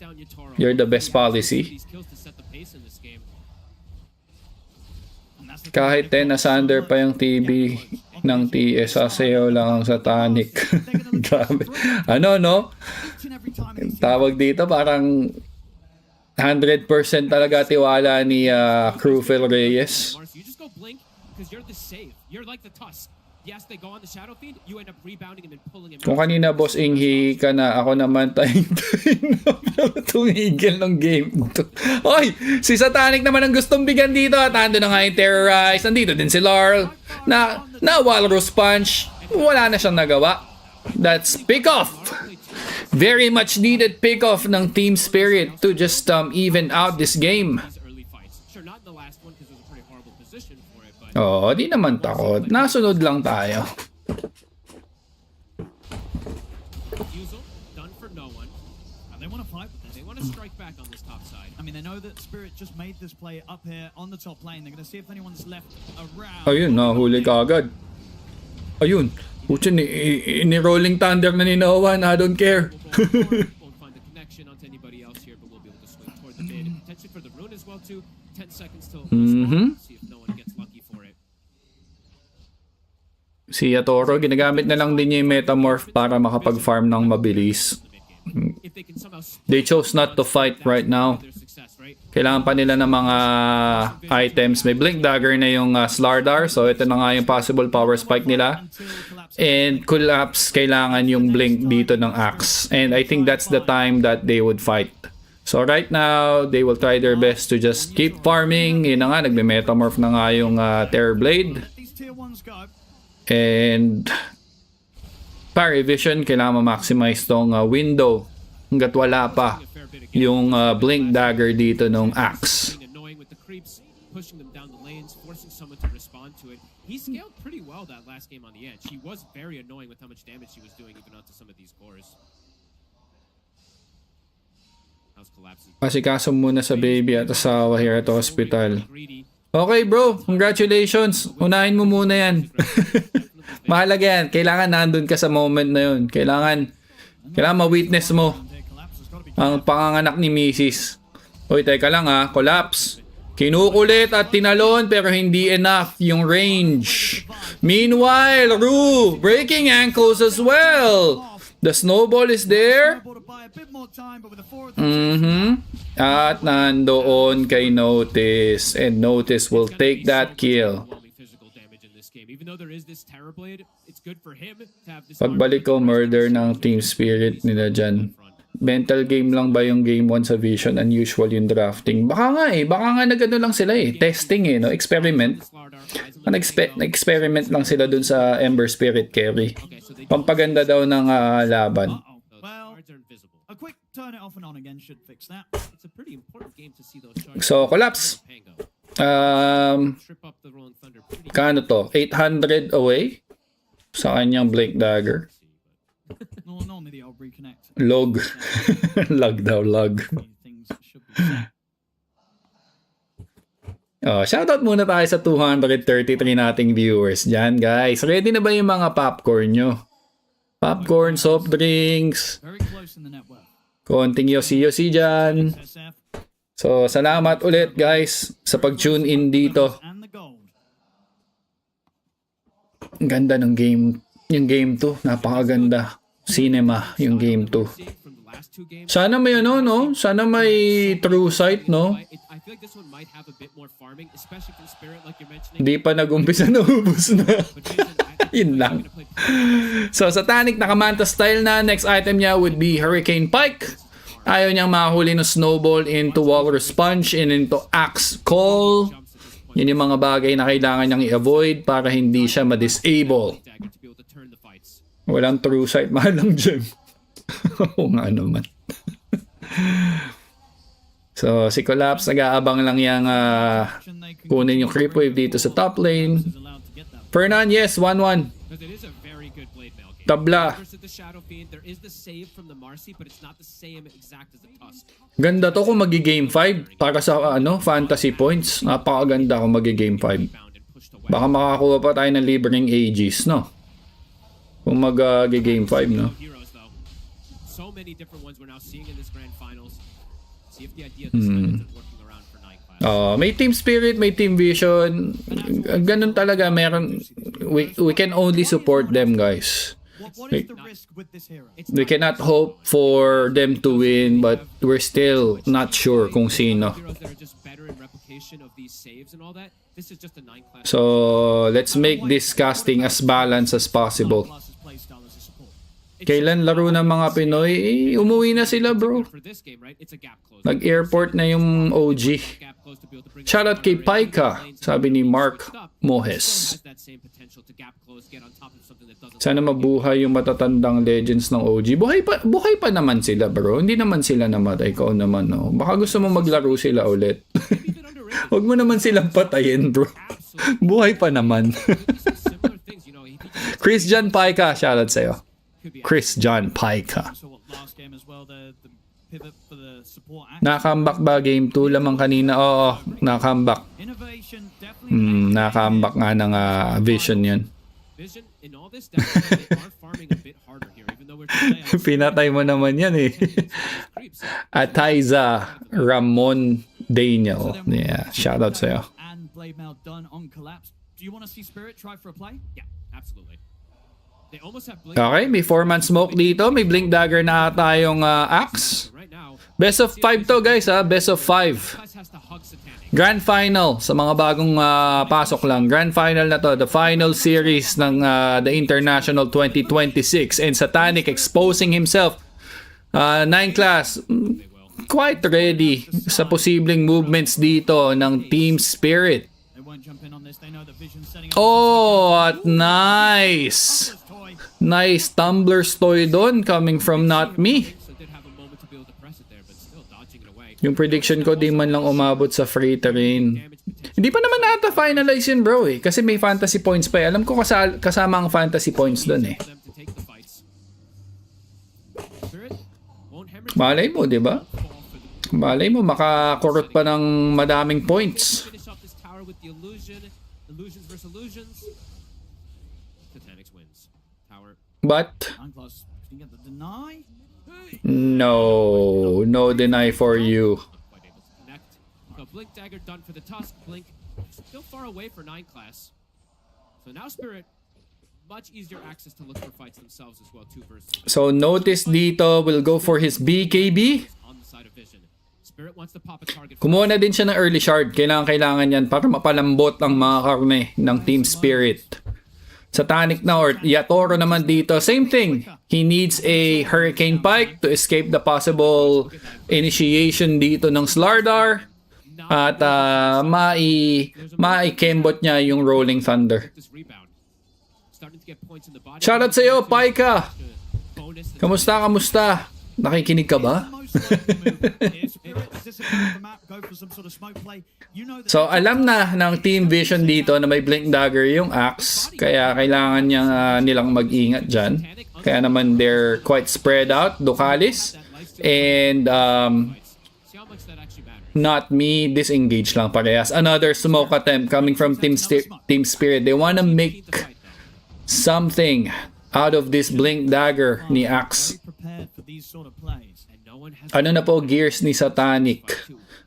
You're the best policy. Kahit 10 na sander pa yung TV ng TS, sasayaw lang ang SATANIC. Grabe. No? Tawag dito parang 100% talaga tiwala ni Crufel Reyes. Kung kanina boss Inghi ka na, ako naman tayong tumigil ng game to. Oy, si SATANIC naman ang gustong bigyan dito at ando na nga yung Terrorize. Nandito din si Laurel na Walrus Punch. Wala na siyang nagawa. That's pick off. Very much needed pick off ng Team Spirit to just even out this game. Oo, di naman takot. Nasunod lang tayo. Ayun, nahuli ka agad. Ayun. Pucha, ni Rolling Thunder na ninawan. I don't care. Si YATORO, ginagamit na lang din niya yung Metamorph para makapag-farm ng mabilis. They chose not to fight right now. Kailangan pa nila ng mga items. May Blink Dagger na yung Slardar, so ito na nga yung possible power spike nila. And Collapse, kailangan yung Blink dito ng Axe. And I think that's the time that they would fight. So right now, they will try their best to just keep farming. Yun na nga, nagme-metamorph na nga yung Terror Blade. And Parry Vision, kailangan ma-maximize tong window hanggat wala pa yung Blink Dagger dito ng Axe. He scaled pretty well that last game on the edge. He was very annoying with how much damage he was doing even onto some of these cores. Pasikaso muna sa baby at asawa here at hospital. Okay bro, congratulations. Unahin mo muna yan. Mahalaga yan. Kailangan nandun ka sa moment na yun. Kailangan ma-witness mo ang panganganak ni Mrs. Uy, teka lang Collapse. Kinukulit at tinalon pero hindi enough yung range. Meanwhile, Rue breaking ankles as well. The snowball is there. At nandoon kay Notice. And Notice will take that kill. Pagbalik ko, murder ng team spirit nila dyan. Mental game lang ba yung game 1 sa Vision? Unusual yung drafting. Baka nga nagano lang sila testing no? Experiment. Nag-experiment lang sila dun sa Ember Spirit carry. Pampaganda daw ng laban. So, collapse. Kano to? 800 away sa kanyang Blink Dagger. Log. Log daw, log. Shoutout muna tayo sa 233 nating viewers dyan, guys. Ready na ba yung mga popcorn nyo? Popcorn, soft drinks, konting yosi-yosi dyan. So, salamat ulit, guys, sa pag-tune in dito. Ang ganda ng game. Yung game 2, napakaganda. Cinema, yung game 2. Sana may no? Sana may true sight, no? Hindi pa nag-umpisa, naubos na. Yun lang. So, Satanic, nakamanta style na. Next item niya would be Hurricane Pike. Ayaw niyang mahuli ng snowball into Walrus Punch and into Axe Call. Yun yung mga bagay na kailangan niyang i-avoid para hindi siya ma-disable. Walang true sight, mahal ng gem. Oo nga naman. So, si Collapse, nag-aabang lang yung kunin yung creep wave dito sa top lane. Fernan, yes, 1-1. Tabla. Ganda to kung magi-game 5 para sa fantasy points. Napakaganda kung magi-game 5. Baka makakuha pa tayo ng libreng Aegis, no? Kung mag-game 5, no? So many different ones we're now seeing in this grand finals. See if the idea working around for 9 class. May team spirit, may team vision. Ganun talaga, meron. We can only support them, guys. We cannot hope for them to win, but we're still not sure kung sino. So, let's make this casting as balanced as possible. Kailan laro ng mga Pinoy? Umuwi na sila, bro. Nag-airport na yung OG. Shoutout kay Paika, sabi ni Mark Mohes. Sana mabuhay yung matatandang legends ng OG. Buhay pa naman sila, bro. Hindi naman sila namatay. Ikaw naman, no? Baka gusto mo maglaro sila ulit. Huwag mo naman silang patayin, bro. Buhay pa naman. Chris John Paika, shoutout sa'yo. Chris John Paika. Nakambak ba game 2 lamang kanina? Oo, nakambak. Nakambak nga ng Vision yun. Pinatay mo naman yan eh. Ataiza Ramon Daniel. Yeah, shoutout sa'yo. Do you want to see Spirit try for a play? Yeah, absolutely. Okay, may 4-man smoke dito. May Blink Dagger na ata yung Axe. Best of 5 to, guys, ha? Best of 5. Grand Final. Sa mga bagong pasok lang. Grand Final na to. The final series ng the International 2026. And Satanic exposing himself. 9 class. Quite ready sa posibleng movements dito ng Team Spirit. Oh, at nice! Nice tumbler stoy doon coming from Not Me. Yung prediction ko di man lang umabot sa free terrain. Hindi pa naman ata finalize yun, bro, eh. Kasi may fantasy points pa eh. Alam ko kasama ang fantasy points doon eh. Malay mo, di ba? Malay mo, makakurot pa ng madaming points. But no deny for you. Blink Dagger done for the Tusk. Blink still far away for 9 class. So now Spirit, much easier access to look for fights themselves as well, 2 versus. So notice dito will go for his BKB. On the side of Vision. Spirit wants to pop a target. Kumuha na din siya ng early shard. Kailangan yan para mapalambot ang mga karne ng Team Spirit. SATANIC na or YATORO naman dito, same thing. He needs a Hurricane Pike to escape the possible initiation dito ng Slardar. At mai-kembot niya yung Rolling Thunder. Shoutout sa iyo, Paika! Kamusta? Nakikinig ka ba? So alam na ng Team Vision dito na may Blink Dagger yung Axe, kaya kailangan nilang mag-ingat dyan. Kaya naman they're quite spread out, Ducalis and Not Me disengage lang parehas. Another smoke attempt coming from Team Spirit. They wanna make something out of this Blink Dagger ni Axe. Ano na po gears ni SATANIC?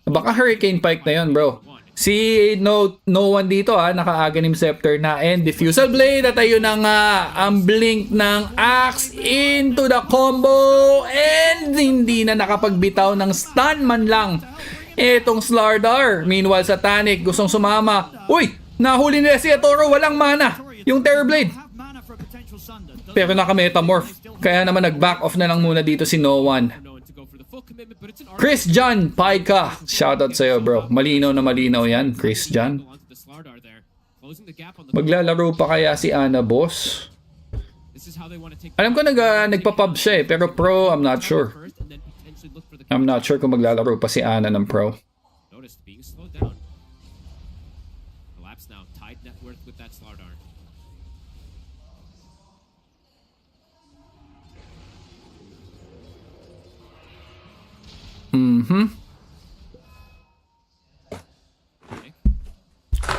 Baka Hurricane Pike na yun, bro. Si no one dito naka-Aghanim Scepter na and Diffusal Blade at ayun na nga ang blink ng Axe into the combo and hindi na nakapagbitaw ng stun man lang etong Slardar. Meanwhile SATANIC gustong sumama. Uy! Nahuli nila si YATORO, walang mana yung Terror Blade. Pero naka-metamorph. Kaya naman nag-back off na lang muna dito si no one. Chris John Paika, shoutout sa'yo bro. Malinaw na malinaw yan, Chris John. Maglalaro pa kaya si Ana, boss? Alam ko nagpa-pub siya pero pro, I'm not sure. I'm not sure kung maglalaro pa si Ana ng pro.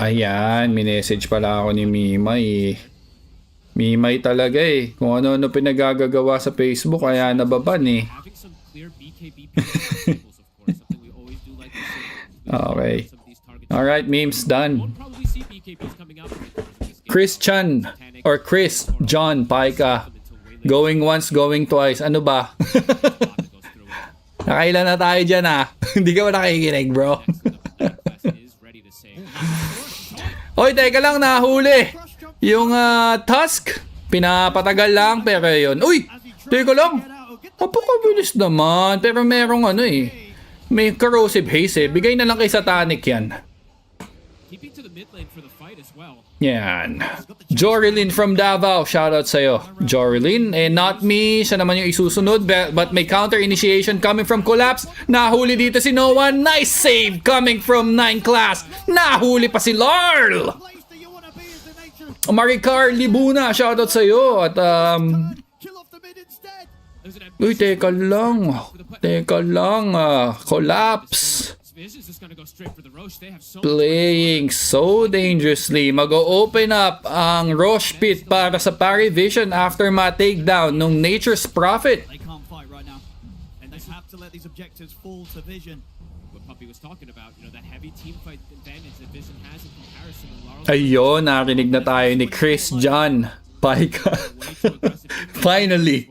Ayan, minessage pala ako ni Mimay. Mimay talaga kung ano-ano pinagagagawa sa Facebook kaya nababan Okay. Alright, memes done. Christian or Chris John Paika. Going once, going twice. Ano ba? Nakailan na tayo dyan Hindi ka ba nakikinig, bro? Oy, teka lang, nahuli. Yung Tusk, pinapatagal lang, pero yun. Uy, teka lang. Napakabilis naman, pero merong may corrosive haze Bigay na lang kay SATANIC yan. Yan. Jorilyn from Davao, shoutout sa'yo. Jorilyn, Not Me, siya naman yung isusunod, but may counter initiation coming from Collapse. Nahuli dito si no one. Nice save coming from 9 class. Nahuli pa si Larl. Maricar Libuna, shoutout sa'yo. At uy, teka lang. Collapse. Playing so dangerously. Mag-o-open up ang Roche Pit para sa Parry Vision after ma-takedown nung Nature's Prophet. Ayun, narinig na tayo ni Chris John Paika. Finally.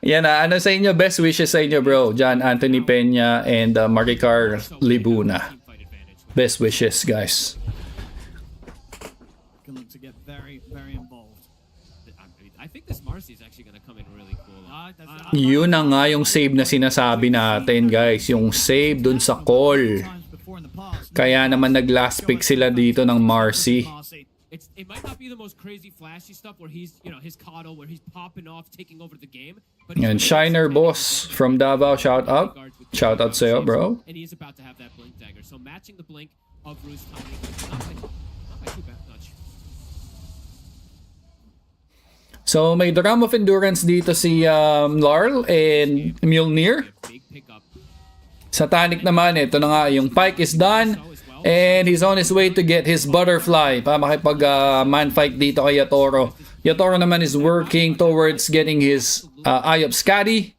Yan ano sa inyo, best wishes sa inyo bro, John Anthony Peña and Maricar Libuna. Best wishes guys. Yun na nga yung save na sinasabi natin guys, yung save dun sa call. Kaya naman nag-last pick sila dito ng Marcy. It might not be the most crazy flashy stuff where he's, his coddle where he's popping off, taking over the game. And Shiner Boss from Davao, shout out sa'yo, bro. And he's about to have that blink dagger. So matching the blink of Bruce Tommy, not by too much. So may drum of endurance dito si Larl and Mjolnir. SATANIC naman, ito na nga, yung Pike is done. And he's on his way to get his butterfly para makipag man fight dito kay YATORO. YATORO naman is working towards getting his Eye of Scatty.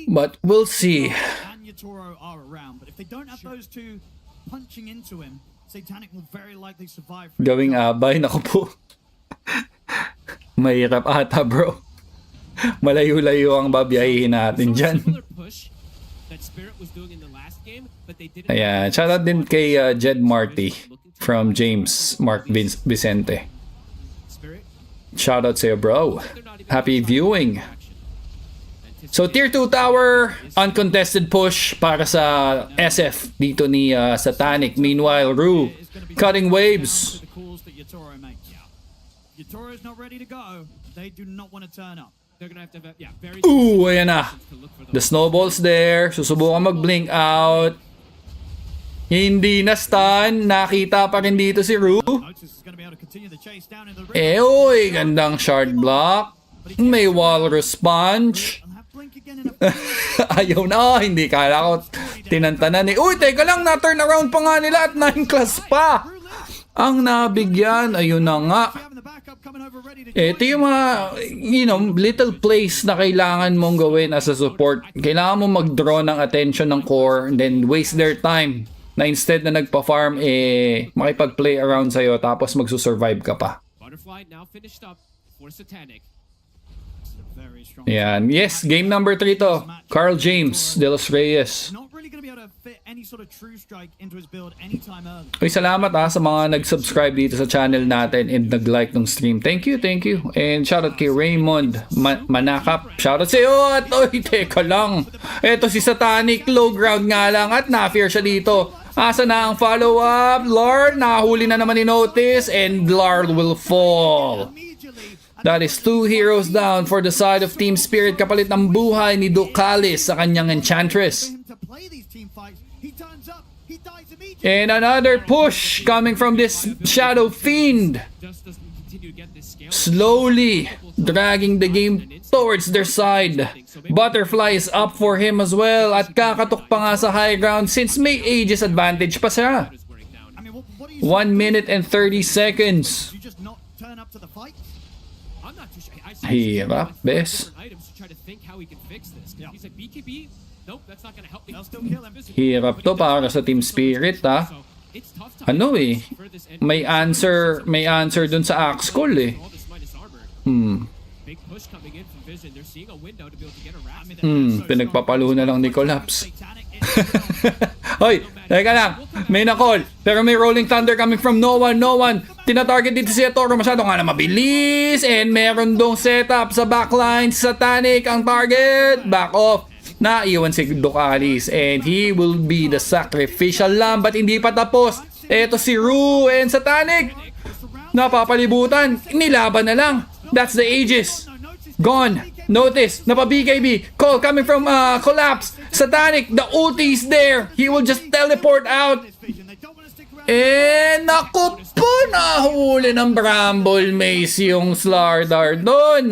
But we'll see. And YATORO are around, but if they don't have those two punching into him, Satanic will very likely survive. Gawing abay, naku po. Mahirap ata, bro. Malayo-layo ang babiyahin natin dyan. Ayan, shoutout din kay Jed Marty from James Mark Vicente. Shoutout sa'yo, bro. Happy viewing. So, Tier 2 Tower, uncontested push para sa SF dito ni Satanic. Meanwhile, Rue, cutting waves. YATORO is not ready to go. They do not want to turn up. They're gonna have to have, very. Ooh, ayan na. The snowball's there. Susubukan mag-blink out. Hindi na stun. Nakita pa rin dito si Rue. Oy, gandang shard block. May walrus punch. Ayaw na. Hindi kala ko tinantanan eh. Uy, teka lang. Na-turn around pa nga nila at 9 class pa. Ang nabigyan. Ayun na nga. Ito yung mga, little plays na kailangan mong gawin as a support. Kailangan mo mag-draw ng attention ng core and then waste their time. Na instead na nagpa-farm, makipag-play around sa'yo tapos magsusurvive ka pa. Butterfly now finished up for Satanic. Yan. Yes, game number 3 to. Carl James de los Reyes. Uy, salamat sa mga nag-subscribe dito sa channel natin and nag-like ng stream. Thank you, thank you. And shoutout kay Raymond Manakap. Shoutout sa'yo. At oy, teka lang. Eto si Satanic, low ground nga lang at na-fear siya dito. Asa na ang follow-up? Lord, nakahuli na naman ni Notice and Lord will fall. That is 2 heroes down for the side of Team Spirit. Kapalit ng buhay ni Ducalis sa kanyang Enchantress. And another push coming from this Shadow Fiend. Slowly dragging the game towards their side. Butterfly is up for him as well. At kakatok pa nga sa high ground since may Aegis advantage pa siya. 1 minute and 30 seconds. Hirap, bes. Hirap to para sa Team Spirit, Ano may answer dun sa Axe Call pinagpapalo na lang ni Collapse. Hoy, teka lang. May na-call. Pero may Rolling Thunder coming from no one. Tina-target dito si YATORO. Masyado nga na mabilis. And meron dong setup sa backline. Satanic ang target. Back off. Naiwan si Ducalis. And he will be the sacrificial lamb. But hindi pa tapos. Eto si Rue and Satanic. Napapalibutan. Nilaban na lang. That's the Aegis. Gone. Notice, napa-BKB. Call coming from Collapse. Satanic, the ulti is there. He will just teleport out. Naku po, nahuli ng Bramble Mace yung Slardar doon.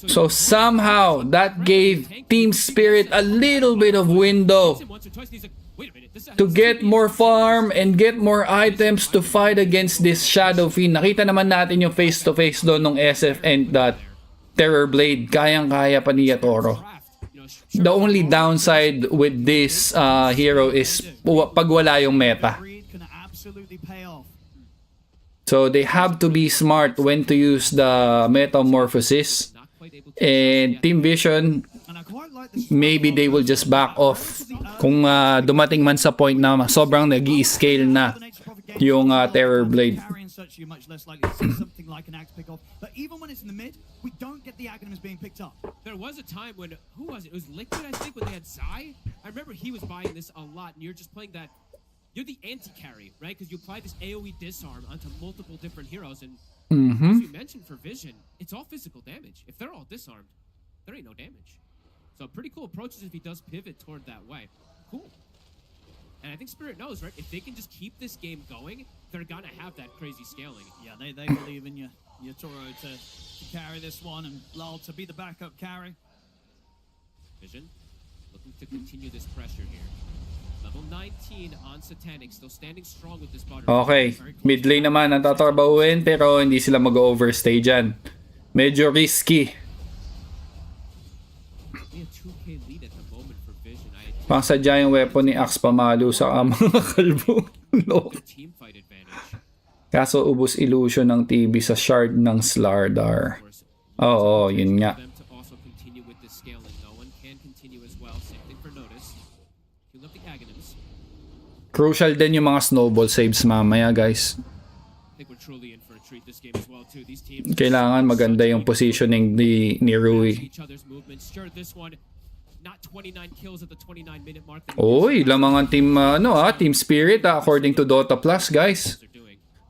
So somehow, that gave Team Spirit a little bit of window to get more farm and get more items to fight against this Shadow Fiend. Nakita naman natin yung face-to-face doon ng SF and Terror Blade. Kayang-kaya pa ni YATORO. The only downside with this hero is pag wala yung meta. So they have to be smart when to use the Metamorphosis. And Team Vision, maybe they will just back off kung dumating man sa point na sobrang nag-i-scale na yung Terror Blade. But even when it's in the mid, we don't get the Aghanims being picked up. There was a time when, who was it? It was Liquid, I think, when they had Zai. I remember he was buying this a lot, and you're just playing that. You're the anti-carry, right? Because you apply this AoE disarm onto multiple different heroes, and as you mentioned for Vision, it's all physical damage. If they're all disarmed, there ain't no damage. So pretty cool approaches if he does pivot toward that way. Cool. And I think Spirit knows, right? If they can just keep this game going, they're gonna have that crazy scaling. Yeah, they believe in you. YATORO to carry this one and Lal to be the backup carry. Vision looking to continue this pressure here. Level 19 on Satanic, still standing strong with this butterfly. Okay, mid lane naman ang tatrabahuin pero hindi sila mag-overstay dyan. Medyo risky. We have 2K lead at the moment for Vision. I Pasadya yung weapon ni Axe pamalo sa mga kalbo. No. Kaso ubos illusion ng TV sa shard ng Slardar. Oo, yun nga. Crucial din yung mga snowball saves mamaya, guys. Kailangan maganda yung positioning ni Rui. Uy, lamang ang team, team spirit according to Dota Plus, guys.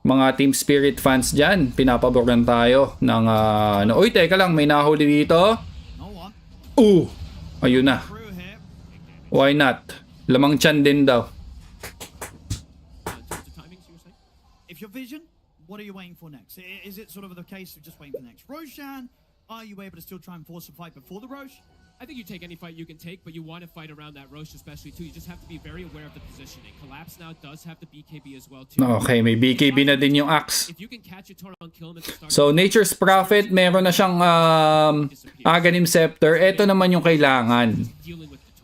Mga team spirit fans dyan, pinapaboran tayo ng, uy, teka lang, may nahuli dito. Ayun na. Why not? Lamang chan din daw. If your vision, what are you waiting for next? Is it sort of the case of just waiting for the next Roshan? Are you able to still try and force a fight before the Rosh? I think you take any fight you can take, but you want to fight around that Rosh especially too. You just have to be very aware of the positioning. Collapse now does have the BKB as well too. Okay, may BKB na din yung Axe. If you can catch YATORO and kill him at the start. So, Nature's Prophet, meron na siyang Aghanim Scepter. Ito naman yung kailangan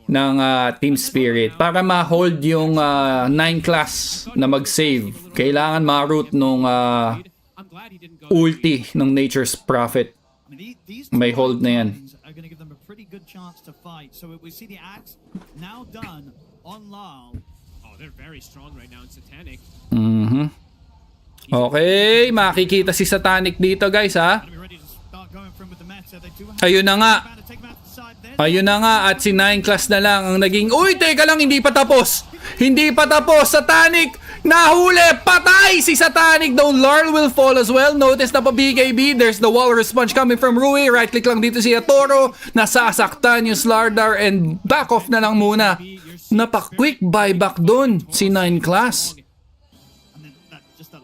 ng Team Spirit para ma-hold yung 9 class na mag-save. Kailangan ma-root nung ulti ng Nature's Prophet. May hold na yan. Are going to give them a pretty good chance to fight. So we see the Axe now done on Lal. Oh, they're very strong right now in Satanic. Okay, makikita si Satanic dito, guys, ha? Ayun na nga. Ayun na nga, at si 9 class na lang ang naging... Uy, teka lang, hindi pa tapos! Hindi pa tapos! Satanic! Nahuli! Patay si Satanic! Though Larl will fall as well. Notice na pa BKB. There's the wall response coming from Rui. Right click lang dito si YATORO. Nasasaktan yung Slardar and back off na lang muna. Napa-quick buyback dun si 9 class.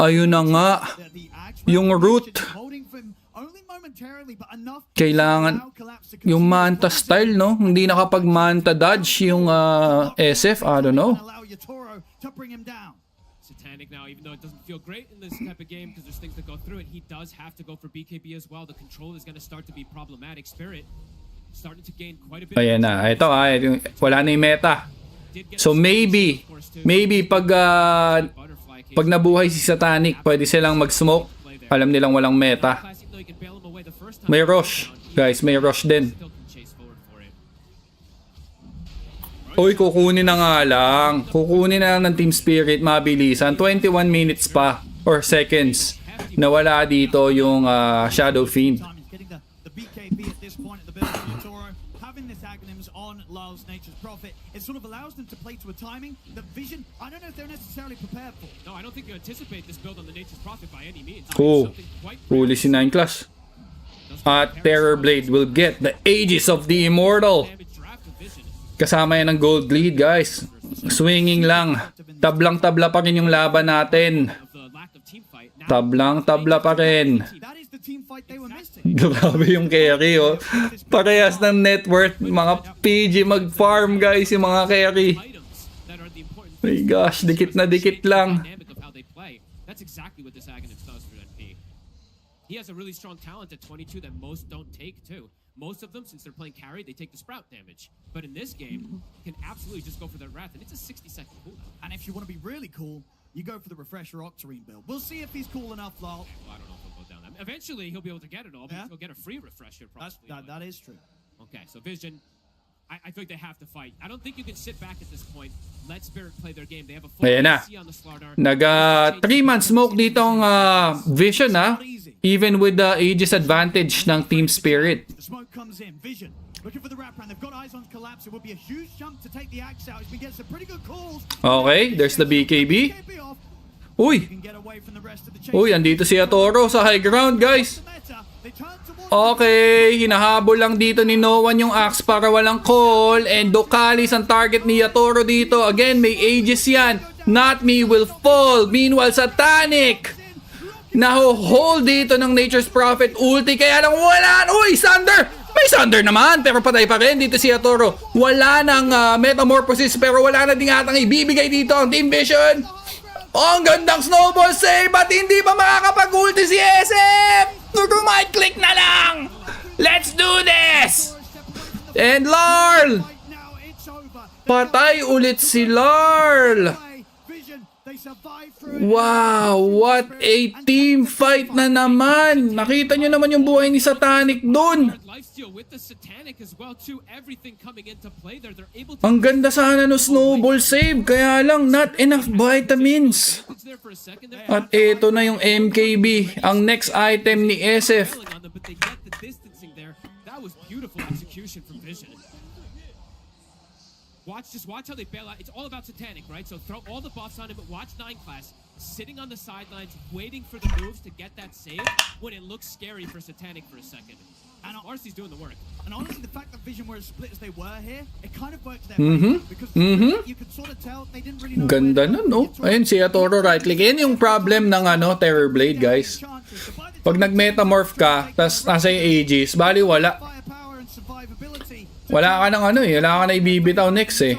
Ayun na nga. Yung root. Kailangan yung manta style, no? Hindi nakapag manta dodge yung SF. I don't know. Satanic now, even though it doesn't feel great in this type of game because there's things that go through it, he does have to go for BKB as well. The control is going to start to be problematic. Spirit starting to gain quite a bit. Ayan na. Ito, wala na yung meta. So maybe pag nabuhay si Satanic, pwede silang mag-smoke. Alam nilang walang meta. May rush. Guys, may rush din. Uy, kukunin na nga lang. Kukunin na lang ng Team Spirit, mabilisan. 21 minutes pa, or seconds, na wala dito yung Shadow Fiend. On Lal's Nature's Prophet, it sort of allows them to play to a timing that Vision, I don't know if they're necessarily prepared for. No, I don't think you anticipate this build on the Nature's Prophet by any means. Cool. Huli si 9 class. At Terror Blade will get the Aegis of the Immortal. Kasama yan ng gold lead, guys. Swinging lang. Tablang-tabla pa rin yung laban natin. Tablang-tabla pa rin. Grabe yung carry, oh. Parehas ng net worth. Mga PG mag-farm, guys, yung mga carry. My gosh, dikit na dikit lang. That's exactly what this Aghanim does for NP. He has a really strong talent at 22 that most don't take, too. Most of them, since they're playing carry, they take the Sprout damage. But in this game, you can absolutely just go for their Wrath, and it's a 60-second cooldown. And if you want to be really cool, you go for the Refresher Octarine build. We'll see if he's cool enough, Lal. Well, I don't know if he'll go down that. Eventually, he'll be able to get it all, but he'll get a free Refresher, probably. That is true. Okay, so Vision, I feel like they have to fight. I don't think you can sit back at this point. Let Spirit play their game. They have a full AC on the Slardar. Nag 3-man smoke ditong Vision, ha? Even with the Aegis advantage ng Team Spirit. The smoke comes in. Vision looking for the wraparound. They've got eyes on Collapse. It would be a huge jump to take the Axe out. He's been getting some pretty good calls. Okay, there's the BKB. Uy! Uy, andito si YATORO sa high ground, guys. Okay, hinahabol lang dito ni Noan yung Axe para walang call. And Dokalis ang target ni YATORO dito. Again, may Aegis yan. Not me will fall. Meanwhile, Satanic naho-hold dito ng Nature's Prophet ulti. Kaya lang wala. Uy, Thunder! May Thunder naman, pero patay pa rin dito si YATORO. Wala nang Metamorphosis, pero wala na din atang ibibigay dito ang Team Vision. Oh, ang gandang snowball save, but hindi pa makakapag-ulti si SF. Right click na lang. Let's do this. And Larl. Patay ulit si Larl! Wow, what a team fight na naman! Nakita nyo naman yung buhay ni Satanic dun! Ang ganda sana no snowball save, kaya lang not enough vitamins. At ito na yung MKB, ang next item ni SF. Just watch how they bail out. It's all about Satanic, right? So throw all the buffs on him, but watch 9 class sitting on the sidelines, waiting for the moves to get that save when it looks scary for Satanic for a second. And Marcy's doing the work. And honestly, the fact that Vision were as split as they were here, it kind of worked their way. Because you could sort of tell they didn't really know. Ganda na, no? Ayun, si YATORO right click. Yan yung problem ng Terrorblade, guys. Pag nag-metamorph ka, tas nasa yung Aegis, bali wala. Wala ka ng wala ka na ibibitaw next eh.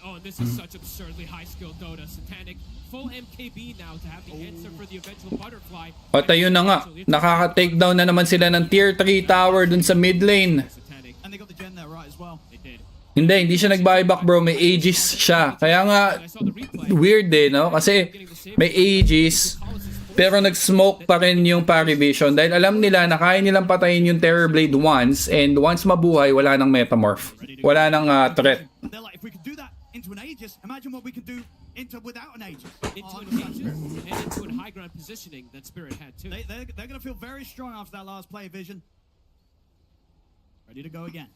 Oh, and this is such absurdly high skill Dota. Satanic full MKB now to have the answer for the eventual butterfly. At ayun na nga, nakaka-takedown na naman sila ng tier 3 tower dun sa mid lane. And they got the gen there right as well. Hindi siya nag-buyback bro, may Aegis siya. Kaya nga, weird eh, no? Kasi may Aegis, pero nag-smoke pa rin yung parry vision dahil alam nila na kaya nilang patayin yung Terrorblade once, and once mabuhay, wala nang metamorph. Wala nang threat. They're like, if we could do that into an Aegis, imagine what we could do without an Aegis. Into an Aegis and into a high ground positioning that Spirit had too. They're going to feel very strong after that last play, Vision. Ready to go again.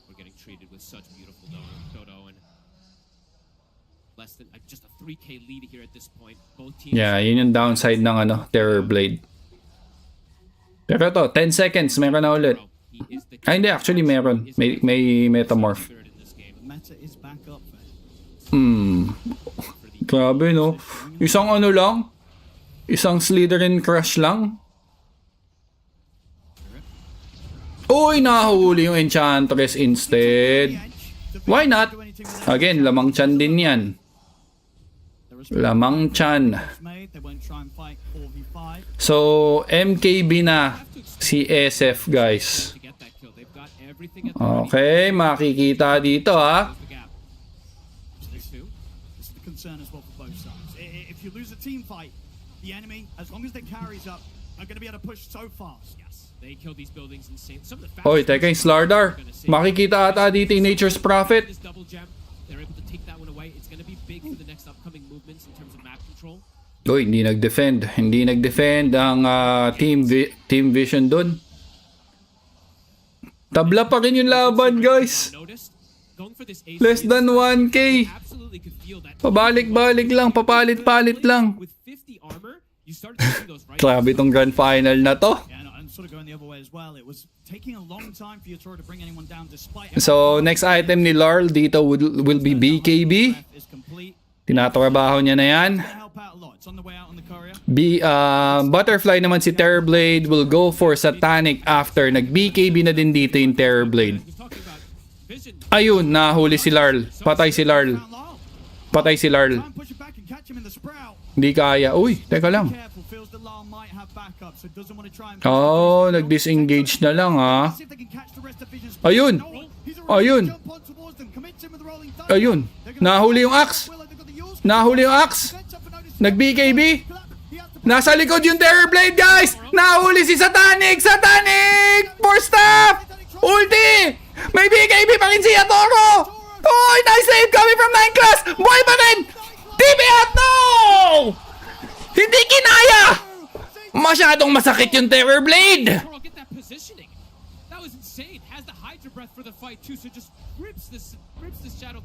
We're getting treated with such beautiful Dodo and less than just a 3k lead here at this point. Both teams. Yeah, yun yung downside ng Terrorblade. Pero to, 10 seconds, meron na ulit. Hindi, actually meron. May metamorph. Grabe, no? Isang lang? Isang Slytherin crush lang? Uy, nahuli yung Enchantress instead. Why not? Again, lamang chan din yan. Lamang chan. So, MKB na si SF, guys. Okay, makikita dito ha. If you lose a team fight, the enemy, as long as their carries up, are going to be able to push so fast. They kill these buildings insane. Some of the Oy, teka yung Slardar. Makikita ata dito yung Nature's Prophet. They're able to take that one away. It's going to be big for the next upcoming movements in terms of map control. Oy, hindi nag-defend ang Team Vision doon. Tabla pa rin yung laban, guys. Less than 1k. Pabalik-balik lang, papalit-palit lang. Grabe tong grand final na to. So, next item ni Larl dito will be BKB. Tinatrabaho niya na yan. Butterfly naman si Terrorblade will go for Satanic after. Nag-BKB na din dito yung Terrorblade. Ayun, nahuli si Larl. Patay si Larl. Hindi kaya. Uy, teka lang. Oh, nag-disengage na lang ha. Ayun. Nahuli yung axe. Nag-BKB. Nasa likod yung Terrorblade, guys. Nahuli si Satanic. For staff. Ulti. May BKB pa rin si YATORO. Oh, nice save coming from 9 class. Buhay pa rin. TP out, no! Hindi kinaya. Masyadong masakit yung Terrorblade. That was insane. Has the Hydra breath for the fight too, so just rips this shadow.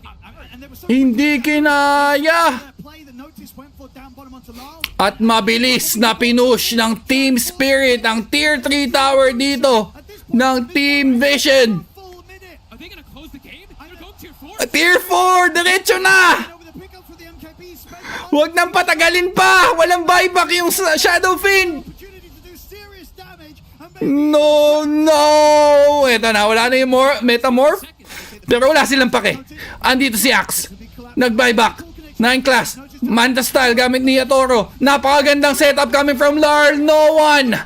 Hindi kinaya. At mabilis na pinush ng Team Spirit ang Tier 3 tower dito ng Team Vision. Tier 4, diretso na. Huwag nang patagalin pa. Walang buyback yung Shadow Fiend. No. Eto na, wala na yung metamorph. Pero wala silang pake. Andito si Axe. Nag-buyback. 9 class. Manta style gamit ni YATORO. Napakagandang setup coming from Larl. No one.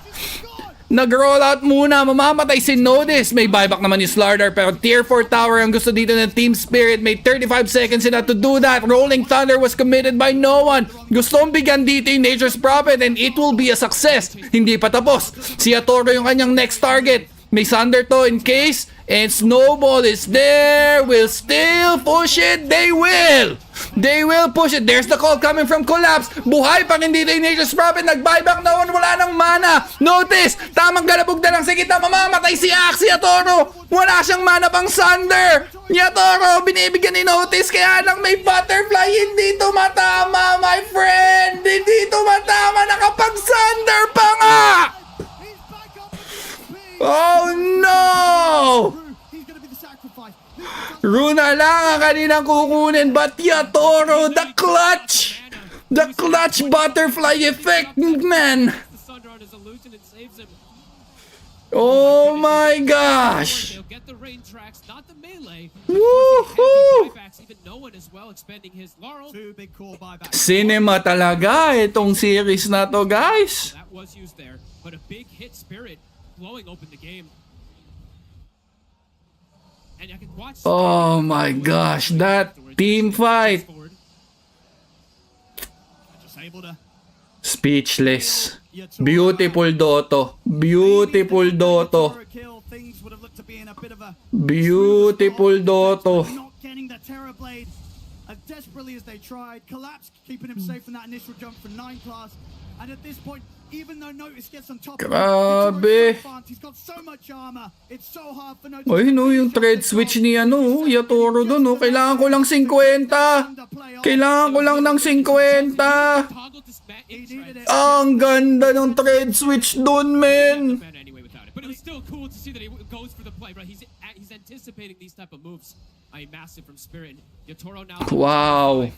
Nag-roll out muna. Mamamatay si Nodis. May buyback naman ni Slardar. Pero tier 4 tower ang gusto dito ng Team Spirit. May 35 seconds sila to do that. Rolling Thunder was committed by no one. Gustong bigyan dito yung Nature's Prophet and it will be a success. Hindi pa tapos. Si YATORO yung kanyang next target. May Thunder to in case. And Snowball is there. Will still push it. They will. They will push it. There's the call coming from Collapse. Buhay pa rin dito yung Nature's Prophet. Nag-buyback na wala ng mana. Notice, tamang galabog na lang sa gitna. Mamamatay si Axe. YATORO. Wala siyang mana pang Thunder. YATORO, binibigyan ni Notice. Kaya lang may butterfly. Hindi tumatama, my friend. Hindi tumatama. Nakapag-Thunder pa nga. Oh no! Runa lang ang kaninang kukunin, but YATORO, the clutch butterfly effect, man. Oh my gosh! Woohoo! Cinema talaga itong series na to, guys. Blowing open the game. And I can watch. Oh my gosh, that team fight. Speechless. Beautiful Doto. Beautiful Doto. Beautiful Doto. As desperately as they tried, Collapse keeping him safe from that initial jump from 9 class. And at this point, even though Notice gets on top of him, he's got so much armor. It's so hard for Notice. Ay, no, yung thread switch ni YATORO doon, no. Kailangan ko lang 50. Kailangan ko lang ng 50. Ang ganda ng thread switch doon, men. But it was still cool to see that he goes for the play, right? He's anticipating these type of moves. Massive from Spirit. YATORO now. Wow.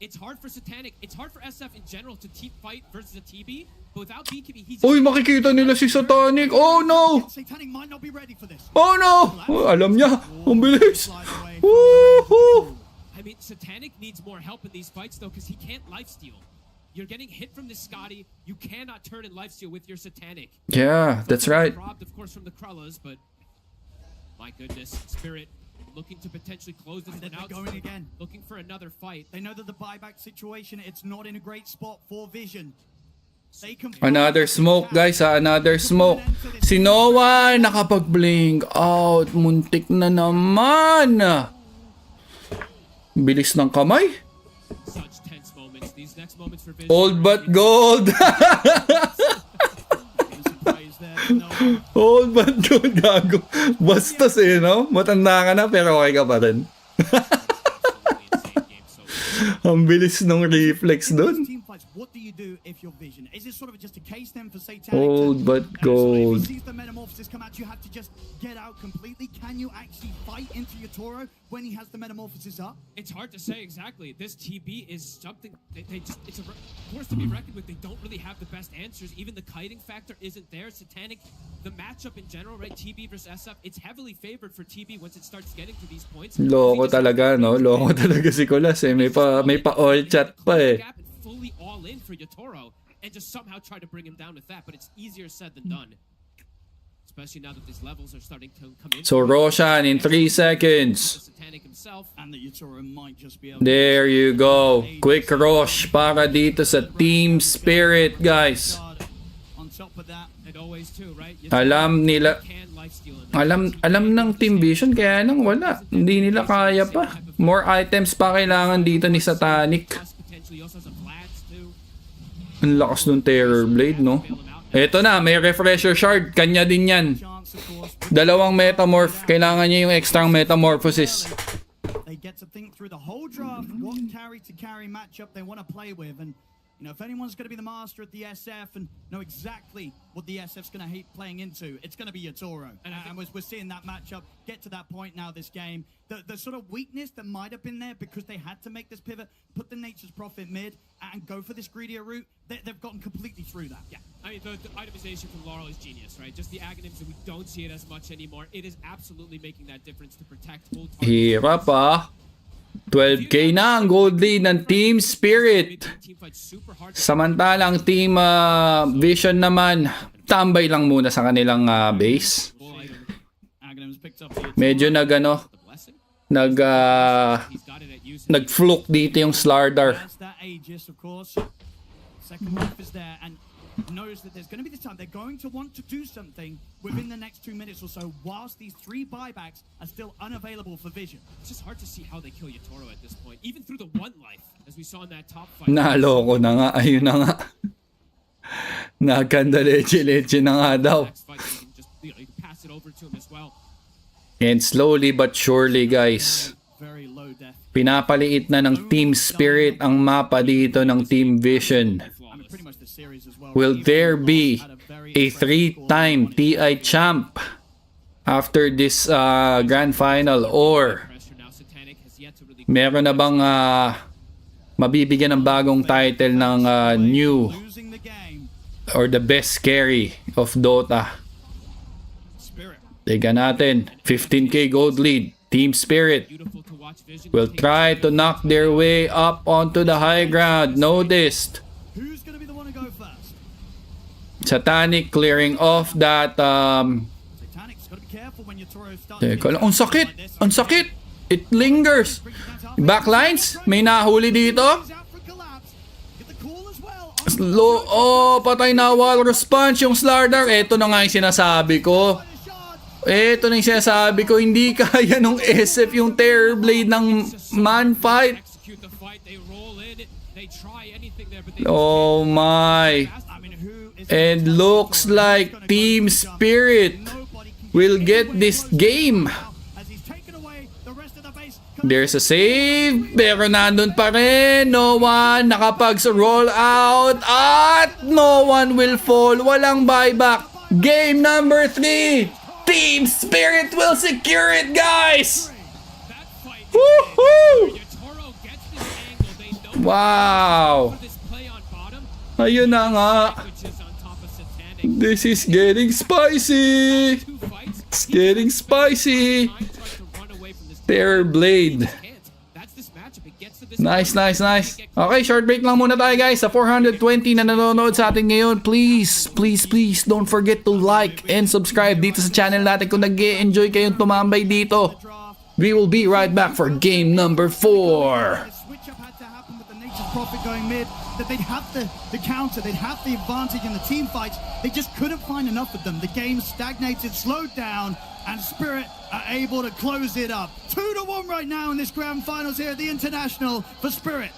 It's hard for SATANIC. It's hard for SF in general to fight versus a TB. But without BKB, he's... Uy, makikita nila si SATANIC. Oh no! Oh no! Oh, alam niya. Ang bilis. Woohoo! I mean, SATANIC needs more help in these fights though, because he can't lifesteal. You're getting hit from this Scotty. You cannot turn in lifesteal with your SATANIC. Yeah, that's right. Robbed, of course, from the Krullas, but my goodness, Spirit looking to potentially close this one out. Going again. Looking for another fight. They know that the buyback situation, it's not in a great spot for Vision. Another smoke, guys, ha? Another smoke. Si Noah nakapag-blink out. Muntik na naman. Bilis ng kamay. Such tense moments. These next moments for Vision. Old but gold. Old but gold, gago. Bastos no? Matanda ka na pero okay ka pa rin. Ang bilis ng reflex dun. What do you do if you're Vision? Is it sort of just a case then for SATANIC? Old but gold. If he sees the metamorphosis come out, you have to just get out completely. Can you actually fight into YATORO when he has the metamorphosis up? It's hard to say exactly. This TB is something it's a force to be reckoned with. They don't really have the best answers. Even the kiting factor isn't there. SATANIC, the matchup in general, right? TB versus SF, it's heavily favored for TB once it starts getting to these points. Loko talaga, no? Loko talaga si Colas, eh. May pa all chat pa, eh. Fully all in for YATORO and just somehow try to bring him down with that, but it's easier said than done. Especially now that these levels are starting to come in. So Roshan in 3 seconds. There you go. Quick rush para dito sa Team Spirit, guys. Alam nila, alam ng Team Vision, kaya lang wala. Hindi nila kaya pa. More items pa kailangan dito ni SATANIC. Ang lakas ng Terror Blade, no? Eto na, may Refresher Shard. Kanya din yan. Dalawang Metamorph. Kailangan niya yung extra Metamorphosis. They get to think through the whole draft, what carry-to-carry matchup they want to play with. And, you know, if anyone's going to be the master at the SF and know exactly what the SF's going to hate playing into, it's going to be YATORO. And we're seeing that matchup get to that point now this game. The sort of weakness that might have been there because they had to make this pivot, put the Nature's Prophet mid, and go for this greedier route, they've gotten completely through that. Yeah, I mean, the itemization from Laurel is genius, right? Just the Aghanims, we don't see it as much anymore. It is absolutely making that difference to protect full target. Hirap, ah. 12k na ang gold lead ng Team Spirit. Samantalang Team Vision naman, tambay lang muna sa kanilang base. Medyo nag-fluke dito yung Slardar. Second wife is there and knows that there's going to be this time. They're going to want to do something within the next 2 minutes or so whilst these 3 buybacks are still unavailable for Vision. It's just hard to see how they kill YATORO at this point, even through the 1 life, as we saw in that top fight. Naloko na nga. Ayun na nga. Nagkanda leche na nga daw. You can pass it over to him as well. And slowly but surely, guys, pinapaliit na ng Team Spirit ang mapa dito ng Team Vision. Will there be a 3-time TI champ after this grand final, or meron na bang mabibigyan ng bagong title ng new or the best carry of Dota? Teka natin, 15k gold lead. Team Spirit will try to knock their way up onto the high ground. Noticed. SATANIC clearing off that teka lang, ang sakit. Ang sakit. It lingers. Backlines, may nahuli dito. Oh, patay na wall response yung Slardar. Ito na nga yung sinasabi ko. Ito na yung sinasabi ko, hindi kaya nung SF yung Terror Blade ng man fight. Oh my. And looks like Team Spirit will get this game. There's a save, pero nandun pa rin. No one nakapag-roll out at no one will fall. Walang buyback. Game number 3. Team Spirit will secure it, guys! Woohoo! Wow! Ayun na nga. This is getting spicy! It's getting spicy! Terror Blade. Nice, nice, nice. Okay, short break lang muna tayo, guys. Sa 420 na nanonood sa atin ngayon, please don't forget to like and subscribe dito sa channel natin kung nag-enjoy kayong tumambay dito. We will be right back for game number 4. Profit going mid, that they'd have the counter, they'd have the advantage in the team fights. They just couldn't find enough of them. The game stagnated, slowed down, and Spirit are able to close it up. 2-1 right now in this grand finals here at the International for Spirit.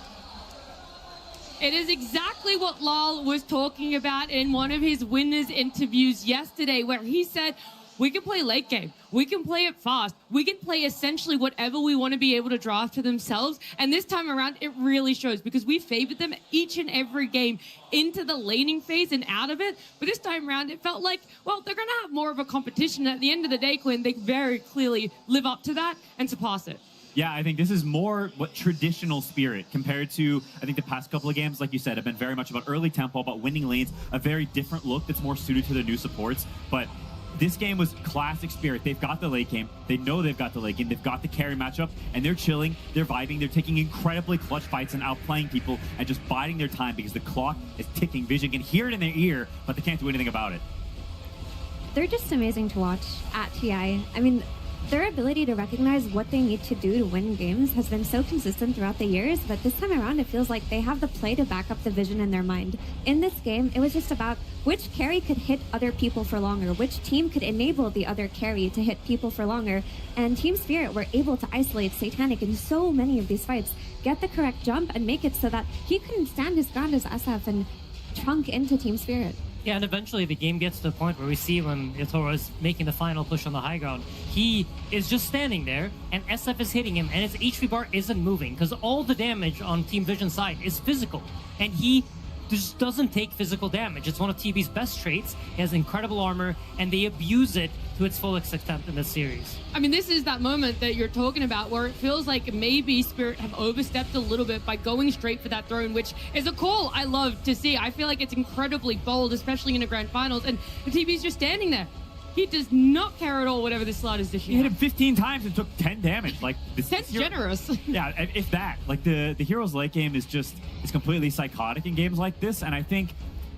It is exactly what Lal was talking about in one of his winners interviews yesterday, where he said, we can play late game. We can play it fast. We can play essentially whatever we want to be able to draft to themselves. And this time around, it really shows because we favored them each and every game into the laning phase and out of it. But this time around, it felt like, well, they're going to have more of a competition. At the end of the day, Quinn, they very clearly live up to that and surpass it. Yeah, I think this is more what traditional Spirit compared to, I think the past couple of games, like you said, have been very much about early tempo, about winning lanes, a very different look that's more suited to their new supports. But this game was classic Spirit. They've got the late game. They know they've got the late game. They've got the carry matchup, and they're chilling. They're vibing. They're taking incredibly clutch fights and outplaying people and just biding their time because the clock is ticking. Vision can hear it in their ear, but they can't do anything about it. They're just amazing to watch at TI. I mean, their ability to recognize what they need to do to win games has been so consistent throughout the years, but this time around it feels like they have the play to back up the vision in their mind. In this game, it was just about which carry could hit other people for longer, which team could enable the other carry to hit people for longer, and Team Spirit were able to isolate SATANIC in so many of these fights, get the correct jump, and make it so that he couldn't stand his ground as SF and trunk into Team Spirit. Yeah, and eventually the game gets to the point where we see when YATORO is making the final push on the high ground, he is just standing there and SF is hitting him and his HP bar isn't moving because all the damage on Team Vision's side is physical and he just doesn't take physical damage. It's one of TB's best traits. He has incredible armor and they abuse it to its fullest extent in this series. I mean, this is that moment that you're talking about where it feels like maybe Spirit have overstepped a little bit by going straight for that throne, which is a call I love to see. I feel like it's incredibly bold, especially in the grand finals, and the TB's just standing there. He does not care at all whatever this slot is dishing. He hit him 15 times and took 10 damage. Like that's generous. Yeah, if that. Like the Heroes late game is completely psychotic in games like this, and I think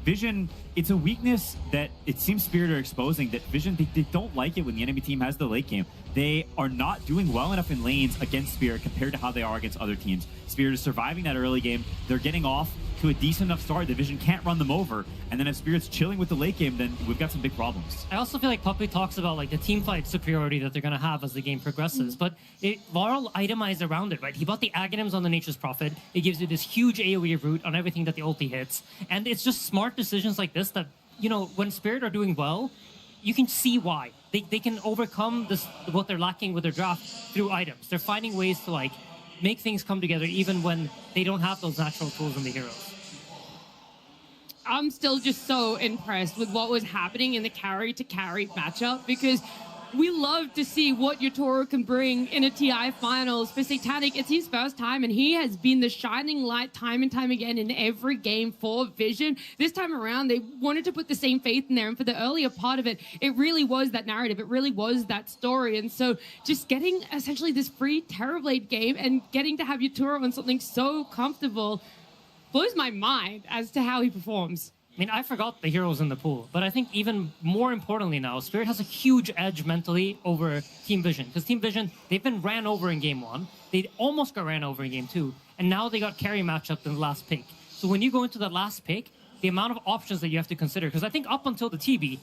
Vision, it's a weakness that it seems Spirit are exposing, that Vision, they don't like it when the enemy team has the late game. They are not doing well enough in lanes against Spirit compared to how they are against other teams. Spirit is surviving that early game. They're getting off to a decent enough start. The Vision can't run them over. And then if Spirit's chilling with the late game, then we've got some big problems. I also feel like Puppy talks about like the team fight superiority that they're going to have as the game progresses, but Varl itemized around it, right? He bought the Aghanims on the Nature's Prophet. It gives you this huge AoE route on everything that the ulti hits. And it's just smart decisions like this that, you know, when Spirit are doing well, you can see why. They can overcome this, what they're lacking with their draft through items. They're finding ways to like make things come together even when they don't have those natural tools in the heroes. I'm still just so impressed with what was happening in the carry-to-carry matchup, because we love to see what YATORO can bring in a TI finals. For SATANIC, it's his first time, and he has been the shining light time and time again in every game for Vision. This time around, they wanted to put the same faith in there, and for the earlier part of it, it really was that narrative. It really was that story, and so just getting essentially this free Terrorblade game and getting to have YATORO on something so comfortable blows my mind as to how he performs. I mean, I forgot the heroes in the pool, but I think even more importantly now, Spirit has a huge edge mentally over Team Vision, because Team Vision, they've been ran over in Game 1, they almost got ran over in Game 2, and now they got carry matchup in the last pick. So when you go into that last pick, the amount of options that you have to consider, because I think up until the TB,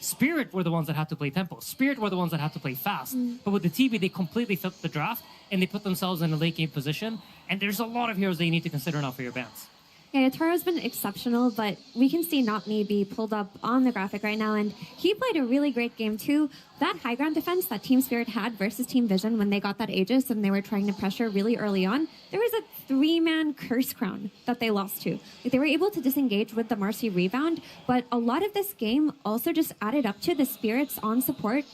Spirit were the ones that had to play tempo. Spirit were the ones that had to play fast. But with the TB, they completely flipped the draft, and they put themselves in a late game position, and there's a lot of heroes that you need to consider now for your bans. Yeah, YATORO's been exceptional, but we can see Not Me be pulled up on the graphic right now, and he played a really great game too. That high ground defense that Team Spirit had versus Team Vision when they got that Aegis and they were trying to pressure really early on, there was a 3-man curse crown that they lost to. They were able to disengage with the Marcy rebound, but a lot of this game also just added up to the Spirits on support.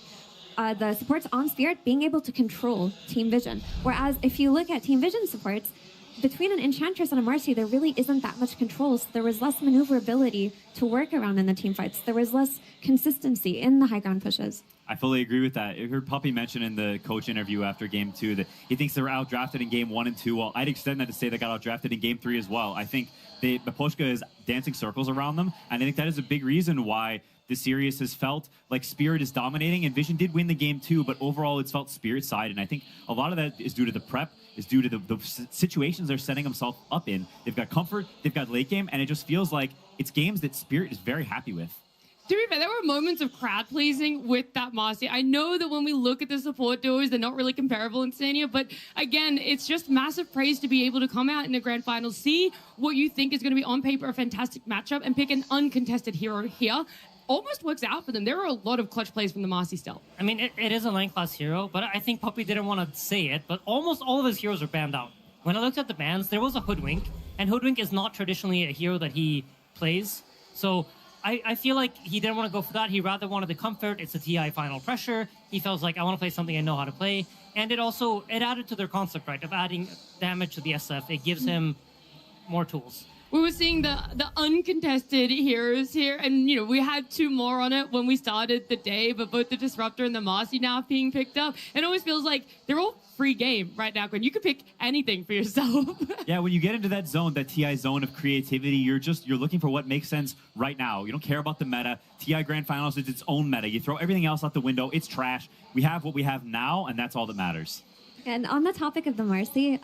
The supports on Spirit being able to control Team Vision. Whereas if you look at Team Vision supports, between an Enchantress and a Marcy, there really isn't that much control, so there was less maneuverability to work around in the team fights. There was less consistency in the high ground pushes. I fully agree with that. I heard Puppy mention in the coach interview after Game 2 that he thinks they were outdrafted in Game 1 and 2. Well, I'd extend that to say they got outdrafted in Game 3 as well. I think Baposhka is dancing circles around them, and I think that is a big reason why the series has felt like Spirit is dominating, and Vision did win the game too, but overall it's felt Spirit's side, and I think a lot of that is due to the prep, is due to the situations they're setting themselves up in. They've got comfort, they've got late game, and it just feels like it's games that Spirit is very happy with. To be fair, there were moments of crowd pleasing with that Marcy. I know that when we look at the support duos, they're not really comparable in Stania, but again, it's just massive praise to be able to come out in the grand final, see what you think is going to be on paper a fantastic matchup, and pick an uncontested hero here. Almost works out for them. There were a lot of clutch plays from the Marcy still. I mean, it is a lane class hero, but I think Puppy didn't want to say it, but almost all of his heroes are banned out. When I looked at the bans, there was a Hoodwink, and Hoodwink is not traditionally a hero that he plays. So I feel like he didn't want to go for that. He rather wanted the comfort. It's a TI final pressure. He felt like, I want to play something I know how to play. And it added to their concept, right, of adding damage to the SF. It gives him more tools. We were seeing the uncontested heroes here, and, you know, we had 2 more on it when we started the day, but both the Disruptor and the Marcy now being picked up. It always feels like they're all free game right now, Gwen. You can pick anything for yourself. Yeah, when you get into that zone, that TI zone of creativity, you're looking for what makes sense right now. You don't care about the meta. TI Grand Finals is its own meta. You throw everything else out the window. It's trash. We have what we have now, and that's all that matters. And on the topic of the Marcy,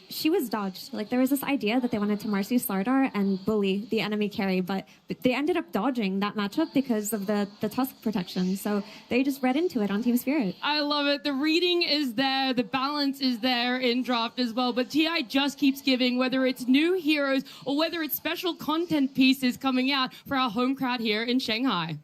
she was dodged. Like, there was this idea that they wanted to Marcy Slardar and bully the enemy carry, but they ended up dodging that matchup because of the Tusk protection. So they just read into it on Team Spirit. I love it. The reading is there. The balance is there in draft as well. But TI just keeps giving, whether it's new heroes or whether it's special content pieces coming out for our home crowd here in Shanghai.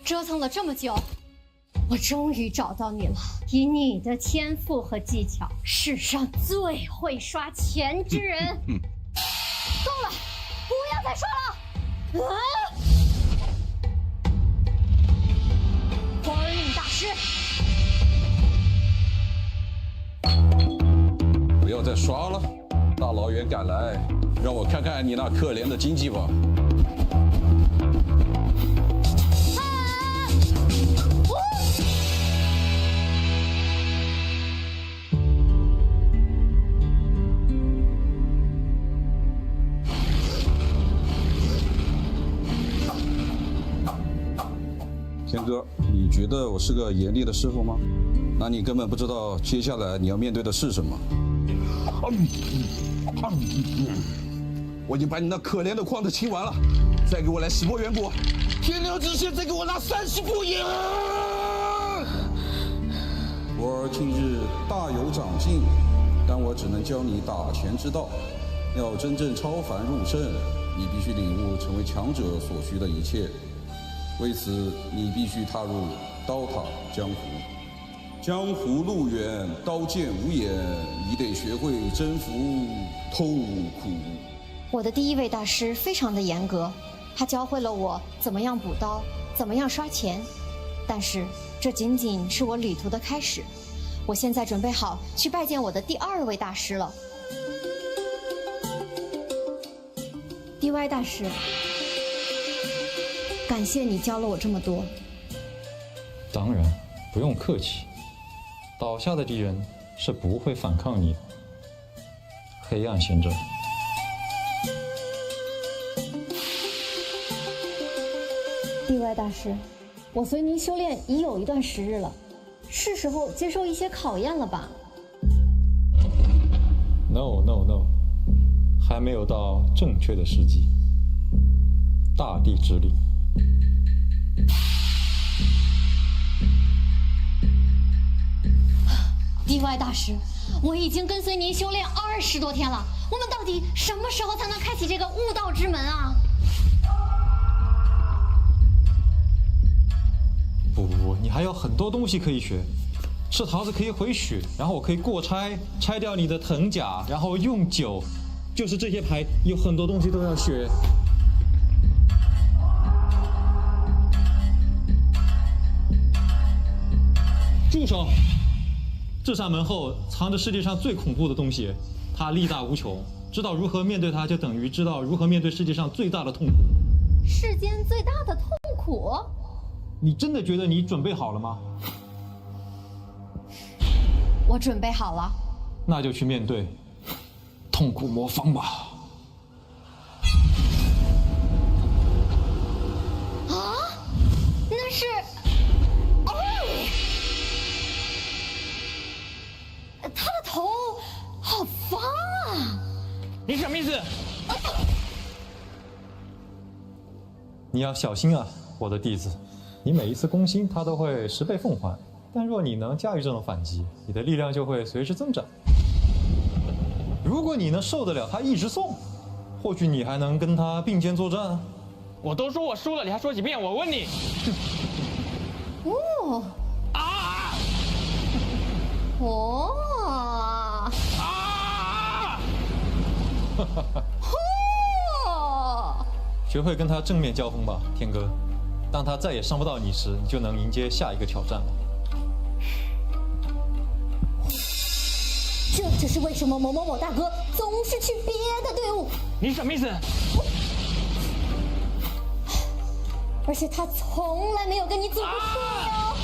折腾了这么久，我终于找到你了。以你的天赋和技巧，世上最会刷钱之人。够了，不要再刷了！皇儿令大师，不要再刷了，大老远赶来，让我看看你那可怜的经济吧。天哥，你觉得我是个严厉的师傅吗？那你根本不知道接下来你要面对的是什么。我已经把你那可怜的矿子清完了，再给我来10波远补，天亮之前再给我拿30波盐。我儿近日大有长进，但我只能教你打拳之道。要真正超凡入圣，你必须领悟成为强者所需的一切。为此，你必须踏入DOTA江湖。江湖路远，刀剑无眼，你得学会征服痛苦。我的第一位大师非常的严格，他教会了我怎么样补刀，怎么样刷钱。但是这仅仅是我旅途的开始，我现在准备好去拜见我的第2位大师了。DY 大师，感谢你教了我这么多。当然，不用客气。倒下的敌人是不会反抗你的。黑暗贤者。DY 大师，我随您修炼已有一段时日了，是时候接受一些考验了吧 ？No， 还没有到正确的时机。大地之力。DY 大师，我已经跟随您修炼20多天了，我们到底什么时候才能开启这个悟道之门啊？不，你还有很多东西可以学。吃桃子可以回血，然后我可以过拆，拆掉你的藤甲，然后用酒，就是这些牌有很多东西都要学。住手！这扇门后藏着世界上最恐怖的东西，它力大无穷，知道如何面对它，就等于知道如何面对世界上最大的痛苦。世间最大的痛苦？你真的觉得你准备好了吗？我准备好了。那就去面对痛苦魔方吧。啊？那是他的头好方啊！你什么意思？你要小心啊，我的弟子！你每一次攻心，他都会10倍奉还。但若你能驾驭这种反击，你的力量就会随之增长。如果你能受得了他一直送，或许你还能跟他并肩作战。我都说我输了，你还说几遍？我问你。哦啊！哦啊！哦！学会跟他正面交锋吧，天哥。当他再也伤不到你时，你就能迎接下一个挑战了。这就是为什么某某某大哥总是去别的队伍。你什么意思？而且他从来没有跟你组过队哦，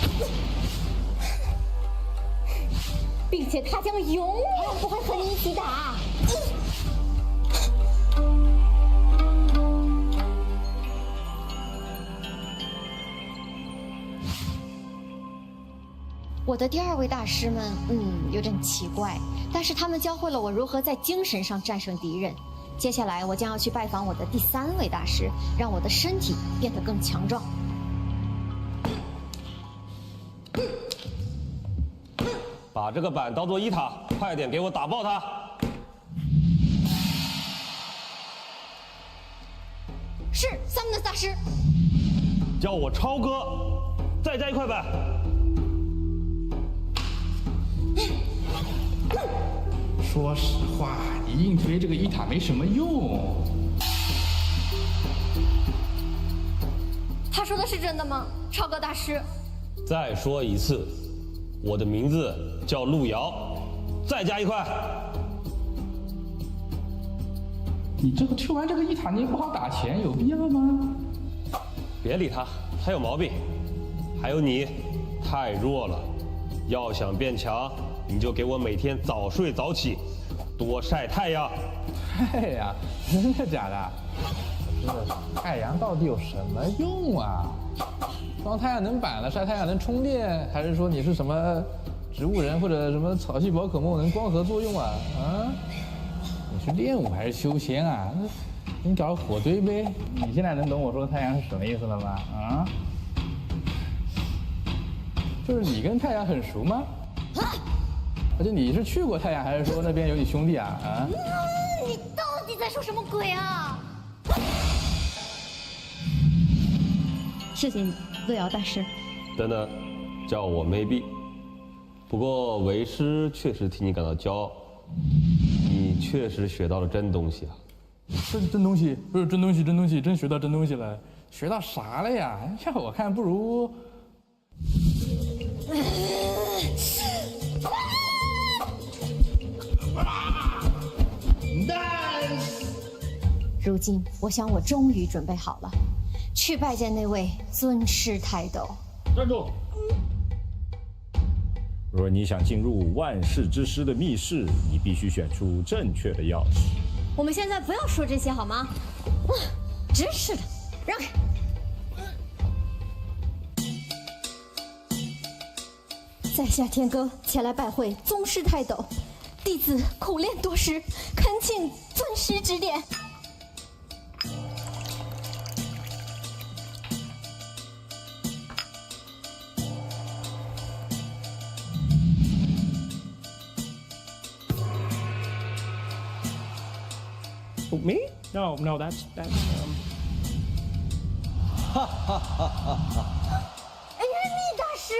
并且他将永远不会和你一起打。我的第2位大师们，有点奇怪，但是他们教会了我如何在精神上战胜敌人。接下来，我将要去拜访我的第3位大师，让我的身体变得更强壮。把这个板当做1塔，快点给我打爆它！是，Samus大师。叫我超哥，再加1块板。说实话，你硬推这个1塔没什么用。他说的是真的吗，超哥大师？再说一次，我的名字叫路遥，再加1块。你这个去完这个一塔，你也不好打钱，有必要吗？别理他，他有毛病。还有你，太弱了。要想变强，你就给我每天早睡早起，多晒太阳。哎呀，真的假的？这太阳到底有什么用啊？装太阳能板了，晒太阳能充电，还是说你是什么植物人或者什么草系宝可梦能光合作用啊？啊？你是练武还是修仙啊？你搞个火堆呗。你现在能懂我说太阳是什么意思了吗？啊？就是你跟太阳很熟吗？而且你是去过太阳，还是说那边有你兄弟啊？啊？你到底在说什么鬼啊？谢谢你，路遥大师。等等，叫我 maybe。不过为师确实替你感到骄傲，你确实学到了真东西啊！真东西，不是真东西，真学到真东西了。学到啥了呀？要我看不如。如今，我想我终于准备好了，去拜见那位尊师泰斗。站住！若你想进入万世之师的密室，你必须选出正确的钥匙。我们现在不要说这些好吗？啊，真是的，让开！在下天歌前来拜会宗师泰斗，弟子苦练多时，恳请尊师指点。Me? No, that's. 哈哈哈哈哈！哎呀，厉大师！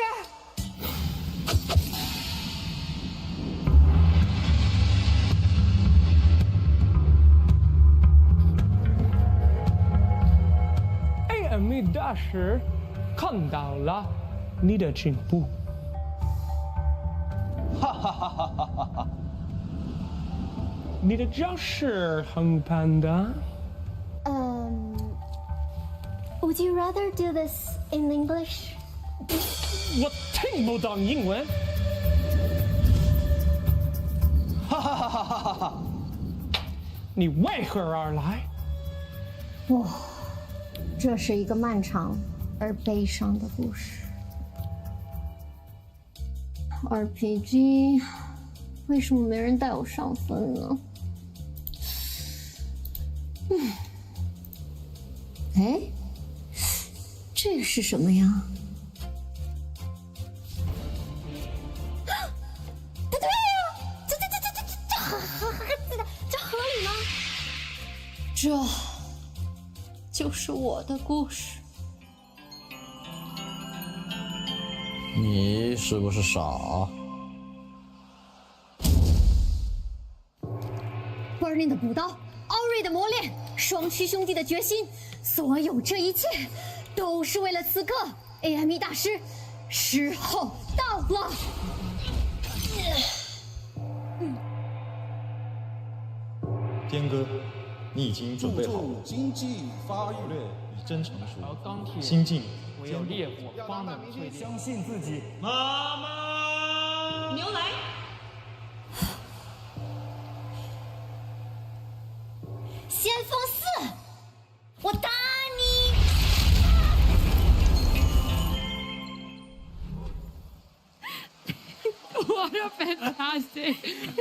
哎，米大师，看到了你的进步。哈哈哈哈哈哈！你的教室很棒的。Would you rather do this in English? 我听不懂英文。哈哈哈哈哈哈！你为何而来？哇，这是一个漫长而悲伤的故事。RPG， 为什么没人带我上分呢？哎，这是什么呀？不对呀，这合理吗？这就是我的故事。你是不是傻？威尔林的补刀，奥瑞的磨练，双驱兄弟的决心，所有这一切，都是为了此刻 AME 大师时候到了。天哥，你已经准备好了。经济发育已真成熟。钢铁心境。唯有烈火方能淬炼。相信自己。妈妈，牛来。先锋4，我打你！ What a fantastic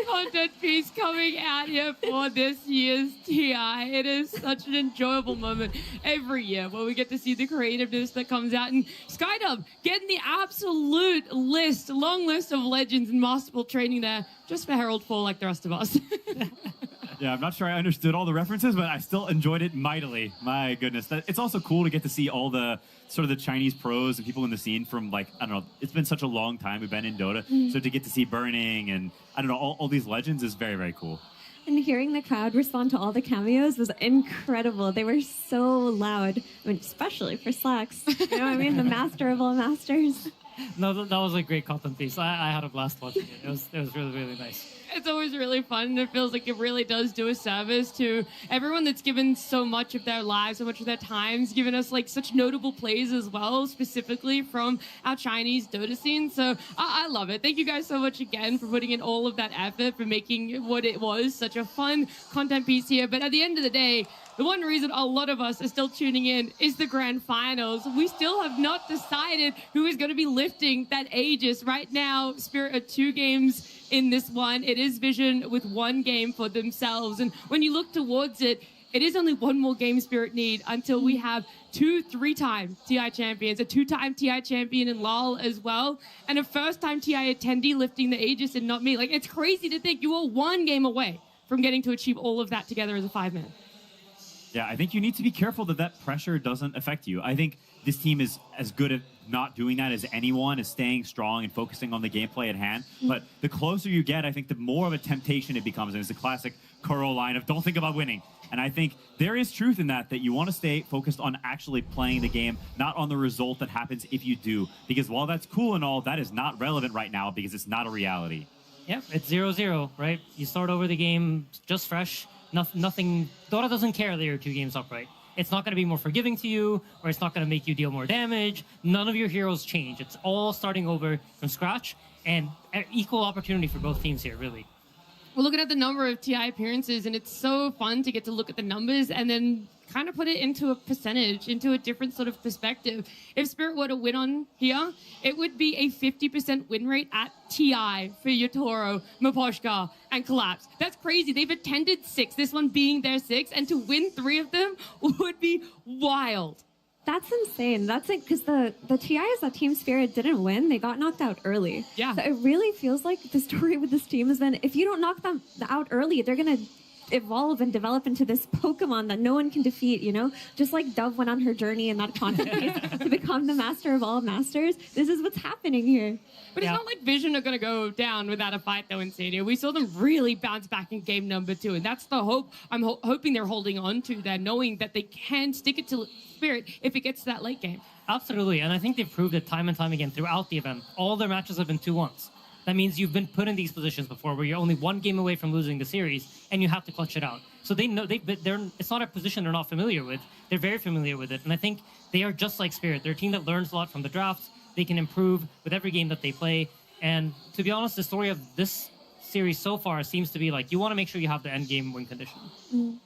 content piece coming out here for this year's TI. It is such an enjoyable moment every year where we get to see the creativeness that comes out. And Skydub getting the absolute list, long list of legends and masterful training there just for Herald 4 like the rest of us. Yeah, I'm not sure I understood all the references, but I still enjoyed it mightily. My goodness. It's also cool to get to see all the sort of the Chinese pros and people in the scene from, like, I don't know, it's been such a long time we've been in Dota. So to get to see Burning and, I don't know, all these legends is very, very cool. And hearing the crowd respond to all the cameos was incredible. They were so loud. I mean, especially for Slacks. You know what I mean? The master of all masters. No, that was a great content piece. I had a blast watching it. It was really, really nice. It's always really fun, and it feels like it really does do a service to everyone that's given so much of their lives, so much of their times, given us like such notable plays as well, specifically from our Chinese Dota scene. So I love it. Thank you guys so much again for putting in all of that effort, for making what it was such a fun content piece here. But at the end of the day, the one reason a lot of us are still tuning in is the grand finals. We still have not decided who is going to be lifting that Aegis. Right now, Spirit are 2 games in this one. It is Vision with 1 game for themselves. And when you look towards it, it is only 1 more game Spirit need until we have 2 3-time TI champions, a 2-time TI champion in LOL as well, and a first-time TI attendee lifting the Aegis and not me. Like, it's crazy to think you are 1 game away from getting to achieve all of that together as a 5-man. Yeah, I think you need to be careful that that pressure doesn't affect you. I think this team is as good at not doing that as anyone, is staying strong and focusing on the gameplay at hand. But the closer you get, I think the more of a temptation it becomes. And it's the classic Kuro line of don't think about winning. And I think there is truth in that you want to stay focused on actually playing the game, not on the result that happens if you do. Because while that's cool and all, that is not relevant right now because it's not a reality. Yeah, it's 0-0, right? You start over the game just fresh. Nothing. Dota doesn't care that you're 2 games up, right? It's not going to be more forgiving to you, or it's not going to make you deal more damage. None of your heroes change. It's all starting over from scratch, and equal opportunity for both teams here, really. We're looking at the number of TI appearances, and it's so fun to get to look at the numbers and then kind of put it into a percentage, into a different sort of perspective. If Spirit were to win on here, it would be a 50% win rate at TI for YATORO, Miposhka, and Collapse. That's crazy. They've attended 6, this one being their 6, and to win 3 of them would be wild. That's insane. That's like, because the TIs that Team Spirit didn't win, they got knocked out early. Yeah. So it really feels like the story with this team has been, if you don't knock them out early, they're going to evolve and develop into this Pokemon that no one can defeat, you know? Just like Dove went on her journey in that content piece to become the master of all masters. This is what's happening here. But it's not like Vision are going to go down without a fight, though, in Stadia. We saw them really bounce back in game number 2, and that's the hope I'm hoping they're holding on to, that knowing that they can stick it to Spirit if it gets to that late game. Absolutely, and I think they've proved it time and time again throughout the event. All their matches have been 2-1s. That means you've been put in these positions before where you're only 1 game away from losing the series, and you have to clutch it out. So they know it's not a position they're not familiar with. They're very familiar with it, and I think they are just like Spirit. They're a team that learns a lot from the drafts. They can improve with every game that they play. And to be honest, the story of this series so far seems to be like, you want to make sure you have the end game win condition.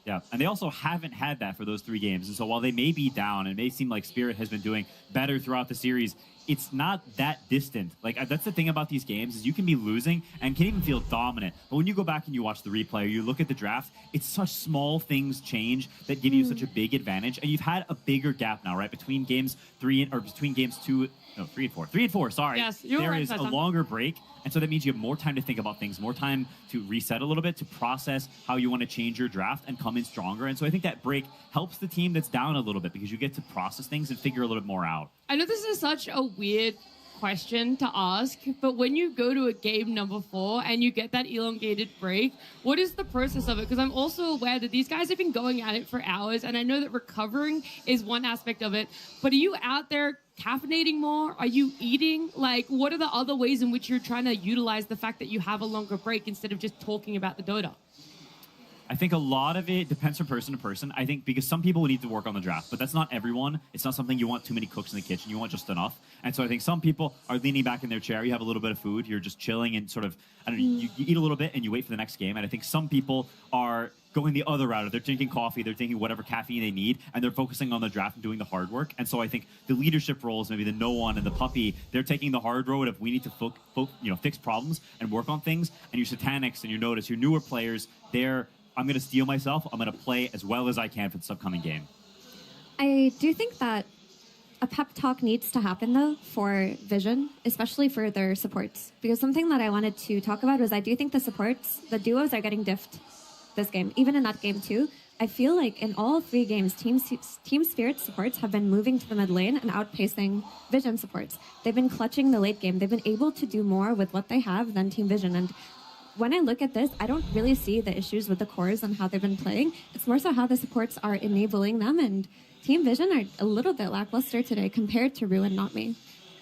Yeah, and they also haven't had that for those 3 games. And so while they may be down, and it may seem like Spirit has been doing better throughout the series, it's not that distant. Like, that's the thing about these games, is you can be losing and can even feel dominant. But when you go back and you watch the replay, or you look at the draft, it's such small things change that give you such a big advantage. And you've had a bigger gap now, right? Between games 3 and, or between games 3 and 4, sorry. Yes, you're there right, is a Satan. longer break. And so that means you have more time to think about things, more time to reset a little bit, to process how you want to change your draft and come in stronger. And so I think that break helps the team that's down a little bit because you get to process things and figure a little bit more out. I know this is such a weird question to ask, but when you go to a game number 4 and you get that elongated break, what is the process of it? Because I'm also aware that these guys have been going at it for hours, and I know that recovering is one aspect of it, but are you out there caffeinating more? Are you eating? Like, what are the other ways in which you're trying to utilize the fact that you have a longer break instead of just talking about the Dota? I think a lot of it depends from person to person. I think because some people need to work on the draft, but that's not everyone. It's not something you want too many cooks in the kitchen. You want just enough. And so I think some people are leaning back in their chair. You have a little bit of food. You're just chilling and sort of, I don't know, you eat a little bit and you wait for the next game. And I think some people are going the other route. They're drinking coffee, they're drinking whatever caffeine they need, and they're focusing on the draft and doing the hard work. And so I think the leadership roles, maybe the No One and the Puppy, they're taking the hard road of we need to fix problems and work on things. And your Satanics and your Notice, your newer players, I'm going to steel myself. I'm going to play as well as I can for this upcoming game. I do think that a pep talk needs to happen, though, for Vision, especially for their supports. Because something that I wanted to talk about was I do think the supports, the duos, are getting diffed this game. Even in that game, too. I feel like in all 3 games, Team Spirit supports have been moving to the mid lane and outpacing Vision supports. They've been clutching the late game. They've been able to do more with what they have than Team Vision. And when I look at this, I don't really see the issues with the cores and how they've been playing. It's more so how the supports are enabling them, and Team Vision are a little bit lackluster today compared to Ruin Not Me.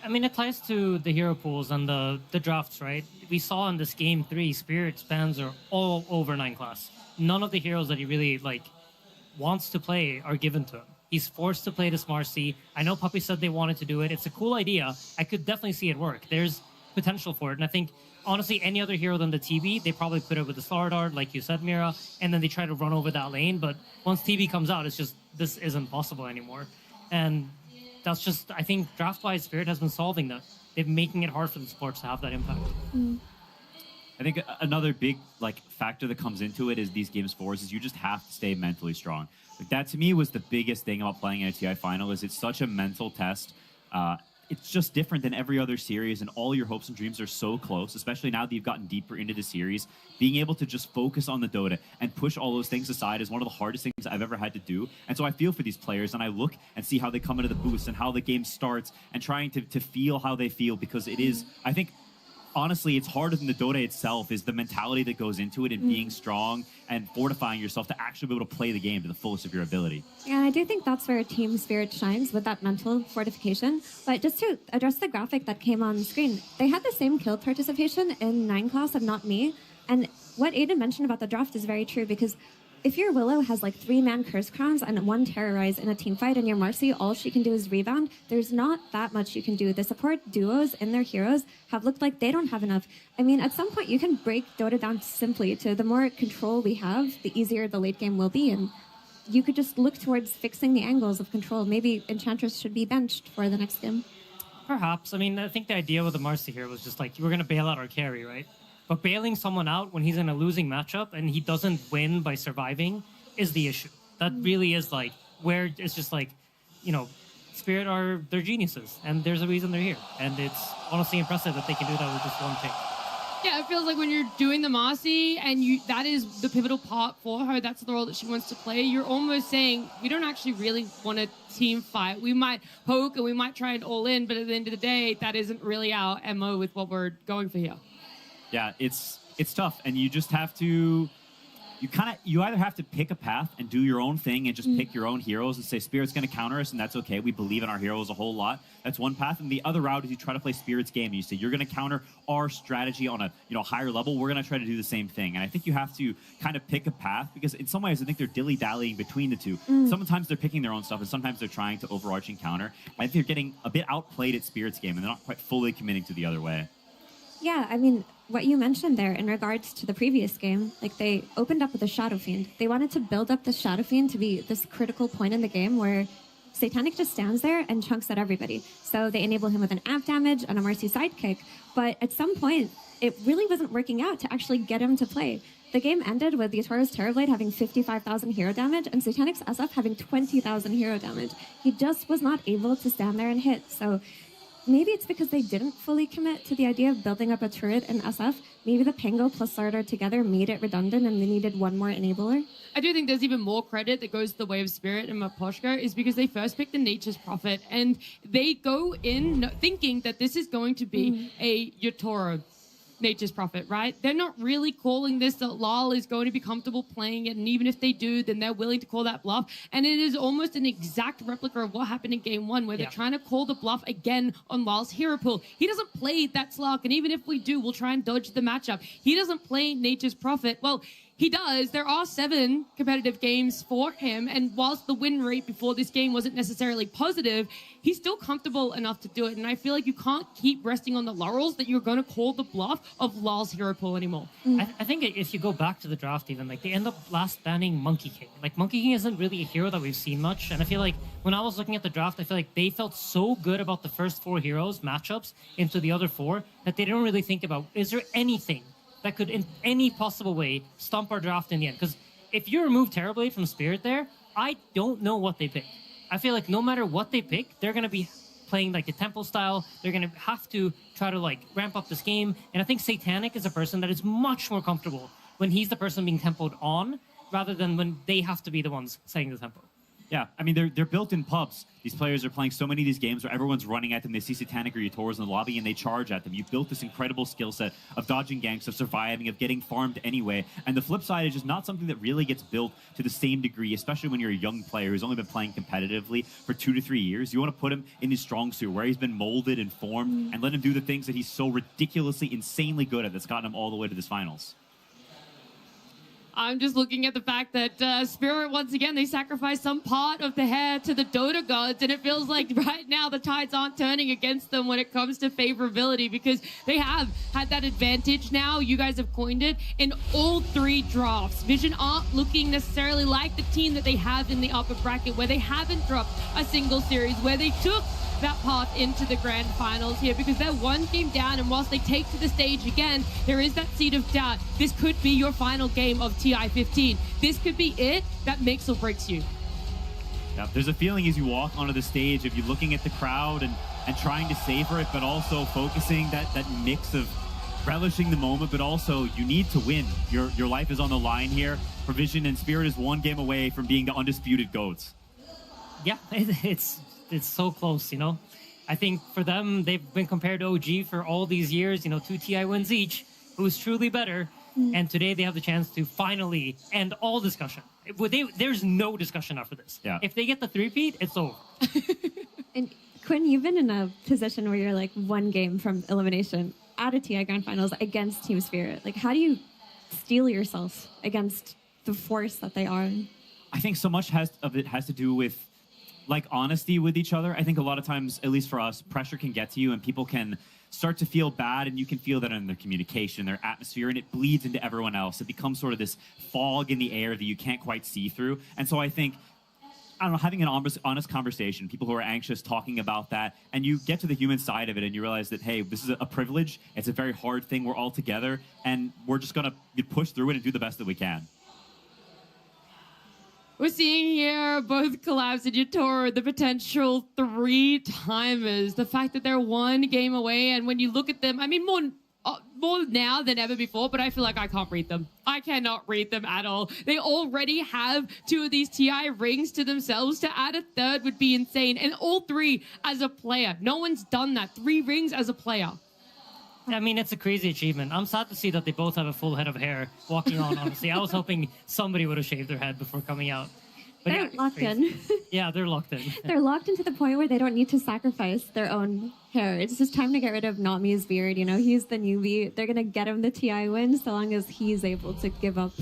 I mean, it ties to the hero pools and the drafts, right? We saw in this game 3, Spirit's bans are all over 9 class. None of the heroes that he really wants to play are given to him. He's forced to play this Marcy. I know Puppy said they wanted to do it. It's a cool idea. I could definitely see it work. There's potential for it. And I think, honestly, any other hero than the TB, they probably put it with the Star Dart, like you said, Mira, and then they try to run over that lane. But once TB comes out, it's just, this isn't possible anymore. And that's just, I think, draft-wise, Spirit has been solving that. They're making it hard for the supports to have that impact. I think another big factor that comes into it is these games 4s is you just have to stay mentally strong. That to me was the biggest thing about playing in a TI final is it's such a mental test. It's just different than every other series, and all your hopes and dreams are so close, especially now that you've gotten deeper into the series. Being able to just focus on the Dota and push all those things aside is one of the hardest things I've ever had to do. And so I feel for these players, and I look and see how they come into the boost and how the game starts and trying to feel how they feel, because it is, I think, honestly, it's harder than the Dota itself, is the mentality that goes into it and being strong and fortifying yourself to actually be able to play the game to the fullest of your ability. Yeah, I do think that's where Team Spirit shines, with that mental fortification. But just to address the graphic that came on screen, they had the same kill participation in 9 class and not me. And what Aiden mentioned about the draft is very true, because if your Willow has 3-man Curse Crowns and 1 Terrorize in a team fight, and your Marcy, all she can do is rebound, there's not that much you can do. The support duos and their heroes have looked like they don't have enough. I mean, at some point, you can break Dota down simply to the more control we have, the easier the late game will be. And you could just look towards fixing the angles of control. Maybe Enchantress should be benched for the next game. Perhaps. I mean, I think the idea with the Marcy here was just you were going to bail out our carry, right? But bailing someone out when he's in a losing matchup and he doesn't win by surviving is the issue. That really is where it's just Spirit they're geniuses, and there's a reason they're here. And it's honestly impressive that they can do that with just 1 pick. Yeah, it feels like when you're doing the Marcy and that is the pivotal part for her, that's the role that she wants to play, you're almost saying, we don't actually really want a team fight. We might poke and we might try and all in, but at the end of the day, that isn't really our MO with what we're going for here. Yeah, it's tough, and you just have to, you either have to pick a path and do your own thing and just pick your own heroes and say Spirit's going to counter us, and that's okay. We believe in our heroes a whole lot. That's one path, and the other route is you try to play Spirit's game and you say you're going to counter our strategy on a higher level. We're going to try to do the same thing, and I think you have to kind of pick a path, because in some ways I think they're dilly-dallying between the two. Sometimes they're picking their own stuff, and sometimes they're trying to overarching counter. I think they're getting a bit outplayed at Spirit's game, and they're not quite fully committing to the other way. Yeah, I mean, what you mentioned there in regards to the previous game, they opened up with a Shadow Fiend. They wanted to build up the Shadow Fiend to be this critical point in the game where Satanic just stands there and chunks at everybody. So they enable him with an amp damage and a Mercy sidekick. But at some point, it really wasn't working out to actually get him to play. The game ended with YATORO's Terrorblade having 55,000 hero damage and Satanic's SF having 20,000 hero damage. He just was not able to stand there and hit. So maybe it's because they didn't fully commit to the idea of building up a turret in SF. Maybe the Pango plus Sardar together made it redundant and they needed 1 more enabler. I do think there's even more credit that goes to the way of Spirit and Maposhka is because they first picked the Nature's Prophet, and they go in thinking that this is going to be a YATORO Nature's Prophet, right? They're not really calling this that Lal is going to be comfortable playing it, and even if they do, then they're willing to call that bluff. And it is almost an exact replica of what happened in Game 1, where they're trying to call the bluff again on Lal's hero pool. He doesn't play that Slark, and even if we do, we'll try and dodge the matchup. He doesn't play Nature's Prophet. Well, he does. There are 7 competitive games for him, and whilst the win rate before this game wasn't necessarily positive, he's still comfortable enough to do it. And I feel like you can't keep resting on the laurels that you're going to call the bluff of Lal's hero pool anymore. I think if you go back to the draft even, they end up last banning Monkey King. Monkey King isn't really a hero that we've seen much, and I feel like when I was looking at the draft, I feel like they felt so good about the first 4 heroes matchups into the other 4 that they didn't really think about, is there anything that could in any possible way stomp our draft in the end? Because if you remove Terrorblade from Spirit there, I don't know what they pick. I feel like no matter what they pick, they're going to be playing the tempo style. They're going to have to try to ramp up this game. And I think Satanic is a person that is much more comfortable when he's the person being tempoed on rather than when they have to be the ones setting the tempo. Yeah, I mean, they're built in pubs. These players are playing so many of these games where everyone's running at them. They see SATANIC or YATOROs in the lobby and they charge at them. You've built this incredible skill set of dodging ganks, of surviving, of getting farmed anyway. And the flip side is just not something that really gets built to the same degree, especially when you're a young player who's only been playing competitively for 2 to 3 years. You want to put him in his strong suit where he's been molded and formed and let him do the things that he's so ridiculously, insanely good at that's gotten him all the way to this finals. I'm just looking at the fact that Spirit, once again, they sacrificed some part of the hair to the Dota gods, and it feels like right now the tides aren't turning against them when it comes to favorability, because they have had that advantage now. You guys have coined it in all 3 drafts. Vision aren't looking necessarily like the team that they have in the upper bracket, where they haven't dropped a single series, where they took that path into the grand finals here, because they're 1 game down, and whilst they take to the stage again, there is that seed of doubt. This could be your final game of TI-15. This could be it that makes or breaks you. Yeah, there's a feeling as you walk onto the stage of you looking at the crowd and trying to savor it, but also focusing that mix of relishing the moment, but also you need to win. Your life is on the line here. Vision and Spirit is 1 game away from being the undisputed GOATs. Yeah, it's so close, you know. I think for them, they've been compared to OG for all these years, you know, 2 TI wins each. Who's truly better? And today they have the chance to finally end all discussion. There's no discussion after this. Yeah. If they get the 3-peat, it's over. And Quinn, you've been in a position where you're like 1 game from elimination at a TI Grand Finals against Team Spirit. Like, how do you steel yourself against the force that they are? I think so much of it has to do with like honesty with each other. I think a lot of times, at least for us, pressure can get to you and people can start to feel bad, and you can feel that in their communication, their atmosphere, and it bleeds into everyone else. It becomes sort of this fog in the air that you can't quite see through. And so I think, I don't know, having an honest conversation, people who are anxious talking about that, and you get to the human side of it and you realize that, hey, this is a privilege. It's a very hard thing. We're all together and we're just going to push through it and do the best that we can. We're seeing here both Collapse and YATORO, the potential 3-timers. The fact that they're 1 game away, and when you look at them, I mean, more now than ever before, but I feel like I can't read them. I cannot read them at all. They already have 2 of these TI rings to themselves. To add a 3rd would be insane, and all 3 as a player. No one's done that. 3 rings as a player. I mean, it's a crazy achievement. I'm sad to see that they both have a full head of hair walking on, honestly. I was hoping somebody would have shaved their head before coming out. But They're locked in. Yeah, they're locked in. They're locked into the point where they don't need to sacrifice their own hair. It's just time to get rid of Nami's beard. You know, he's the newbie. They're going to get him the TI win so long as he's able to give up.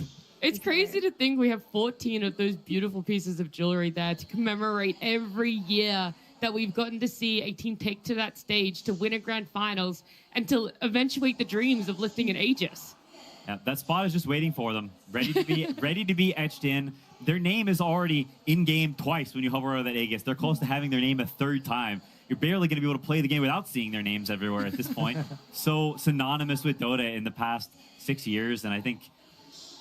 It's crazy to think we have 14 of those beautiful pieces of jewelry there to commemorate every year that we've gotten to see a team take to that stage to win a grand finals and to eventuate the dreams of lifting an Aegis. Yeah, that spot is just waiting for them, ready to be etched in. Their name is already in game twice when you hover over that Aegis. They're close to having their name a 3rd time. You're barely going to be able to play the game without seeing their names everywhere at this point. So synonymous with Dota in the past 6 years, and I think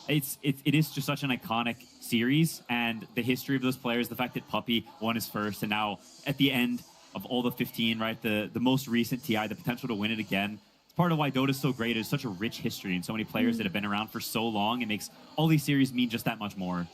it is just such an iconic series, and the history of those players, the fact that Puppy won his first, and now at the end of all the 15, right, the most recent TI, the potential to win it again. It's part of why Dota is so great. It's such a rich history and so many players that have been around for so long. It makes all these series mean just that much more.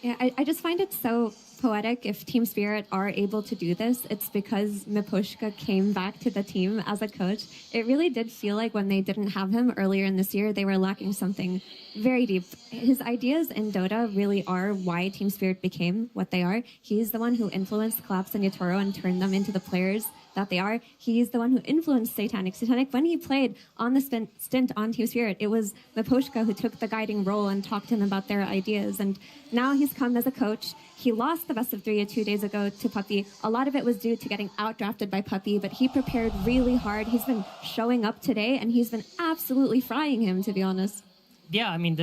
Yeah, I just find it so poetic if Team Spirit are able to do this. It's because Mipushka came back to the team as a coach. It really did feel like when they didn't have him earlier in this year, they were lacking something very deep. His ideas in Dota really are why Team Spirit became what they are. He's the one who influenced Collapse and YATORO and turned them into the players that they are. He's the one who influenced SATANIC. SATANIC, when he played on the stint on Team Spirit, it was Mipushka who took the guiding role and talked to him about their ideas. And now he's come as a coach. He lost the best of 3 2 days ago to Puppy. A lot of it was due to getting outdrafted by Puppy, but he prepared really hard. He's been showing up today, and he's been absolutely frying him, to be honest. Yeah, I mean,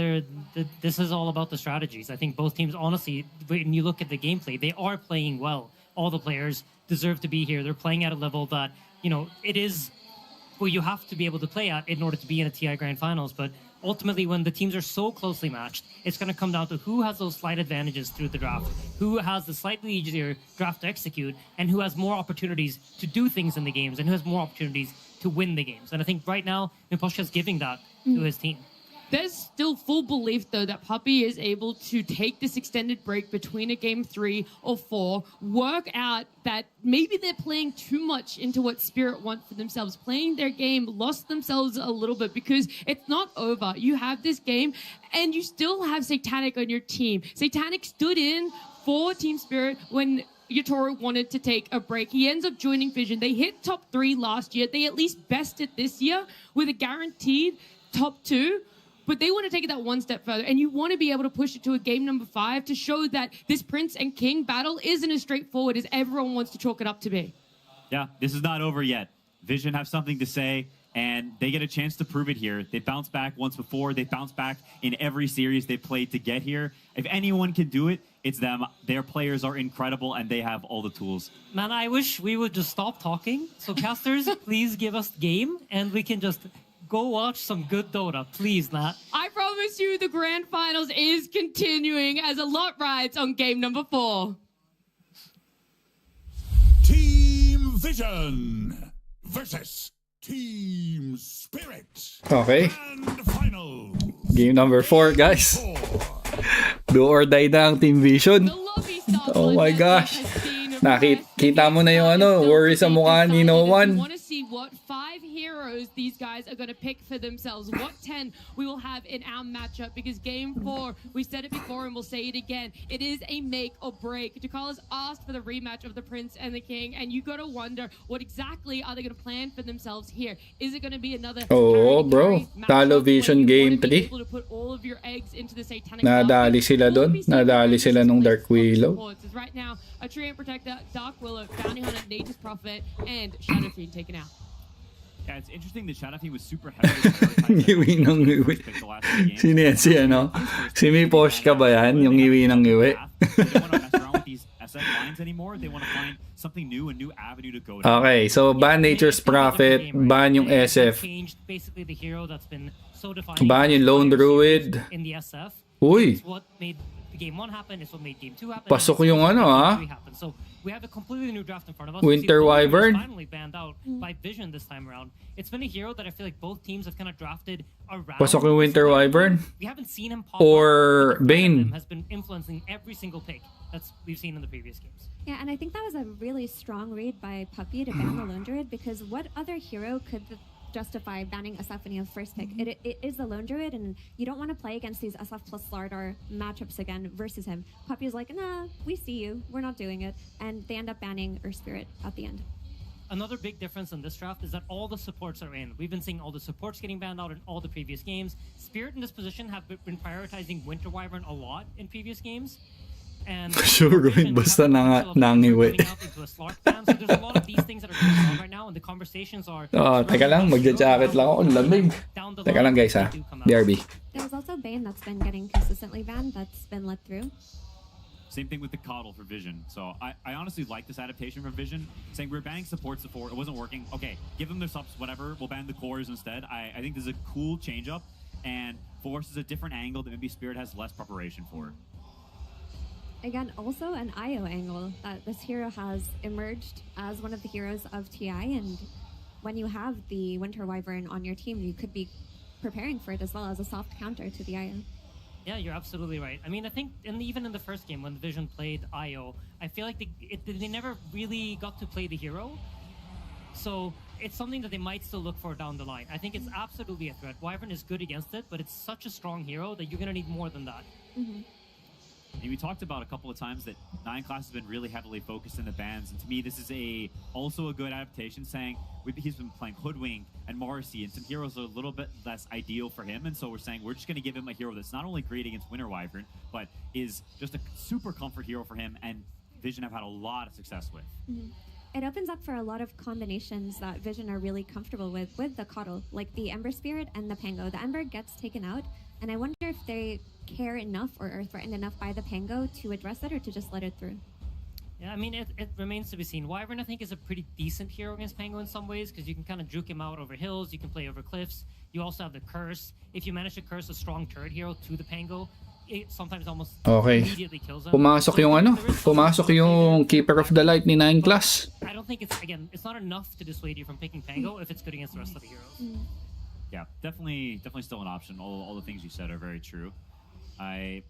this is all about the strategies. I think both teams, honestly, when you look at the gameplay, they are playing well. All the players deserve to be here. They're playing at a level that, you know, it is what you have to be able to play at in order to be in a TI Grand Finals. But ultimately, when the teams are so closely matched, it's going to come down to who has those slight advantages through the draft, who has the slightly easier draft to execute, and who has more opportunities to do things in the games, and who has more opportunities to win the games. And I think right now, Mipushka is giving that to his team. There's still full belief, though, that Puppy is able to take this extended break between a game 3 or 4, work out that maybe they're playing too much into what Spirit want for themselves, playing their game, lost themselves a little bit, because it's not over. You have this game, and you still have Satanic on your team. Satanic stood in for Team Spirit when YATORO wanted to take a break. He ends up joining Vision. They hit top 3 last year. They at least bested this year with a guaranteed top 2. But they want to take it that one step further, and you want to be able to push it to a game number 5 to show that this Prince and King battle isn't as straightforward as everyone wants to chalk it up to be. Yeah, this is not over yet. Vision have something to say, and they get a chance to prove it here. They bounced back once before. They bounced back in every series they played to get here. If anyone can do it, it's them. Their players are incredible, and they have all the tools. Man, I wish we would just stop talking. So casters, please give us the game, and we can just go watch some good Dota, please, Nat. I promise you the grand finals is continuing as a lot rides on game number 4. Team Vision versus Team Spirit. Okay. And final. Game number 4, guys. Do or die na ang Team Vision. Oh my gosh. Nakita mo na yung worry sa mukha ni No One. Want to see what 5 heroes these guys are going to pick for themselves, what 10 we will have in our matchup, because game 4, we said it before and we'll say it again, it is a make or break. Jakal has asked for the rematch of the Prince and the King, and you got to wonder what exactly are they going to plan for themselves here. Is it going to be another bro, talo Vision game 3. Nadali sila doon. Nadali sila nung Dark Willow. Right now, a Treant Protector, Dark Willow, Bounty Hunter, Nature's Prophet, and Shadow Fiend taken out. Yeah, it's interesting that Shadow Fiend was super heavily Ngiwi ng ngiwi. Sino yan? Si ano? Si Miposh ka ba yan? Yung ngiwi ng ngiwi? Okay, so ban Nature's Prophet, ban yung SF, ban yung Lone Druid. Uy! Game 1 happened, it's what made game 2 happen. Pasok yung So we have a completely new draft in front of us. Winter Wyvern. Finally banned out by Vision this time around. It's been a hero that I feel like both teams have kind of drafted around. Pasok yung Winter Wyvern. We haven't seen him pop or up, Bane. Has been influencing every single pick that's we've seen in the previous games. Yeah, and I think that was a really strong read by Puppy to ban the Lone Druid, because what other hero could justify banning SF when you have first pick? It is the Lone Druid, and you don't want to play against these SF plus Slardar matchups again versus him. Puppy is like, nah, we see you, we're not doing it, and they end up banning Earth Spirit at the end. Another big difference in this draft is that all the supports are in. We've been seeing all the supports getting banned out in all the previous games. Spirit in this position have been prioritizing Winter Wyvern a lot in previous games. And sure, basta nangiwi. So there's a lot of these things that are going on right now, and the conversations are... Teka lang, magja-jacket lang ako. Lamig. Teka lang guys ha. BRB. There's also Bane that's been getting consistently banned, that's been let through. Same thing with the Coddle for Vision. So I honestly like this adaptation for Vision, saying we're banning supports before, it wasn't working. Okay, give them their subs, whatever, we'll ban the cores instead. I think this is a cool change-up, and forces a different angle that maybe Spirit has less preparation for. Again, also an IO angle that this hero has emerged as one of the heroes of TI, and when you have the Winter Wyvern on your team, you could be preparing for it as well as a soft counter to the IO. Yeah, you're absolutely right. I mean, I think even in the first game when the Vision played IO, I feel like they never really got to play the hero. So it's something that they might still look for down the line. I think it's absolutely a threat. Wyvern is good against it, but it's such a strong hero that you're going to need more than that. And we talked about a couple of times that 9 class has been really heavily focused in the bans, and to me this is also a good adaptation, saying he's been playing Hoodwink and Marcy, and some heroes are a little bit less ideal for him, and so we're saying we're just going to give him a hero that's not only great against Winter Wyvern, but is just a super comfort hero for him, and Vision have had a lot of success with. It opens up for a lot of combinations that Vision are really comfortable with the Coddle, like the Ember Spirit and the Pango. The Ember gets taken out, and I wonder if they care enough or are threatened enough by the Pango to address it or to just let it through. Yeah, I mean, it remains to be seen. Wyvern, I think, is a pretty decent hero against Pango in some ways, because you can kind of juke him out over hills, you can play over cliffs, you also have the curse. If you manage to curse a strong turret hero to the Pango, it sometimes almost immediately kills him. Pumasok yung Keeper of the Light ni 9 class. I don't think it's not enough to dissuade you from picking Pango if it's good against the rest of the heroes. Yeah, definitely still an option. All the things you said are very true. I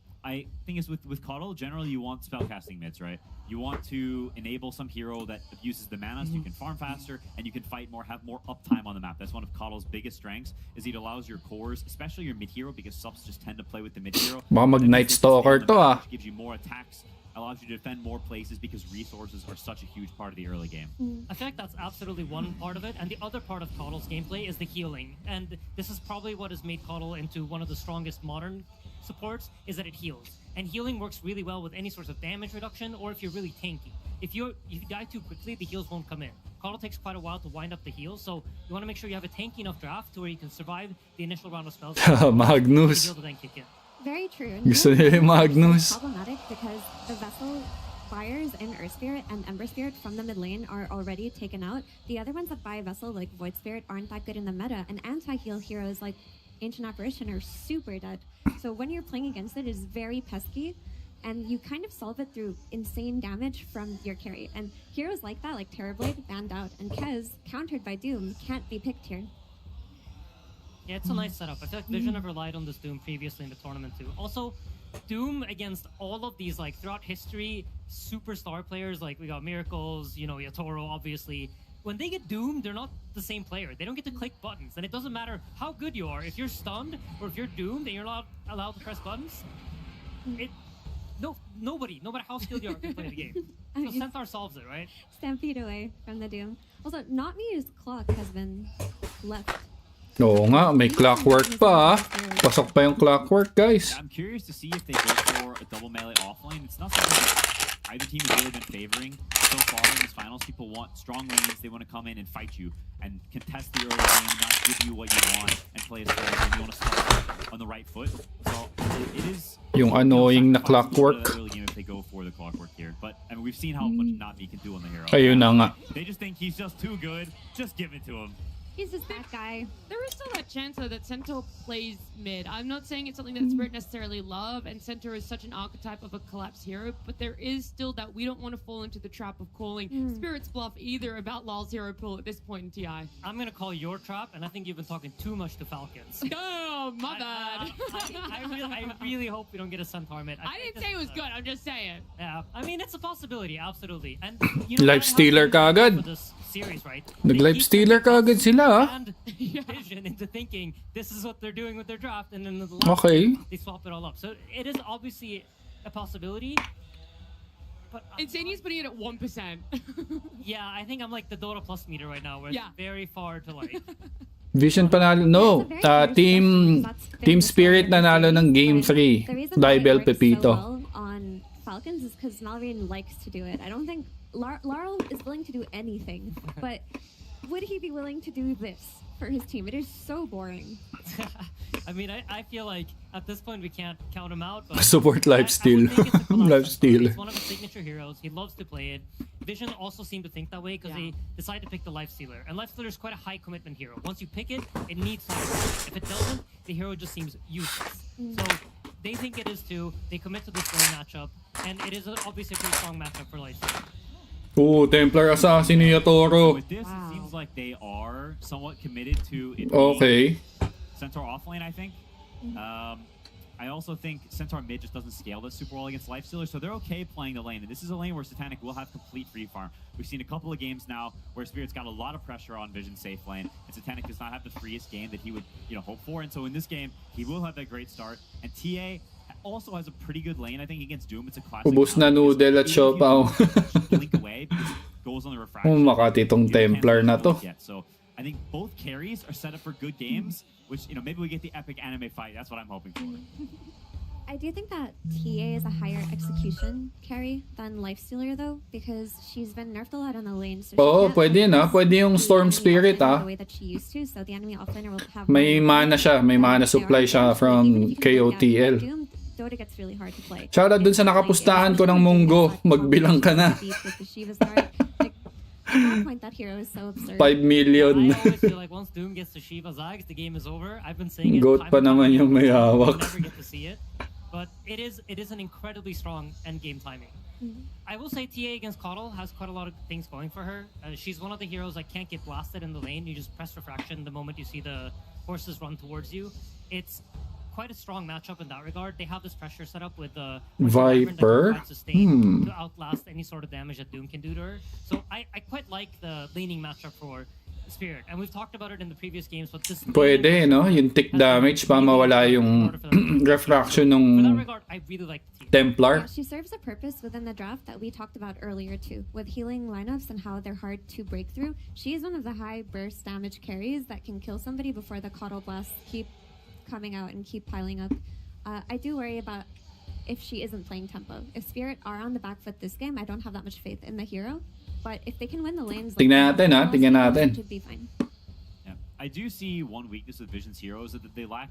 think is with Coddle, generally you want spellcasting mids, right? You want to enable some hero that abuses the mana so you can farm faster and you can fight more, have more uptime on the map. That's one of Coddle's biggest strengths, is it allows your cores, especially your mid hero, because subs just tend to play with the mid hero. Mag-Night Stalker to ah. Gives you more attacks, allows you to defend more places because resources are such a huge part of the early game. I feel like that's absolutely one part of it, and the other part of Coddle's gameplay is the healing. And this is probably what has made Coddle into one of the strongest modern supports, is that it heals. And healing works really well with any sort of damage reduction, or if you're really tanky. If you die too quickly, the heals won't come in. Coddle takes quite a while to wind up the heals, so you want to make sure you have a tanky enough draft to where you can survive the initial round of spells. Magnus. The heal to then kick in. Very true. Gusto niya yung Magnus. It's problematic because the vessel buyers in Earth Spirit and Ember Spirit from the mid lane are already taken out. The other ones that buy vessel like Void Spirit aren't that good in the meta, and anti-heal heroes like Ancient Apparition are super dead. So when you're playing against it, it's very pesky, and you kind of solve it through insane damage from your carry. And heroes like that, like Terrorblade, banned out, and Kez, countered by Doom, can't be picked here. Yeah, it's a nice setup. I feel like Vision have relied on this Doom previously in the tournament too. Also, Doom against all of these, like, throughout history, superstar players, like we got Miracles, you know, Yatoro, obviously. When they get doomed, they're not the same player. They don't get to click buttons, and it doesn't matter how good you are. If you're stunned or if you're doomed and you're not allowed to press buttons, nobody, no matter how skilled you are, can play the game. So Centaur solves it, right? Stampede away from the Doom. Also, Not Me's clock has been left. Oo nga, may clockwork pa ah. Pasok pa yung clockwork, guys. I'm curious to see if they go for a double melee offlane. It's not something that either team has really been favoring so far in these finals. People want strong lanes. They want to come in and fight you and contest the early game, not give you what you want, and play as well. And you want to start on the right foot. So it is yung annoying na clockwork. Early game if they go for the clockwork here. But I mean, we've seen how much Not Me can do on the hero. Ayun na nga. They just think he's just too good. Just give it to him. He's just that guy. There is still that chance, though, that Centaur plays mid. I'm not saying it's something that Spirit necessarily love, and Centaur is such an archetype of a collapsed hero, but there is still that we don't want to fall into the trap of calling Spirit's bluff either about LoL's hero pool at this point in TI. I'm going to call your trap, and I think you've been talking too much to Falcons. Oh, my bad. I really hope we don't get a Centaur mid. I didn't say it was good, I'm just saying. Yeah, I mean, it's a possibility, absolutely. And Life Stealer kaagad. Series, right? Nag-Life Stealer kaagad sila ah. And Vision into thinking this is what they're doing with their draft, and then the they swap it all up. So it is obviously a possibility. But Insania's putting it at 1%. Yeah, I think I'm like the Dota Plus meter right now, where it's very far to like. Vision panalo. No, Team Spirit nanalo ng Game 3. Dibel Pepito. So well on Falcons is because Malrine likes to do it. I don't think Laurel is willing to do anything, but would he be willing to do this for his team? It is so boring. I mean, I feel like at this point we can't count him out. But Support Lifesteal. Lifesteal. He's one of his signature heroes. He loves to play it. Vision also seemed to think that way because they decided to pick the Lifestealer. And Lifestealer is quite a high commitment hero. Once you pick it, it needs to work. If it doesn't, the hero just seems useless. So they think it is too. They commit to this lane matchup. And it is obviously a pretty strong matchup for Lifestealer. Oh, Templar Assassin ni Yatoro. With this, it seems like they are somewhat committed to it. Okay. Centaur offlane, I think. I also think Centaur mid just doesn't scale this super well against Lifestealer, so they're okay playing the lane. And this is a lane where Satanic will have complete free farm. We've seen a couple of games now where Spirit's got a lot of pressure on Vision's safe lane, and Satanic does not have the freest game that he would, hope for. And so in this game, he will have that great start. And TA also has a pretty good lane, I think, against Doom. It's a classic. Ubus na noodle at Siopaw. Blink away because it goes on the refraction. Makati tong Templar na to. So I think both carries are set up for good games, which, maybe we get the epic anime fight. That's what I'm hoping for. I do think that TA is a higher execution carry than Lifestealer, though, because she's been nerfed a lot on the lane. So pwede na. Pwede yung Storm Spirit, ah. The way that she used to, so the enemy offlaner will have may mana siya. May mana supply siya from KOTL. Dota gets really hard to play. Shoutout dun sa nakapustahan ko ng Munggo. Magbilang ka na. At that point, that hero is so absurd. 5 million. I always feel like once Doom gets to Shiva Zags, the game is over. I've been saying it. Goat pa naman yung may hawak. Never get to see it. But it is an incredibly strong endgame timing. I will say TA against Coddle has quite a lot of things going for her. She's one of the heroes that can't get blasted in the lane. You just press refraction the moment you see the horses run towards you. It's quite a strong matchup in that regard. They have this pressure set up with the Viper to outlast any sort of damage that Doom can do to her. So I quite like the laning matchup for Spirit, and we've talked about it in the previous games, but this pwede, no? Yung tick damage pa mawala yung refraction ng Templar. She serves a purpose within the draft that we talked about earlier too, with healing lineups and how they're hard to break through. She is one of the high burst damage carries that can kill somebody before the Coddle Blast keep coming out and keep piling up. I do worry about if she isn't playing tempo. If Spirit are on the back foot this game, I don't have that much faith in the hero. But if they can win the lanes, tingnan natin. Should be fine. Yeah, I do see one weakness with Vision's heroes that they lack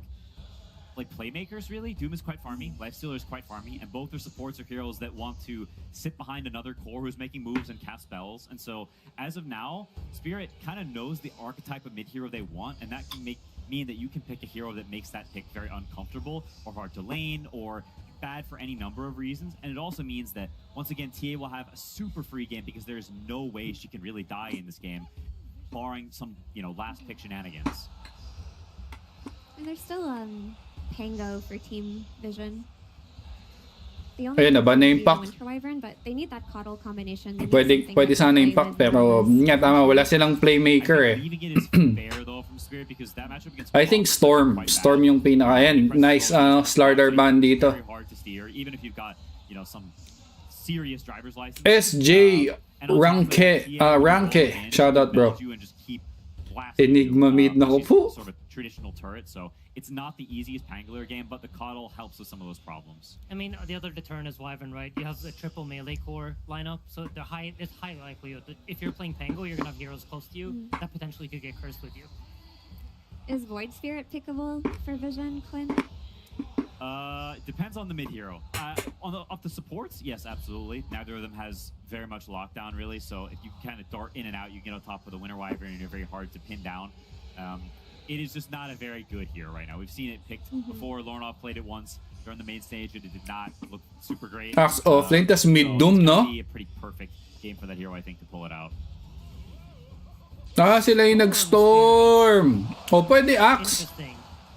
like playmakers. Really, Doom is quite farmy, Lifestealer is quite farmy, and both their supports are heroes that want to sit behind another core who's making moves and cast spells. And so, as of now, Spirit kind of knows the archetype of mid hero they want, and that can mean that you can pick a hero that makes that pick very uncomfortable or hard to lane or bad for any number of reasons. And it also means that once again TA will have a super free game because there's no way she can really die in this game, barring some last pick shenanigans. And there's still Pango for Team Vision. Ayun, naban na yung pack. But they need that Coddle combination. Pwede sana yung pack, pero nga tama, wala silang playmaker eh. I think Storm yung pinaka yan. Nice Slardar ban dito. SJ Ranke, shout out bro. Enigma mid na ko po. Traditional turret, so it's not the easiest Pangolin game, but the Coddle helps with some of those problems. I mean, the other deterrent is Wyvern, right? You have the triple melee core lineup, so it's high likelihood that if you're playing Pango, you're gonna have heroes close to you that potentially could get cursed with you. Is Void Spirit pickable for Vision, Quinn? Depends on the mid hero. Off the supports, yes, absolutely. Neither of them has very much lockdown, really. So if you kind of dart in and out, you get on top of the Winter Wyvern, and you're very hard to pin down. It is just not a very good hero right now. We've seen it picked before. Lornov played it once during the main stage, and it did not look super great. Axe offlane, tas mid Doom, no? It's a pretty perfect game for that hero, I think, to pull it out. Sila yung nag-storm. O, pwede Axe.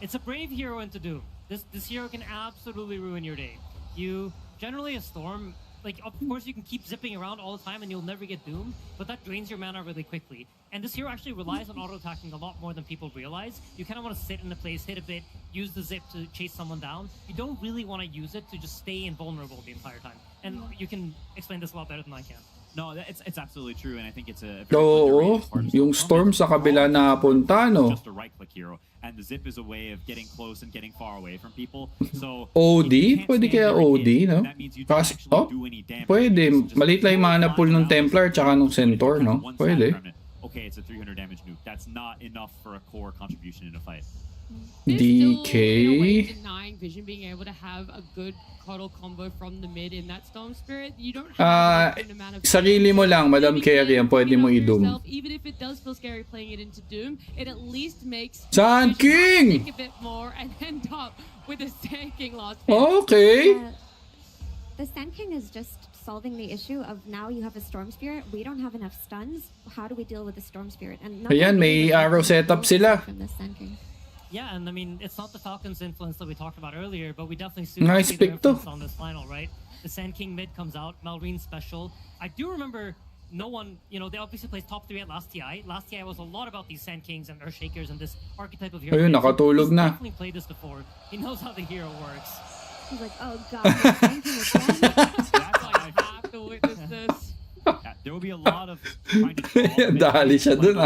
It's a brave hero into Doom. This hero can absolutely ruin your day. You generally a storm, like of course you can keep zipping around all the time and you'll never get Doom, but that drains your mana really quickly. And this hero actually relies on auto attacking a lot more than people realize. You kind of want to sit in a place, hit a bit, use the zip to chase someone down. You don't really want to use it to just stay invulnerable the entire time. And you can explain this a lot better than I can. No, it's absolutely true, and I think it's a Oo, yung storm sa kabila na punta, no? Just a right-click hero, and the zip is a way of getting close and getting far away from people. So OD? Pwede kaya OD, no? Kasi, pwede. Maliit lang yung mana pool ng Templar tsaka ng Centaur, no? Pwede. Okay, it's a 300 damage nuke. That's not enough for a core contribution in a fight. DK. Denying Vision being able to have a good Coddle combo from the mid in that Storm Spirit. You don't have a amount of sarili mo lang, Madam Carry, ang pwede mo i-doom. Even if it does feel scary playing it into Doom, it at least makes Sand King! think a bit more and end up with a Sand King last Okay. The Sand King is just solving the issue of now you have a Storm Spirit. We don't have enough stuns. How do we deal with the Storm Spirit? And ayan, may arrow setup sila. From the Sand King. Yeah, and I mean, it's not the Falcons' influence that we talked about earlier, but we definitely see nice their influence to. on this final, right? The Sand King mid comes out, Malrine special. I do remember no one, they obviously plays top 3 at last TI. Last TI was a lot about these Sand Kings and Earthshakers and this archetype of hero. Ayun, nakatulog He's na. definitely played this before. He knows how the hero works. He's like, oh god, Sand King again. I have to witness this. Yeah, there will be a lot of trying to dali siya dun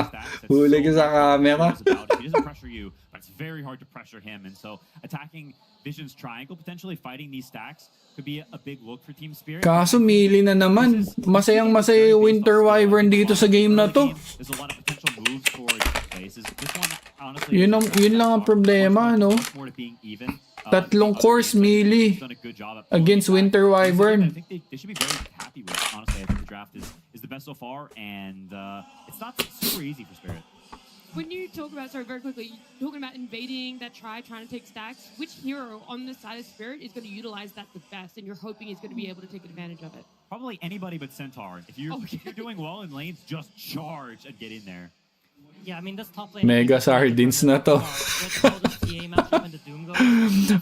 huli ka sa camera. He doesn't pressure you, but it's very hard to pressure him, and so attacking Vision's triangle, potentially fighting these stacks, could be a big look for Team Spirit. Kaso mili na naman. Masayang masaya yung Winter Wyvern dito sa game na to. There's a lot of potential moves for different places. This one, honestly, yun lang ang problema, no? More to being even. Tatlong course melee against Winter Wyvern. I think they should be very happy with it. Honestly, I think the draft is the best so far, and it's not super easy for Spirit. When you talk about, sorry, very quickly, talking about invading that trying to take stacks, which hero on the side of Spirit is going to utilize that the best, and you're hoping is going to be able to take advantage of it? Probably anybody but Centaur. If you're doing well in lanes, just charge and get in there. Yeah, I mean, this top lane Mega sardines na to.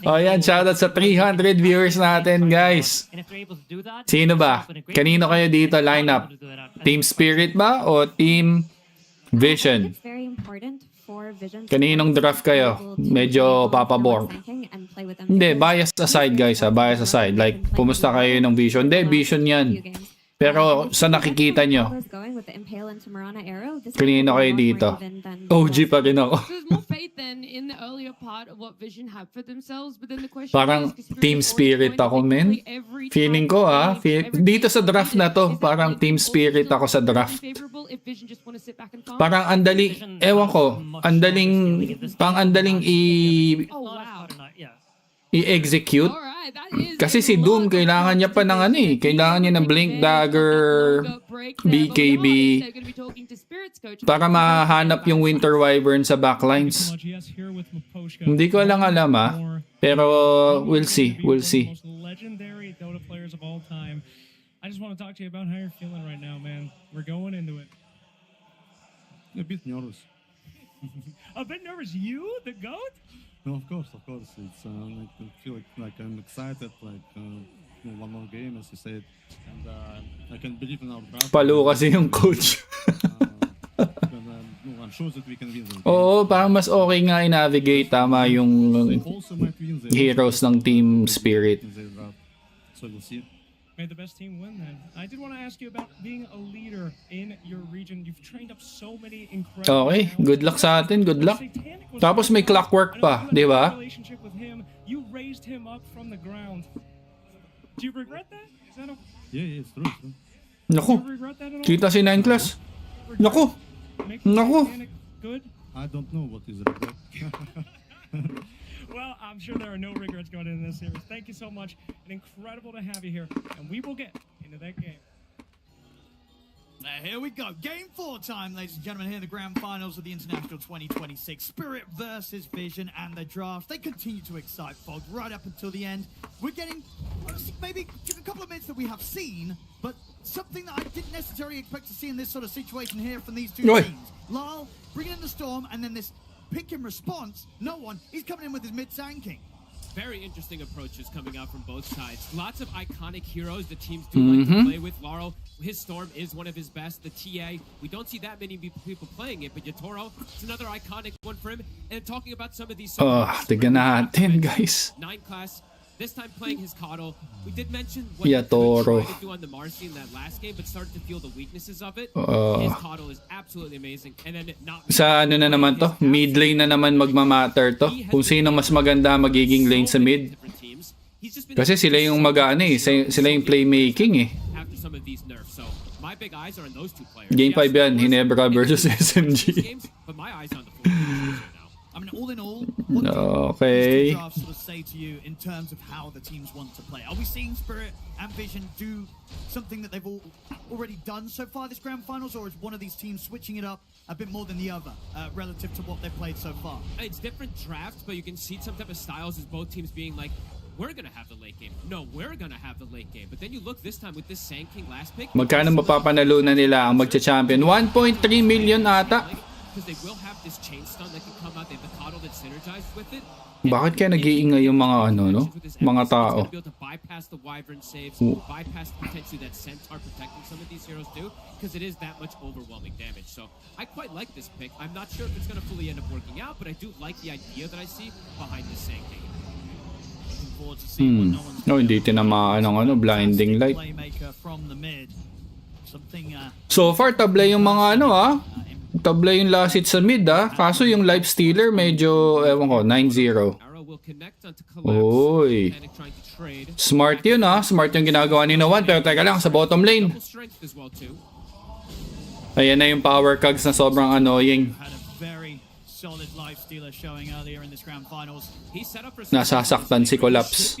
Oh yan, shoutout sa 300 viewers natin, guys. Sino ba? Kanino kayo dito lineup? Team Spirit ba o Team Vision? It's very important for Vision. Kaninong draft kayo? Medyo papabor. Hindi, bias aside guys ha, bias aside. Like, pumusta kayo ng Vision? Hindi, Vision yan. Pero sa nakikita nyo, kanino kayo dito? OG pa rin ako. Parang Team Spirit ako, men. Feeling ko dito sa draft na to, parang Team Spirit ako sa draft. Parang andaling, ewan ko, andaling i-execute. Kasi si Doom, kailangan niya pa ng kailangan niya ng Blink Dagger, BKB, para mahanap yung Winter Wyvern sa backlines. Hindi ko alam pero we'll see. Legendary Dota players of all time. I just want to talk to you about how you're feeling right now, man. We're going into it. A bit nervous. A bit nervous? You, the GOAT? No, of course. It's I feel like I'm excited. One more game, as you said, and I can believe in our draft. Palo kasi yung coach. I'm sure that we can win. Oo, parang mas okay nga i-navigate tama yung heroes ng Team Spirit. So we'll see. May the best team win then. I did want to ask you about being a leader in your region. You've trained up so many incredible. Okay, good luck sa atin, good luck. Tapos may clockwork pa, di ba? Relationship with him, you raised him up from the ground. Do you regret that? Is that a... Yeah, it's true. Naku, kita si 9 class. Naku. Good? I don't know what is regret. Well, I'm sure there are no regrets going into this series. Thank you so much. And incredible to have you here. And we will get into that game. Here we go. Game 4 time, ladies and gentlemen, here in the grand finals of the International 2026. Spirit versus Vision and the draft. They continue to excite Fog right up until the end. We're getting, honestly, maybe a couple of minutes that we have seen, but something that I didn't necessarily expect to see in this sort of situation here from these two teams. Lyle bringing in the Storm, and then this pick in response. No one. He's coming in with his mid-Sand King. Very interesting approaches coming out from both sides. Lots of iconic heroes the teams do like to play with. Laurel, his Storm is one of his best. The TA, we don't see that many people playing it, but YATORO, it's another iconic one for him. And talking about some of these... tignan natin, guys. 9 class, this time playing his Coddle. We did mention what YATORO. he tried to do on the Marcy in that last game, but started to feel the weaknesses of it. His Coddle is absolutely amazing. And then not... Sa ano na naman to? Mid lane na naman magmamatter to. Kung sino mas maganda magiging lane sa mid. Kasi sila yung sila yung playmaking After some of these nerfs. So my big eyes are on those two players. Game 5 yan, Hinebra versus SMG. But my eyes on the 4 now. I mean, all in all, what okay. does the draft sort of say to you in terms of how the teams want to play? Are we seeing Spirit and Vision do something that they've already done so far this grand finals, or is one of these teams switching it up a bit more than the other relative to what they've played so far? It's different drafts, but you can see some type of styles as both teams being like, we're going to have the late game. No, we're going to have the late game. But then you look this time with this Sand King last pick. Magkano mapapanalunan nila ang magcha-champion? 1.3 million ata. Because they will have this chain stun that can come out. They have the Coddle that synergized with it. Bakit kaya nag-iingay yung mga mga tao? Be able to bypass the Wyvern saves, bypass potentially that Centaur protecting some of these heroes too, because it is that much overwhelming damage. So I quite like this pick. I'm not sure if it's going to fully end up working out, but I do like the idea that I see behind this Sand King. Hindi tinamaan ng blinding light. So far, tablay yung mga tablay yung last hit sa mid Kaso yung life stealer medyo, ewan ko, 9-0. Oy. Smart yun Smart yung ginagawa ni Noan. Pero teka lang, sa bottom lane. Ayan na yung power cogs na sobrang annoying. Solid life stealer showing earlier in this grand finals. Nasasaktan si Collapse.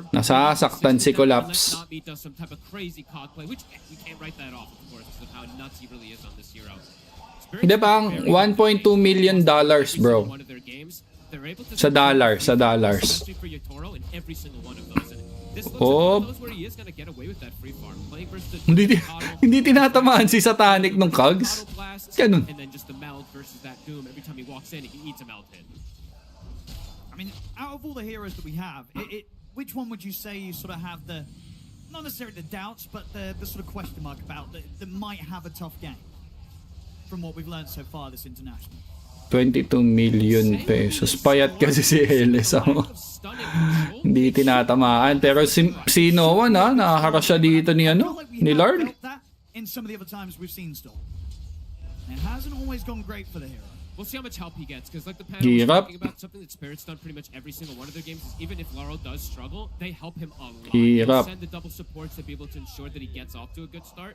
Nasasaktan si Collapse. Hindi ba ang $1.2 million, bro? Sa dollars. Oh. Hindi tinatamaan si Satanic nung cogs. Ganun. Doom, every time he walks in, he eats a melt hit. I mean, out of all the heroes that we have, which one would you say you sort of have the, not necessarily the doubts, but the sort of question mark about that might have a tough game from what we've learned so far this international? 22 million pesos. Payat kasi si Eles. Hindi tinatamaan. Pero si Noah nakaharas siya dito ni ni Lard. In some of the other times we've seen Storm. It hasn't always gone great for the hero. We'll see how much help he gets, because like the panel was talking about, something that Spirit's done pretty much every single one of their games is even if Laro does struggle, they help him a lot. They send the double supports to be able to ensure that he gets off to a good start.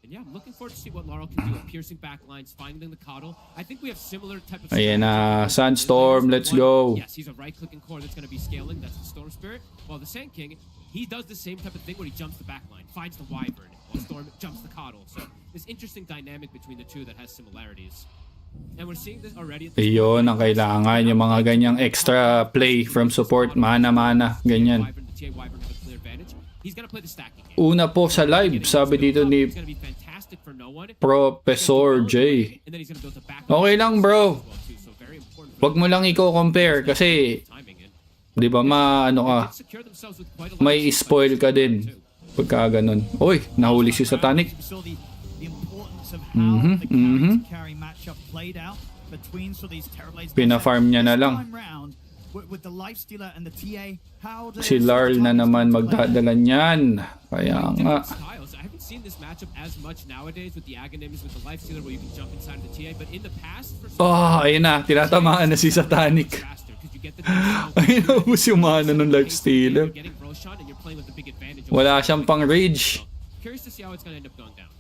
And yeah, I'm looking forward to see what Laro can do at piercing backlines, finding the coddle. I think we have similar type of... Ayan na, Sandstorm, let's go. Yes, he's a right-clicking core that's going to be scaling. That's the Storm Spirit. While the Sand King, he does the same type of thing where he jumps the backline, finds the Wyvern, while Storm jumps the coddle. So this interesting dynamic between the two that has similarities. And we're seeing this already. Iyon ang kailangan, yung mga ganyang extra play from support, mana-mana, ganyan. Una po sa live, sabi dito ni Professor J. Okay lang bro. Wag mo lang i-compare kasi di ba may spoil ka din pagka ganun. Oy, nahuli si SATANIC. Pina-farm niya na lang. Si Larl na naman magdadala niyan. Kaya nga. I haven't seen this matchup as much nowadays with the Aghanims, with the Lifestealer where you can jump inside of the TA, but in the past... ayun na. Tinatamaan na si SATANIC. Ayun na, ubus yung mana ng Lifestealer. Wala siyang pang rage. Curious to see how it's gonna end up going down.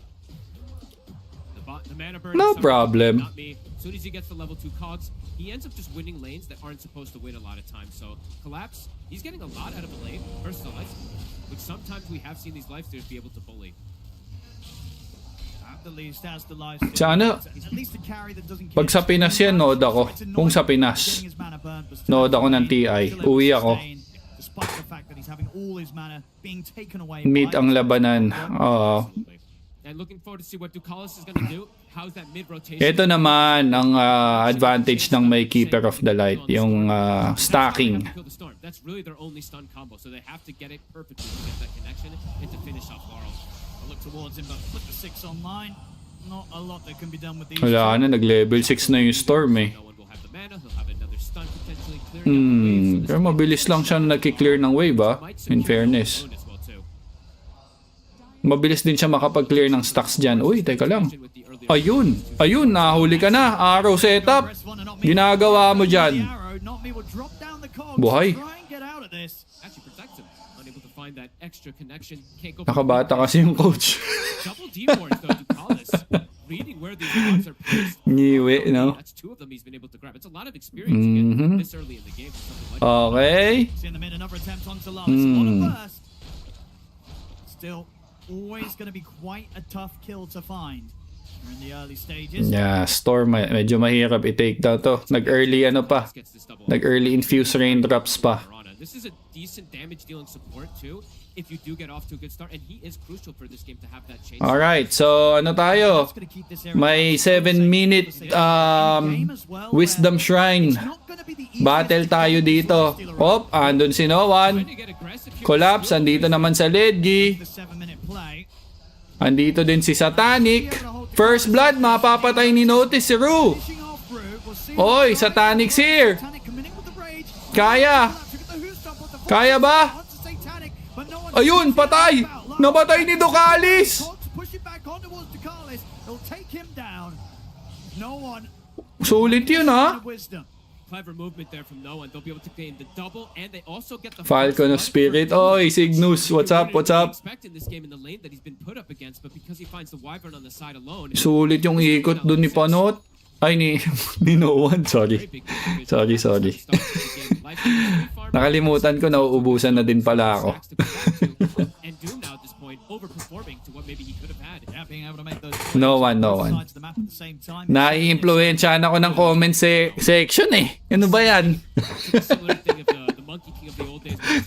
No problem. As soon as he gets to level 2 cogs, he ends up just winning lanes that aren't supposed to win a lot of times. So Collapse, he's getting a lot out of a lane versus a Lifestealer, which sometimes we have seen these Lifestealers be able to bully. Sana, pag sa Pinas yan, node ako. Kung sa Pinas, node ako ng TI. Uwi ako. Meet ang labanan. And looking forward to see what Ducalis is going to do. How's that mid rotation? Ito naman ang advantage ng may Keeper of the Light, yung stacking. That's really their only stun combo, so they have to get it perfectly to get that connection and to finish off Laurel. Look towards him, but put the 6 online. Not a lot that can be done with these. Wala na, nag-level 6 na yung Storm eh. Pero mabilis lang siya nag-clear ng wave in fairness. Mabilis din siya makapag-clear ng stacks dyan. Uy, teka lang. Ayun, nahuli ka na. Arrow setup. Ginagawa mo dyan. Buhay. Nakabata kasi yung coach. Nyiwi, no? Okay. Always going to be quite a tough kill to find. We're in the early stages. Yeah, Storm medyo mahirap i-take down to. Nag-early pa. Nag-early infuse raindrops pa. This is a decent damage dealing support too. If you do get off to a good start, and he is crucial for this game to have that change. All right, so ano tayo? May 7-minute Wisdom Shrine. Battle tayo dito. Andun si Noan. Collapse, andito naman sa Ledgy. Andito din si SATANIC. First blood, mapapatay ni Notice si Ru. Oy, SATANIC's here. Kaya ba? Ayun, patay. Nabatay ni Ducalis. Sulit yun Clever movement there from no one. They'll be able to gain the double, and they also get the Falcon of Spirit. Oy, Cygnus, what's up? In this game in the lane that he's been put up against, but because he finds the Wyvern on the side alone. Sulit yung ikot dun ni Panot. Ay, ni Noan. Sorry. Nakalimutan ko, nauubusan na din pala ako. And Doom now at this point overperforming to what maybe he could have had. No one. Nai-influensyahan ako ng comment section eh. Ano ba yan?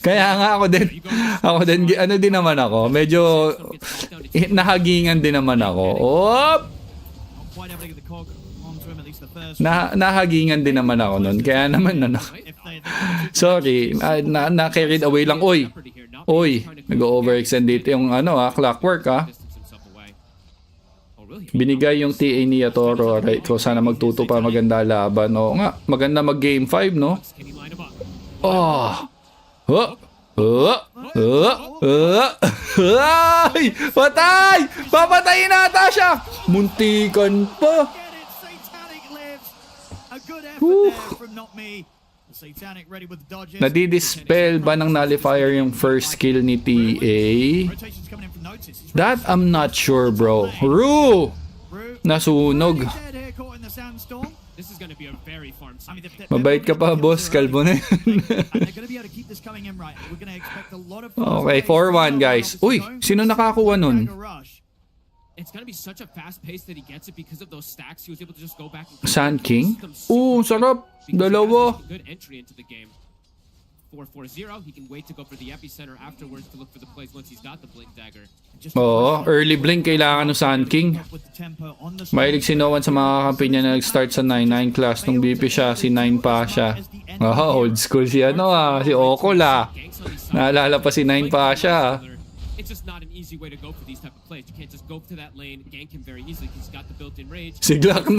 Kaya nga ako din, ano din naman ako, medyo nahagingan din naman ako. Nahagingan din naman ako nun. Kaya naman ano. Sorry, na-carried away lang. Oy, nag-overextend dito yung clockwork Binigay yung TA ni Yatoro. Right, so sana magtuto pa maganda laban. Oo nga, maganda mag game 5, no? Ay! Patay! Papatayin nata siya! Muntikan pa! Nadidispel ba ng nullifier yung first skill ni TA? That I'm not sure, bro. Ru! Nasunog. Mabait ka pa, boss. Kalbo na yan. Okay, 4-1, guys. Uy, sino nakakuha nun? It's gonna be such a fast pace that he gets it because of those stacks. He was able to just go back and Sand King? Sarap. Dalawa. Good entry into the game. 4-4-0. He can wait to go for the epicenter afterwards to look for the plays once he's got the blink dagger. Early blink kailangan ng Sand King. Mahilig si Noan sa mga kampi niya na nag-start sa 9 class. Nung BP siya, si 9 pa siya. Old school si si Okol Naalala pa si 9 pa siya. It's just not an easy way to go for these type of plays. You can't just go to that lane, gank him very easily because he's got the built-in rage. Si Glock 9.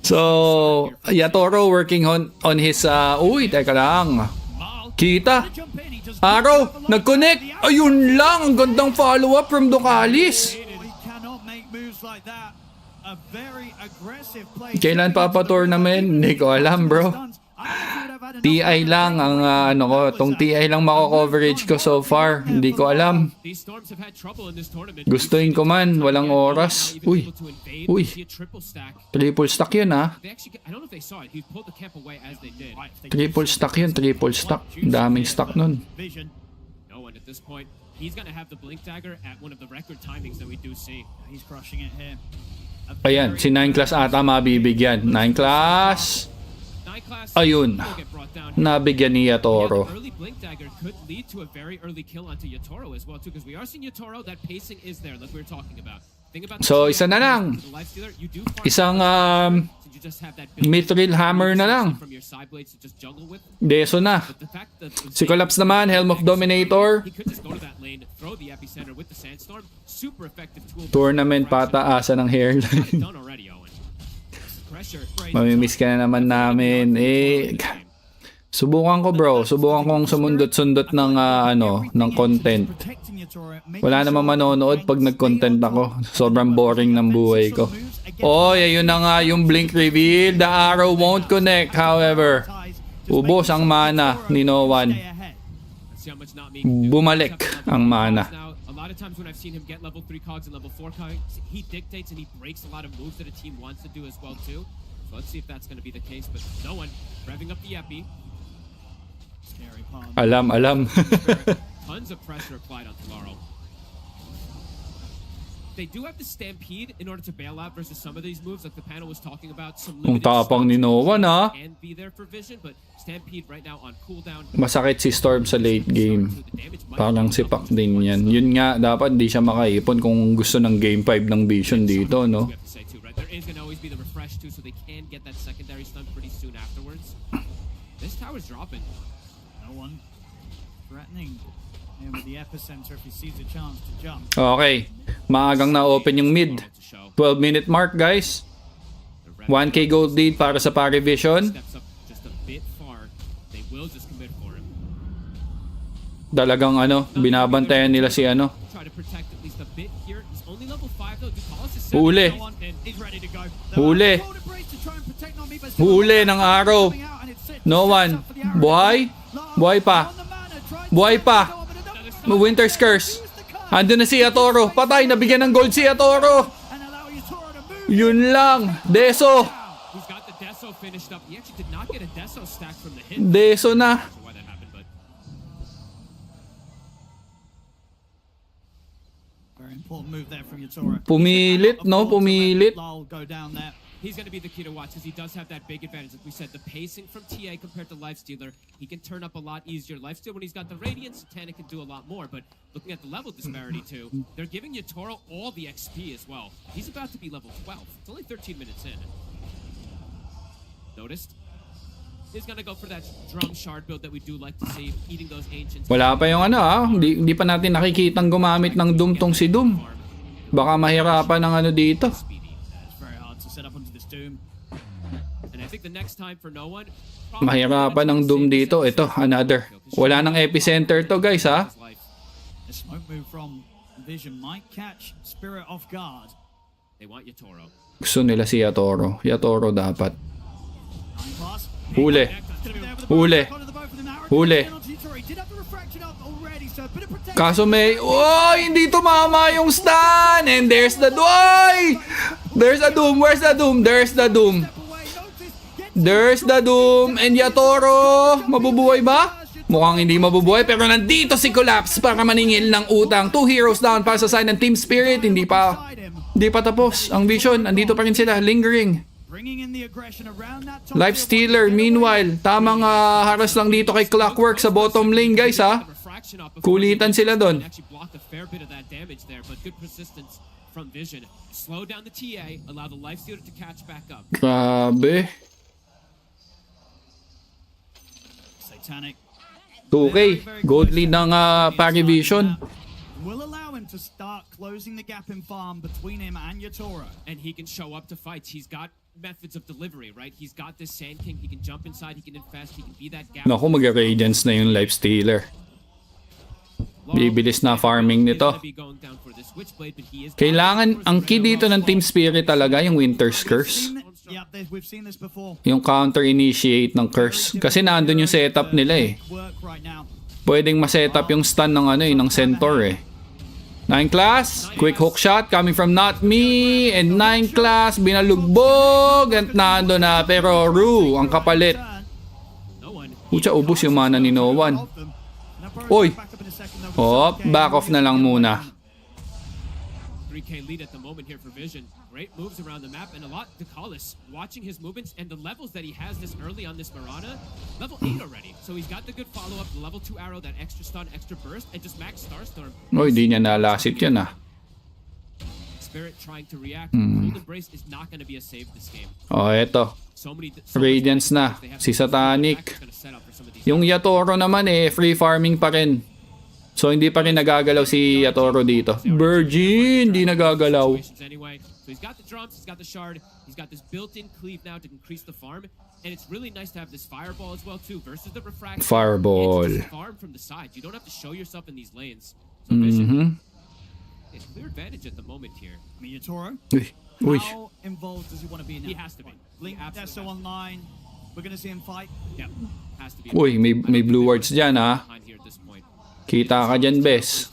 So, Yatoro working on his teka lang. Kita. Arrow, nag-connect. Ayun lang, ang gandang follow-up from Ducalis. Kailan papa-tournament? Hindi ko alam, bro. TI lang ang tong TI lang mako-coverage ko so far. Hindi ko alam. Gustuin ko man, walang oras. Uy. Triple stack yun Triple stack yun, triple stack. Daming stack nun. Ayan, si 9 class ata mabibigyan. 9 class. Ayun. Nabigyan ni Yatoro. Early blink dagger could lead to a very early kill onto Yatoro as well too because we are seeing Yatoro, that pacing is there like we were talking about. So isa na lang. Isang mithril hammer na lang. Deso na. Si Collapse naman, Helm of Dominator. Tournament pataasan ng hairline. Mamimiss ka na naman namin. Subukan ko, bro. Subukan kong sumundot-sundot ng ng content. Wala namang manonood pag nag-content ako. Sobrang boring ng buhay ko. Ayun na nga yung blink reveal. The arrow won't connect. However, ubos ang mana ni Noan. Bumalik ang mana. A lot of times when I've seen him get level 3 cogs and level 4 cogs, he dictates and he breaks a lot of moves that a team wants to do as well too. So let's see if that's going to be the case, but no one revving up the epi. Alam. Tons of pressure applied on Laurel. They do have the stampede in order to bail out versus some of these moves like the panel was talking about. Ang tapang ni Noan can be there for vision, but stampede right now on cooldown. Masakit si Storm sa late game. Parang sipak din yan. Yun nga, dapat di siya makaipon kung gusto ng game 5 ng Vision dito, no? There is going to always be the refresh too, so they can get that secondary stun pretty soon afterwards. This tower's dropping. No one threatening. Okay, maagang na-open yung mid. 12-minute mark, guys. 1k gold lead para sa Parivision. Talagang binabantayan nila si Huli ng arrow. No one. Buhay pa. Winter's Curse. Andun na si Yatoro. Patay, nabigyan ng gold si Yatoro. Yun lang. Deso. Deso na. Pumilit, no? Pumilit. He's going to be the key to watch because he does have that big advantage. Like we said, the pacing from TA compared to Lifestealer, he can turn up a lot easier. Lifestealer, when he's got the Radiance, Satanic can do a lot more. But looking at the level disparity too, they're giving YATORO all the XP as well. He's about to be level 12. It's only 13 minutes in. Noticed? He's going to go for that drum shard build that we do like to see, eating those ancients. Wala pa yung hindi pa natin nakikitang gumamit ng Doom tong si Doom. Baka mahirapan ng dito. Mahirapan ng Doom dito. Ito, another. Wala nang epicenter to, guys, ha? Gusto nila si YATORO. YATORO dapat. Huli. Huli. Huli. Kaso may... Oh, hindi tumama yung stun! And there's the... Oy! There's the Doom. Where's the Doom? There's the Doom. There's the Doom. And YATORO. Mabubuhay ba? Mukhang hindi mabubuhay. Pero nandito si Collapse para maningil ng utang. 2 heroes down para sa side ng Team Spirit. Hindi pa tapos. Ang Vision. Andito pa rin sila. Lingering. Lifestealer, meanwhile, tamang haras lang dito kay Clockwork sa bottom lane, guys, ha? Kulitan sila doon. Grabe. 2K, gold lead ng Vision. Will allow him to start closing the gap in farm between him and YATORO. And he can show up to fights. He's got methods of delivery, right? He's got this Sand King. He can jump inside. He can infest. He can be that gap. Naku, mag-radiance na yung Lifestealer. Bibilis na farming nito. Kailangan, ang key dito ng Team Spirit talaga yung Winter's Curse. Yung counter-initiate ng Curse. Kasi naandun yung setup nila eh. Pwedeng ma-setup yung stun ng ng Centaur eh. 9 class, quick hook shot coming from Not Me, and 9 class, binalugbog, at nando na, pero Ru, ang kapalit. Pucha, ubos yung mana ni No One. Oy! Hop, back off na lang muna. 3K lead at the moment here for Vision. Great moves around the map and a lot to Callis. Watching his movements and the levels that he has this early on this Mirana, level 8 already. So he's got the good follow-up, the level 2 arrow, that extra stun, extra burst, and just max Starstorm. Oh, hindi niya nalasit yan Spirit trying to react. Cold Embrace is not going to be a save this game. Oh, eto. Radiance na. Si Satanic. Yung YATORO naman free farming pa rin. So hindi pa rin nagagalaw si YATORO dito. Virgin, hindi nagagalaw. So he's got the drums, he's got the shard, he's got this built-in cleave now to increase the farm, and it's really nice to have this fireball as well too versus the refraction. Fireball. It's just farm from the side. You don't have to show yourself in these lanes. So Vision, it's clear advantage at the moment here. I mean, YATORO, how involved does he want to be now? He has to be. Link Deso online. We're going to see him fight. Yep, has to be. Uy, may blue wards dyan ha. Kita ka dyan, Bes.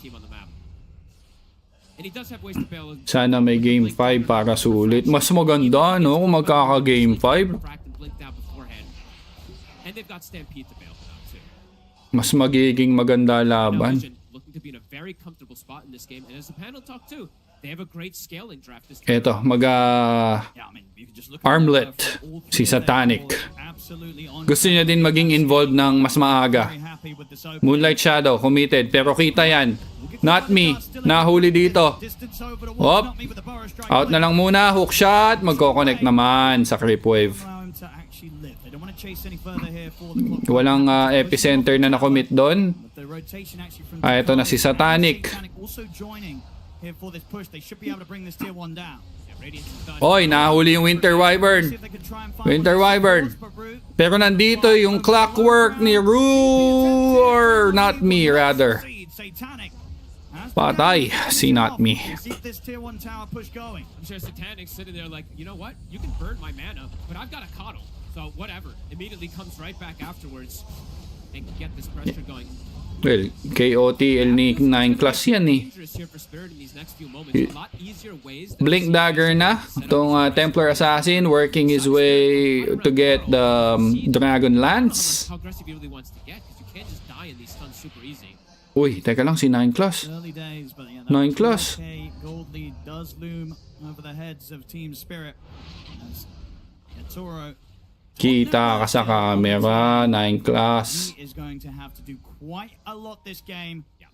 Sana may game 5 para sulit. Mas maganda, no? Kung magkaka-game 5. Mas magiging maganda laban. Eto, armlet si Satanic. Gusto niya din maging involved ng mas maaga. Moonlight Shadow, committed. Pero kita yan. Not Me. Nahuli dito. Hop. Out na lang muna. Hook shot. Magko-connect naman sa Creep Wave. Walang epicenter na na-commit doon. Ito na si Satanic. Oy, nahuli yung Winter Wyvern. Winter Wyvern. Pero nandito yung Clockwork ni Ru, or Not Me rather. Patay si Not Me. I'm sure Satanic's sitting there like, you know what? You can burn my mana, but I've got a coddle. So whatever. Immediately comes right back afterwards and get this pressure going. Well, KOTL ni 9 class yan eh. Blink Dagger na. Itong Templar Assassin working his way to get the Dragon Lance. Uy, teka lang, si 9 class. 9 class. YATORO Kita ka sa camera, 9 class. is going to have to do quite a lot this game. Yeah.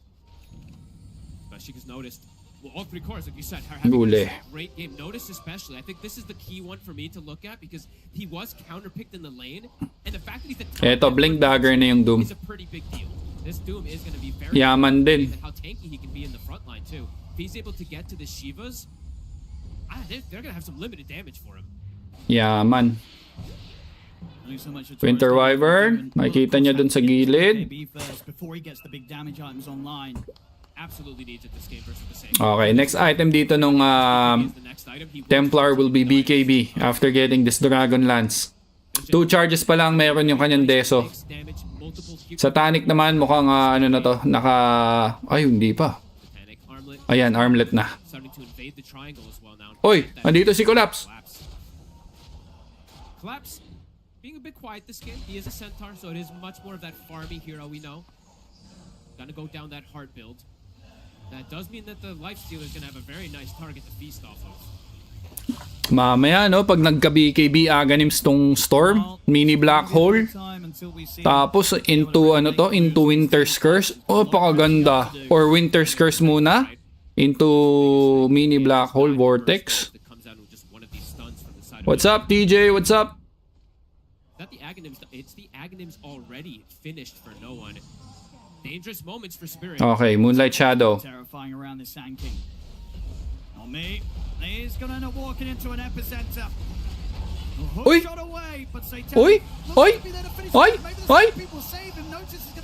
Especially because noticed, well, all three cores, like you said, are having Gule. a great game. Notice especially, I think this is the key one for me to look at because he was counterpicked in the lane, and the fact that he's the Eto, blink dagger na yung Doom. is a pretty big deal. This Doom is going to be very Yaman din. and how tanky he can be in the front line too. If he's able to get to the Shivas, they're going to have some limited damage for him. Yaman. Winter Wyvern, makikita niya dun sa gilid. Before he gets the big damage items online. Absolutely needs it this game versus the same. Okay, next item dito nung Templar will be BKB after getting this Dragon Lance. 2 charges pa lang meron yung kanyang Deso. Satanic naman mukhang ano na to, ay hindi pa. Ayan, armlet na. Oy, andito si Collapse. Collapse being a bit quiet this game. He is a centaur, so it is much more of that farmy hero we know. Gonna go down that hard build. That does mean that the Lifestealer is gonna have a very nice target to feast off of. Mamaya no, pag nagka-BKB Aganims tong Storm, mini black hole. Tapos into ano to, into Winter's Curse. Oh, pakaganda. Or Winter's Curse muna into mini black hole vortex. What's up, TJ? What's up? Not the Aganims, it's the Aganims already finished for no one. Dangerous moments for Spirit. Okay, Moonlight Shadow. Terrifying around this Sand King. On me. He's gonna end up walking into an epicenter. Uy! Uy! Uy! Uy! Uy!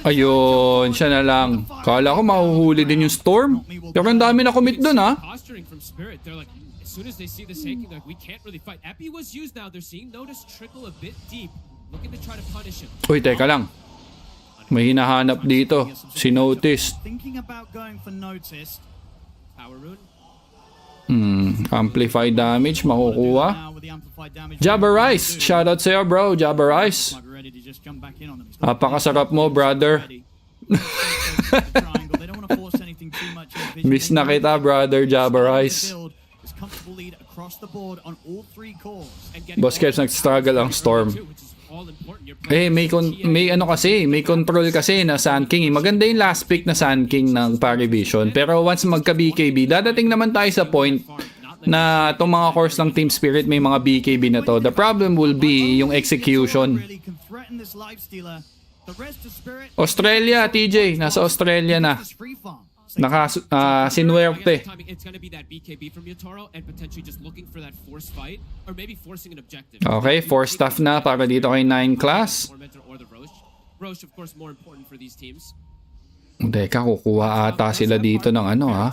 Ayun, siya na lang. Kala ko mahuhuli din yung Storm. Pero ang dami na commit dun, ha? Posturing from Spirit, they're like, as soon as they see the Sand King, they're like, we can't really fight. Epi was used now. They're seeing Notice trickle a bit deep, looking to try to punish him. Uy, teka lang. May hinahanap dito. Si Notice. Thinking about going for Notice. Power rune. Amplify damage makukuha. Jabba Rice. Shoutout sa'yo, bro. Jabba Rice. Napakasarap mo, brother. Miss na kita, brother. Jabba Rice. Boss Keps, nag-struggle ang Storm. May ano kasi, may control kasi na Sand King. Maganda yung last pick na Sand King ng Parivision. Pero once magka-BKB, dadating naman tayo sa point na itong mga cores ng Team Spirit may mga BKB na to. The problem will be yung execution. Australia, TJ. Nasa Australia na. Sinuwerte. It's going to be that BKB from YATORO and potentially just looking for that force fight or maybe forcing an objective. Okay, 4 stuff na para dito kay 9 class. Or the Roche, of course, more important for these teams. Teka, kukuha ata sila dito ng ano, ha?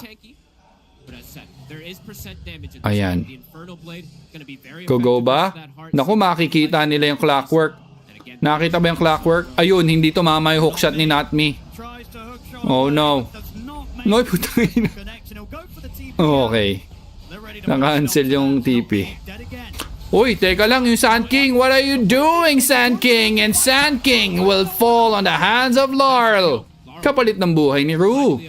Ayan. Go ba? Naku, makikita nila yung clockwork. Nakita ba yung clockwork? Ayun, hindi tumama yung hookshot ni Natmi. Oh no. No, putangin. Okay. Naka-cancel yung TP. Uy, teka lang yung Sand King. What are you doing, Sand King? And Sand King will fall on the hands of Laurel. Kapalit ng buhay ni Rue.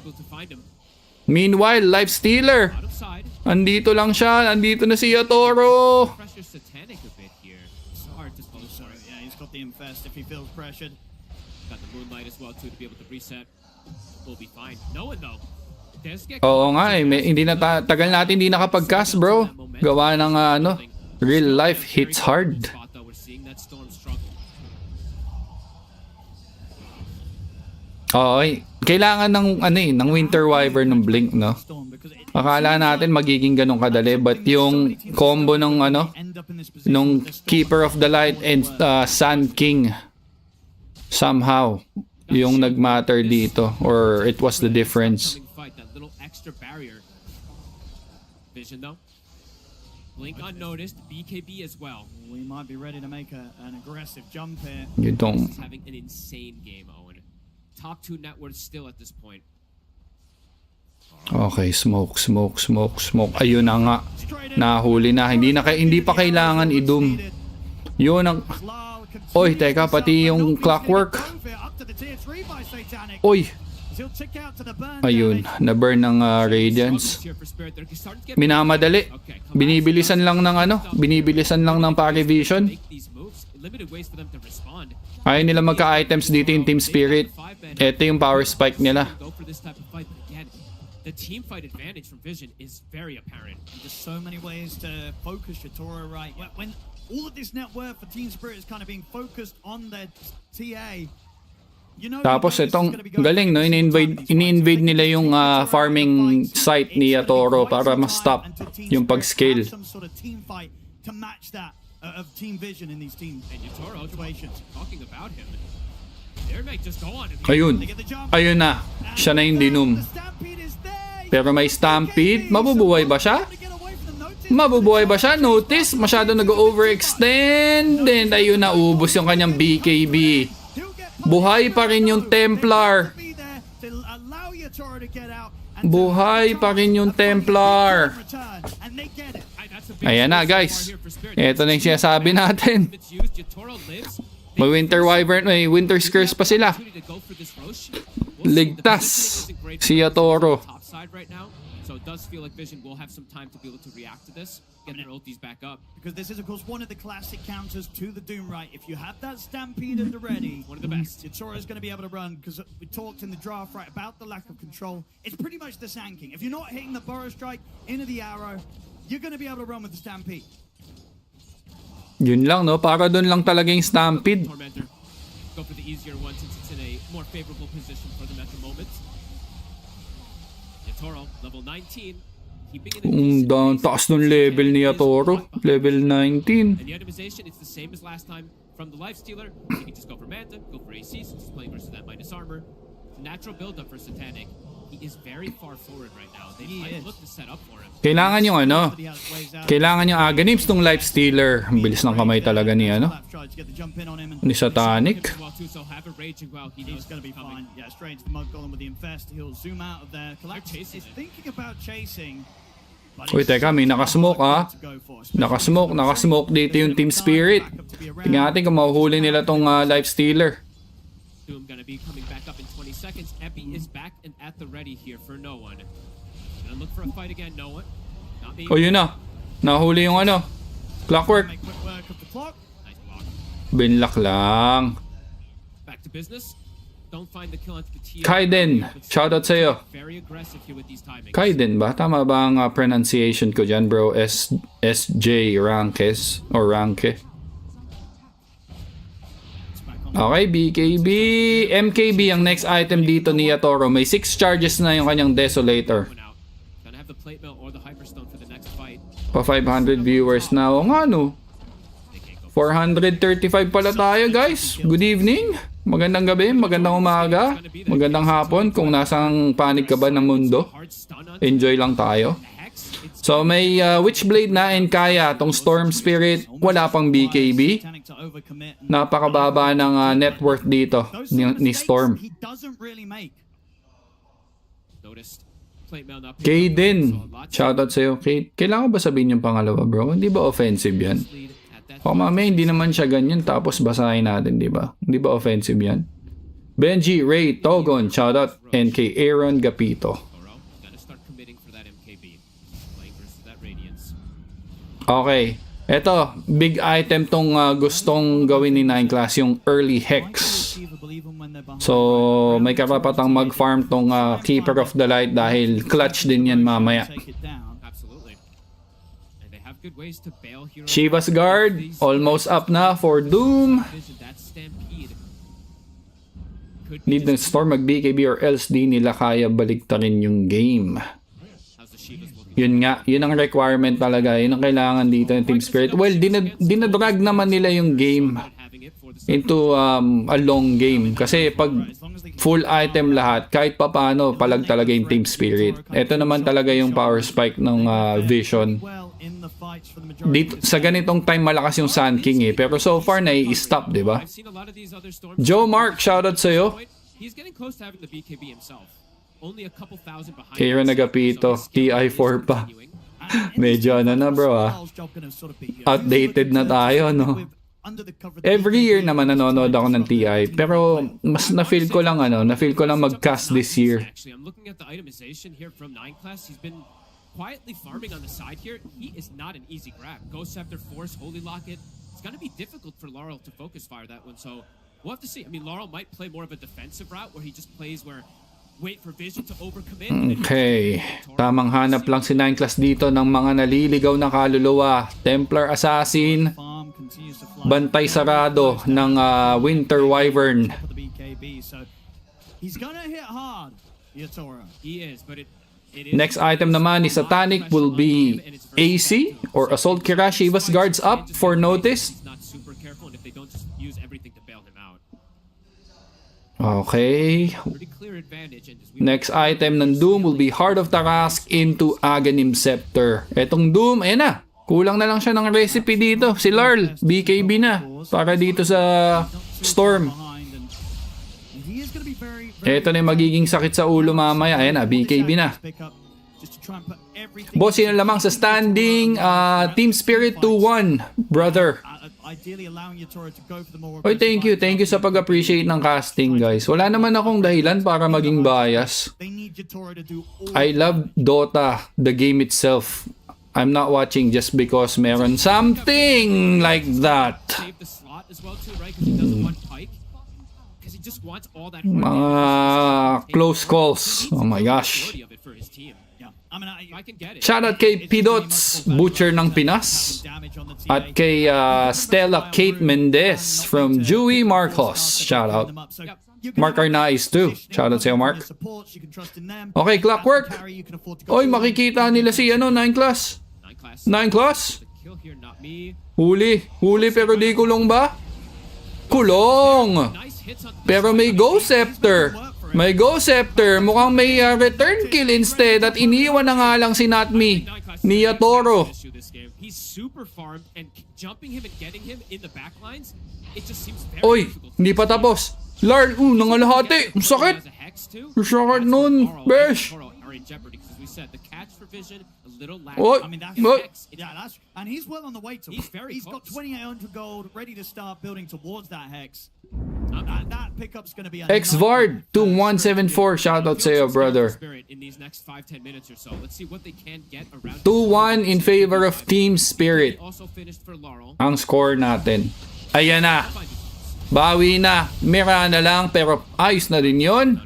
Meanwhile, Lifestealer. Andito lang siya. Andito na si YATORO. Got the moonlight as well too to be able to reset. We'll be fine. No one though. Oo nga eh, hindi na tagal natin hindi nakapag-cast, bro. Gawa ng real life hits hard. Okay, kailangan ng Winter Wyvern ng Blink, no? Akala natin magiging ganun kadali, but yung combo ng nung Keeper of the Light and Sand King somehow yung nagmatter dito, or it was the difference. Extra barrier. Vision though. Blink unnoticed. BKB as well. We might be ready to make an aggressive jump here. You don't. He's having an insane game, Owen. Top 2 net worth still at this point. Okay, smoke. Ayun na nga. Nahuli na. Hindi pa kailangan i-doom. Yun ang... Oy, teka, pati yung clockwork. Oy. Ayun, na-burn ng Radiance. Minamadali. Binibilisan lang ng binibilisan lang ng Parivision. Ayaw nila magka-items dito yung Team Spirit. Ito yung power spike nila. The team fight advantage from Vision is very apparent. There's so many ways to focus YATORO, right? When all of this net worth for Team Spirit is kind of being focused on their TA, you know. Tapos itong galing, no? Ini-invade nila yung farming site ni YATORO para ma-stop yung pag-scale. Some sort of team fight to match that of Team Vision in these team situations. Talking about him. There might just go on. Ayun. Ayun na. Siya na yung dinom. Pero may Stampede. Mabubuhay ba siya? Mabubuhay ba siya? Notice, masyado nag-overextend. And ayun na, ubos yung kanyang BKB. Buhay pa rin yung Templar. Buhay pa rin yung Templar. Ayan na, guys. Ito na yung sinasabi natin. May Winter Wyvern, may Winter's Curse pa sila. Ligtas si YATORO. So it does feel like Vision will have some time to be able to react to this, get their ultis back up. Because this is, of course, one of the classic counters to the Doom, right? If you have that Stampede at the ready, one of the best. YATORO is going to be able to run, because we talked in the draft, right, about the lack of control. It's pretty much the Sand King. If you're not hitting the Burrow Strike into the arrow, you're going to be able to run with the Stampede. Yun lang, no? Para doon lang talaga yung Stampede. Go for the easier one since it's in a more favorable position for them at the moment. YATORO, level 19. Taas ng level ni YATORO. Level 19. And the itemization, it's the same as last time from the Lifestealer. You can just go for Manta, go for AC since he's playing versus that minus armor. Natural build-up for SATANIC. He is very far forward right now. They might look to set up for him. Kailangan yung kailangan yung Aganims nung Lifestealer. Ang bilis ng kamay talaga ni ni SATANIC. He's going to be fine. Yeah, straight into the Mud Golem with the Infest. He'll zoom out of there. Galactus is thinking about chasing. Uy, teka, may nakasmoke Nakasmoke dito yung Team Spirit. Tingnan natin kung mahuhuli nila tong Lifestealer. Doom gonna be coming back up in 20 seconds. Epi is back and at the ready here for no one. Gonna look for a fight again, no one. O yun na. Nahuli yung Clockwork. Binlock lang. Back to business. Don't find the kill onto the TA. Kaiden, shoutout sa'yo. Very aggressive here with these timings. Kaiden ba? Tama ba ang pronunciation ko dyan, bro? SJ Rankes or Ranke. Okay, BKB. MKB ang next item dito ni YATORO. May 6 charges na yung kanyang Desolator. Pa 500 viewers na. O nga no. 435 pala tayo, guys. Good evening. Magandang gabi, magandang umaga, magandang hapon. Kung nasang panig ka ba ng mundo, enjoy lang tayo. So may Witchblade na and kaya tong Storm Spirit, wala pang BKB. Napakababa ng net worth dito ni Storm. Kaiden, shoutout sa'yo. Kailangan ba sabihin yung pangalawa, bro? Hindi ba offensive yan? O mamaya hindi naman siya ganyan tapos basahin natin, di ba? Hindi ba offensive yan? Benji, Ray, Togon, shoutout, and kay Aaron Gapito. Okay, eto, big item tong gustong gawin ni 9 Class, yung early Hex. So, may karapatang mag-farm tong Keeper of the Light dahil clutch din yan mamaya. Shiva's Guard, almost up na for Doom. Need ng Storm mag-BKB or else di nila kaya baliktarin yung game. Yun nga, yun ang requirement talaga. Yun ang kailangan dito ng Team Spirit. Well, dinadrag naman nila yung game into a long game. Kasi pag full item lahat, kahit papaano, palag talaga yung Team Spirit. Ito naman talaga yung power spike ng Vision. Dito, sa ganitong time malakas yung Sand King eh. Pero so far na-i-stop, di ba? Joe Mark, shoutout sa'yo. Kaya nagapito, TI4 pa. Medyo ano na bro ah. Outdated na tayo no. Every year naman nanonood ako ng TI, pero mas na-feel ko lang mag-cast this year. Actually, I'm looking at the itemization here from 9-class. He's been quietly farming on the side here. He is not an easy grab. Ghost Scepter, Force, Holy Locket. It's going to be difficult for Laurel to focus fire that one, so we'll have to see. I mean, Laurel might play more of a defensive route where he just plays where wait for Vision to overcommit. Okay. Tamang hanap lang si 9-class dito ng mga naliligaw na kaluluwa. Templar Assassin. Bantay sarado ng Winter Wyvern. He's gonna hit hard, Yatoro. He is, but it Next item naman ni Satanic will be AC or Assault Kirashi. Shiva's guards up for notice. not super careful, and if they don't just use everything to bail him out. Okay. Next item ng Doom will be Heart of Tarask into Aghanim Scepter. Etong Doom, ayan na. Kulang na lang siya ng recipe dito. Si Larl, BKB na. Para dito sa Storm. Ito na yung magiging sakit sa ulo mamaya. Ayan na, BKB na. Boss, yun lamang sa standing. Team Spirit 2-1, brother. Oy, thank you. Thank you sa pag-appreciate ng casting, guys. Wala naman akong dahilan para maging bias. I love Dota, the game itself. I'm not watching just because meron something like that. Mga close calls. Oh my gosh. Shoutout kay Pidots, Butcher ng Pinas. At kay Stella Kate Mendez from Dewey Marcos. Shoutout. Mark Arnaiz too. Shoutout sa'yo, Mark. Okay, Clockwork. Oy, makikita nila si 9-class. 9-class? Huli pero di kulong ba? Kulong! Pero may Ghost Scepter. May Ghost Scepter. Mukhang may return kill instead at iniwan na nga lang si Natmi ni Yatoro. He's super farmed and jumping him and getting him in the backlines. It just seems very Oy, hindi pa tapos. Larl, nangalahati. Ang sakit. Ang sakit nun. Besh. I mean, that's, and he's well on the way to. He's got 2,800 gold, ready to start building towards that hex. That pickup's going to be Xvard 2174. Shoutout sa'yo, brother. 2-1 in favor of Team Spirit. Ang score natin. Ayan na. Bawi na. Mira na lang pero ayos na din yun.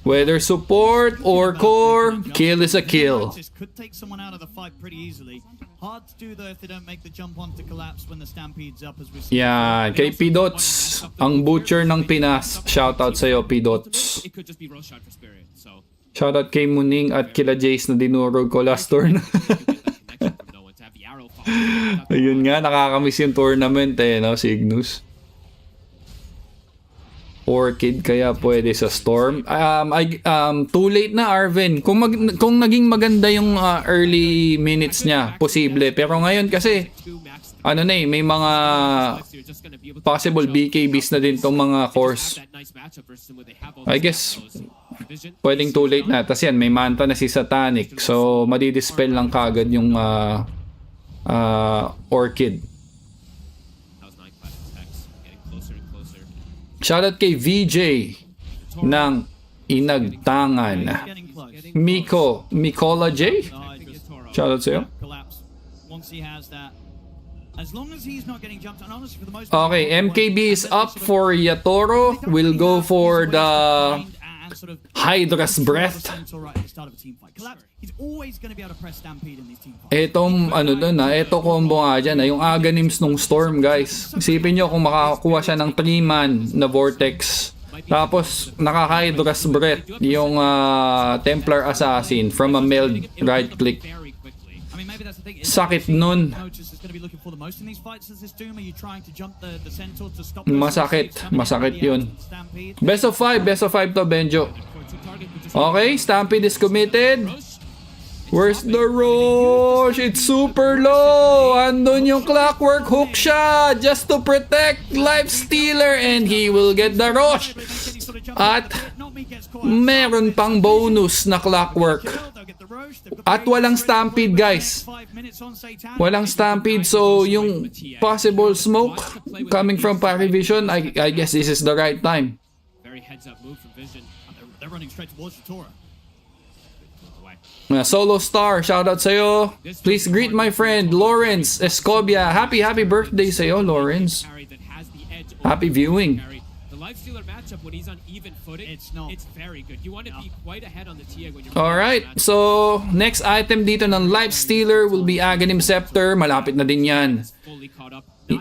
Whether support or core, kill is a kill. Could take someone out of the fight pretty easily. Hard to do though if they don't make the jump on to collapse when the stampede's up as we see. Yan, kay Pidots, ang Butcher ng Pinas. Shoutout sa'yo, Pidots. Shoutout kay Muning at kila Jace na dinurog ko last turn. Ayun nga, nakakamiss yung tournament no, Cygnus. Orchid kaya pwede sa Storm. Too late na, Arvin. Kung naging maganda yung early minutes niya, posible. Pero ngayon kasi may mga possible BKBs na din tong mga cores. I guess pwedeng too late na. Tas yan, may manta na si Satanic. So madidispel lang kagad yung Orchid. Shoutout kay VJ ng Inagtangan. Mikola J. Shoutout sa'yo. Okay, MKB is up for Yatoro. We'll go for the Hydra's Breath. Etong eto combo nga dyan, yung Aghanims nung Storm, guys. Isipin nyo kung makakakuha siya ng 3-man na Vortex. Tapos naka-Hydra's Breath yung Templar Assassin from a meld right click. Sakit nun. Masakit yun. Best of 5 to, Benjo. Okay, Stampede is committed. Where's the rush? It's super low. Andun yung Clockwork hook shot just to protect Lifestealer and he will get the rush. At meron pang bonus na Clockwork. At walang stampede, guys. Walang stampede, so yung possible smoke coming from Parivision, I guess this is the right time. Very heads up move from Vision. They're running straight towards YATORO. Solo Star, shoutout sa'yo. Please greet my friend Lawrence Escobia. Happy birthday sa'yo, Lawrence. Happy viewing. The Lifestealer matchup when he's on even footing, it's very good. You want to be quite ahead on the TA when you're Alright, so next item dito ng Lifestealer will be Aghanim Scepter. Malapit na din yan.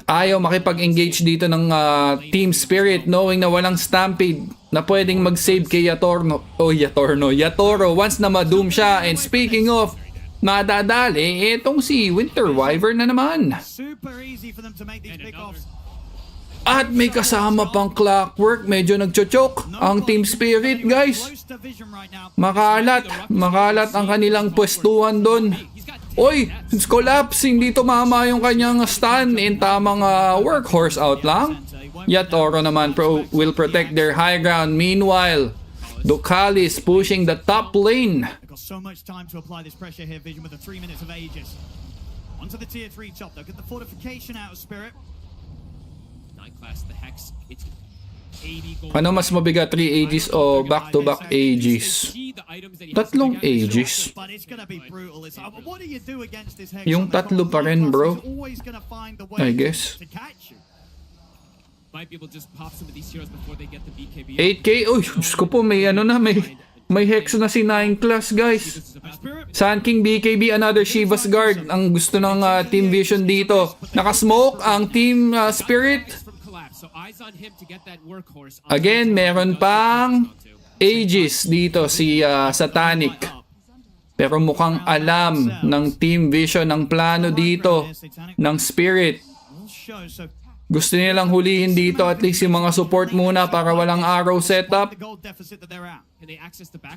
Ayaw makipag-engage dito ng Team Spirit knowing na walang stampede na pwedeng mag-save kay YATORO once na ma-doom siya. And speaking of madadali, etong si Winter Wyvern na naman. At may kasama pang Clockwork. Medyo nagchochok ang Team Spirit, guys. Makalat ang kanilang pwestuhan doon. Oy, collapse, hindi tumama yung kanyang stun in tamang workhorse out lang. YATORO naman will protect their high ground. Meanwhile, Ducalis pushing the top lane. They've got so much time to apply this pressure here, Vision, with the 3 minutes of Aegis. Onto the tier 3 top, they'll get the fortification out of Spirit. 9 class, the Hex, it's 80 gold. Ano mas mabigat, 3 Aegis o back-to-back Aegis? Tatlong Aegis. Yung tatlo pa rin, bro. I guess. Might be able to just pop some of these heroes before they get the BKB. 8K? Uy, Diyos ko po, may Hex na si 9 class, guys. Sun King BKB, another Shiva's Guard. Ang gusto ng Team Vision dito. Nakasmoke ang Team Spirit. Again, meron pang Aegis dito si Satanic. Pero mukhang alam ng Team Vision ang plano dito ng Spirit. Gusto nilang hulihin dito at least yung mga support muna para walang arrow setup.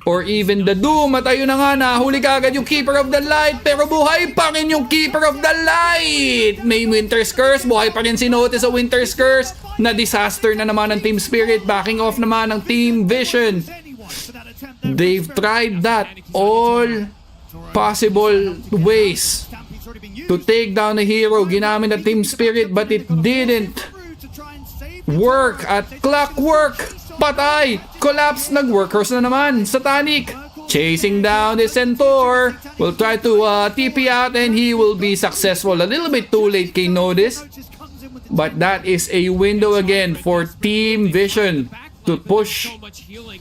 Or even the Doom. At ayun na nga, nahuli kagad yung Keeper of the Light. Pero buhay pa rin yung Keeper of the Light. May Winter's Curse. Buhay pa rin si Notice sa Winter's Curse. Na disaster na naman ng Team Spirit. Backing off naman ng Team Vision. They've tried that all possible ways to take down a hero. Ginamit na Team Spirit but it didn't work. At Clockwork, patay. Collapse, nag-workhorse na naman. Satanic chasing down the Centaur. Will try to TP out and he will be successful. A little bit too late kay Notice. But that is a window again for Team Vision to push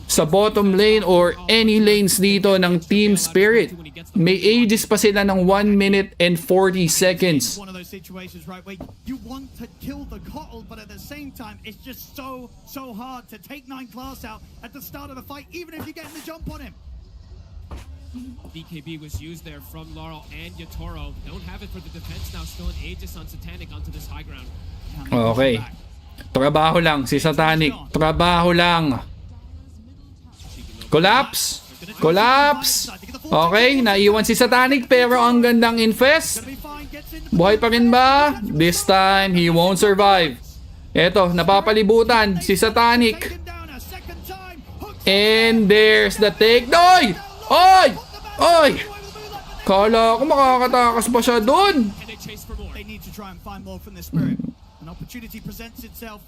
sa bottom lane or any lanes dito ng Team Spirit. May Aegis pa sila ng 1 minute and 40 seconds. One of those situations, right, where you want to kill the Kotl, but at the same time, it's just so hard to take 9 class out at the start of the fight, even if you're getting the jump on him. BKB was used there from Laurel and YATORO. Don't have it for the defense now. Still an Aegis on Satanic onto this high ground. Okay. Trabaho lang si Satanic. Trabaho lang. Collapse. Collapse. Okay, naiwan si Satanic pero ang gandang infest. Buhay pa rin ba? This time, he won't survive. Eto, napapalibutan si Satanic. And there's the take. Oy! Oy! Oy! Kala ko makakatakas pa siya dun. They need to try and find more from the Spirit. An opportunity presents itself.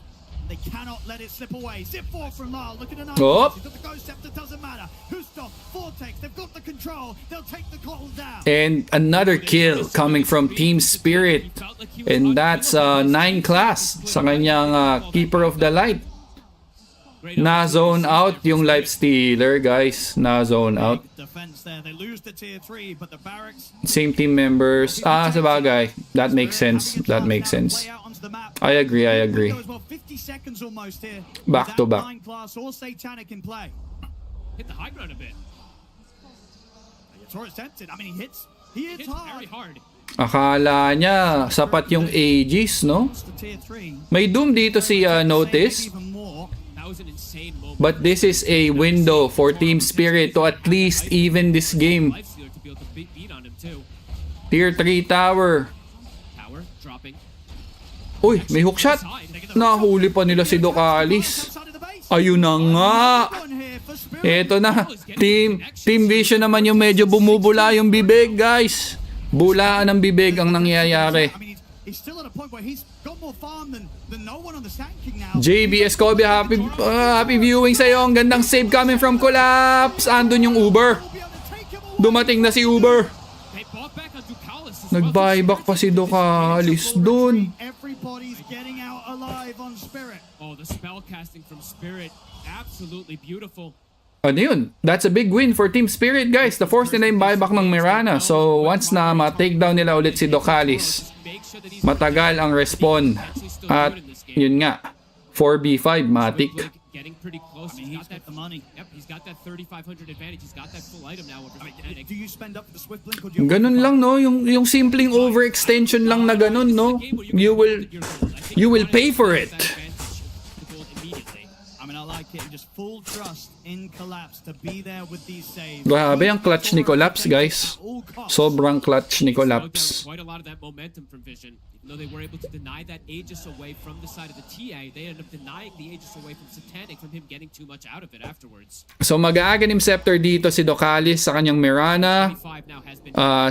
They cannot let it slip away. Zip 4 from Lyle. Look at an oh. He's got the Ghost Scepter, doesn't matter. Hustoff, Vortex, they've got the control. They'll take the Kotl down. And another kill coming from Team Spirit. And that's 9 class sa kanyang Keeper of the Light. Na-zone out yung Lifestealer, guys. Na-zone out. Same team members. Sabagay. That makes sense. That makes sense. I agree, I agree. Back to back. Hit the high ground a bit. I mean, he hits very hard. Akala niya sapat yung Aegis, no? May Doom dito si Notice. But this is a window for Team Spirit to at least even this game. Tier 3 tower. Uy, may hookshot. Nahuli pa nila si Ducalis. Ayun na nga. Eto na. Team Vision naman yung medyo bumubula yung bibig, guys. Bulaan ng bibig ang nangyayari. JB Escobe, happy viewing sa'yo. Ang gandang save coming from Collapse. Andun yung Uber. Dumating na si Uber. Nag-buyback pa si Docalis dun. Oh, the spell casting from Spirit, absolutely beautiful. Ano yun? That's a big win for Team Spirit, guys. The-force nila yung buyback ng Mirana. So, once na ma-takedown nila ulit si Docalis, matagal ang respawn. At, yun nga, 4v5, matik. Getting pretty close. He's got that money. Yep, he's got that 3,500 advantage. He's got that full item now over Satanic. Do you spend up the swift blink or do you... Ganun lang, no? Yung simpleng overextension lang na ganun, no? You will pay for it. Grabe ang clutch ni Collapse, guys. Sobrang clutch ni Collapse. Quite a lot of that momentum from Vision. Even though they were able to deny that Aegis away from the side of the TA, they ended up denying the Aegis away from Satanic from him getting too much out of it afterwards. So mag-Aghanim Scepter dito si Docalis sa kanyang Mirana.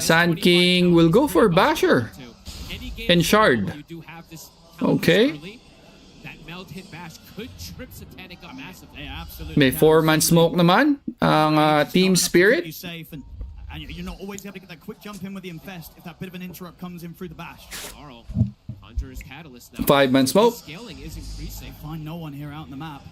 Sand King will go for Basher and Shard. Okay. May 4-man smoke naman ang Team Spirit. And you're not always able to get that quick jump in with the infest if that bit of an interrupt comes in through the bash. 5-man smoke. Scaling is increasing. Find no one here out in the map.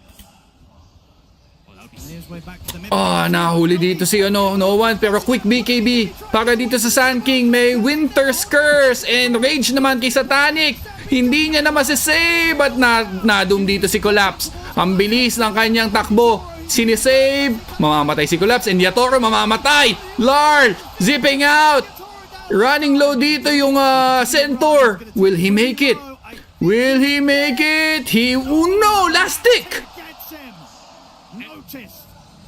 Nahuli dito si no one, pero quick BKB para dito sa Sand King. May Winter's Curse and Rage naman kay Satanic. Hindi niya na masisave at na-doom dito si Collapse. Ang bilis ng kanyang takbo. Sinisave, mamamatay si Collapse, and Yatoro mamamatay. Larl zipping out. Running low dito yung Centaur. Will he make it? Will he make it? No, last stick.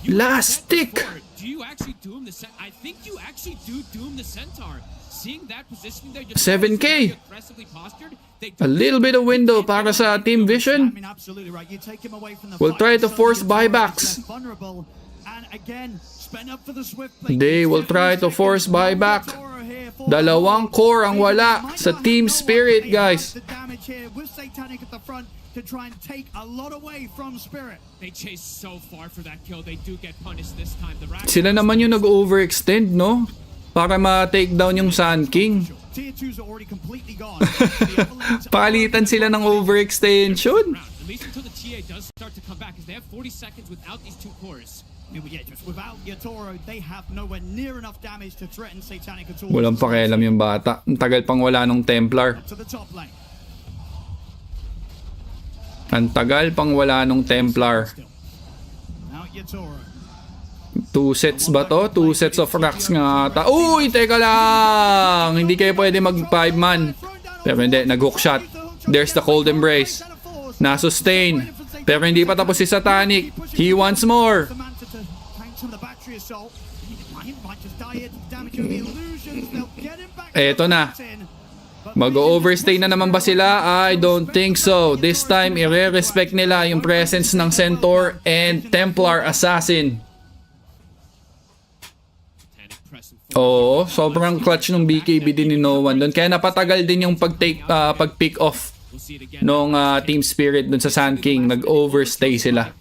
Last stick. Do you actually doom the Centaur? I think you actually do doom the Centaur. Seeing that positioning there, 7K. A little bit of window para sa Team Vision. We'll try to force buybacks. They will try to force buyback. Dalawang core ang wala sa Team Spirit, guys. To try and take a lot away from Spirit. They chase so far for that kill. They do get punished this time. Sila naman yung nag-overextend, no? Para ma-take down yung Sand King. Tier 2s are already completely gone. Palitan sila ng overextension. At least until the TA does start to come back, because they have 40 seconds without these two cores. Yeah, just without Yatoro, they have nowhere near enough damage to threaten Satanic at all. Walang pakialam yung bata. Ang tagal pang wala nung Templar. To the top lane. Ang tagal pang wala nung Templar. Now Yatoro. 2 sets ba to? 2 sets of racks nga ata. Uy, teka lang! Hindi kayo pwede mag 5-man. Pero hindi, nag-hook shot. There's the cold embrace. Na-sustain. Pero hindi pa tapos si Satanic. He wants more. Eto na. Mag-overstay na naman ba sila? I don't think so. This time, i-respect nila yung presence ng Centaur and Templar Assassin. Oo, sobrang clutch ng BKB din ni No One doon. Kaya napatagal din yung pag-pick off nung Team Spirit doon sa Sand King. Nag-overstay sila.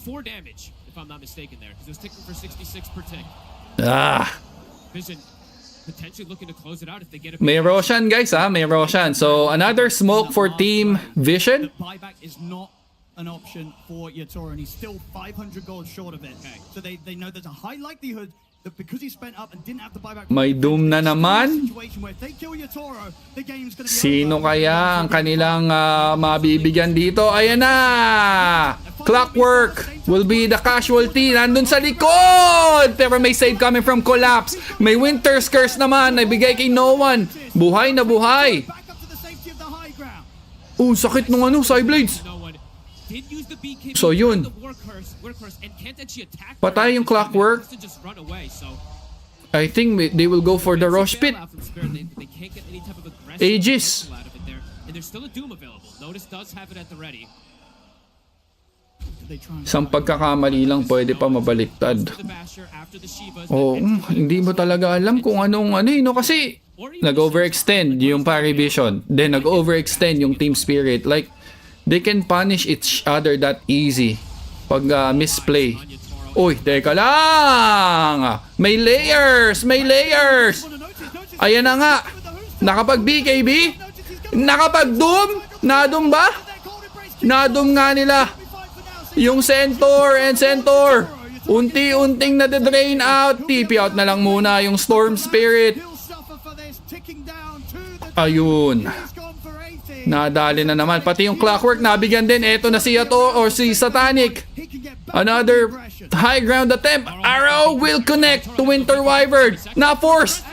4 damage, if I'm not mistaken there, because it was ticking for 66 per tick. Vision potentially looking to close it out if they get a... May Roshan, guys, May Roshan. So, another smoke for Team Vision. The buyback is not an option for Yatoro, and he's still 500 gold short of it. Okay. So they know there's a high likelihood that because he spent up and didn't have the buyback... May doom na naman. Sino kaya ang kanilang mabibigyan dito? Ayan na! Clockwork will be the casualty. Nandun sa likod! Pero may save coming from Collapse. May Winter's Curse naman. Nabigay kay No One. Buhay na buhay. Sakit nung Cyblades. So yun. Patay yung Clockwork. I think they will go for the Rosh Pit. Aegis. Isang pagkakamali lang pwede pa mabaliktad. Oh, hindi mo talaga alam kung anong ano no, kasi nag-overextend yung Parivision, then nag-overextend yung Team Spirit. Like, they can punish each other that easy pag misplay. Uy, teka lang! May layers! May layers! Ayan na nga! Nakapag-BKB? Nakapag-Doom? Nadum ba? Nadum nga nila yung Centaur and Centaur. Unti-unting nade-drain out. TP out na lang muna yung Storm Spirit. Ayun. Nadali na naman. Pati yung Clockwork nabigyan din. Eto na si Yato or si Satanic. Another high ground attempt. Arrow will connect to Winter Wyvern. Na-force.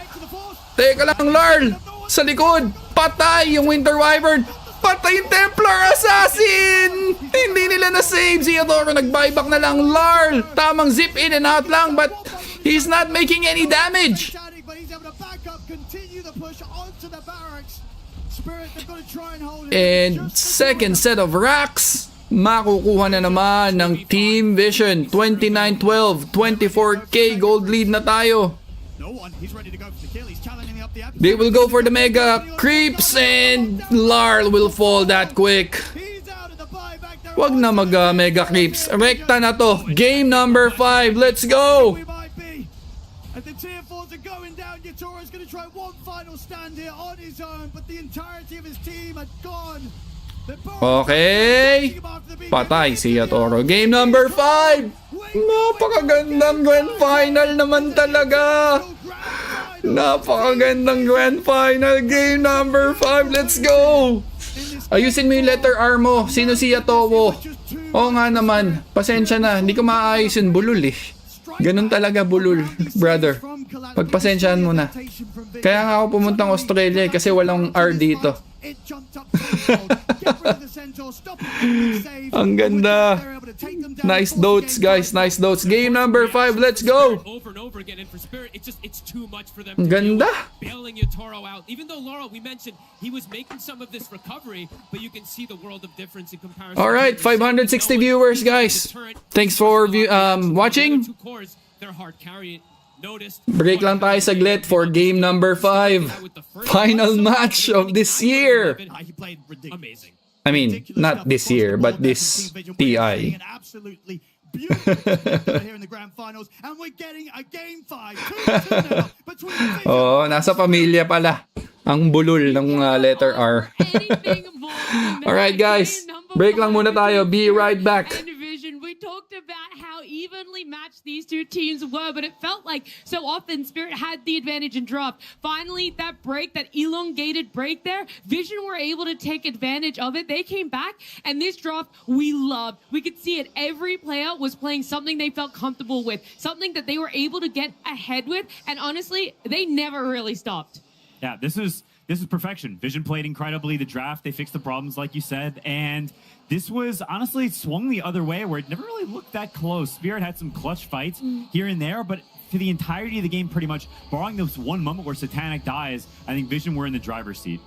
Teka lang, Larl. Sa likod. Patay yung Winter Wyvern. Patay yung Templar Assassin. Hindi nila na-save. Si Yatoro nag-buyback na lang. Larl. Tamang zip in and out lang. But he's not making any damage. And second set of racks. Makukuha na naman ng Team Vision. 29-12, 24k gold lead na tayo. They will go for the mega creeps and Larl will fall that quick. Wag na mag mega creeps. Rekta na to. Game number 5. Let's go. And the tier 4s are going down. Yatoro's going to try one final stand here on his own, but the entirety of his team are gone. Okay. Patay si Yatoro. Game number 5. Napakagandang grand final naman talaga. Napakagandang grand final. Game number 5. Let's go. Ayusin mo yung letter R mo. Sino si Yatoro? Oo nga naman. Pasensya na. Hindi ko maayos yung bulol eh. Ganun talaga bulol, brother. Pagpasensyaan mo na. Kaya nga ako pumuntang Australia kasi walang R dito. Ang ganda. Nice dotes, guys. Nice dotes. Game number 5. Let's go. Ang ganda. Alright, 560 viewers, guys. Thanks for watching. Break lang tayo saglit for game number 5. Final match of this year. I mean, not this year, but this TI. Oh, nasa pamilya pala ang bulol ng letter R. Alright guys, break lang muna tayo. Be right back. We talked about how evenly matched these two teams were, but it felt like so often Spirit had the advantage and dropped. Finally, that break, that elongated break there, Vision were able to take advantage of it. They came back, and this drop we loved. We could see it. Every player was playing something they felt comfortable with, something that they were able to get ahead with, and honestly, they never really stopped. Yeah, this is perfection. Vision played incredibly. The draft, they fixed the problems, like you said, and this was honestly swung the other way where it never really looked that close. Spirit had some clutch fights here and there, but for the entirety of the game, pretty much, barring this one moment where Satanic dies, I think Vision were in the driver's seat.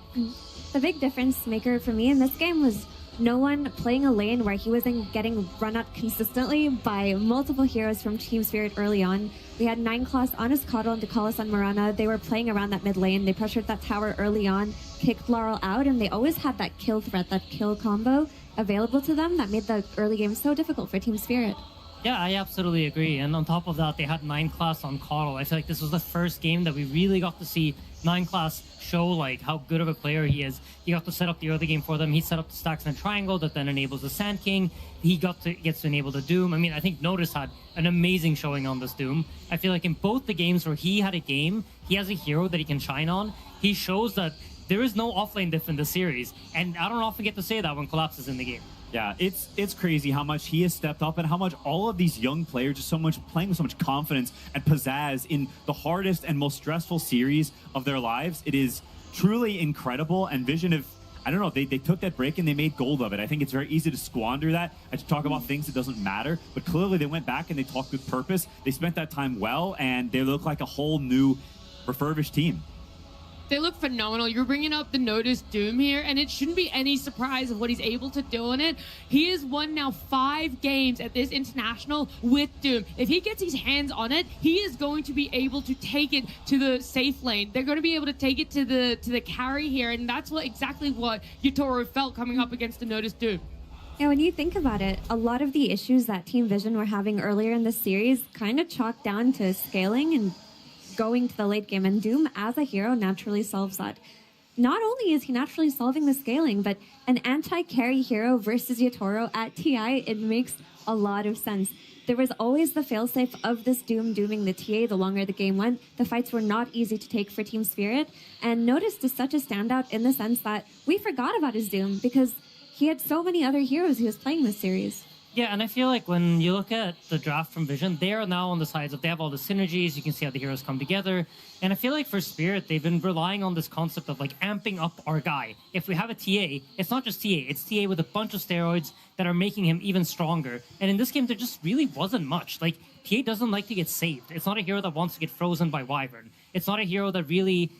The big difference maker for me in this game was no one playing a lane where he wasn't getting run up consistently by multiple heroes from Team Spirit early on. We had 9-class on his Coddle and Dekalis on Marana. They were playing around that mid lane. They pressured that tower early on, kicked Laurel out, and they always had that kill threat, that kill combo available to them that made the early game so difficult for Team Spirit. Yeah, I absolutely agree. And on top of that, they had 9-class on Coddle. I feel like this was the first game that we really got to see 9-class show like how good of a player he is. He got to set up the early game for them. He set up the stacks in a triangle that then enables the Sand King. He gets to enable the Doom. I mean, I think Notice had an amazing showing on this Doom. I feel like in both the games where he had a game, he has a hero that he can shine on. He shows that there is no offlane diff in the series, and I don't often get to say that when Collapse is in the game. Yeah, it's crazy how much he has stepped up and how much all of these young players are playing with so much confidence and pizzazz in the hardest and most stressful series of their lives. It is truly incredible, and Vision I don't know, they took that break and they made gold of it. I think it's very easy to squander that and to talk about things that doesn't matter, but clearly they went back and they talked with purpose. They spent that time well, and they look like a whole new refurbished team. They look phenomenal. You're bringing up the Notice Doom here, and it shouldn't be any surprise of what he's able to do on it. He has won now 5 games at this international with Doom. If he gets his hands on it, he is going to be able to take it to the safe lane. They're going to be able to take it to the carry here, and that's exactly what YATORO felt coming up against the Notice Doom. Yeah, when you think about it, a lot of the issues that Team Vision were having earlier in the series kind of chalked down to scaling and going to the late game, and Doom as a hero naturally solves that. Not only is he naturally solving the scaling, but an anti-carry hero versus YATORO at TI, it makes a lot of sense. There was always the failsafe of this Doom dooming the TA the longer the game went. The fights were not easy to take for Team Spirit, and Notice is such a standout in the sense that we forgot about his Doom because he had so many other heroes he was playing this series. Yeah, and I feel like when you look at the draft from Vision, they are now on the sides of they have all the synergies. You can see how the heroes come together. And I feel like for Spirit, they've been relying on this concept of like amping up our guy. If we have a TA, it's not just TA, it's TA with a bunch of steroids that are making him even stronger. And in this game, there just really wasn't much. Like, TA doesn't like to get saved. It's not a hero that wants to get frozen by Wyvern. It's not a hero that really,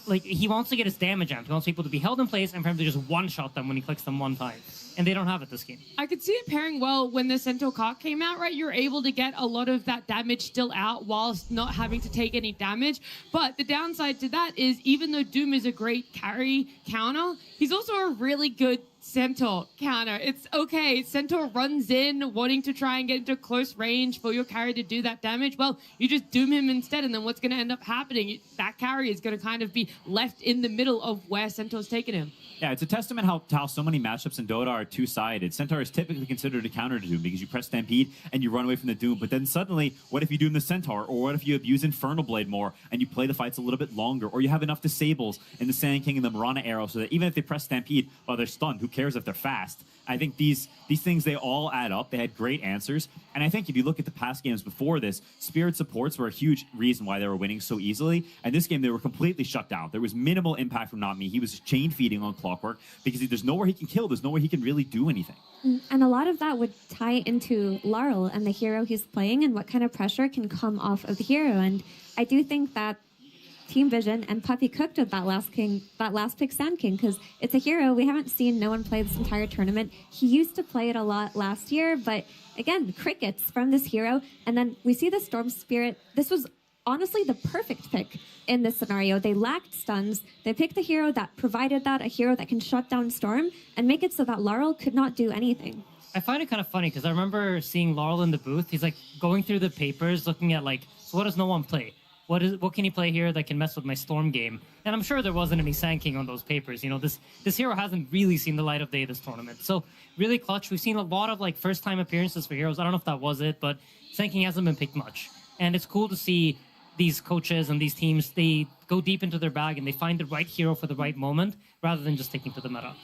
like, he wants to get his damage amped. He wants people to be held in place and for him to just one-shot them when he clicks them one time. And they don't have it this game. I could see it pairing well when the Centaur Cock came out, right? You're able to get a lot of that damage still out whilst not having to take any damage. But the downside to that is even though Doom is a great carry counter, he's also a really good Centaur counter. It's okay. Centaur runs in wanting to try and get into close range for your carry to do that damage. Well, you just doom him instead, and then what's going to end up happening? That carry is going to kind of be left in the middle of where Centaur's taken him. Yeah, it's a testament to how so many matchups in Dota are two-sided. Centaur is typically considered a counter to Doom because you press Stampede and you run away from the Doom. But then suddenly, what if you Doom the Centaur? Or what if you abuse Infernal Blade more and you play the fights a little bit longer? Or you have enough Disables in the Sand King and the Mirana Arrow so that even if they press Stampede, well, they're stunned. Who cares if they're fast? I think these things, they all add up. They had great answers. And I think if you look at the past games before this, Spirit supports were a huge reason why they were winning so easily. And this game, they were completely shut down. There was minimal impact from Not Me. He was chain feeding on Clockwork because there's nowhere he can kill. There's nowhere he can really do anything. And a lot of that would tie into Laurel and the hero he's playing and what kind of pressure can come off of the hero. And I do think that Team Vision and Puppy cooked with that last pick Sand King, because it's a hero we haven't seen no one play this entire tournament. He used to play it a lot last year, but again, crickets from this hero. And then we see the Storm Spirit. This was honestly the perfect pick in this scenario. They lacked stuns. They picked the hero that provided that, a hero that can shut down Storm and make it so that Laurel could not do anything. I find it kind of funny because I remember seeing Laurel in the booth. He's like going through the papers, looking at like, so what does no one play? What can he play here that can mess with my Storm game? And I'm sure there wasn't any Sand King on those papers. You know, this hero hasn't really seen the light of day this tournament. So really clutch. We've seen a lot of like first-time appearances for heroes. I don't know if that was it, but Sand King hasn't been picked much. And it's cool to see these coaches and these teams, they go deep into their bag and they find the right hero for the right moment rather than just sticking to the meta.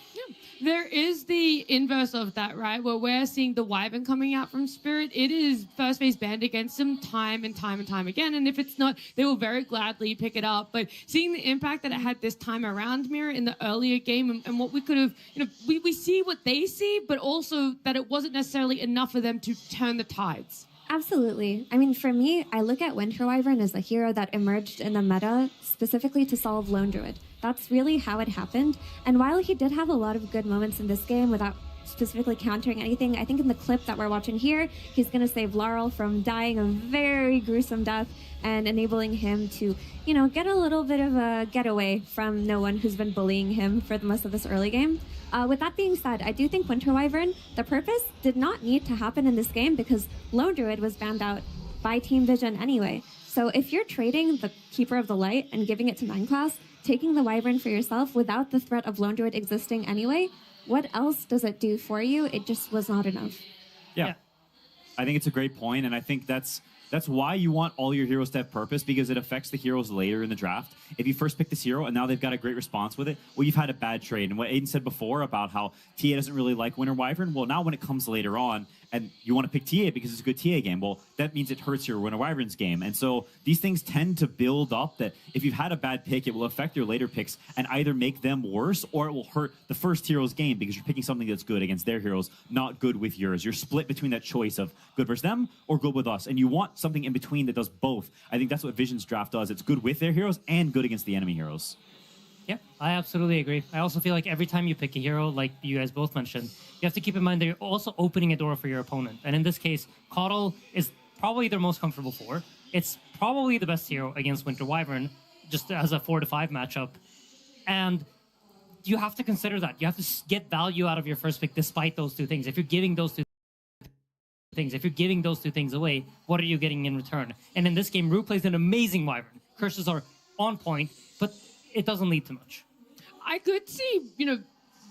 There is the inverse of that, right? Where we're seeing the Wyvern coming out from Spirit. It is first phase banned against them time and time and time again. And if it's not, they will very gladly pick it up. But seeing the impact that it had this time around, Mira, in the earlier game and what we could have, you know, we see what they see, but also that it wasn't necessarily enough for them to turn the tides. Absolutely. I mean, for me, I look at Winter Wyvern as a hero that emerged in the meta specifically to solve Lone Druid. That's really how it happened. And while he did have a lot of good moments in this game without specifically countering anything, I think in the clip that we're watching here, he's going to save Laurel from dying a very gruesome death and enabling him to, you know, get a little bit of a getaway from no one who's been bullying him for the most of this early game. With that being said, I do think Winter Wyvern, the purpose did not need to happen in this game because Lone Druid was banned out by Team Vision anyway. So if you're trading the Keeper of the Light and giving it to 9 class, taking the Wyvern for yourself without the threat of Lone Druid existing anyway, what else does it do for you? It just was not enough. Yeah. I think it's a great point, and I think that's why you want all your heroes to have purpose, because it affects the heroes later in the draft. If you first pick this hero and now they've got a great response with it, well, you've had a bad trade. And what Aiden said before about how TA doesn't really like Winter Wyvern, well, now when it comes later on and you want to pick TA because it's a good TA game, well, that means it hurts your Winter Wyvern's game. And so these things tend to build up that if you've had a bad pick, it will affect your later picks and either make them worse or it will hurt the first hero's game because you're picking something that's good against their heroes, not good with yours. You're split between that choice of good versus them or good with us. And you want something in between that does both. I think that's what Vision's draft does. It's good with their heroes and good against the enemy heroes. Yeah, I absolutely agree. I also feel like every time you pick a hero, like you guys both mentioned, you have to keep in mind that you're also opening a door for your opponent. And in this case, Coddle is probably their most comfortable for. It's probably the best hero against Winter Wyvern, just as a 4-5 matchup. And you have to consider that. You have to get value out of your first pick despite those two things. If you're giving those two things away, what are you getting in return? And in this game, Rue plays an amazing Wyvern. Curses are on point, but it doesn't lead to much. I could see,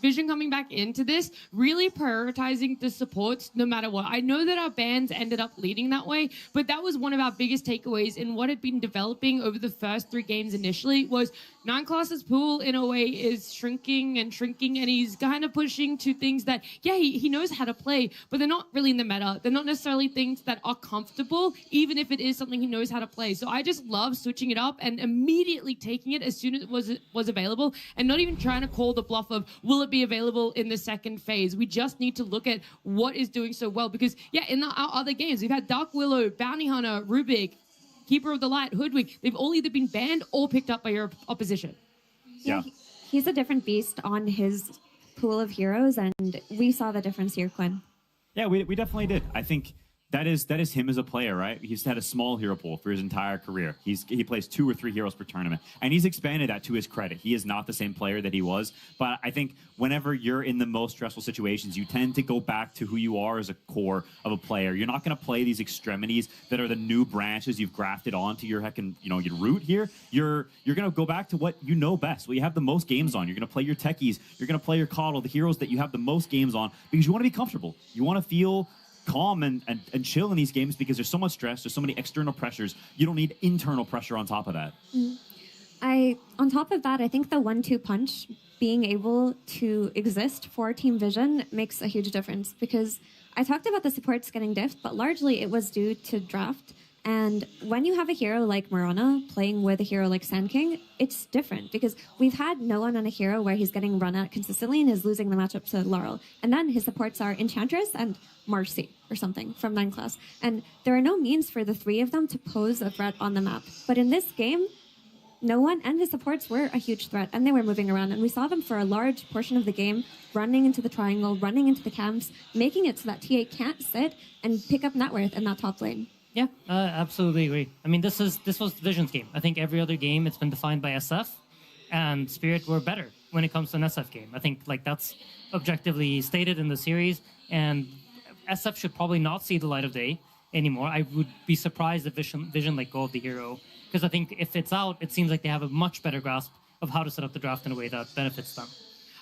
Vision coming back into this, really prioritizing the supports no matter what. I know that our bans ended up leading that way, but that was one of our biggest takeaways in what had been developing over the first 3 games initially was 9 Class's pool in a way is shrinking, and he's kind of pushing to things that, yeah, he knows how to play, but they're not really in the meta. They're not necessarily things that are comfortable, even if it is something he knows how to play. So I just love switching it up and immediately taking it as soon as it was available, and not even trying to call the bluff of, will it be available in the second phase? We just need to look at what is doing so well, because, yeah, in our other games, we've had Dark Willow, Bounty Hunter, Rubik, Keeper of the Light, Hoodwink. They've all either been banned or picked up by your opposition. Yeah. He's a different beast on his pool of heroes, and we saw the difference here, Quinn. Yeah, we definitely did. I think that is him as a player, right? He's had a small hero pool for his entire career. He plays 2 or 3 heroes per tournament, and he's expanded that to his credit. He is not the same player that he was, but I think whenever you're in the most stressful situations, you tend to go back to who you are as a core of a player. You're not going to play these extremities that are the new branches you've grafted onto your your root here. You're going to go back to what you know best, what you have the most games on. You're going to play your techies. You're going to play your Coddle, the heroes that you have the most games on, because you want to be comfortable. You want to feel calm and chill in these games because there's so much stress, there's so many external pressures. You don't need internal pressure on top of that. On top of that, I think the 1-2 punch, being able to exist for Team Vision, makes a huge difference, because I talked about the supports getting diffed, but largely it was due to draft. And when you have a hero like Morana playing with a hero like Sand King, it's different, because we've had no one on a hero where he's getting run at consistently and is losing the matchup to Laurel. And then his supports are Enchantress and Marcy or something from 9 Class. And there are no means for the 3 of them to pose a threat on the map. But in this game, no one, and his supports were a huge threat, and they were moving around. And we saw them for a large portion of the game, running into the triangle, running into the camps, making it so that TA can't sit and pick up net worth in that top lane. Yeah, absolutely agree. I mean, this was Vision's game. I think every other game it's been defined by SF, and Spirit were better when it comes to an SF game. I think that's objectively stated in the series, and SF should probably not see the light of day anymore. I would be surprised if Vision let go of the hero, because I think if it's out, it seems like they have a much better grasp of how to set up the draft in a way that benefits them.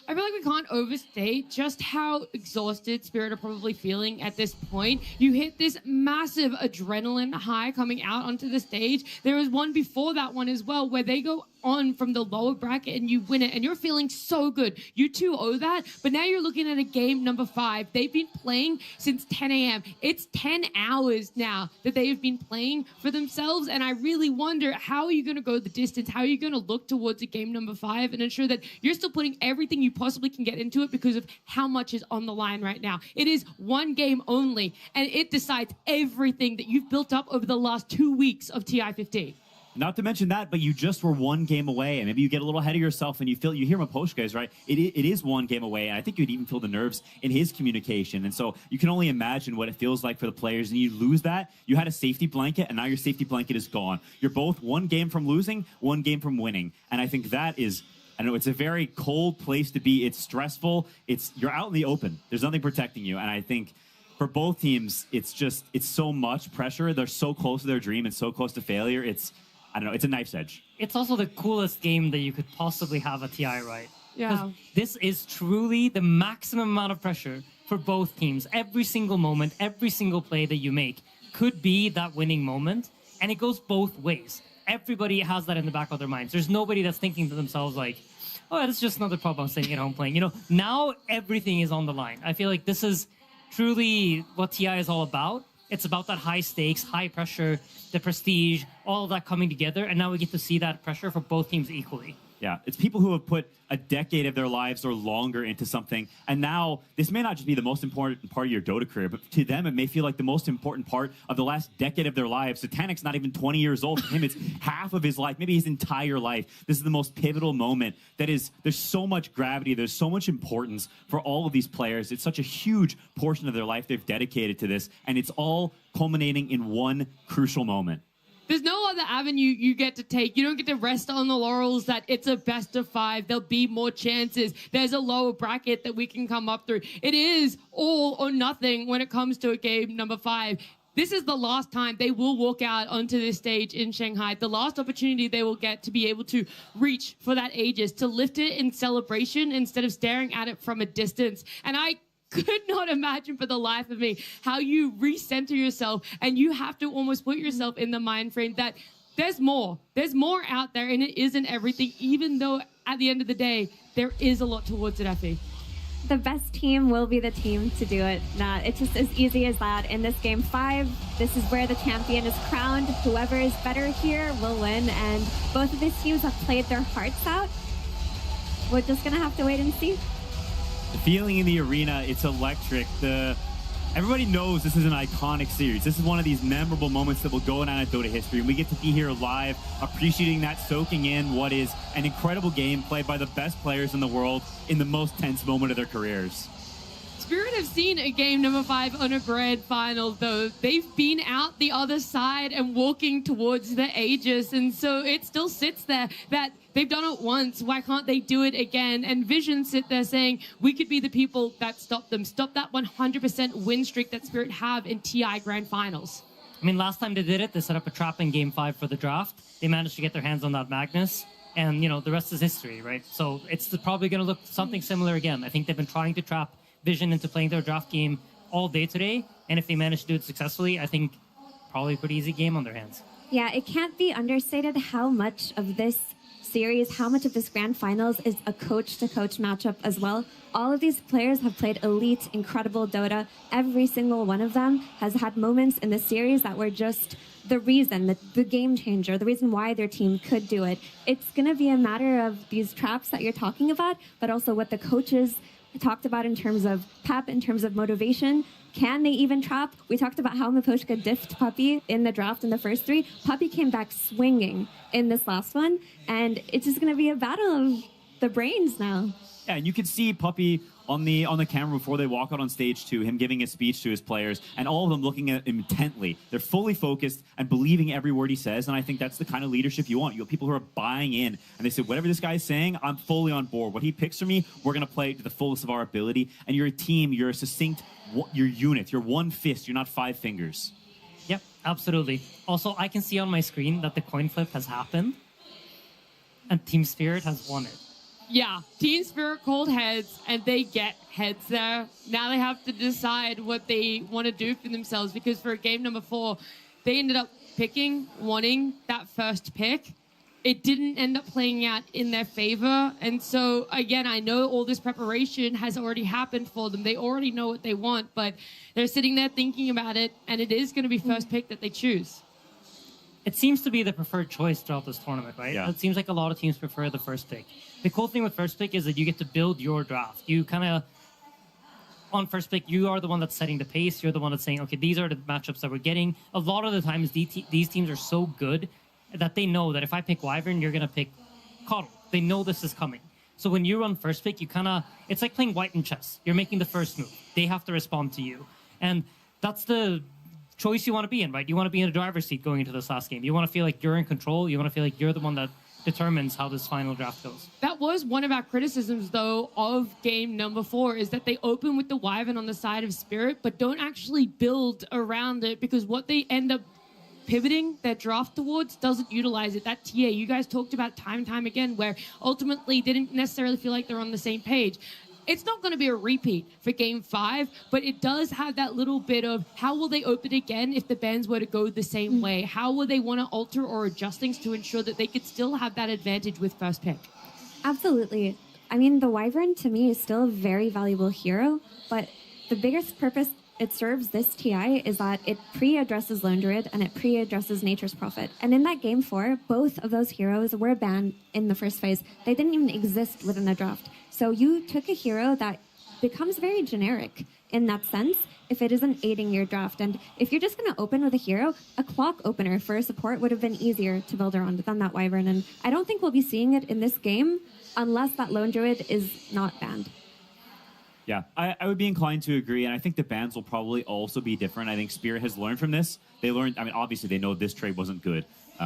I feel like we can't overstate just how exhausted Spirit are probably feeling at this point. You hit this massive adrenaline high coming out onto the stage. There was one before that one as well, where they go on from the lower bracket and you win it, and you're feeling so good. You too owe that, but now you're looking at a game number 5. They've been playing since 10 a.m. It's 10 hours now that they've been playing for themselves, and I really wonder, how are you going to go the distance? How are you going to look towards a game number 5 and ensure that you're still putting everything you possibly can get into it, because of how much is on the line right now? It is one game only, and it decides everything that you've built up over the last 2 weeks of TI-15. Not to mention that, but you just were one game away, and maybe you get a little ahead of yourself, and you hear Maposh guys, right? It is one game away, and I think you'd even feel the nerves in his communication. And so you can only imagine what it feels like for the players, and you lose that. You had a safety blanket, and now your safety blanket is gone. You're both one game from losing, one game from winning. And I think that is, I know it's a very cold place to be. It's stressful. You're out in the open. There's nothing protecting you. And I think for both teams, it's so much pressure. They're so close to their dream and so close to failure. I don't know, it's a knife's edge. It's also the coolest game that you could possibly have at TI, right? Yeah. This is truly the maximum amount of pressure for both teams. Every single moment, every single play that you make could be that winning moment, and it goes both ways. Everybody has that in the back of their minds. There's nobody that's thinking to themselves like, oh, that's just another pub I'm sitting at home playing. Now everything is on the line. I feel like this is truly what TI is all about. It's about that high stakes, high pressure, the prestige, all of that coming together, and now we get to see that pressure for both teams equally. Yeah, it's people who have put a decade of their lives or longer into something, and now this may not just be the most important part of your Dota career, but to them it may feel like the most important part of the last decade of their lives. SATANIC's not even 20 years old. For him, it's half of his life, maybe his entire life. This is the most pivotal moment. There's so much gravity, there's so much importance for all of these players. It's such a huge portion of their life they've dedicated to this, and it's all culminating in one crucial moment. There's no other avenue you get to take. You don't get to rest on the laurels that it's a best of 5. There'll be more chances. There's a lower bracket that we can come up through. It is all or nothing when it comes to a game number 5. This is the last time they will walk out onto this stage in Shanghai. The last opportunity they will get to be able to reach for that Aegis, to lift it in celebration instead of staring at it from a distance. And I could not imagine for the life of me how you recenter yourself and you have to almost put yourself in the mind frame that there's more out there, and it isn't everything, even though at the end of the day there is a lot towards it. Effie, the best team will be the team to do it. It's just as easy as that. In this game 5, this is where the champion is crowned. Whoever is better here will win, and both of these teams have played their hearts out. We're just gonna have to wait and see. The feeling in the arena, it's electric. Everybody knows this is an iconic series. This is one of these memorable moments that will go down in Dota history. And we get to be here live, appreciating that, soaking in what is an incredible game played by the best players in the world in the most tense moment of their careers. Spirit have seen a game number 5 on a grand final, though. They've been out the other side and walking towards the Aegis, and so it still sits there that they've done it once. Why can't they do it again? And Vision sit there saying, we could be the people that stop them. Stop that 100% win streak that Spirit have in TI Grand Finals. I mean, last time they did it, they set up a trap in Game 5 for the draft. They managed to get their hands on that Magnus. And, you know, the rest is history, right? So it's probably going to look something similar again. I think they've been trying to trap Vision into playing their draft game all day today. And if they manage to do it successfully, I think probably a pretty easy game on their hands. Yeah, it can't be understated how much of this series, how much of this grand finals is a coach-to-coach matchup as well. All of these players have played elite, incredible Dota. Every single one of them has had moments in the series that were just the reason, the game changer, the reason why their team could do it. It's going to be a matter of these traps that you're talking about, but also what the coaches talked about in terms of pep, in terms of motivation. Can they even trap? We talked about how Miposhka diffed Puppy in the draft in the first 3. Puppy came back swinging in this last one, and it's just going to be a battle of the brains now. Yeah, and you can see Puppy on the camera before they walk out on stage 2, him giving a speech to his players, and all of them looking at him intently. They're fully focused and believing every word he says, and I think that's the kind of leadership you want. You have people who are buying in, and they say, whatever this guy's saying, I'm fully on board. What he picks for me, we're going to play to the fullest of our ability, and you're a team, you're a succinct, you're unit, you're one fist, you're not 5 fingers. Yep, absolutely. Also, I can see on my screen that the coin flip has happened, and Team Spirit has won it. Yeah, Team Spirit called heads, and they get heads there. Now they have to decide what they want to do for themselves, because for game number 4, they ended up wanting that first pick. It didn't end up playing out in their favor, and so, again, I know all this preparation has already happened for them. They already know what they want, but they're sitting there thinking about it, and it is going to be first pick that they choose. It seems to be the preferred choice throughout this tournament, right? Yeah. It seems like a lot of teams prefer the first pick. The cool thing with first pick is that you get to build your draft. You kind of, on first pick, you are the one that's setting the pace. You're the one that's saying, okay, these are the matchups that we're getting. A lot of the times, these teams are so good that they know that if I pick Wyvern, you're going to pick Coddle. They know this is coming. So when you run first pick, you kind of, it's like playing white in chess. You're making the first move. They have to respond to you. And that's the choice you want to be in, right? You want to be in a driver's seat going into this last game. You want to feel like you're in control. You want to feel like you're the one that determines how this final draft goes. That was one of our criticisms, though, of game number 4, is that they open with the Wyvern on the side of Spirit, but don't actually build around it, because what they end up pivoting their draft towards doesn't utilize it. That TA you guys talked about time and time again, where ultimately didn't necessarily feel like they're on the same page. It's not going to be a repeat for game 5, but it does have that little bit of how will they open again if the bans were to go the same way? How will they want to alter or adjust things to ensure that they could still have that advantage with first pick? Absolutely. I mean, the Wyvern to me is still a very valuable hero, but the biggest purpose it serves this TI is that it pre-addresses Lone Druid and it pre-addresses Nature's Prophet. And in that game 4, both of those heroes were banned in the first phase. They didn't even exist within the draft. So you took a hero that becomes very generic in that sense if it isn't aiding your draft. And if you're just going to open with a hero, a clock opener for a support would have been easier to build around than that Wyvern. And I don't think we'll be seeing it in this game unless that Lone Druid is not banned. Yeah, I would be inclined to agree, and I think the bans will probably also be different. I think Spirit has learned from this. They learned, I mean, obviously they know this trade wasn't good.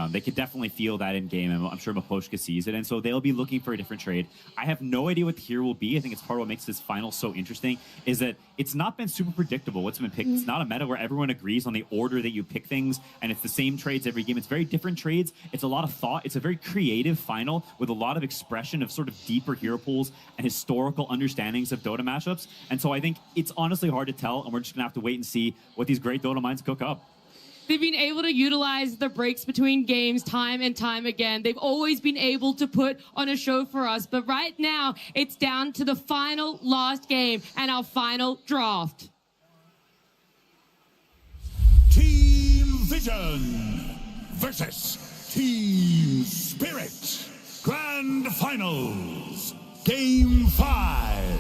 They could definitely feel that in game, and I'm sure Maposhka sees it, and so they'll be looking for a different trade. I have no idea what the hero will be. I think it's part of what makes this final so interesting, is that it's not been super predictable what's been picked. It's not a meta where everyone agrees on the order that you pick things, and it's the same trades every game. It's very different trades. It's a lot of thought. It's a very creative final with a lot of expression of sort of deeper hero pools and historical understandings of Dota matchups, and so I think it's honestly hard to tell, and we're just going to have to wait and see what these great Dota minds cook up. They've been able to utilize the breaks between games time and time again. They've always been able to put on a show for us. But right now, it's down to the final last game and our final draft. Team Vision versus Team Spirit. Grand Finals. Game 5.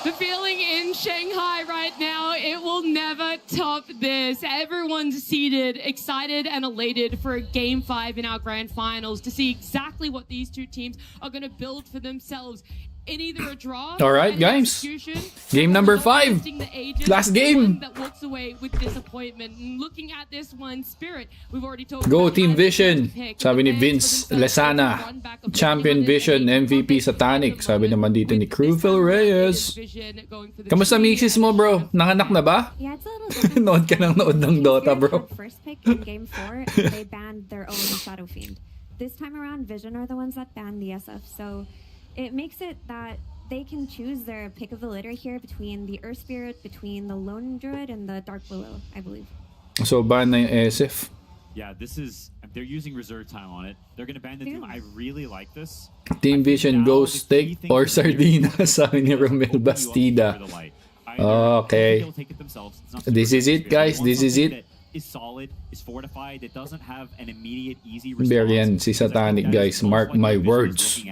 The feeling in Shanghai right now, it will never top this. Everyone's seated, excited and elated for Game 5 in our Grand Finals to see exactly what these two teams are going to build for themselves. In either a draw, all right, guys. Game number 5. Last game. That walks away with disappointment. And looking at this one, Spirit, we've already talked Go about Team Vision. Sabi ni Vince Lesana. Champion Vision, MVP Satanic. Sabi naman dito ni Crewville Reyes. Kamusta misis mo, bro? Nanganak na ba? Yeah, it's a little different. Nood ka ng nood ng Dota, bro. First pick in game 4, they banned their own Shadow Fiend. This time around, Vision are the ones that banned the SF. So it makes it that they can choose their pick of the litter here between the Earth Spirit, between the Lone Druid, and the Dark Willow, I believe. So ban na yung SF. Yeah, this is, they're using reserve time on it. They're going to ban the team. I really like this. Team Vision goes steak or sardina, sabi ni Romel Bastida. Okay. This is it, guys. This is it. Is solid, is fortified. It doesn't have an immediate easy response. Berian si Satanic, guys. Mark my words.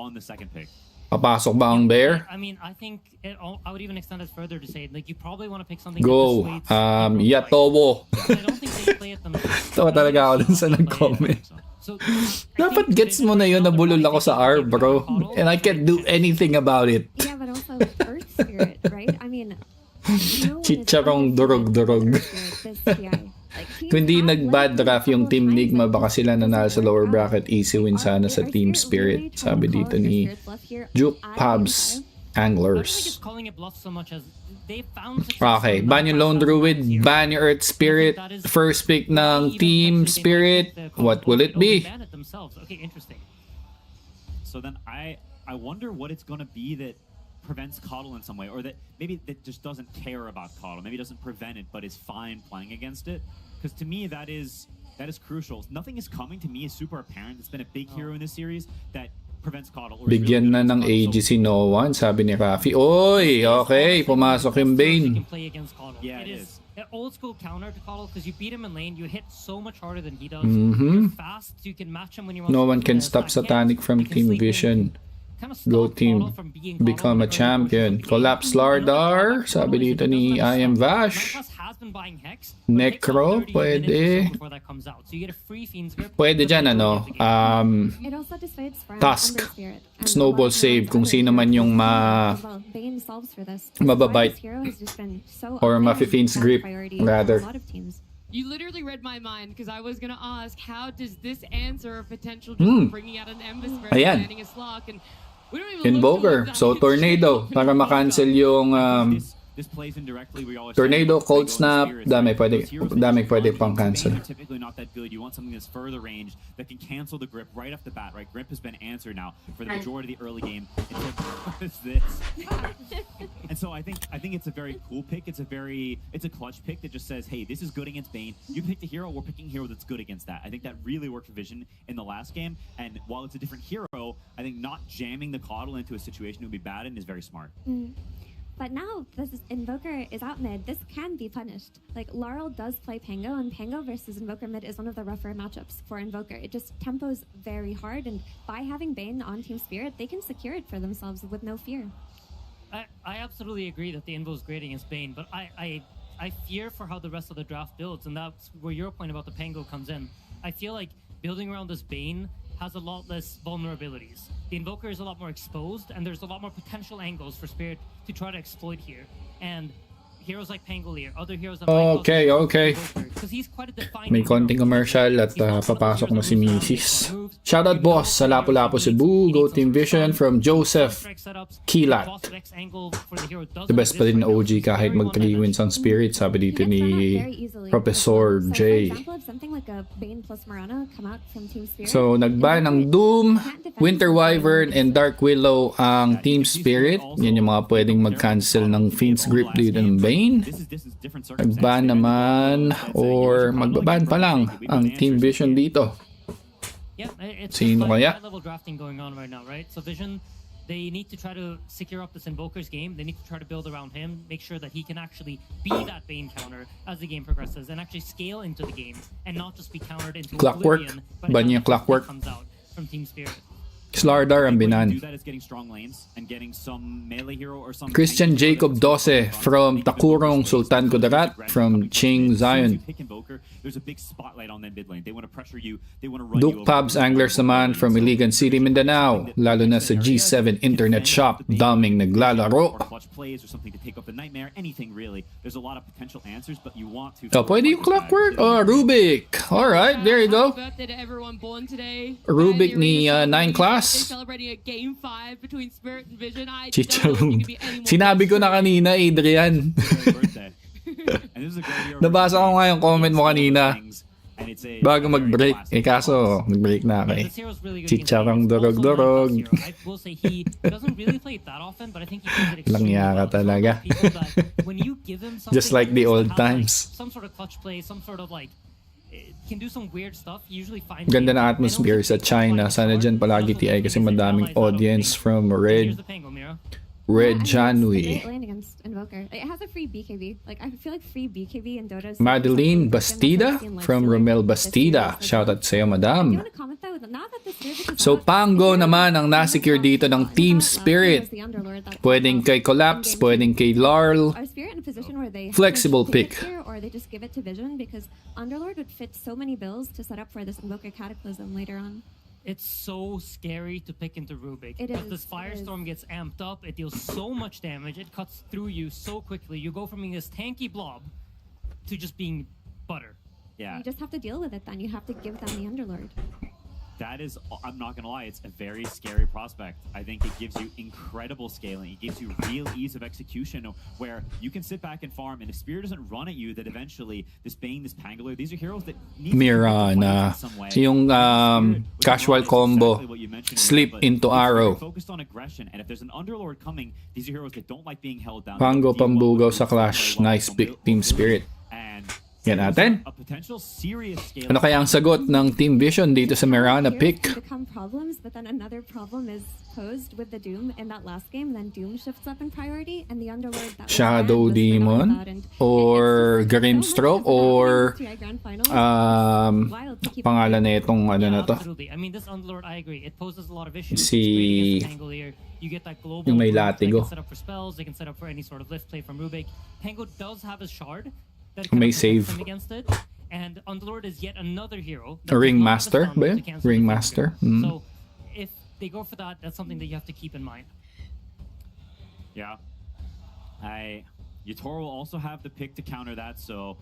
On the second pick. Papasok ba ang bear? I mean, I think I would even extend it further to say, like, you probably want to pick something. Go, Yatowo. I don't think they play at themselves. Tawa talaga ako dun sa nag-comment. Dapat gets mo na yun, nabulol ako sa R, bro. And I can't do anything about it. Yeah, but also Earth Spirit, right? I mean, Chicharong durog-durog. Kung hindi nag-bad draft yung Team Nigma, baka sila nanalo sa lower bracket. Easy win sana sa Team Spirit. Sabi dito ni Juke Pubs Anglers. Okay, ban yung Lone Druid, ban yung Earth Spirit. First pick ng Team Spirit. What will it be? Okay, interesting. So then I wonder what it's going to be that prevents Coddle in some way, or that maybe that just doesn't care about Coddle, maybe doesn't prevent it but is fine playing against it, because to me that is crucial. Nothing is coming to me is super apparent. It's been a big hero in this series that prevents Coddle. Bigyan na ng AGC no one, sabi ni Rafi. Oy, okay, pumasok yung Bane. Yeah, it is an old school counter to Coddle, because you beat him in lane, you hit so much harder than he does. You're fast, so you can match him when you want. No one can stop Satanic from Team Vision. Go team, become a champion. Collapse Lardar, sabi dito ni I am Vash. Necro, pwede. Pwede dyan, ano, Task. Snowball save kung sino man yung mababite. Or mafi-Fiend's grip, rather. You literally read my mind, because I was going to ask, how does this answer a potential just bringing out an Ember Spirit and landing a Slock? And we don't even Invoker. So, Tornado. Para makancel yung this plays indirectly. We always Tornado, say, Cold Pango and Snap, Spirits, dami right? pwede, Those heroes dami that pwede you pang want in cancel. Bane are typically not that good. You want something that's further range that can cancel the grip right off the bat, right? Grip has been answered now for the majority of the early game. What is this? And so I think it's a very cool pick. It's a clutch pick that just says, hey, this is good against Bane. You picked a hero, we're picking a hero that's good against that. I think that really worked for Vision in the last game. And while it's a different hero, I think not jamming the Coddle into a situation it would be bad in is very smart. But now this Invoker is out mid. This can be punished. Like, Laurel does play Pango, and Pango versus Invoker mid is one of the rougher matchups for Invoker. It just tempos very hard, and by having Bane on Team Spirit, they can secure it for themselves with no fear. I absolutely agree that the Invo is great against Bane, but I fear for how the rest of the draft builds, and that's where your point about the Pango comes in. I feel like building around this Bane has a lot less vulnerabilities. The Invoker is a lot more exposed, and there's a lot more potential angles for Spirit to try to exploit here. And heroes like Pangolier, other heroes that Okay. because he's quite a defining May konting commercial at papasok na si Mrs. Shoutout boss sa Lapu-Lapu Cebu. Go Team Vision from Joseph Kilat. The best pa rin na OG kahit mag 3 wins on Spirit, sabi dito ni Professor J. So nagban ng Doom, Winter Wyvern, and Dark Willow ang Team Spirit. Yan yung mga pwedeng mag-cancel ng Fiend's Grip dito ng Bane. Nagban naman or magbaban pa lang ang Team Vision dito. Sino kaya? High-level drafting going on right now, right? So Vision, they need to try to secure up this Invoker's game. They need to try to build around him, make sure that he can actually be that Bane counter as the game progresses and actually scale into the game and not just be countered into Clockwork. Oblivion, but Ba niya Clockwork? comes out from Team Spirit. Slardar ang binan. Do that is getting strong lanes and getting some melee hero or some Christian Jacob Dose from Takurong Sultan Kudarat from Ching Zion. There's a big spotlight on them mid lane. They want to pressure you. They want to run Duke Pabs Anglers naman from Iligan City, Mindanao. Lalo na sa G7 Internet Shop. Daming naglalaro. clutch plays or something to take up the nightmare. Anything really. There's a lot of potential answers, but you want to. Oh, pwede yung Clockwork. Oh, Rubik. Alright, there you go. Happy birthday to everyone born today. Rubik ni 9 class. Celebrating a game 5 between Spirit and Vision. Chicharong. Sinabi ko na kanina, Adrian. Nabasa ko nga yung comment mo kanina bago mag-break. Eh kaso, nag-break na ako eh. Chicharong dorog-dorog. Langya ka talaga. Just like the old times. Some sort of clutch play, some sort of like can do some weird stuff. Usually find Ganda ng atmosphere sa China. Sana dyan palagi TI kasi madaming audience from Red Janui. It has a free BKB. Like, I feel like free BKB in Dota. Madeline Bastida from Romel Bastida. Shoutout sa'yo, madam. So, Pango naman ang nasecure dito ng Team Spirit. Pwedeng kay Collapse, pwedeng kay Larl. Flexible pick. Or they just give it to Vision because Underlord would fit so many bills to set up for this Invoker Cataclysm later on. It's so scary to pick into Rubik. If this Firestorm gets amped up, it deals so much damage, it cuts through you so quickly. You go from being this tanky blob to just being butter. Yeah. You just have to deal with it then. You have to give them the Underlord. That is, I'm not going to lie, it's a very scary prospect. I think it gives you incredible scaling. It gives you real ease of execution where you can sit back and farm, and if Spirit doesn't run at you, that eventually this Bane, this Pangolier, these are heroes that need Mira na yung casual combo, slip into arrow. Focused on aggression, and if there's an Underlord coming, these are heroes that don't like being held down. Pango Pambugaw sa Clash. Nice pick, Team Spirit. Yan natin. Ano kaya ang sagot ng Team Vision dito sa Mirana pick? Become problems, but then another problem is posed with the Doom in that last game. Then Doom shifts up in priority, and the Underlord that Shadow Demon or Grimstroke or pangalan na itong ano na to? I mean, this Underlord, I agree. It poses a lot of issues. Si you get that global yung may They latigo. can set up for spells. They can set up for any sort of lift play from Rubik. Pango does have his shard. May save. Against it. And Underlord is yet another hero. Ringmaster ba yun? Ringmaster. So if they go for that, that's something that you have to keep in mind. Yeah. YATORO will also have the pick to counter that, so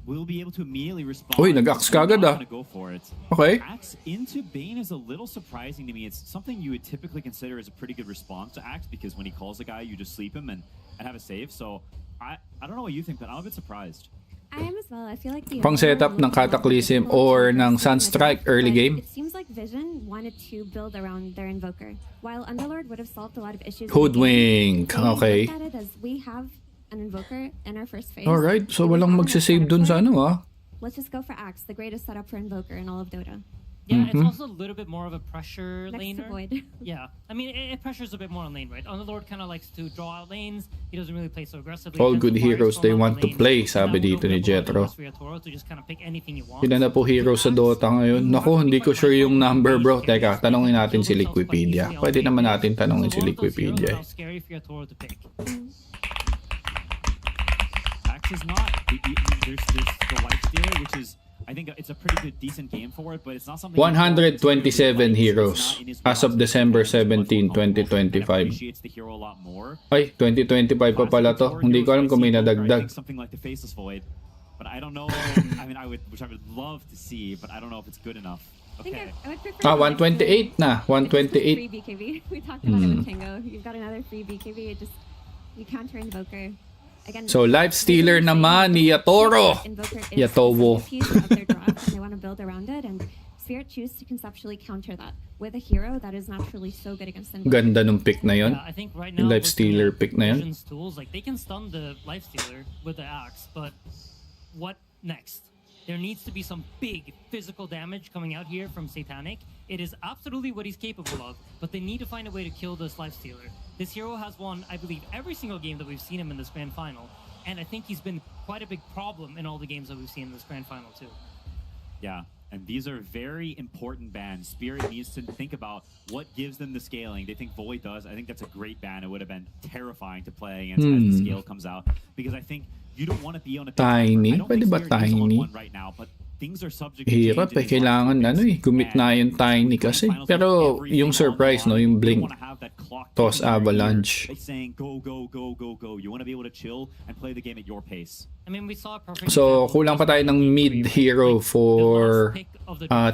we'll be able to immediately respond. Uy, nag-axe ka agad ah. Go for it. Okay. Axe into Bane is a little surprising to me. It's something you would typically consider as a pretty good response to Axe because when he calls a guy, you just sleep him, and and have a save. So I don't know what you think, but I'm a bit surprised. I am as well. I feel like the Pang setup ng Cataclysm or ng Sunstrike early game. It seems like Vision wanted to build around their Invoker, while Underlord would have solved a lot of issues. Hoodwink. Okay. Looked at it as we have an Invoker in our first phase. Alright, so walang magsasave dun sa ano ah. Let's just go for Axe, the greatest setup for Invoker in all of Dota. Yeah, it's also a little bit more of a pressure Next to laner. Void. Yeah, I mean, it pressures a bit more on lane, right? Underlord kind of likes to draw out lanes. He doesn't really play so aggressively. All good heroes they want to play, sabi dito ni Jetro. Ilan na po heroes sa Dota ngayon? Naku, hindi ko sure yung number, bro. Teka, tanongin natin si Liquipedia. Pwede naman natin tanongin si Liquipedia. Axe is not. There's the life stealer, which is, I think it's a pretty good, decent game for it, but it's not something. 127 heroes as of December 17, 2025. Ay, 2025 pa pala to. Hindi ko alam kung may nadagdag. Something like the Faceless Void, but I don't know. I mean, which I would love to see, but I don't know if it's good enough. Okay. I would prefer 128 na. 128. Free BKB. We talked about it with Tango. You've got another free BKB. You counter Invoker. Again, So, Life Stealer naman ni YATORO. YATORO. They want to build around it, and Spirit choose to conceptually counter that with a hero that is naturally so good against Invoker. Ganda nung pick na yun. Yeah, I think right Yung now, Life Stealer pick na yun. Vision's tools, like they can stun the Life Stealer with the axe, but what next? There needs to be some big physical damage coming out here from Satanic. It is absolutely what he's capable of, but they need to find a way to kill this Life Stealer. This hero has won, I believe, every single game that we've seen him in this Grand Final, and I think he's been quite a big problem in all the games that we've seen in this Grand Final too. Yeah, and these are very important bans. Spirit needs to think about what gives them the scaling. They think Void does. I think that's a great ban. It would have been terrifying to play against as the scale comes out, because I think you don't want to be on a Tiny? Pwede ba Tiny? right now, but things are subject to Hirap eh. Kailangan gumit na yung Tiny kasi. Pero yung surprise, no? Yung Blink. Toss Avalanche. Saying go, go, go, go, go. You want to be able to chill and play the game at your pace. I mean, we saw a perfect So, kulang pa tayo ng mid hero for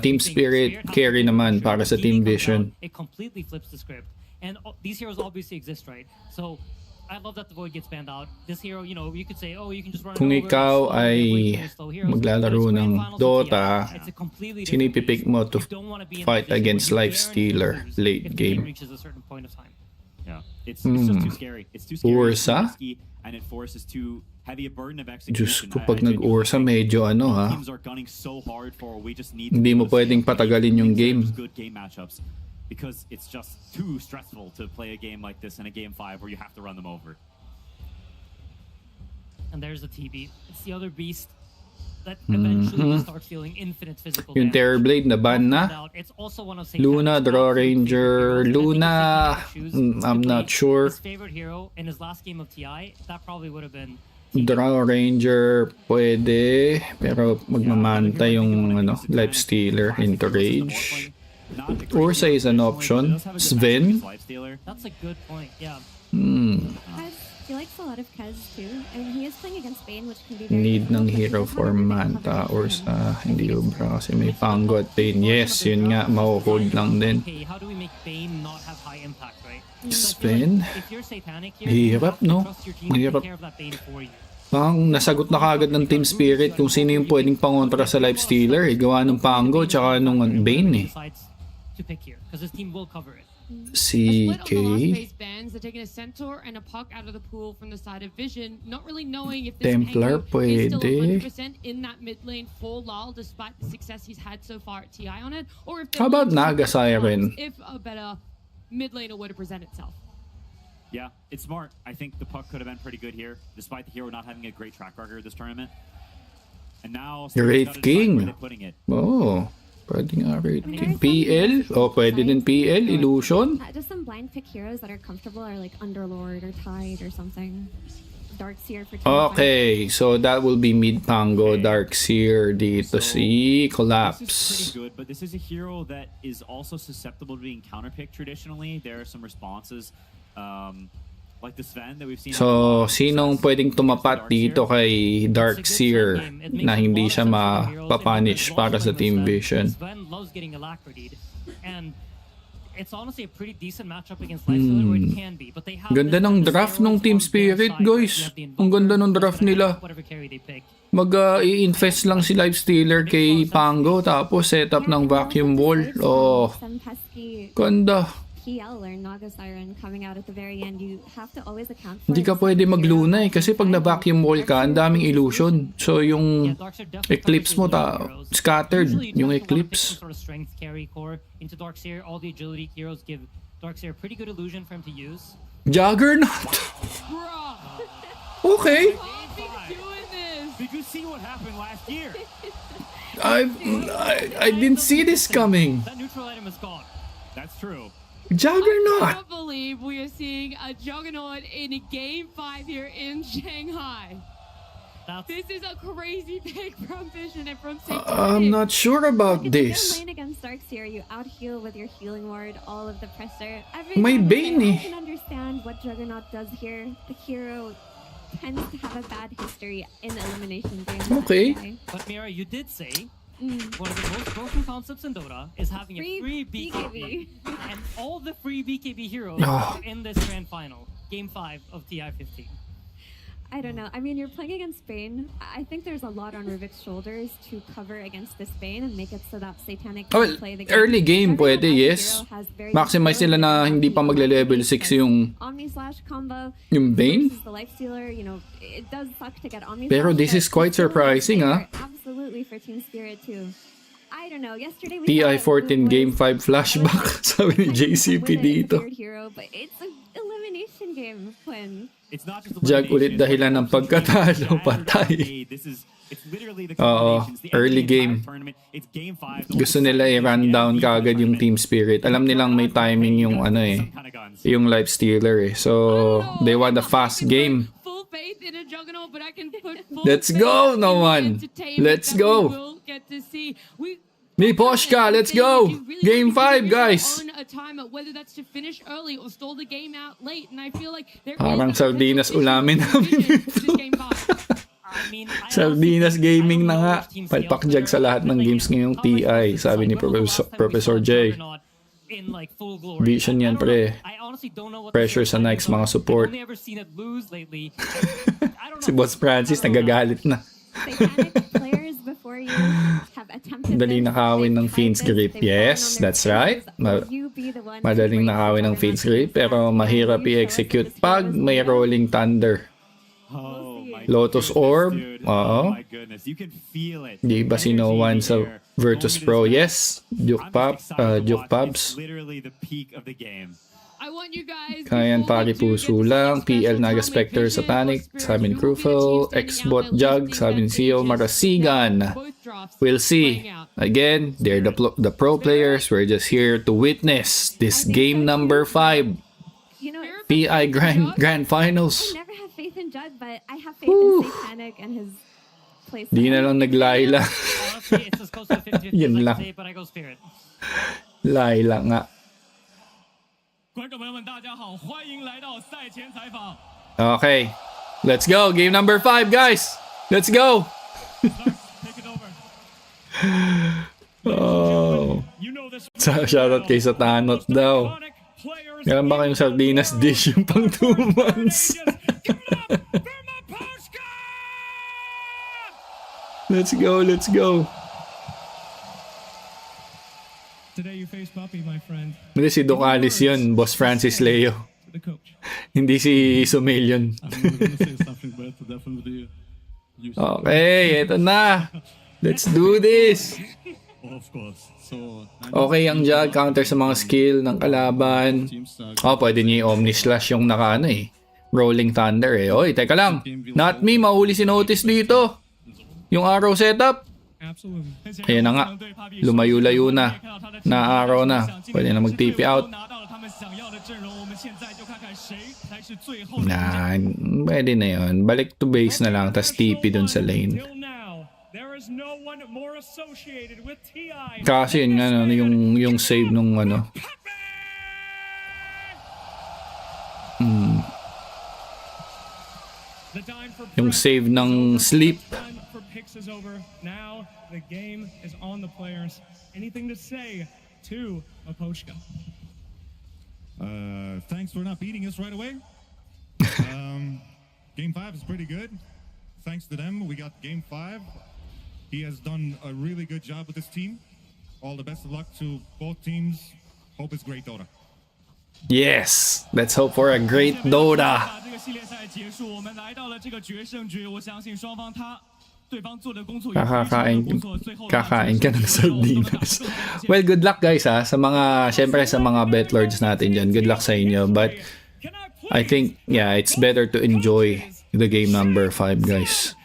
Team Spirit. Carry naman para sa Team Vision. It completely flips the script. And these heroes obviously exist, right? So, I love that the Void gets banned out. This hero, you know, you could say, oh, you can just run Kung it over, ikaw slow, ay slow heroes. maglalaro But it's ng Grand Finals of Dota, TI. It's a completely sino different ipipick beast. mo to You don't wanna be in fight that phase against where you Life guarantee Stealer lose late if the game? reaches a certain point of time. Yeah, it's just too scary. It's too scary. Ursa? It's too risky, and it forces too heavy a burden of Diyos execution. ko, pag nag-Ursa, medyo ano ha. Teams are gunning so hard for. We just need. Hindi mo pwedeng patagalin yung game. Good game matchups, because it's just too stressful to play a game like this in a game 5 where you have to run them over. And there's the TB. It's the other beast that eventually starts feeling infinite physical Yung damage. Terrorblade na ban na. It's also one of Luna, Draw Ranger, Luna, I'm not sure. His favorite hero in his last game of TI, that probably would have been Draw Ranger, pwede. Pero magmamanta yung Life Stealer into Rage. Ursa is an option. Sven? That's a good point, yeah. He likes a lot of Kez too. I mean, he is playing against Bane, which can be very Need ng difficult, but hero he does for have a really Manta good or sa hindi ubra kasi may Pango at Bane. Yes, yun nga, mauhold lang din. Okay, how do we make Bane not have high impact, right? Sven? If you're Satanic here, Hirap, no? trust your team to Hirap. take care of that Bane for you. Parang nasagot na kagad ng Team Spirit kung sino yung pwedeng pangontra sa Life Stealer. Gawa ng Pango tsaka nung Bane eh. To pick here, because his team will cover it. CK. Bands, they're taking a Centaur and a Puck out of the pool from the side of Vision, not really knowing if this Templar Pango is still pwede. 100% in that mid lane for LoL, despite the success he's had so far at TI on it, or if How about Naga Siren? if a better mid laner were to present itself. Yeah, it's smart. I think the Puck could have been pretty good here, despite the hero not having a great track record this tournament. And now Wraith King. putting it. Oh, pwede nga Wraith King. PL? Oh, pwede din PL. Illusion? Just some blind pick heroes that are comfortable are like Underlord or Tide or something. Darkseer for team Okay, so that will be mid Pango, Darkseer dito si This is Collapse. pretty good, but this is a hero that is also susceptible to being counterpicked traditionally. There are some responses, like the Sven that we've seen. So, sinong pwedeng tumapat dito kay Darkseer na hindi siya mapapunish para sa Team Vision? Sven loves getting alacritied, and it's honestly a pretty decent matchup against Lifestealer, or it can be. But they have Ganda ng draft ng Team Spirit, guys. Ang ganda ng draft nila. Whatever carry they pick. I-infest lang si Lifestealer kay Pango, tapos setup ng vacuum wall. Oh, ganda. PL or Naga Siren coming out at the very end, you have to always account for. Hindi ka pwede magluna eh, kasi pag na-vacuum wall ka, ang daming illusion. So yung eclipse mo, scattered yung eclipse. Sort of strength carry core into Darkseer. All the agility heroes give Darkseer a pretty good illusion for him to use. Juggernaut! Okay. Did you see what happened last year? I didn't see this coming. That neutral item is gone. That's true. Juggernaut! I can't believe we are seeing a Juggernaut in Game 5 here in Shanghai. This is a crazy pick from Vision and from Satanic. I'm not sure about this. Lane against Darkseer, you out heal with your healing ward, all of the pressure. May Bane eh. I can understand what Juggernaut does here. The hero tends to have a bad history in elimination games. Okay. But Mira, you did say one of the most broken concepts in Dota is having a free BKB. And all the free BKB heroes are in this grand final, Game 5 of TI-15. I don't know. I mean, you're playing against Bane. I think there's a lot on Ruvik's shoulders to cover against this Bane and make it so that Satanic can play the game. Early game pwede, yes. Maximize nila na hindi pa magle-level 6 yung combo. Yung Bane. The Lifestealer, you know, it does suck to get Omni. Pero this is quite surprising, ah. Absolutely for Team Spirit too. I don't know. Yesterday we TI-14 Game 5 flashback, sabi ni JCP dito. Hero, but it's an elimination game, Quinn. It's not just Jag ulit dahilan ng pagkatalo, patay. Oo, early game. Gusto nila i-run down kaagad yung Team Spirit. Alam nilang may timing yung ano eh, yung Lifestealer eh. So, they want a fast game. Let's go, no one. Let's go. Niposhka, let's go! Game 5, guys! Parang sardinas ulamin namin ito. Sardinas Gaming na nga. Palpakjag sa lahat ng games ngayong TI, sabi ni Professor J. Vision yan, pre. Pressure sa next mga support. Si Boss Francis nagagalit na. Madaling nakawin ng Fiend's Grip. Yes, that's right. Madaling nakawin ng Fiend's Grip, pero mahirap i-execute pag may Rolling Thunder. Lotus Orb. Oo. Di ba si No One sa Virtus Pro? Yes. Duke Pubs. Kayan pari puso lang. PL Naga Spectre Satanic, sabi ni Krufel. Xbot Jug, sabi ni CEO Marasigan. We'll see. Again, they're the pro players. We're just here to witness this game number 5. PI Grand Finals. I never have faith in Jug, but I have faith in Satanic and his place. Di na lang naglayla. Yun lang. Layla nga. Okay, let's go. Game number 5, guys. Let's go. Oh. Shoutout kay Satanot daw. Meron ba kayong sardinas dish yung pang 2 months? Let's go, let's go. Today you face Puppy, my friend. Hindi si Doc Alice yun, Boss Francis Leo. Hindi si Sumelion. Okay, eto na. Let's do this. Okay ang Jug, counter sa mga skill ng kalaban. Oh, pwede niya i-Omni Slash yung naka Rolling Thunder eh. Oy, teka lang. Not me, mahuli si Notice dito. Yung arrow setup. Ayan na nga. Lumayo-layo na. Na-arrow na. Pwede na mag-TP out. Nah, pwede na yun. Balik to base na lang. Tas TP dun sa lane. Kasi yun nga, yung save nung yung save ng sleep. Is over. Now the game is on the players. Anything to say to Aposhka? Thanks for not beating us right away. Game 5 is pretty good. Thanks to them, we got Game 5. He has done a really good job with this team. All the best of luck to both teams. Hope it's great Dota. Yes, let's hope for a great Dota. 这个系列赛结束，我们来到了这个决胜局。我相信双方对方做的工作也非常的不错。最后 Kakain ka ng sardinas. Well, good luck guys ha. Sa mga, syempre sa mga betlords natin dyan. Good luck sa inyo. But I think, yeah, it's better to enjoy the game number 5 guys.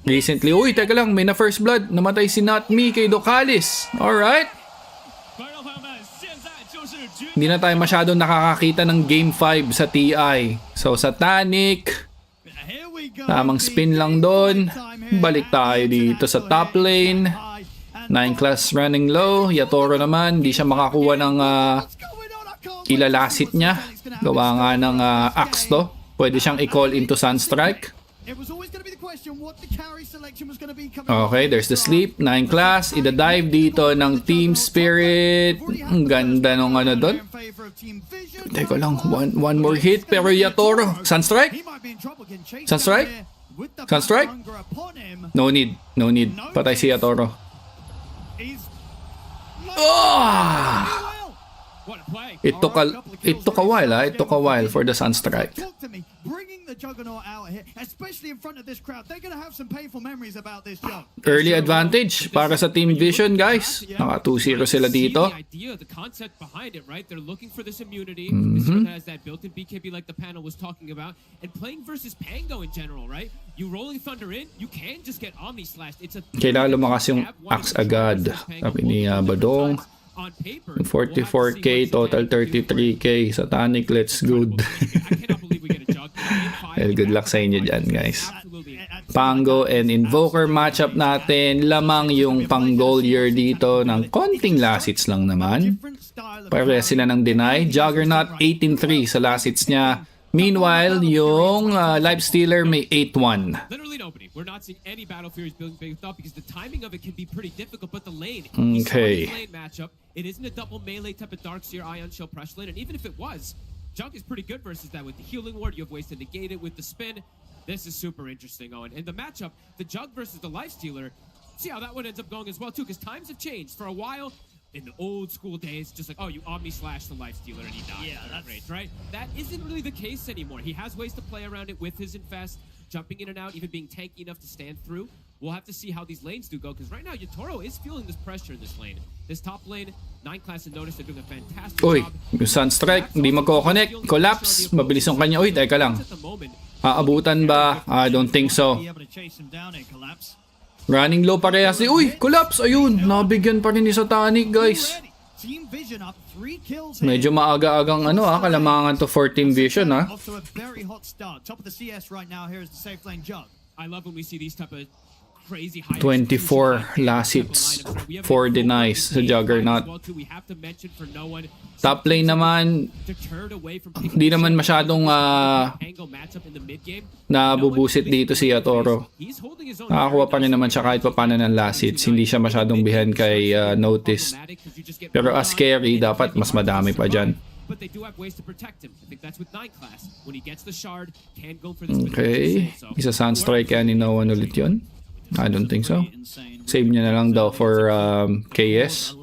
Recently, uy, teka lang, may na first blood. Namatay si Not Me kay Docalis. Alright. Hindi na tayo masyadong nakakakita ng Game 5 sa TI. So, Satanic. Tamang spin lang doon. Balik tayo dito sa top lane. 9 class running low. Yatoro naman, hindi siya makakuha ng ilalasit niya. Gawa nga ng axe to. Pwede siyang i-call into Sunstrike. Okay, there's the sleep. 9 class. Ida-dive dito ng Team Spirit. Ang ganda nung ano doon. Teka lang, one more hit. Pero Yatoro. Sunstrike? Sunstrike? Sunstrike? No need. No need. Patay si Yatoro. Oh! It took a while, It took a while for the Sunstrike. Early advantage para sa Team Vision, guys. Naka 2-0 sila dito. Kailangan lumakas yung axe agad. Sabi ni Badong. 44k, total 33k. Satanic, let's good. Well, good luck sa inyo dyan, guys. Pango and Invoker matchup natin. Lamang yung pang-goal year dito ng konting last hits lang naman. Pare sila ng deny. Juggernaut 18-3 sa last hits niya. Meanwhile, yung Lifestealer may 8-1. Literally nobody. We're not seeing any Battle Furies building big up because the timing of it can be pretty difficult, but the lane, okay. Lane matchup, it isn't a double melee type of Darkseer Ion Shell press lane, and even if it was, Junk is pretty good versus that with the healing ward. You have ways to negate it with the spin. This is super interesting, Owen. And the matchup, the Jug versus the Lifestealer, see how that one ends up going as well too, because times have changed. For a while, in the old school days, just like, oh, you Omni slash the Lifestealer and he dies. Yeah, that's range, right? That isn't really the case anymore. He has ways to play around it with his Infest, jumping in and out, even being tanky enough to stand through. We'll have to see how these lanes do go, because right now, Yatoro is feeling this pressure in this lane. This top lane, 9 class and Notice, they're doing a fantastic job. Uy, yung Sunstrike, hindi magko-connect. Collapse, mabilis yung kanya. Uy, teka lang. Aabutan ba? I don't think so. Running low parehas. Uy, collapse. Ayun, nabigyan pa rin ni Satanic, guys. Medyo maaga-agang kalamangan to for Team Vision, ha? I love when we see these type of crazy 24 last hits, 4 denies sa Juggernaut. Top lane naman, hindi naman masyadong nabubusit dito si Yatoro. Nakakuha pa rin naman siya kahit pa paano ng last hits. Hindi siya masyadong behind kay Notice. Pero as carry, dapat mas madami pa dyan. But they do have ways to protect him. I think that's with 9 class. When he gets the shard, can go for this. Okay. Isa Sunstrike kaya ni Noan ulit yun? I don't think so. Save niya na lang daw for KS.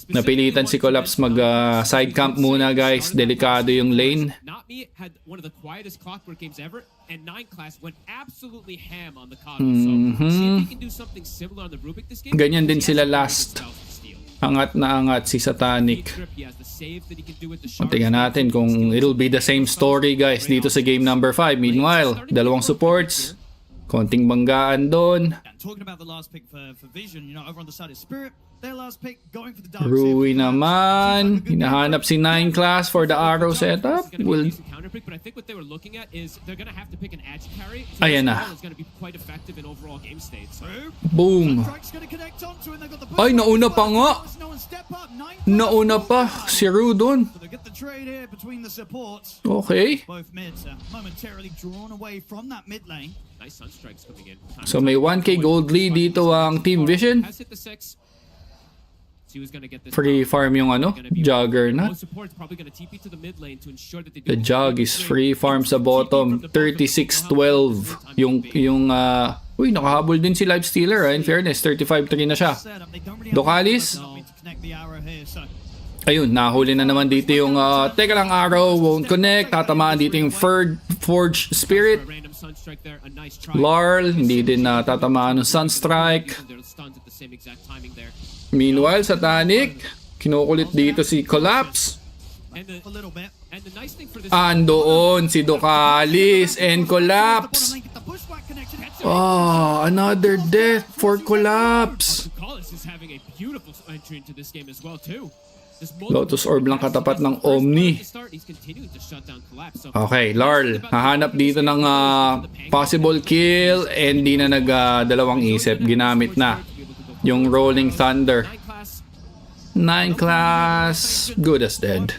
Napilitan si Collapse mag side camp muna, guys. Delikado yung lane. Not Me had one of the quietest Clockwork games ever, and 9 class went absolutely ham on the Kato. So see if he can do something similar on the Rubik this game. Ganyan din sila last. Angat na angat si Satanic. Tingnan natin kung it'll be the same story, guys, dito sa game number 5. Meanwhile, dalawang supports. Konting banggaan doon. Rui naman. Hinahanap si 9 class for the arrow setup. Ayan na. Boom. Ay, nauna pa nga. Nauna pa si Ru doon. Okay. So may 1k gold lead dito ang Team Vision. Free farm yung ano, Juggernaut. The Jug is free farm sa bottom. 36-12. Yung uy, nakahabol din si Lifestealer. In fairness, 35-3 na siya. Dokalis. Ayun, nahuli na naman dito yung teka lang, Arrow won't connect. Tatamaan dito yung Forge Spirit. Larl, hindi din tatamaan ng Sunstrike. Meanwhile, Satanic, kinukulit dito si Collapse. Andoon si Dokalis and Collapse. Oh, another death for Collapse. Lotus Orb lang katapat ng Omni. Okay, Larl, hahanap dito ng possible kill and di na nagdalawang isip. Ginamit na yung Rolling Thunder. 9 class, good as dead.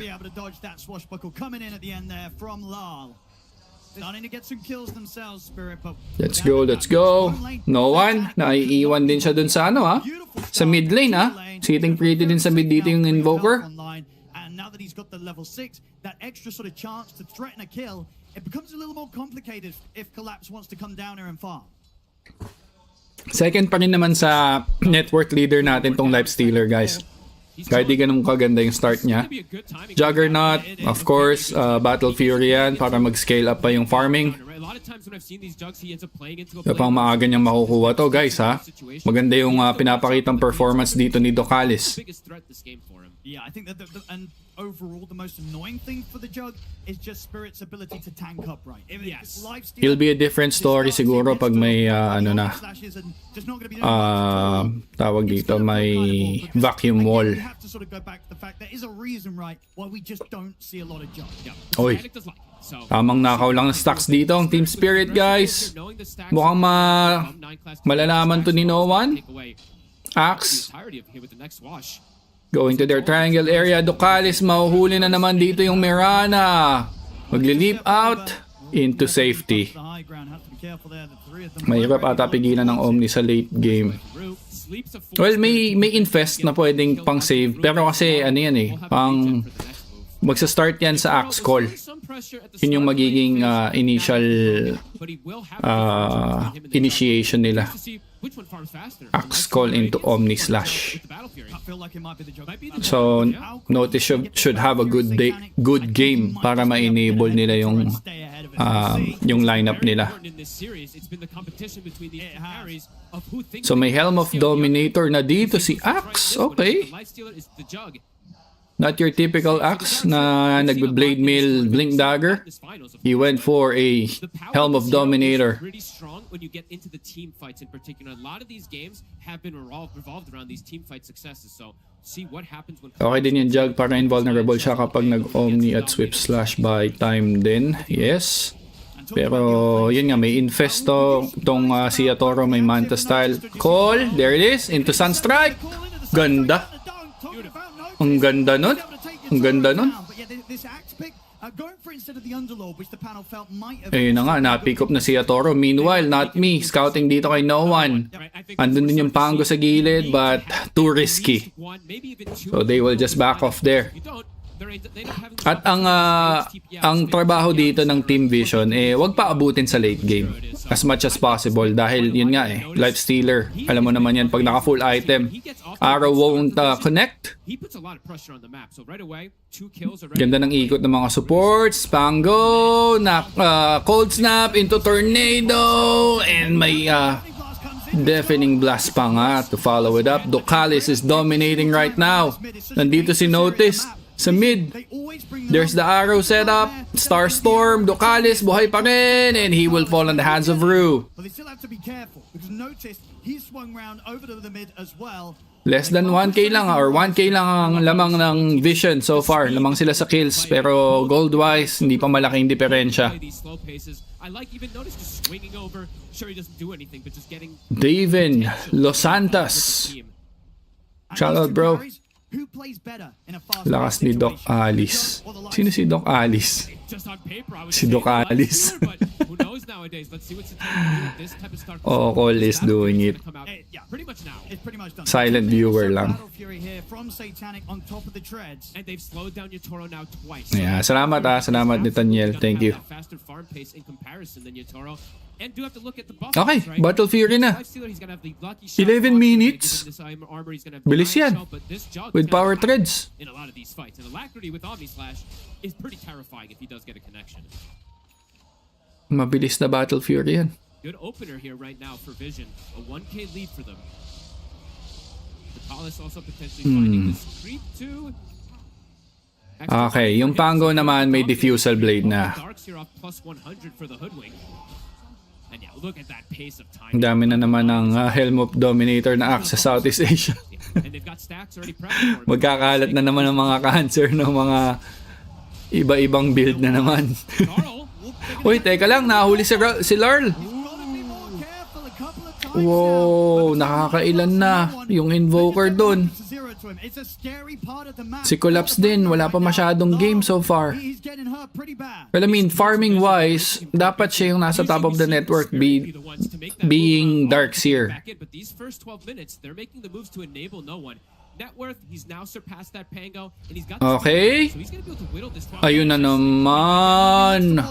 Let's go, let's go. No one, naiiwan din siya dun sa ano sa mid lane Sitting pretty din sa mid dito yung Invoker. And now that he's got the level 6, that extra sort of chance to threaten a kill, it becomes a little more complicated if Collapse wants to come down here and farm. Second pa rin naman sa net worth leader natin tong Lifestealer, guys. Kahit di ganun kaganda yung start niya. Juggernaut, of course, Battle Fury yan para mag-scale up pa yung farming. Pang maaga niyang makukuha to, guys, Maganda yung pinapakitang performance dito ni Dokalis. Yeah, I think that and overall the most annoying thing for the Jug is just Spirit's ability to tank up right. It'll be a different story siguro pag may tawag dito, may vacuum wall. Oy, tamang nakaw lang ng stacks dito ang Team Spirit, guys. Mukhang malalaman to ni No One. Axe going to their triangle area. Dokalis, mahuhuli na naman dito yung Mirana. Magli-leap out into safety. Mahirap ata pigilan ng Omni sa late game. Well, may infest na pwedeng pang save, pero kasi ano yan pang magsa-start yan sa Axe Call. Yun yung magiging initial initiation nila. Axe Call into Omni Slash. So Notice should have a good game para ma-enable nila yung lineup nila. So may Helm of Dominator na dito si Axe. Okay. Not your typical Axe na nagbe-blade mail blink dagger. He went for a Helm of Dominator. Pretty strong when you get into the team fights in particular. A lot of these games have been revolved around these team fight successes. So see what happens when. Okay din yung Jug para invulnerable siya kapag nag-Omni at Swift Slash by time din. Yes. Pero yun nga, may infesto tong si YATORO, may Manta style. Call, there it is, into Sunstrike. Ganda. Ang ganda nun. Ang ganda nun. Ayun na nga, na-pick up na si YATORO. Meanwhile, not me. Scouting dito kay No One. Andun din yung Pango sa gilid, but too risky. So they will just back off there. At ang trabaho dito ng Team Vision, wag pa abutin sa late game as much as possible dahil yun nga Lifestealer. Alam mo naman yan, pag naka full item, Arrow won't connect. Ganda ng ikot ng mga supports. Pango, cold snap into tornado, and may deafening blast pa nga to follow it up. Dokalis is dominating right now. Nandito si Notice sa mid. There's the arrow setup. Starstorm, Dokalis, buhay pa rin, and he will fall in the hands of Rue. Less than 1k lang or 1k lang ang lamang ng Vision so far. Lamang sila sa kills, pero gold-wise, hindi pa malaking diferensya. Daven Los Santos. Shoutout, bro. Lakas ni Doc Alice. Sino si Doc Alice? Si Doc Alice. Call is doing it. is pretty much done. Silent viewer lang. Battle Fury here from Satanic on top of the treads. And they've slowed down YATORO now twice. Yeah, salamat salamat Nathaniel. Thank you. Faster farm pace in comparison than YATORO. And do have to look at the buffers, Okay, right? Battle Fury na. 11 minutes. Bilis yan. With power threads. In a lot of these fights. And Alacrity with Omni Slash is pretty terrifying if he does get a connection. Mabilis na Battle Fury yan. Good opener here right now for Vision. A 1K lead for them. The Palace also potentially finding this creep too. Okay, yung Pango naman may diffusal blade na. Darks here off plus 100 for the Hoodwink. And yeah, look at that pace of time. Ang dami na naman ng Helm of Dominator na axe sa Southeast Asia. And they've got stacks already prepped for it. Magkakalat na naman ng mga cancer ng mga iba-ibang build na naman. Uy, teka lang, nahuli si Larl. Wow, nakakailan na yung Invoker dun. Si Collapse din, wala pa masyadong game so far. Well, I mean, farming-wise, dapat siya yung nasa top of the network being Darkseer. But these first 12 minutes, they're making the moves to enable no one. Net worth, he's now surpassed that Pango, and he's got Okay. so he's gonna be able to whittle this 12 Ayun na naman.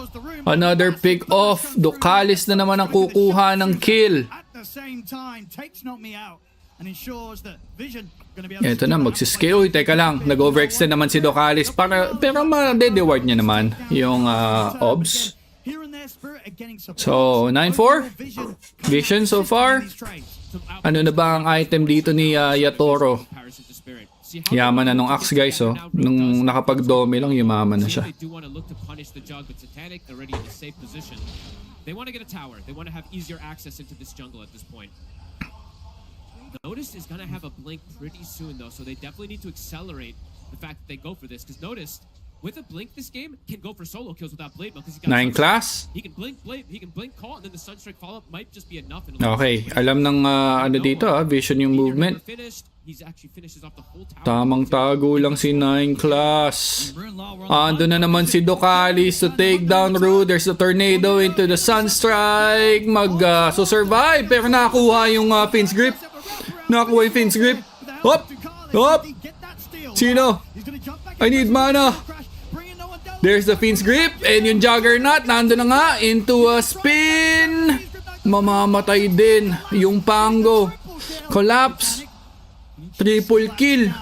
Another pick off. Ducalis na naman ang kukuha ng kill. At the same time, takes not me out and ensures that Vision gonna be Ito na, magsiscale. Uy, teka lang. Nag-overextend naman si Ducalis pero ma-de-reward niya naman yung obs. So, 9-4. Vision so far. Ano na ba ang item dito ni YATORO? Yaman na nung axe guys, oh. Nung nakapag-domi lang, yumaman na siya. They want to get a tower. They want to have easier access into this jungle at this point. Notice is going to have a blink pretty soon though, so they definitely need to accelerate the fact that they go for this, because Notice with a blink this game can go for solo kills without blade mail, because he got 9 class. He can blink call, and then the sunstrike follow up might just be enough. Okay, alam ng ano dito, Vision yung movement. Tamang tago lang si 9 class. Ando na naman si Ducalis to take down Rude. There's a tornado into the sunstrike. So-survive, pero nakuha yung Finn's grip. Nakuha yung Finn's grip. Hop! Hop! Sino? I need mana. There's the Finn's grip. And yung Juggernaut, nando na nga into a spin. Mamamatay din yung Pango. Collapse. Triple kill.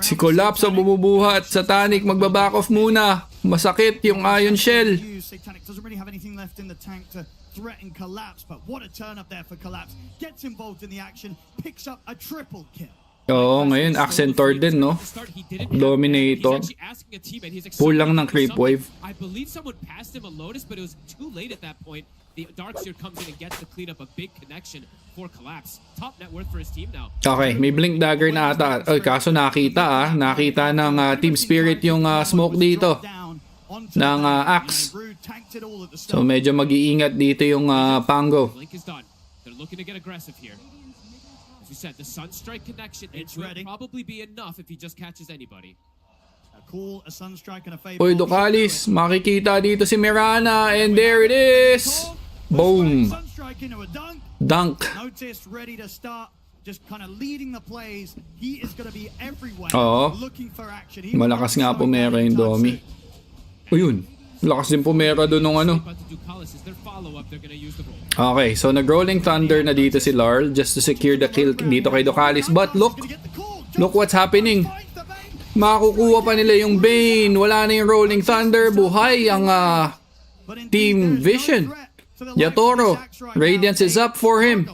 Si Collapse ang bumubuhat. Satanic magbaback off muna. Masakit yung Ion Shell. Satanic doesn't really have anything left in the tank to threaten Collapse, but what a turn up there for Collapse. Gets involved in the action, picks up a triple kill. Oo, ngayon Accentor din, no? Dominator. Pull lang ng creep wave. I believe someone passed him a Lotus, but it was too late at that point. The Darkseer comes in and gets to clean up a big connection for Collapse. Top net worth for his team now. Okay, may blink dagger na ata. Oy, kaso nakita nakita ng Team Spirit yung smoke dito ng axe. So medyo mag-iingat dito yung Pango. Blink is done. They're looking to get aggressive here. As we said, the Sunstrike connection, it will probably be enough if he just catches anybody. Uy, Ducalis, makikita dito si Mirana, and there it is! Boom! Dunk! Oo. Malakas nga pumera yung Domi. O yun, lakas din pumera doon ng ano. Okay, so nag-Rolling Thunder na dito si Larl just to secure the kill dito kay Ducalis. But look what's happening. Makukuha pa nila yung Bane. Wala na yung Rolling Thunder. Buhay ang Team Vision. YATORO. Radiance is up for him.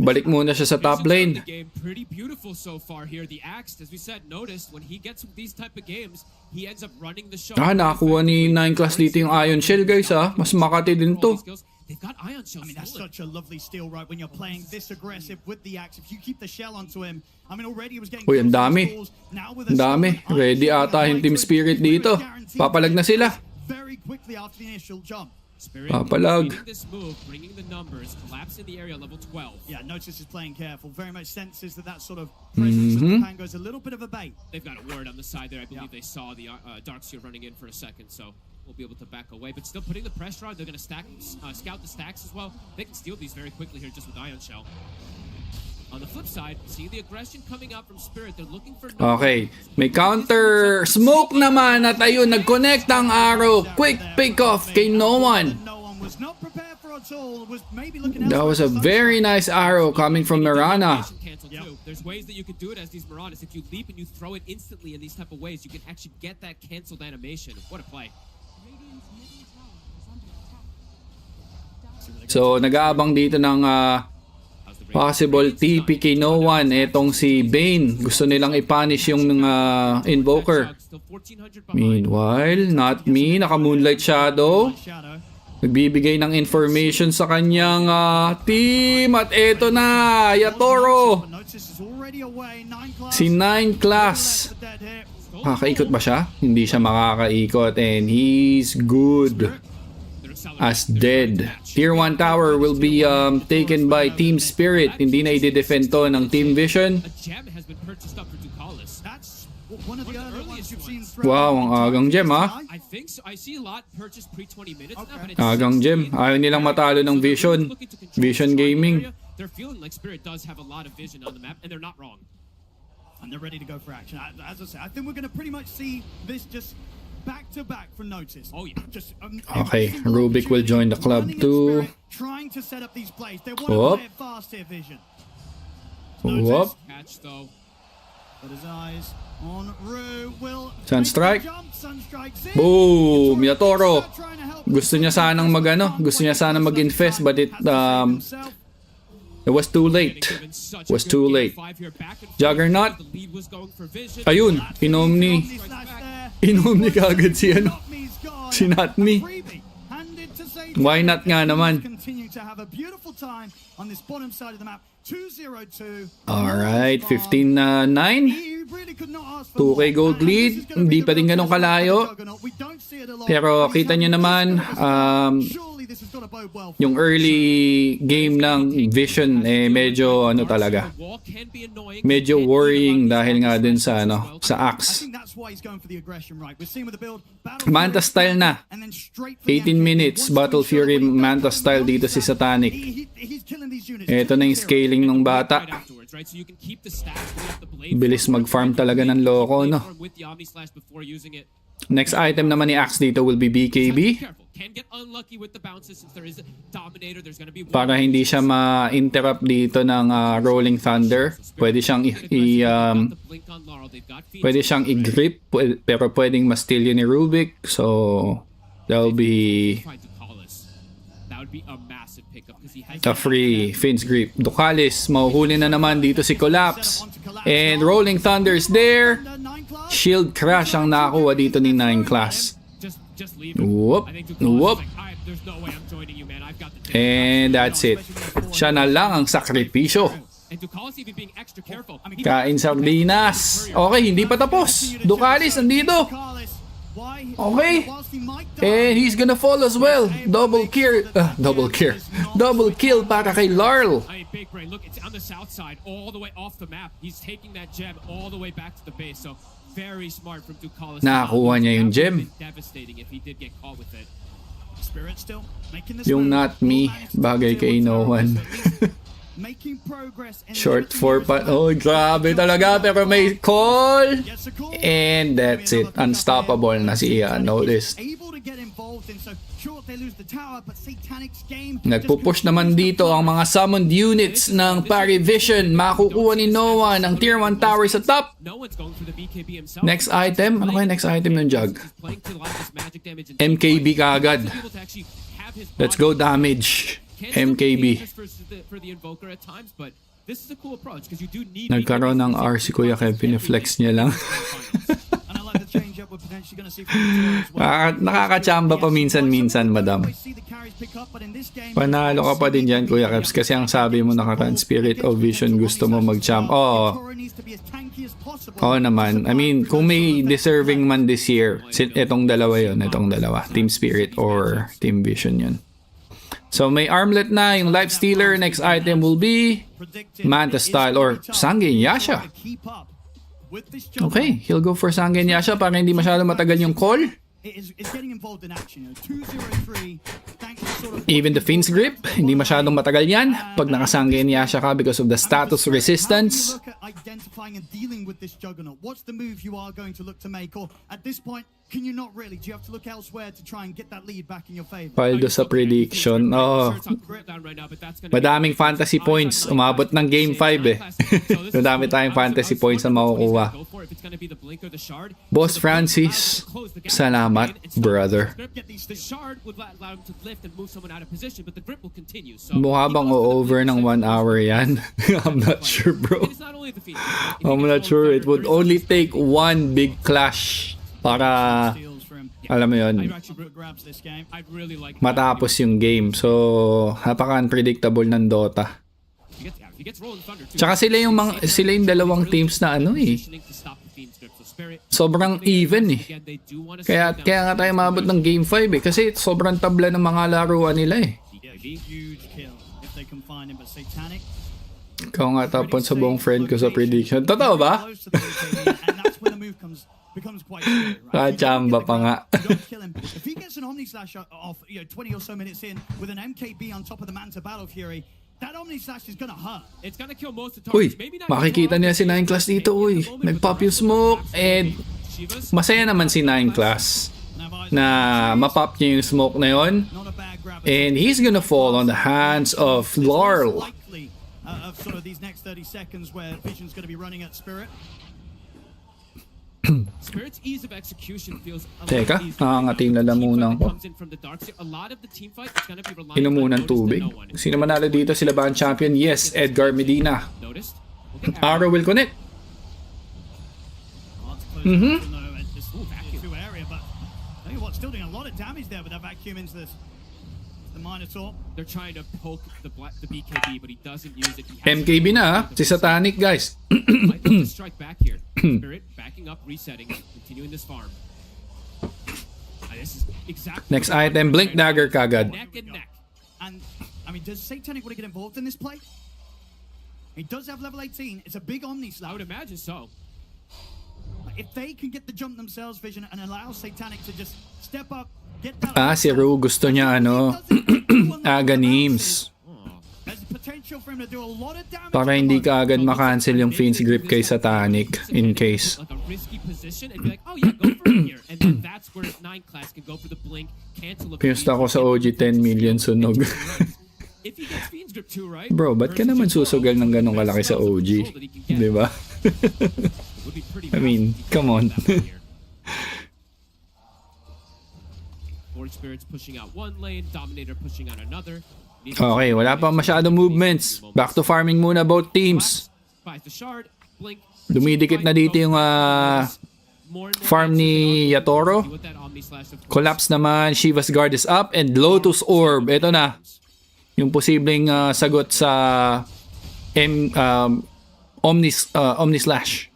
Balik muna siya sa top lane. Pretty beautiful so far here. The Axe, as we said, Notice when he gets these type of games, he ends up running the show. Nakakuha ni 9 class dito yung Ion Shell, guys. Mas makati din to. They've got Ion Shell. I mean, that's such a lovely steal, right? When you're playing this aggressive with the Axe, if you keep the shell onto him, I mean, already he was getting. Uy, ang dami. Ang dami. Ready ata yung Team Spirit dito. Papalag na sila. Very quickly after the initial jump. Papalag. This move, bringing the numbers, collapse in the area level 12. Yeah, Notice is playing careful. Very much senses that sort of presence of the Pango is a little bit of a bait. They've got a ward on the side there. I believe they saw the Darkseer running in for a second, so will be able to back away, but still putting the pressure on. They're going to scout the stacks as well. They can steal these very quickly here just with Ion Shell. On the flip side, see the aggression coming out from Spirit. They're looking for... Okay, may counter smoke naman at ayun, nag-connect ang arrow. Quick pick-off kay no one. That was a very nice arrow coming from Mirana. There's ways that you can do it as these Marauders. If you leap and you throw it instantly in these type of ways, you can actually get that canceled animation. What a play. So, nag-aabang dito ng possible TP kay no one. Etong si Bane. Gusto nilang i-punish yung Invoker. Meanwhile, not me. Naka-Moonlight Shadow. Nagbibigay ng information sa kanyang team. At eto na, YATORO. Si 9 class. Makakaikot ba siya? Hindi siya makakaikot. And he's good as dead. Tier 1 tower will be taken by Team Spirit. Hindi na i-defend to ng Team Vision. Wow, ang agang gem ha. Agang gem. Ayaw nilang matalo ng Vision. Vision Gaming. They're feeling like Spirit does have a lot of vision on the map, and they're not wrong. And they're ready to go for action. As I said, I think we're going to pretty much see this just back to back for Notice. Oh yeah. Just okay, Rubik will join the club too. Trying to set up these plays. They want to play it fast here, Vision. Whoop. Catch though. But his eyes on Ru will Sunstrike. Boom! YATORO. Gusto niya sanang gusto niya sanang mag-infest, but it was too late. Was too late. Juggernaut. Ayun, inom ni kagad si si Not Me. Why not nga naman? Alright, 15-9. 2k gold lead. Hindi pa rin ganun kalayo. Pero kita nyo naman, yung early game ng Vision medyo talaga. Medyo worrying dahil nga din sa sa Axe. Manta style na. 18 minutes Battle Fury Manta style dito si Satanic. Ito na yung scaling ng bata. Bilis mag-farm talaga ng loko, no? Next item naman ni Axe dito will be BKB. Para hindi siya ma-interrupt dito ng Rolling Thunder. Pwede siyang i-grip, pero pwedeng ma-steal yun ni Rubik. So, that'll be a free Finn's Grip. Ducalis, mahuhuli na naman dito si Collapse. And Rolling Thunder is there. Shield Crash ang nakakuha dito ni 9 class. Whoop. Whoop. And that's it. Siya na lang ang sakripisyo. Kain sardinas. Okay, hindi pa tapos. Ducalis, andito. Okay. And he's gonna fall as well. Double kill para kay Larl. Big Brain, look, it's on the south side, all the way off the map. He's taking that gem all the way back to the base. So very smart from Ducalis. Nakakuha niya yung gem. Devastating if he did get caught with it. Spirit still making this yung Not Me, bagay kay no one. Short 4 pa. Oh, grabe talaga. Pero may call. And that's it. Unstoppable na si Ian. Notice. Nagpupush naman dito ang mga summoned units ng Parivision. Makukuha ni Noah ng Tier 1 tower sa top. Next item. Ano kaya next item ng Jug? MKB kaagad. Let's go damage. MKB. Nagkaroon ng R si Kuya Kev, piniflex niya lang. Nakakachamba pa minsan-minsan, madam. Panalo ka pa din dyan, Kuya Kevs, kasi ang sabi mo nakaraan, Spirit of Vision, gusto mo mag-champ. Oo naman. I mean, kung may deserving man this year, itong dalawa yun, itong dalawa. Team Spirit or Team Vision yun. So may armlet na yung Life Stealer. Next item will be Manta Style or Sangen Yasha. Okay, he'll go for Sangen Yasha para hindi masyado matagal yung call. is getting involved in action. 2-0-3. Even the Finn's grip, hindi masyadong matagal yan pag nakasangge ni Yashaka because of the status resistance. Look at identifying and dealing with this juggernaut. What's the move you are going to look to make? Or at this point, can you not really? Do you have to look elsewhere to try and get that lead back in your favor? Paldo sa prediction. Oh, madaming fantasy points. Umabot ng game 5 eh. Madami tayong fantasy points na makukuha. Boss Francis, salamat, brother. Mukha bang over ng 1 hour yan? I'm not sure, bro. I'm not sure. It would only take one big clash para, alam mo yun, matapos yung game. So, napaka-unpredictable ng Dota. Tsaka sila yung dalawang teams na ano eh. Sobrang even eh. Kaya nga tayo mabot ng game 5 eh. Kasi sobrang tabla ng mga laruan nila eh. Ikaw nga tapon sa buong friend ko sa prediction. Totoo ba? Kachamba pa nga. If he gets an Omni Slash off 20 or so minutes in with an MKB on top of the Manta Battle Fury, that Omni Slash is gonna hurt. It's gonna kill most of the targets. Uy, makikita niya si 9 Class dito. Uy, nag-pop yung smoke and masaya naman si 9 Class na mapop niya yung smoke na yon. And he's gonna fall on the hands of Laurel. Of sort of these next 30 seconds where Vision's gonna be running at Spirit. Spirit's ease of execution feels Teka, nakangati na lang muna ako. Inom muna ng tubig. Sino manalo dito? Sila ba ang champion? Yes, Edgar Medina. Arrow will connect. Still doing a lot of damage there with that vacuum into this. The Minotaur. They're trying to poke the BKB, but he doesn't use it. MKB na, si Satanic, guys. Strike back here. Spirit backing up, resetting, continuing this farm. This is exactly Next item, Blink Dagger kagad. Neck and neck. And I mean, does Satanic want to get involved in this play? He does have level 18. It's a big Omni Slash. I would imagine so. If they can get the jump themselves, Vision, and allow Satanic to just step up, get that. Ah, si Ru gusto niya ano, aga names. Para hindi ka agad makancel yung Finn's grip kay Satanic in case. Pinusta ko sa OG 10 million sunog. Bro, ba't ka naman susugal ng ganong kalaki sa OG? Diba? I mean, come on. Okay, wala pa masyadong movements. Back to farming muna both teams. Dumidikit na dito yung farm ni Yatoro. Collapse naman, Shiva's Guard is up and Lotus Orb. Ito na. Yung posibleng sagot sa Omni Slash.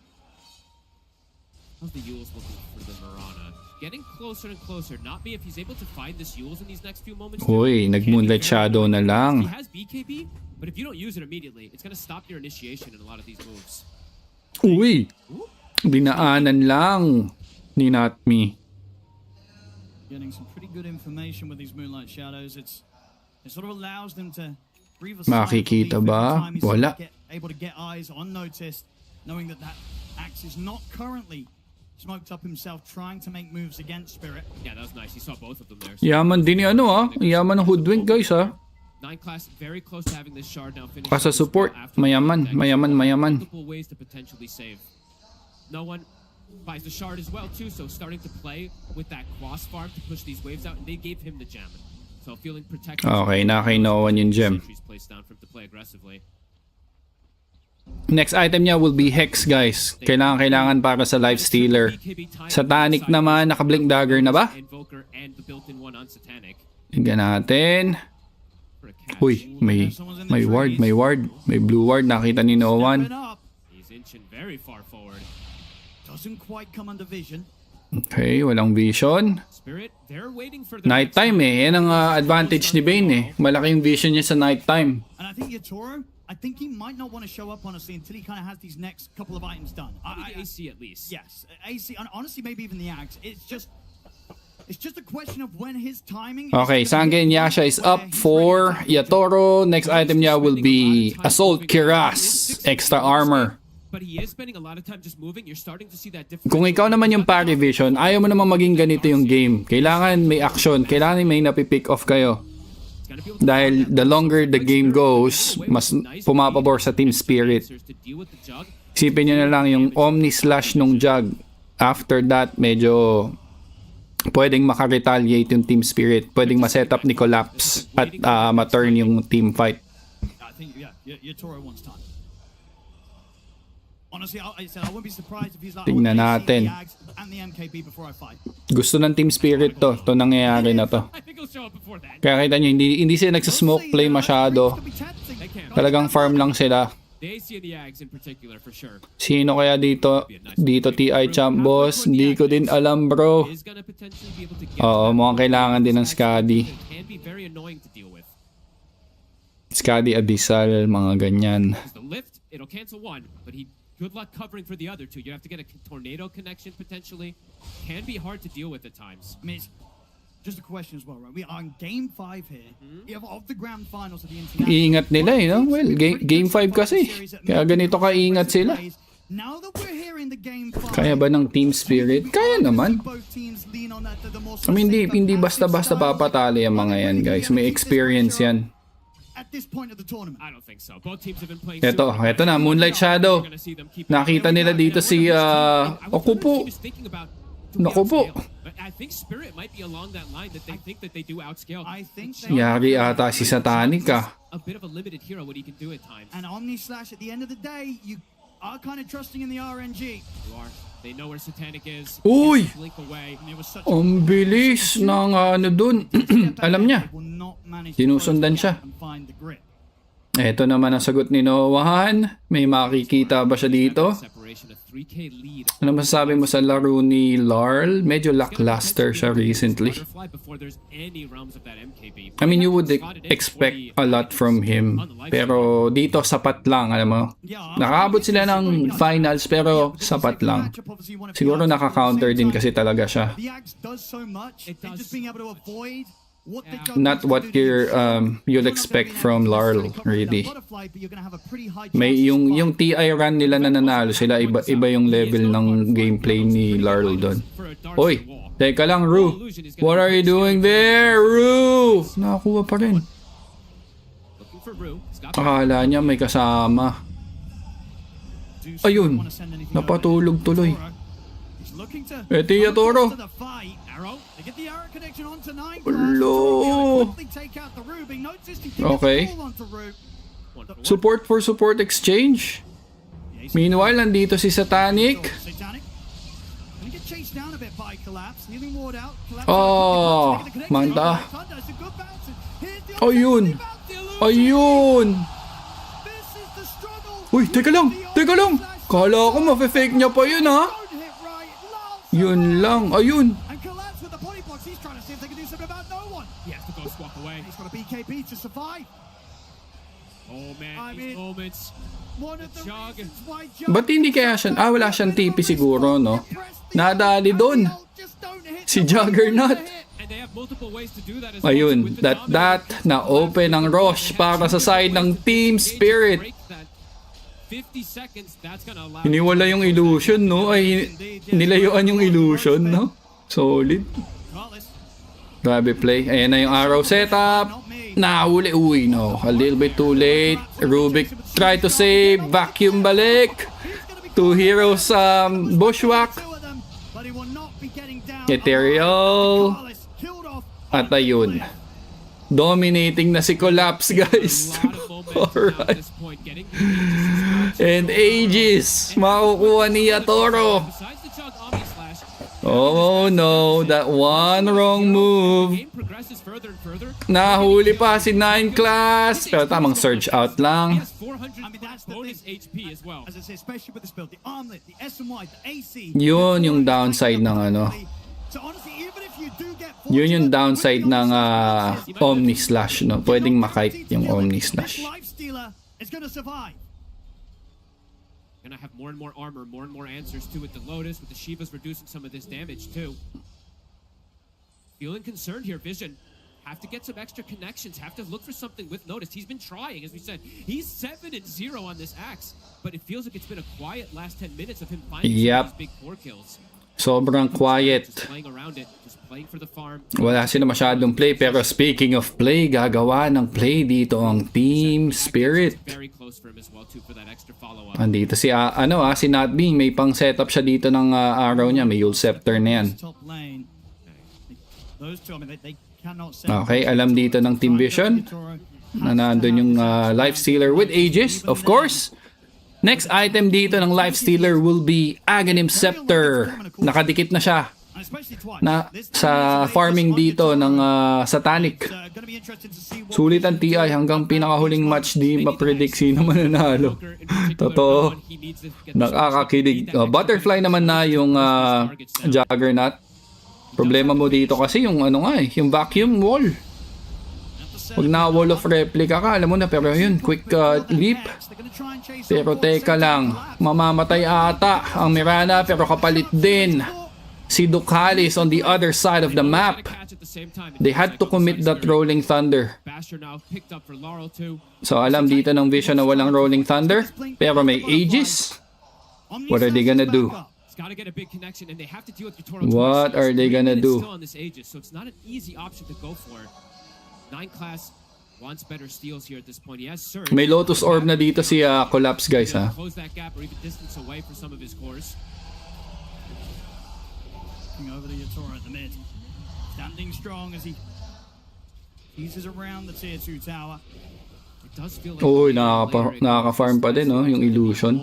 How's the Yules looking for the Mirana? Getting closer and closer. Not me if he's able to find this Yules in these next few moments. Uy, nag-Moonlight Shadow na lang. He has BKB, but if you don't use it immediately, it's gonna stop your initiation in a lot of these moves. Uy, dinaanan lang ni Not Me. Getting some pretty good information with these Moonlight Shadows. It sort of allows them to breathe a sigh of relief Makikita ba? every time he's Wala. able to get eyes unnoticed, knowing that Axe is not currently smoked up himself trying to make moves against Spirit. Yeah, that was nice. He saw both of them there. Yaman din ni ano yaman ng hoodwink guys 9 Class very close to having this shard now finished. Pasa support, mayaman. Multiple ways to potentially save. No one buys the shard as well too, so starting to play with that cross farm to push these waves out, and they gave him the gem. So feeling protected. Okay, nakakainawan yung gem. Placed down for him to play aggressively. Next item niya will be Hex, guys. Kailangan para sa Life Stealer. Satanic naman, naka-Blink Dagger na ba? Tingnan natin. Uy, may ward. May blue ward, nakita ni no one. Okay, walang vision. Nighttime eh. Yan ang advantage ni Bane eh. Malaki yung vision niya sa nighttime. And I think Yatoro, I think he might not want to show up honestly until he kind of has these next couple of items done. AC at least. Yes, AC, and honestly maybe even the Axe. It's It's just a question of when his timing. Okay, Sange and Yasha is up for YATORO. Next item niya will be Assault Kiras, extra armor. But he is spending a lot of time just moving. You're starting to see that difference. Kung ikaw naman yung parry vision, ayaw mo naman maging ganito yung game. Kailangan may action, kailangan may napipick off kayo. Dahil the longer the game goes, mas pumapabor sa team spirit. Isipin nyo na lang yung Omni Slash nung Jug. After that, medyo pwedeng makaretaliate yung team spirit. Pwedeng ma-set up ni Collapse at ma-turn yung team fight. I think, yeah, YATORO wants time. Honestly, I wouldn't be surprised if he's like, tingnan natin. and the MKB before I fight. Gusto ng team spirit to. Ito nangyayari na to. Kaya kita nyo, hindi sila nagsasmoke play masyado. Talagang farm lang sila. Sino kaya dito? Dito TI champ boss? Hindi ko din alam bro. Oo, mukhang kailangan din ng Skadi. Skadi Abyssal, mga ganyan. Good luck covering for the other two. You have to get a tornado connection potentially. Can be hard to deal with at times. I mean, it's just a question as well, right? We are in Game 5 here of the grand finals of the international. Iingat nila eh, no? Well, game 5 kasi. Kaya ganito ka-ingat sila. Kaya ba ng team spirit? Kaya naman. I mean, hindi basta-basta papatali ang mga yan, guys. May experience yan. At this point of the tournament. I don't think so. Both teams have been playing. Ito na, Moonlight Shadow. Nakita nila dito si Okupo. Naku po. I think Spirit might be along that line that they think that they do outscale. I think yari ata si Satanic ah. A bit of a limited hero what he can do at times. And Omni Slash at the end of the day, you are kind of trusting in the RNG. You are. They know where Satanic is. Uy! Ang bilis ng ano dun. Alam niya. Sinusundan siya. Ito naman ang sagot ni Noahan. May makikita ba siya dito? Ano masasabi mo sa laro ni Larl? Medyo lackluster siya recently. I mean, you would expect a lot from him. Pero dito, sapat lang. Alam mo? Nakaabot sila ng finals pero sapat lang. Siguro naka-counter din kasi talaga siya. Not what you'll expect from Larl, really. May yung TI run nila na nanalo sila, iba yung level ng gameplay ni Larl doon. Oy, teka lang Ru. What are you doing there, Ru? Nakakuha pa rin. Akala niya may kasama. Ayun, napatulog tuloy. Ito YATORO. Hello. Okay. Support for support exchange. Meanwhile, nandito si Satanic. Oh, manda. Ayun. Ayun. Uy, teka lang. Teka lang. Kala ko ma-fake niya pa yun ha. Yun lang. Ayun. Ba't hindi kaya siya? Wala siyang TP siguro, no? Nadali doon. Si Juggernaut. Ayun. That na-open ang rush para sa side ng Team Spirit. Hiniwala yung illusion, no? Ay, nilayuan yung illusion, no? Solid. Grabe play. Ayan na yung arrow setup. Nahuli. Uy, no. A little bit too late. Rubik try to save. Vacuum balik. Two heroes bushwhack. Ethereal. At ayun. Dominating na si Collapse, guys. Alright. And Aegis. Makukuha ni YATORO. Oh no, that one wrong move. Nahuli pa si 9 class. Pero tamang surge out lang. Yun yung downside ng ano. Yun yung downside ng Omni Slash, no? Pwedeng makite yung Omni Slash. Gonna have more and more armor, more and more answers to it. The Lotus with the Shiva's reducing some of this damage too. feeling concerned here. Vision have to get some extra connections, have to look for something with Notice. He's been trying, as we said. He's 7-0 on this axe, but it feels like it's been a quiet last 10 minutes of him finding some of these big core kills. Sobrang quiet. Just playing around it, just playing for the farm. Wala sila masyadong play, pero speaking of play, gagawa ng play dito ang Team Spirit. Very close for him as well too for that extra follow-up. Andito si si Notbing, may pang setup siya dito ng arrow niya, may Yule Scepter na yan. Okay, alam dito ng Team Vision na nandun yung Life Stealer with Aegis, of course. Next item dito ng Life Stealer will be Aghanim Scepter. Nakadikit na siya sa farming dito ng Satanic. Sulit ang TI hanggang pinakahuling match, di ma-predict sino mananalo. Totoo. Nakakakilig. Butterfly naman na yung Juggernaut. Problema mo dito kasi yung yung vacuum wall. Pag na wall of replica ka, alam mo na, pero yun, quick leap. Pero teka lang, mamamatay ata ang Mirana, pero kapalit din si Ducalis on the other side of the map. They had to commit that Rolling Thunder. So alam dito ng Vision na walang Rolling Thunder, pero may Aegis. What are they gonna do? What are they gonna do? So it's not an easy option to go for. 9 class wants better steals here at this point. He has Surge. May Lotus Orb na dito si Collapse, guys, ha. Close that gap or even distance away for some of his cores. Over to YATORO at the mid. Standing strong as he teases around the tier 2 tower. It does feel like Uy, nakaka-farm pa din, no, yung illusion.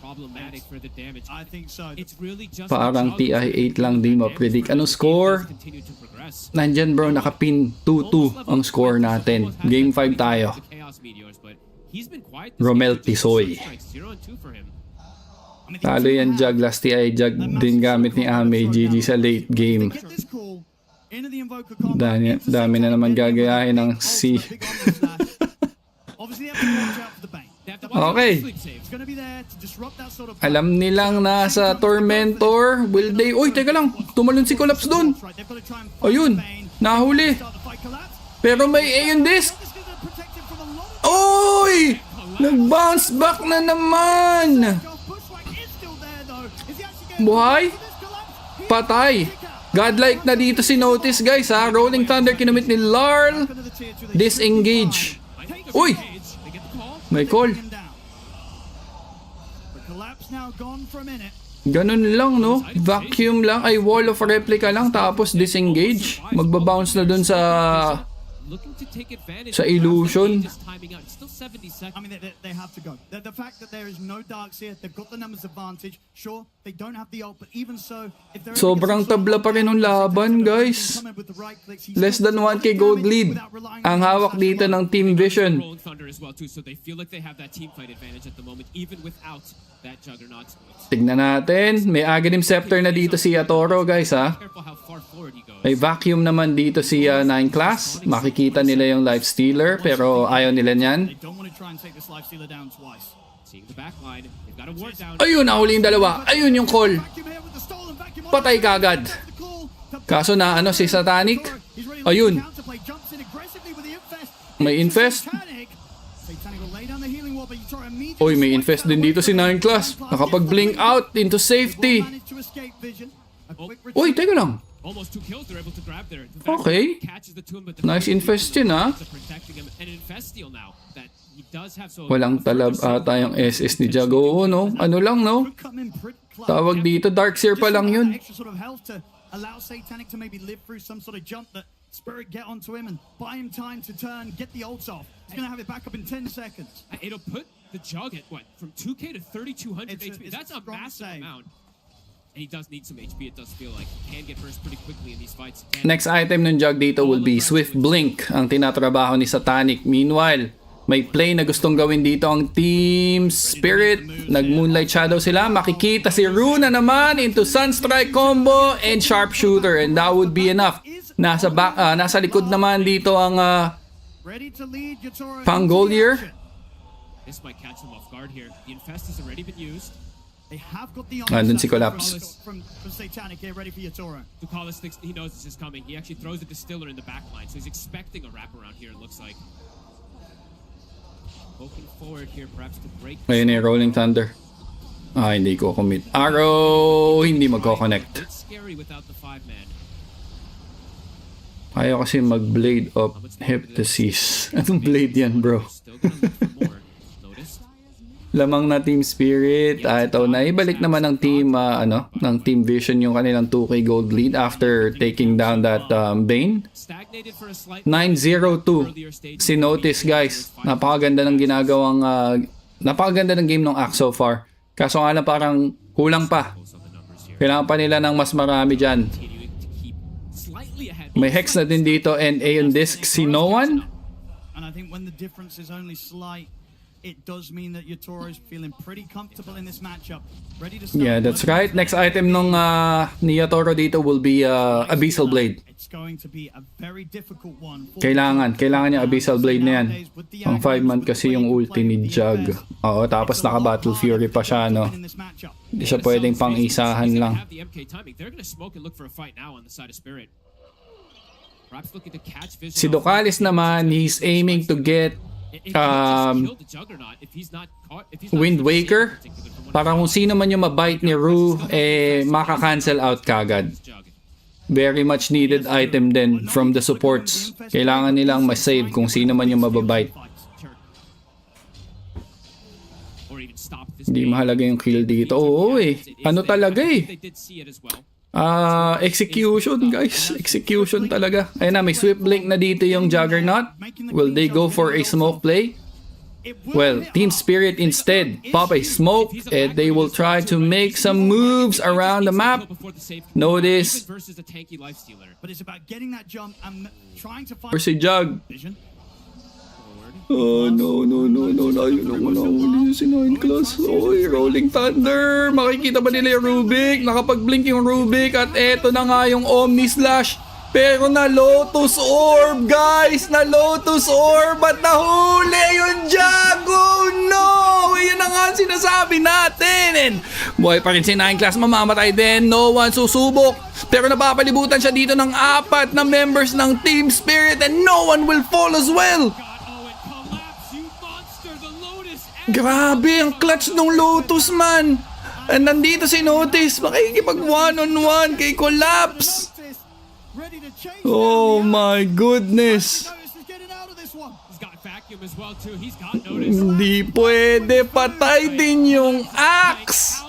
problematic for the damage. I think so. It's really just Parang TI-8 lang, di ma-predict. Anong score? Nandyan bro, nakapin 2-2 ang score natin. Game 5 tayo. Romel Tisoy. Talo yan Jug, last TI Jug din gamit ni Ame GG sa late game. Dami na naman gagayahin ng C. Okay. Alam nilang nasa Tormentor. Will they... Uy, teka lang. Tumalon si Collapse doon. Ayun. Nahuli. Pero may Aeon Disc. Uy! Nag-bounce back na naman. Buhay? Patay. Godlike na dito si Notice, guys, ha. Rolling Thunder kinumit ni Larl. Disengage. Uy! May call. Ganun lang, no? Vacuum lang. Ay, wall of replica lang. Tapos disengage. Magbabounce na dun sa illusion. I mean, they have to go. The fact that there is no darks here, they've got the numbers advantage. Sure, they don't have the ult, but even so, if they're sobrang tabla pa rin ng laban, guys. Less than 1k gold lead ang hawak dito ng Team Vision. Tignan natin. May Aghanim Scepter na dito si YATORO, guys, ha. May vacuum naman dito si 9 class. Makikita nila yung Life Stealer, pero ayaw nila niyan. Ayun, nahuli yung dalawa. Ayun yung call. Patay kagad. Kaso na si Satanic. Ayun. May infest. Uy, may infest din dito si 9 class. Nakapag-blink out into safety. Uy, teka lang. Okay. Nice infest yun, ha. Walang talab ata yung SS ni Jago, no? Ano lang, no? Tawag dito, Darkseer pa lang yun. Allow SATANIC to maybe live through some sort of jump that Spirit get onto him and buy him time to turn, get the ults off. He's going to have it back up in 10 seconds. It'll put the Jug at what? From 2k to 3200 HP. That's a massive amount. And he does need some HP, it does feel like. He can get burst pretty quickly in these fights. Next item ng Jug dito will be Swift Blink, ang tinatrabaho ni Satanic. Meanwhile, may play na gustong gawin dito ang Team Spirit. Nag-Moonlight Shadow sila. Makikita si Runa naman into Sunstrike combo and Sharpshooter. And that would be enough. Nasa likod naman dito ang Pangolier. This might catch them off guard here. The Infest has already been used. They have got the Andun si Collapse. from SATANIC here, ready for YATORO. Ducalis thinks he knows this is coming. He actually throws a distiller in the back line, so he's expecting a wraparound here, it looks like. Poking forward here, perhaps to break. Ayun eh, Rolling Thunder. Ah, hindi ko commit. Arrow, hindi magko-connect. It's scary without the 5-man. Ayaw kasi mag-blade of Heptasis. Anong blade yan, bro? Lamang na Team Spirit. Ito na ibalik naman ng team ng Team Vision yung kanilang 2K gold lead after taking down that Bane. 9-0-2. Si Notice, guys. Napakaganda ng ginagawang napakaganda ng game ng Axe so far. Kaso nga lang parang kulang pa. Kailangan pa nila ng mas marami dyan. May Hex na din dito and Aeon Disc si No One. And I think when the difference is only slight, it does mean that YATORO is feeling pretty comfortable in this matchup. Ready to start. Yeah, that's right. Next item nung ni YATORO dito will be Abyssal Blade. It's going to be a very difficult one. Kailangan niya Abyssal Blade na yan. Pang 5-man kasi yung ulti ni Jug. Oo, tapos naka Battle Fury pa siya, no? Hindi siya pwedeng pang-isahan lang. Si Ducalis naman, he's aiming to get Wind Waker para kung sino man yung mabite ni Rue maka-cancel out kagad. Very much needed item din from the supports. Kailangan nilang ma-save kung sino man yung mababite. Hindi mahalaga yung kill dito. Oo eh. Ano talaga eh. Execution, guys. Execution talaga. Ayun na, may swift blink na dito yung Juggernaut. Will they go for a smoke play? Well, Team Spirit instead pop a smoke and they will try to make some moves around the map. Notice. Where's si Jug? Oh, no. Ayun ang manahuli si 9 class. Oy, Rolling Thunder. Makikita ba nila yung Rubik? Nakapag-blink yung Rubik at eto na nga yung Omni Slash. Pero na Lotus Orb, guys! Na Lotus Orb at nahuli yung Jag! Oh no! Yun na nga sinasabi natin! And buhay pa rin si 9 class, mamamatay din. No one susubok. Pero napapalibutan siya dito ng 4 na members ng Team Spirit and no one will fall as well! Grabe ang clutch ng Lotus, man! And nandito si Notice, makikipag one-on-one kay Collapse! Oh my goodness! Hindi pwede, patay din yung Axe!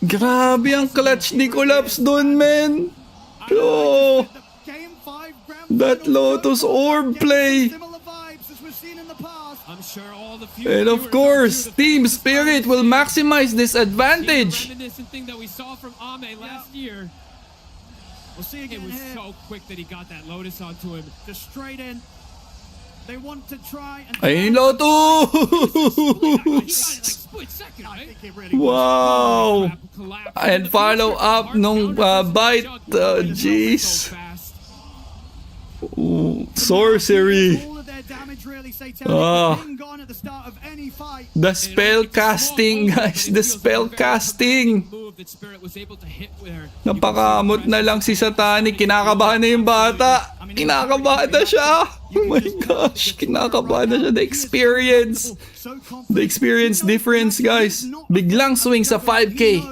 Grabe ang clutch ni Collapse dun, men! Oh! That Lotus Orb play! And of course, Team Spirit will maximize this advantage. It was so quick that he got that Lotus onto him. Just straight in. They want to try and Ay, Lotus! Wow! And follow up nung bite. Jeez. Sorcery. The spell casting, guys. The spell casting. Napakamot na lang si Satanic. Kinakabahan na yung bata. Kinakabahan na siya. Oh my gosh. Kinakabahan na siya. The experience. The experience difference, guys. Biglang swing sa 5K.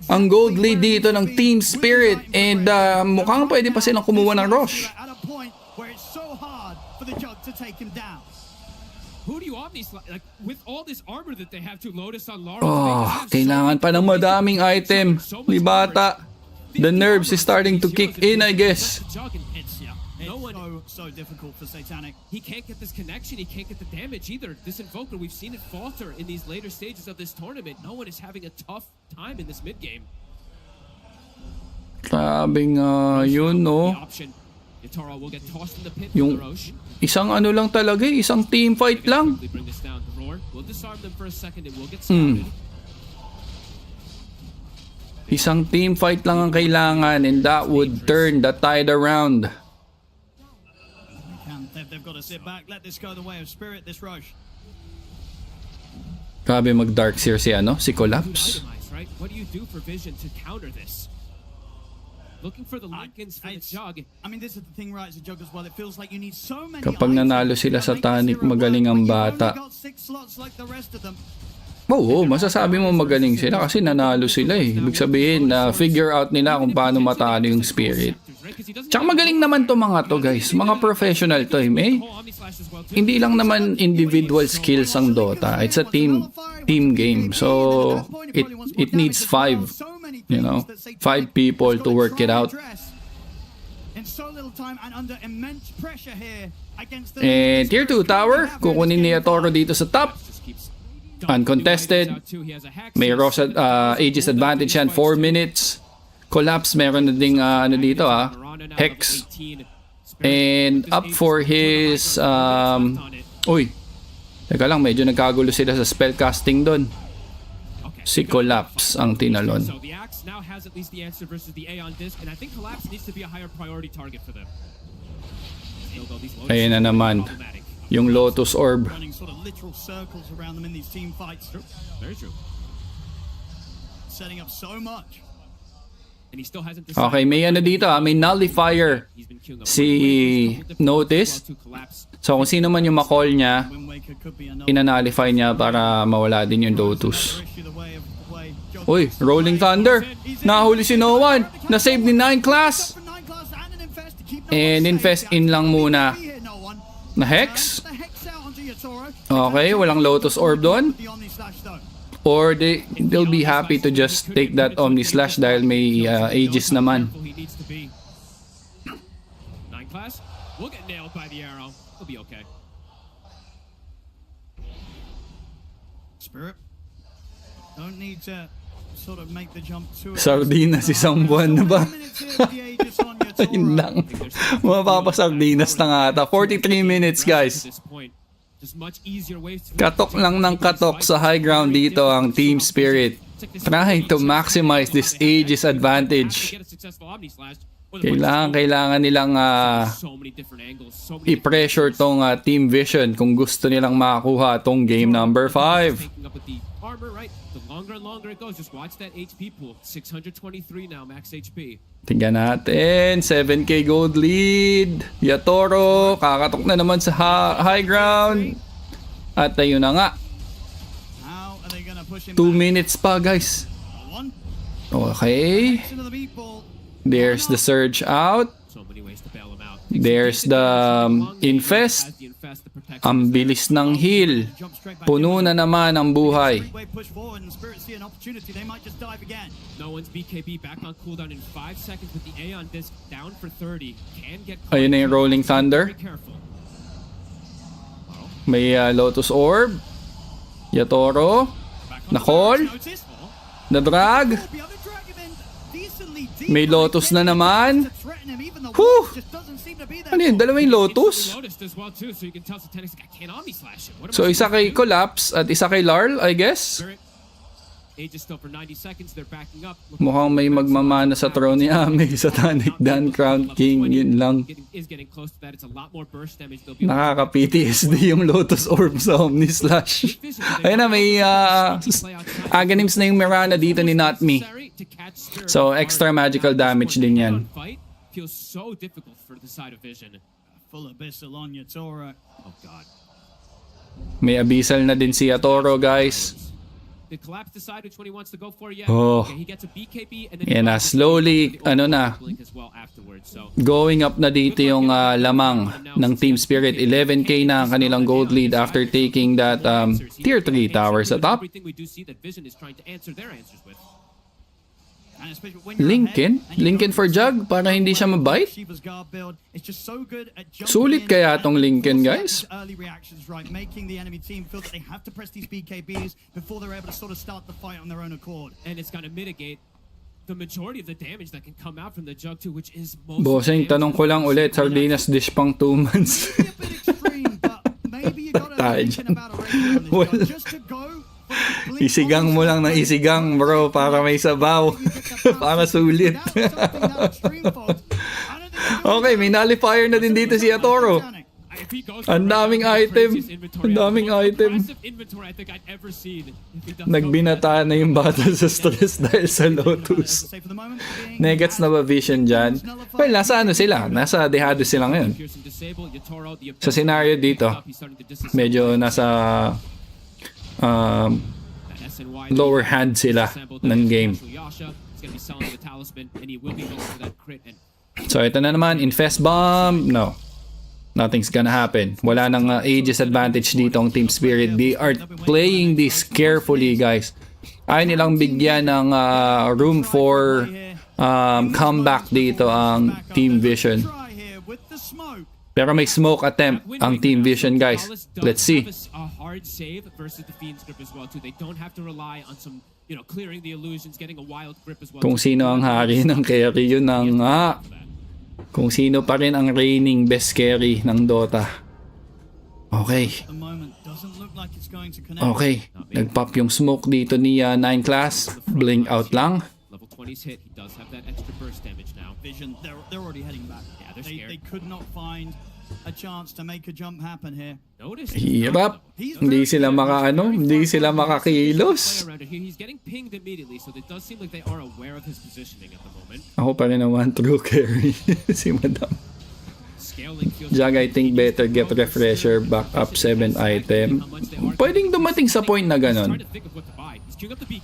Ang gold lead dito ng Team Spirit. And mukhang pwede pa silang kumuha ng rush. Who do you omni like with all this armor that they have to Lotus on Laurel? Kailangan pa ng madaming item ni bata. The nerves is starting to kick in, I guess. So difficult for SATANIC. He can't get this connection. He can't get the damage either. This Invoker, we've seen it falter in these later stages of this tournament. No one is having a tough time in this mid game. Grabing yun, no? YATORO will get tossed in the pit yung isang ano lang talaga, isang team fight lang. Isang team fight lang ang kailangan and that would turn the tide around. They've got to sit back, let this go the way of Spirit, this rush. Grabe mag-Dark Seer si Collapse. Right? What do you do for Vision to counter this? Looking for the Lincolns for the Jug. I mean, this is the thing, right? As a Jug as well, it feels like you need so many. Kapag nanalo sila sa Satanic, magaling ang bata. Oo, masasabi mo magaling sila kasi nanalo sila eh. Ibig sabihin na figure out nila kung paano matalo yung Spirit. Tsaka magaling naman to mga to guys. Mga professional to eh. Hindi lang naman individual skills ang Dota. It's a team game. So it needs 5, you know, 5 people to work it out. And tier 2 tower, kukunin ni YATORO dito sa top. Uncontested. May Aegis advantage yan, 4 minutes. Collapse, meron na ding dito Hex. And up for his uy, teka lang, medyo nagkagulo sila sa spellcasting doon. Si Collapse ang tinalon. Ayan na naman yung Lotus Orb. Okay, may dito may nullifier si Notice. So kung sino man yung ma-call niya, ina-nullify niya para mawala din yung Lotus. Uy, Rolling Thunder. Nahuli si No One. Na-save ni 9 class. And Infest in lang muna. Na Hex. Okay, walang Lotus Orb doon. Or they'll be happy to just take that Omni Slash dahil may Aegis naman. Spirit, don't need to sort of make the jump to Sardinas isang buwan na ba? Ayun lang. Mapapasardinas na nga ata. 43 minutes guys. Katok lang ng katok sa high ground dito ang Team Spirit. Trying to maximize this Aegis advantage. Kailangan nilang i-pressure tong Team Vision kung gusto nilang makakuha tong game number 5. Tingnan natin, 7k gold lead. YATORO, kakatok na naman sa high ground. At ayun na nga. 2 minutes pa guys. Okay. There's the surge out. There's the Infest. Ang bilis ng heal. Puno na naman ang buhay. Ayun na yung Rolling Thunder. May Lotus Orb. YATORO. Na-call. Na-drag. May Lotus na naman. Whew! Ano yun? Dalawang Lotus? So isa kay Collapse at isa kay Larl, I guess. Mukhang may magmamana sa throne ni Ame. Satanic Dan Crown King. Yun lang. Nakaka-PTSD yung Lotus Orb sa Omni Slash. Ayun na, may Aghanims na yung Mirana dito ni Not Me. So extra magical damage din yan. Feels so difficult for the side of Vision. Full abyssal on YATORO. Oh god. May abyssal na din si YATORO guys. The Collapse decide which one he wants to go for yet. Oh. Okay, he gets a BKB and then yan na, slowly, going up na dito yung lamang ng Team Spirit. 11k na ang kanilang gold lead after taking that tier 3 tower sa top. Lincoln for Jug para hindi siya mabite. Sulit kaya tong Lincoln guys. Bossing, tanong ko lang ulit, Sardinas dish pang 2 months. Tayo dyan. Well, isigang mo lang ng isigang bro para may sabaw. Para sulit. Okay, may nullifier na din dito si YATORO. Ang daming item. Ang daming item. Nagbinata na yung bata sa stress dahil sa Lotus. Negets na ba vision dyan? Well, nasa ano sila? Nasa dehado sila ngayon. Sa scenario dito, medyo nasa lower hand sila ng game. So ito na naman, Infest Bomb. No, nothing's gonna happen. Wala nang Aegis advantage dito ang Team Spirit. They are playing this carefully, guys. Ayaw nilang bigyan ng room for comeback dito ang Team Vision. Pero may smoke attempt ang Team Vision, guys. Let's see. Kung sino ang hari ng carry, yun na nga. Kung sino pa rin ang reigning best carry ng Dota. Okay. Okay. Nagpop yung smoke dito ni 9 class. Blink out lang. Vision, they're already heading back. They could not find a chance to make a jump happen here. Hirap. Hindi sila makaano, hindi sila makakilos. Ako pa rin naman true carry. Si Madam. Jag, I think better get refresher, back up 7 item. Pwedeng dumating sa point na ganon.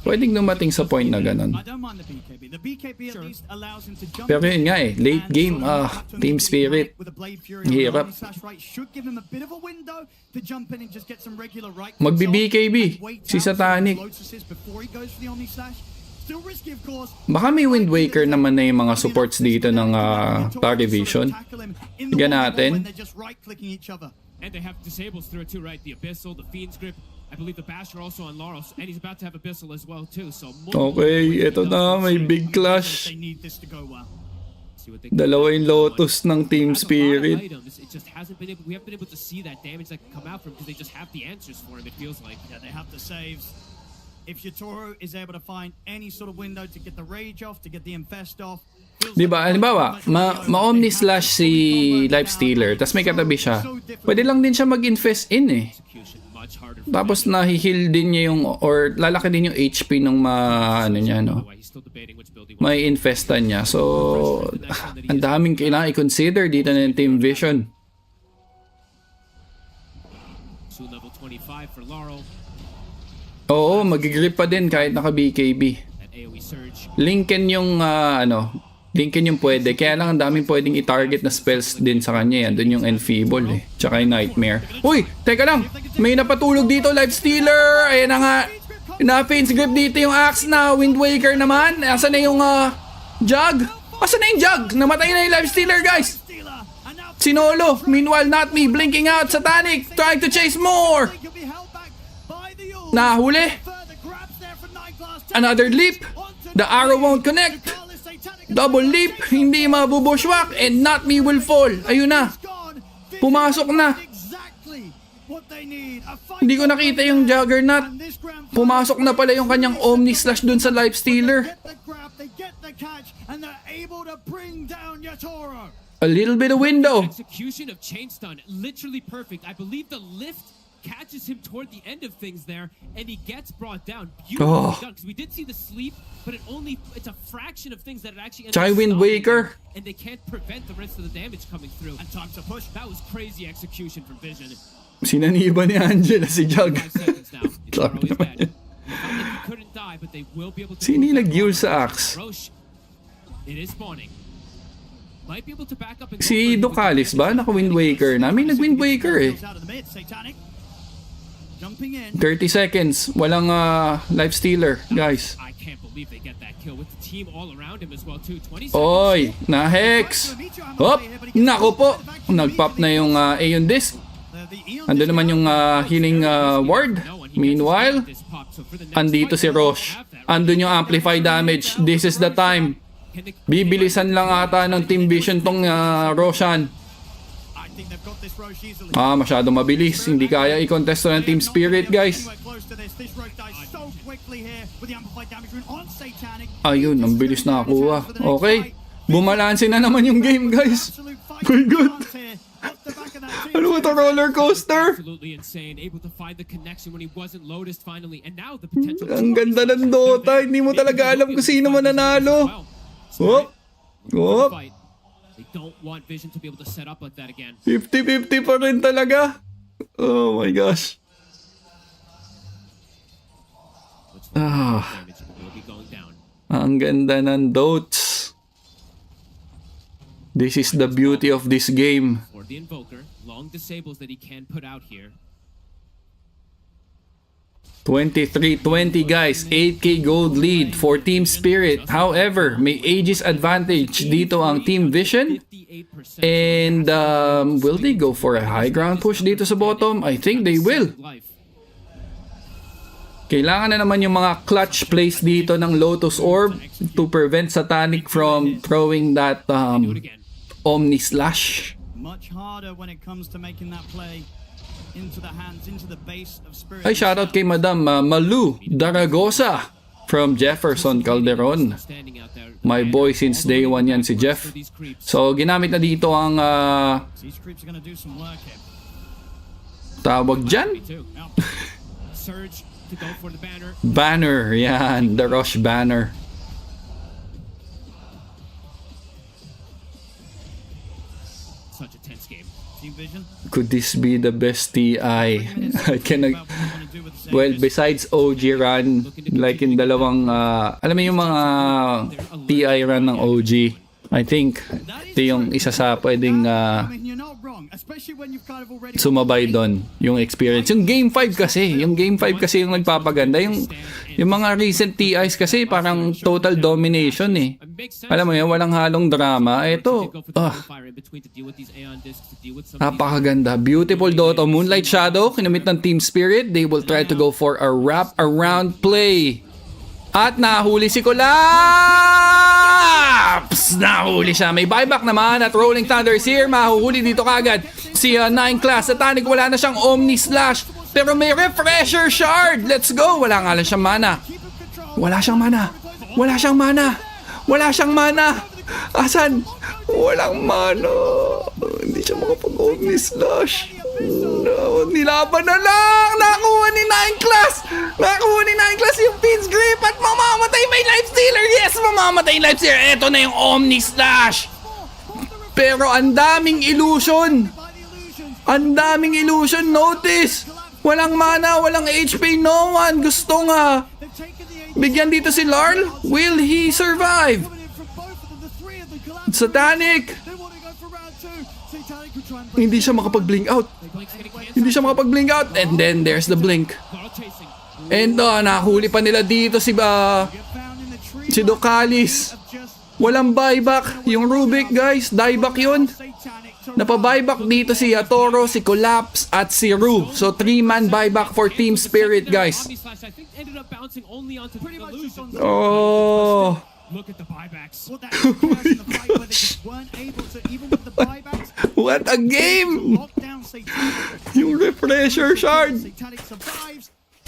Pwedeng dumating sa point na ganon. Pero yun nga eh, late game, Team Spirit. Hirap. Magbi-BKB si Satanic. Baka may Wind Waker naman na yung mga supports dito ng Party Vision. Tignan natin. And they have disables through it too, right? The Abyssal, the Fiend's Grip. I believe the Basher also on Laros, and he's about to have Abyssal as well too. So okay, ito na, may big clash. Dalawa yung Lotus ng Team Spirit. It just hasn't been able, we haven't been able to see that damage that can come out from him because they just have the answers for him, it feels like. Yeah, they have the saves. If YATORO is able to find any sort of window to get the rage off, to get the infest off. Diba, halimbawa, ma-omni slash si Lifestealer, tapos may katabi siya. Pwede lang din siya mag-infest in eh. Tapos nahi-heal din niya yung, or lalaki din yung HP ng ano niya, no? May infestan niya. So, ang daming kailangan i-consider dito ng Team Vision. Oo, magigrip pa din kahit naka-BKB. Lincoln yung Lincoln yung pwede. Kaya lang ang daming pwedeng i-target na spells din sa kanya. Yan, dun yung Enfeeble eh. Tsaka yung Nightmare. Uy! Teka lang! May napatulog dito, Lifestealer! Ayan na nga! Na-Faint's Grip dito yung Axe na. Wind Waker naman. Asan na yung Jug? Asan na yung Jug? Namatay na yung Lifestealer, guys! Sinolo! Meanwhile, not me. Blinking out. Satanic! Trying to chase more! Nahuli! Another leap! The arrow won't connect! Double leap, hindi mabubushwak, and not me will fall. Ayun na. Pumasok na. Hindi ko nakita yung Juggernaut. Pumasok na pala yung kanyang Omni Slash dun sa Lifestealer. A little bit of window. Execution of chain stun, literally perfect. I believe the lift catches him toward the end of things there, and he gets brought down. Beautifully done, because we did see the sleep, but it's a fraction of things that it actually ends up Wind Waker. And they can't prevent the rest of the damage coming through. And time to push. That was crazy execution from Vision. Sinaniba ni Angela si Jug. Sino yung nag-ule sa Axe? It is spawning. Si Ducalis ba? Naka-Wind Waker na? May nag-Wind Waker eh. 30 seconds. Walang Lifestealer, guys. Oy! Na-hex! Hop! Nako po! Nag-pop na yung Aeon Disc. Ando naman yung healing ward. Meanwhile, andito si Roche. Andun yung amplify damage. This is the time. Bibilisan lang ata ng Team Vision tong Roshan. Masyado mabilis. Hindi kaya i-contest ng Team Spirit, guys. Ayun, ang bilis na nakuha. Okay. Bumalansin na naman yung game, guys. My God. Ano ito, roller coaster? Absolutely insane. Able to find the connection when he wasn't Lotus finally. And now the potential. Ang ganda ng Dota. Hindi mo talaga alam kung sino mananalo. Whoop. Whoop. They don't want Vision to be able to set up like that again. 50-50 pa rin talaga. Oh my gosh. Ang ganda ng dots. This is the beauty of this game. For the Invoker, long disables that he can put out here. 23-20 guys, 8k gold lead for Team Spirit. However, may Aegis advantage dito ang Team Vision. And will they go for a high ground push dito sa bottom? I think they will. Kailangan na naman yung mga clutch plays dito ng Lotus Orb to prevent Satanic from throwing that Omni Slash. Much harder when it comes to making that play into the hands, into the base of Spirit. Ay, shoutout kay Madam Malu Daragosa from Jefferson Calderon. My boy since day one yan si Jeff. So, ginamit na dito ang tawag dyan? Banner, yan. The Rush banner. Such a tense game. Could this be the best TI? I cannot. Well, besides OG run, like in dalawang, alam mo yung mga TI run ng OG, I think ito yung isa sa pwedeng sumabay doon yung experience. Yung Game 5 kasi, yung nagpapaganda. Yung mga recent TIs kasi parang total domination eh. Alam mo yun, walang halong drama. Ito, napakaganda. Beautiful Dota. Moonlight Shadow, kinamit ng Team Spirit. They will try to go for a wrap around play. At nahuli si Collapse! Nahuli siya. May buyback naman at Rolling Thunder is here. Mahuhuli dito kagad. Si 9 class. Satanic wala na siyang Omni Slash. Pero may Refresher Shard. Let's go. Wala nga lang siyang mana. Wala siyang mana. Wala siyang mana. Wala siyang mana. Asan? Walang mana. Hindi siya makapag-Omni Slash. No, nilaban na lang! Nakuha ni 9 class! Nakuha ni 9 class yung Pins Grip at mamamatay may Life Stealer! Yes, mamamatay yung Life Stealer! Eto na yung Omni Slash! Pero ang daming illusion! Ang daming illusion! Notice! Walang mana, walang HP, no one! Gusto nga! Bigyan dito si Larl? Will he survive? Satanic! Hindi siya makapag-blink out. Hindi siya makapag-blink out. And then there's the blink. And nahuli pa nila dito si Dokalis. Walang buyback. Yung Rubik guys, dieback yun. Napa-buyback dito si Yatoro, si Collapse at si Ru. So 3-man buyback for Team Spirit guys. Oh. Look at the buybacks. Oh my gosh. What a game! Yung Refresher Shard.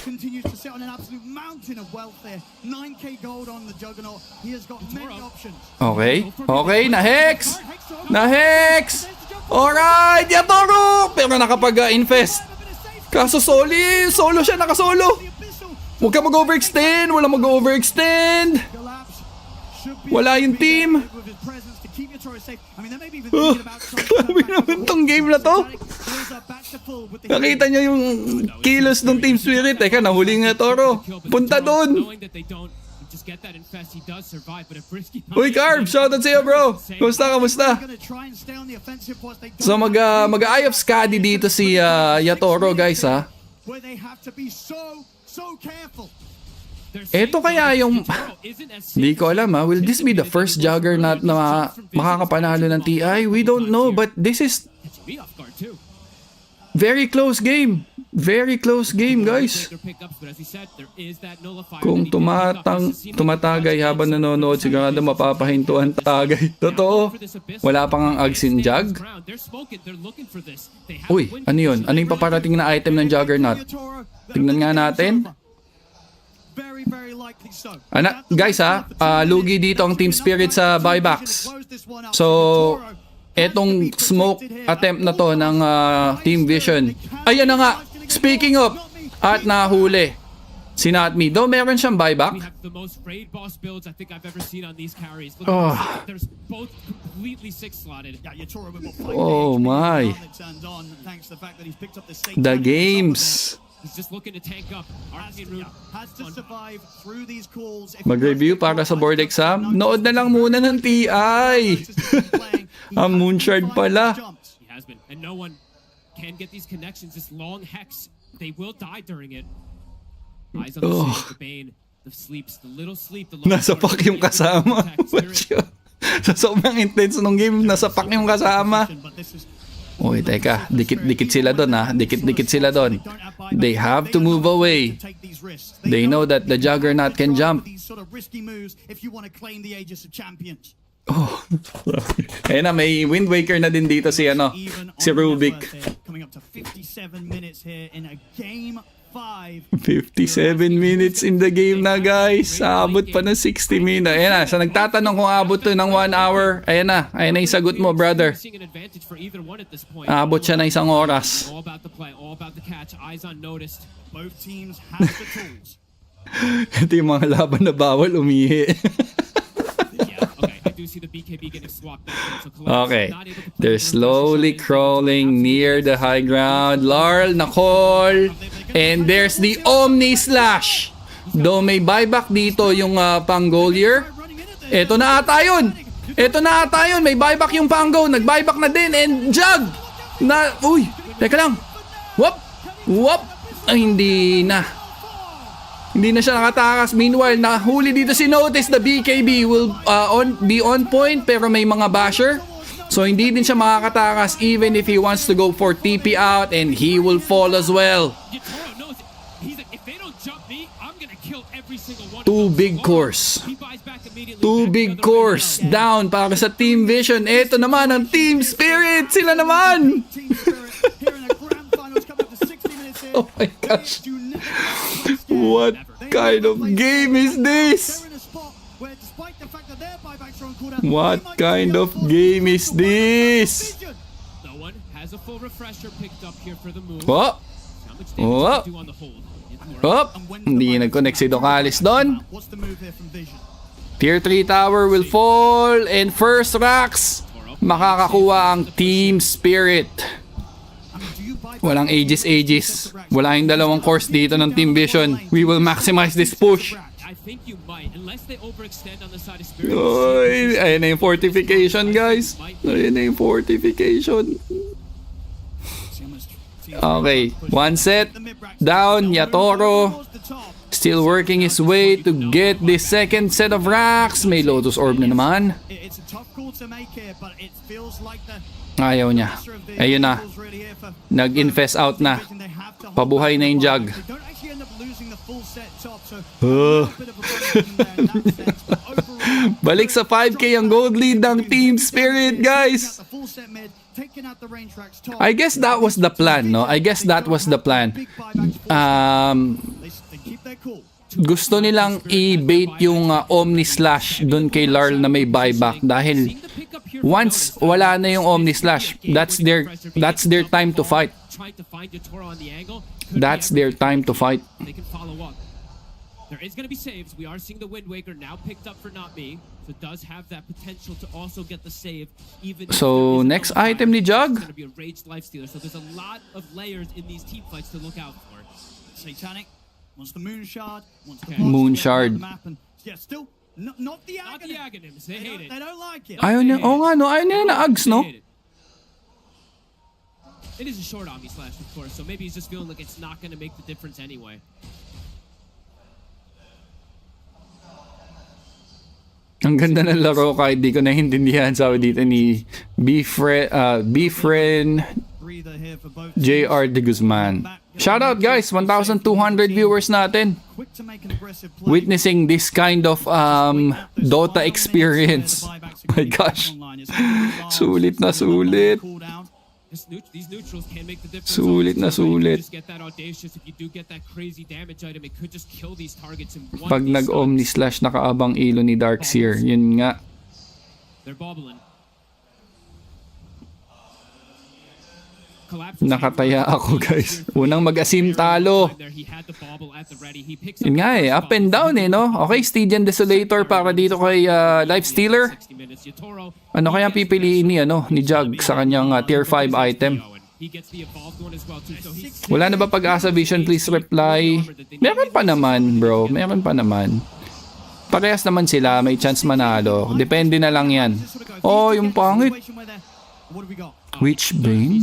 Continues to sit on an absolute mountain of wealth there. 9k gold on the Juggernaut. He has got many options. Okay. Okay, na-hex! Na-hex! Alright, Yatoro! Pero nakapag-infest. Kaso solo siya, nakasolo. Huwag ka mag-overextend. Wala mag-overextend. Wala yung team. Grabe naman tong game na to. Nakita nyo yung kilos ng Team Spirit. Teka, nahuli nga Toro. Punta dun. Uy, Carb, shoutout sa'yo bro. Kamusta? So mag-eye of Scadi dito si Yatoro guys ha. Eto kaya yung hindi ko alam ha. Will this be the first Juggernaut na makakapanalo ng TI? We don't know, but this is very close game. Very close game guys. Kung tumatagay habang nanonood, sigurado mapapahintuan tagay. Totoo. Wala pang ang Agsin Jug. Uy, ano yun? Ano yung paparating na item ng Juggernaut? Tingnan nga natin. Guys ha, lugi dito ang Team Spirit sa buybacks. So, etong smoke attempt na to ng Team Vision. Ayan na nga. Speaking of, at nahuli si Natmi. Though meron siyang buyback. We have the most raid boss builds I think I've ever seen on these carries. Look, Oh. there's both completely 6-slotted. Oh my. The games. He's just looking to tank up. Has to survive through these calls. Mag-review para sa board exam. Nood na lang muna ng TI. Ang Moonshard pala. He has been, and no one can get these connections. This long hex, they will die during it. Eyes on the save, the bane, the sleeps, the little sleep, the Nasa pack yung kasama. Sa sobrang intense nung game, nasa pack yung kasama. Uy, teka. Dikit-dikit sila doon, ha. Dikit-dikit sila doon. They have to move away. They know that the Juggernaut can jump. Oh. Ayun na, may Wind Waker na din dito si si Rubik. Coming up to 57 minutes here in a game 5. 57 minutes in the game na, guys. Abot pa ng 60 minutes. Ayan na, sa nagtatanong kung abot to ng 1 hour, ayan na yung sagot mo, brother. Abot siya ng 1 oras. All about the play, all about the catch. Eyes on noticed. Both teams have the tools. Ito yung mga laban na bawal umihi. Okay, they're slowly crawling near the high ground. Larl na call. And there's the Omni Slash. Though may buyback dito yung Pangolier. Ito na ata yun. May buyback yung Pango. Nag-buyback na din. And Jug. Uy, teka lang. Whoop. Ay, hindi na siya nakatakas. Meanwhile, nahuli dito si Notice. The BKB will be on point, pero may mga basher. So hindi din siya makakatakas even if he wants to go for TP out, and he will fall as well. Two big cores down para sa Team Vision. Ito naman ang Team Spirit. Sila naman. Oh my gosh. What kind of game is this? What kind of game is this? Hindi nag-connect si Docalis doon. Tier 3 tower will fall, and first racks makakakuha ang Team Spirit. Walang ages. Wala yung dalawang course dito ng Team Vision. We will maximize this push. Oy, ayun na yung fortification, guys. Okay, one set. Down, Yatoro. Still working his way to get the second set of racks. May Lotus Orb na naman. Ayaw niya. Ayun na. Nag-infest out na. Pabuhay na yung Jug. Balik sa 5K ang gold lead ng Team Spirit, guys. I guess that was the plan, no? Gusto nilang i-bait yung Omni Slash dun kay Larl na may buyback, dahil once wala na yung Omni Slash, that's their time to fight. That's their time to fight. There is going to be saves. We are seeing the Wind Waker now picked up for Not Me. So it does have that potential to also get the save. Even so next item ni Jug. It's going to be a raged life stealer. So there's a lot of layers in these team fights to look out for. Satanic wants the Moon Shard. Moon Shard. Yeah, still not the Aghanims. They hate it. They don't like it. Ayaw niya. Oo nga, no. Ayaw niya na Ags, no? It is a short Omni Slash, of course. So maybe he's just feeling like it's not going to make the difference anyway. Ang ganda ng laro, kahit di ko naintindihan, sabi dito ni Befriend JR de Guzman. Shoutout, guys, 1,200 viewers natin. Witnessing this kind of Dota experience. My gosh. Sulit na sulit. These neutrals can make the difference. Sulit na sulit. Just get that audacious. If you do get that crazy damage item, it could just kill these targets in one. Pag nag-Omni Slash, nakaabang ilo ni Darkseer. Yun nga. They're bobbling. Nakataya ako, guys. Unang mag-asim talo. Yun nga up and down no? Okay, Stygian Desolator para dito kay Lifestealer. Ano kaya pipiliin ni Jug sa kanyang tier 5 item? Wala na ba pag-asa Vision? Please reply. Meron pa naman, bro. Meron pa naman. Parehas naman sila. May chance manalo. Depende na lang yan. Oh, yung pangit. Which Bane?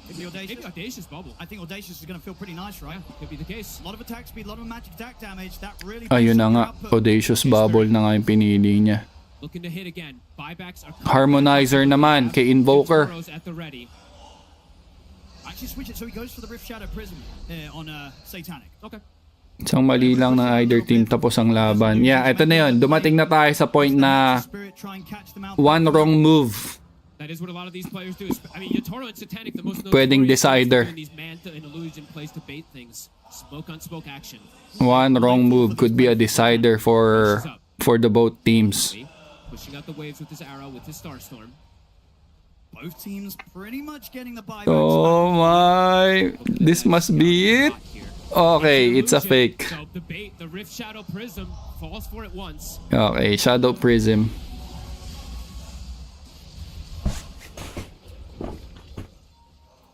Maybe Audacious bubble. I think Audacious is going to feel pretty nice, right? Yeah, could be the case. A lot of attack speed, a lot of magic attack damage. That really. Ayun na nga. Audacious bubble na nga yung pinili niya. Looking to hit again. Buybacks are Harmonizer naman kay Invoker. Actually switch it so he goes for the Rift Shadow Prism on Satanic. Okay. Isang mali lang ng either team tapos ang laban. Yeah, ito na yun. Dumating na tayo sa point na one wrong move. That is what a lot of these players do. I mean, YATORO and Satanic, the most pwedeng decider. These Manta and Illusion plays to bait things. Smoke on smoke action. One wrong move could be a decider for the both teams. Pushing out the waves with his arrow, with his Starstorm. Both teams pretty much getting the buyback. Oh my! This must be it. Okay, it's a fake. So the bait, the Rift Shadow Prism falls for it once. Okay, Shadow Prism.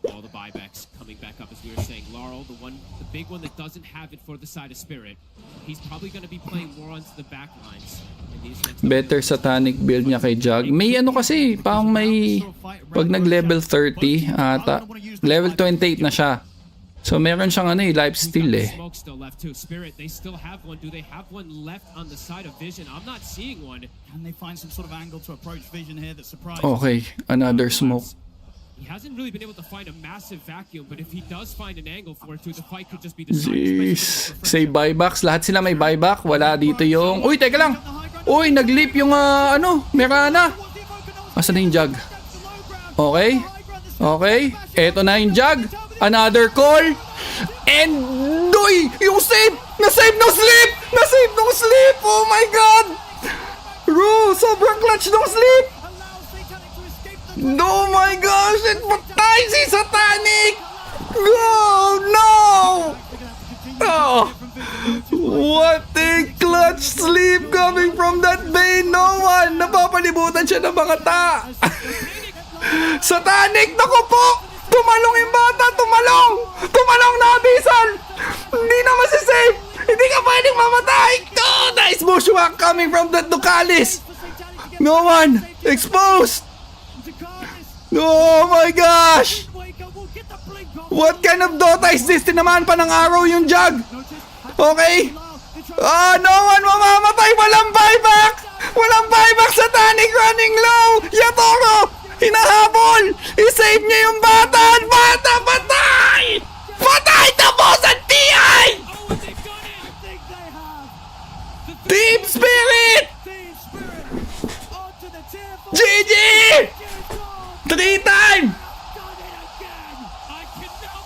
All the buybacks coming back up as we were saying. Laurel, the big one that doesn't have it for the side of Spirit. He's probably going to be playing more onto the back lines. Better Satanic build niya kay Jug. May kasi, parang may pag nag-level 30 ata, level 28 na siya. So meron siyang lifesteal Smoke still left too. Spirit, they still have one. Do they have one left on the side of Vision? I'm not seeing one. Can they find some sort of angle to approach Vision here that surprises? Okay, another smoke. He hasn't really been able to find a massive vacuum, but if he does find an angle for it too, the fight could just be decided. Jeez. Say buybacks. Lahat sila may buyback. Wala dito yung... Uy, teka lang. Uy, nag-leap yung Merana. Asan na yung Jug? Okay. Okay. Eto na yung Jug. Another call. And... Uy! Yung save! Na-save no sleep! Na-save no sleep! Oh my God! Bro, sobrang clutch no sleep! Oh my gosh! And patay si Satanic! Oh no! Oh! What a clutch sleep coming from that Bane! No one! Napapalibutan siya ng mga ta! Satanic! Naku po! Tumalong yung bata! Tumalong! Tumalong na abisan! Hindi na masisave! Hindi ka pwedeng mamatay! Oh! Nice bushwhack coming from that Ducalis! No one! Exposed! Oh my gosh! What kind of Dota is this? Tinamaan pa ng arrow yung Jug! Okay? No one mamamatay! Walang buyback! Walang buyback! Satanic running low! YATORO! Hinahabol! I-save niya yung bata! Bata! Patay! Patay! Tapusan TI! Team Spirit! GG! 3-time!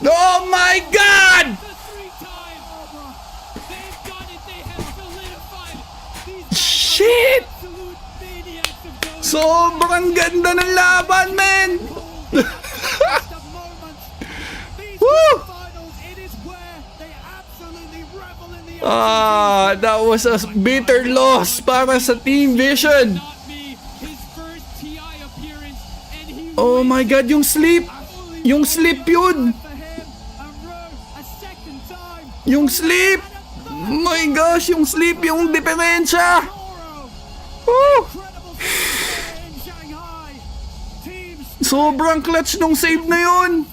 Oh my God! Shit! Sobrang ganda ng laban, man! Woo! That was a bitter loss para sa Team Vision. Oh my God, yung sleep! Yung sleep yun! Yung sleep! Oh my gosh, yung sleep, yung diferensya! Woo! Sobrang clutch nung save na yun!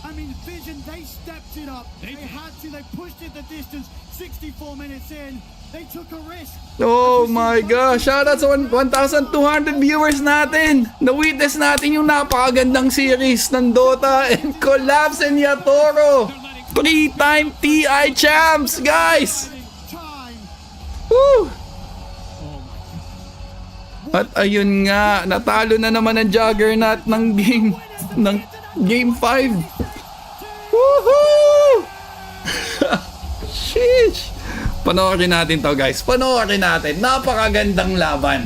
I mean, Vision, they stepped it up. They had to, they pushed it the distance. 64 minutes in, they took a risk. Oh my gosh, shoutout sa 1,200 viewers natin. Na-witness natin yung napakagandang series ng Dota and Collapse and YATORO. 3-time TI champs, guys! Woo! At ayun nga, natalo na naman ang Juggernaut ng game 5. Woohoo! Sheesh! Panoorin natin to, guys. Panoorin natin. Napakagandang laban.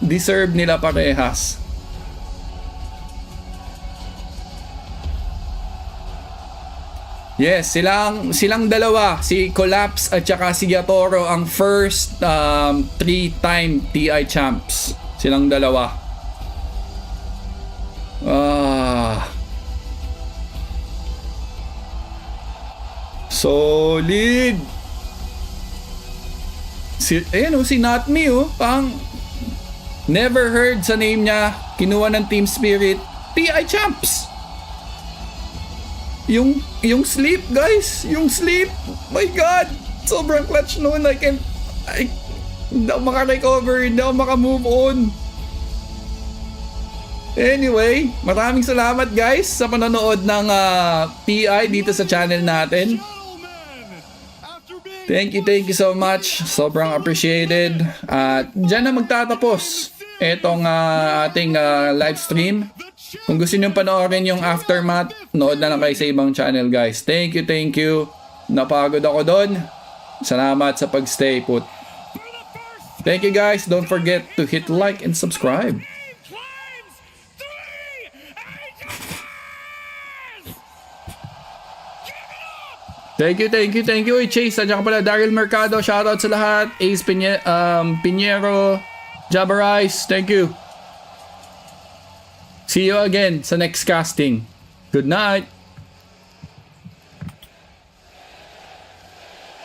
Deserve nila parehas. Yes, silang dalawa, si Collapse at saka si Yatoro ang first 3-time TI champs. Silang dalawa. Solid. Ayan si Not Me pang never heard sa name niya, kinuha ng Team Spirit, TI champs. Yung sleep, guys, yung sleep, my god, sobrang clutch noon. Hindi ako maka-recover, hindi ako maka-move on. Anyway, maraming salamat guys sa panonood ng TI dito sa channel natin. Thank you so much. Sobrang appreciated. At dyan na magtatapos itong ating live stream. Kung gusto nyo panoorin yung aftermath, nood na lang kayo sa ibang channel guys. Thank you. Napagod ako doon. Salamat sa pagstay put. Thank you guys. Don't forget to hit like and subscribe. Thank you. Uy, Chase, sadya ka pala. Daryl Mercado, shoutout sa lahat. Ace Pinheiro, Jabarice, thank you. See you again sa next casting. Good night.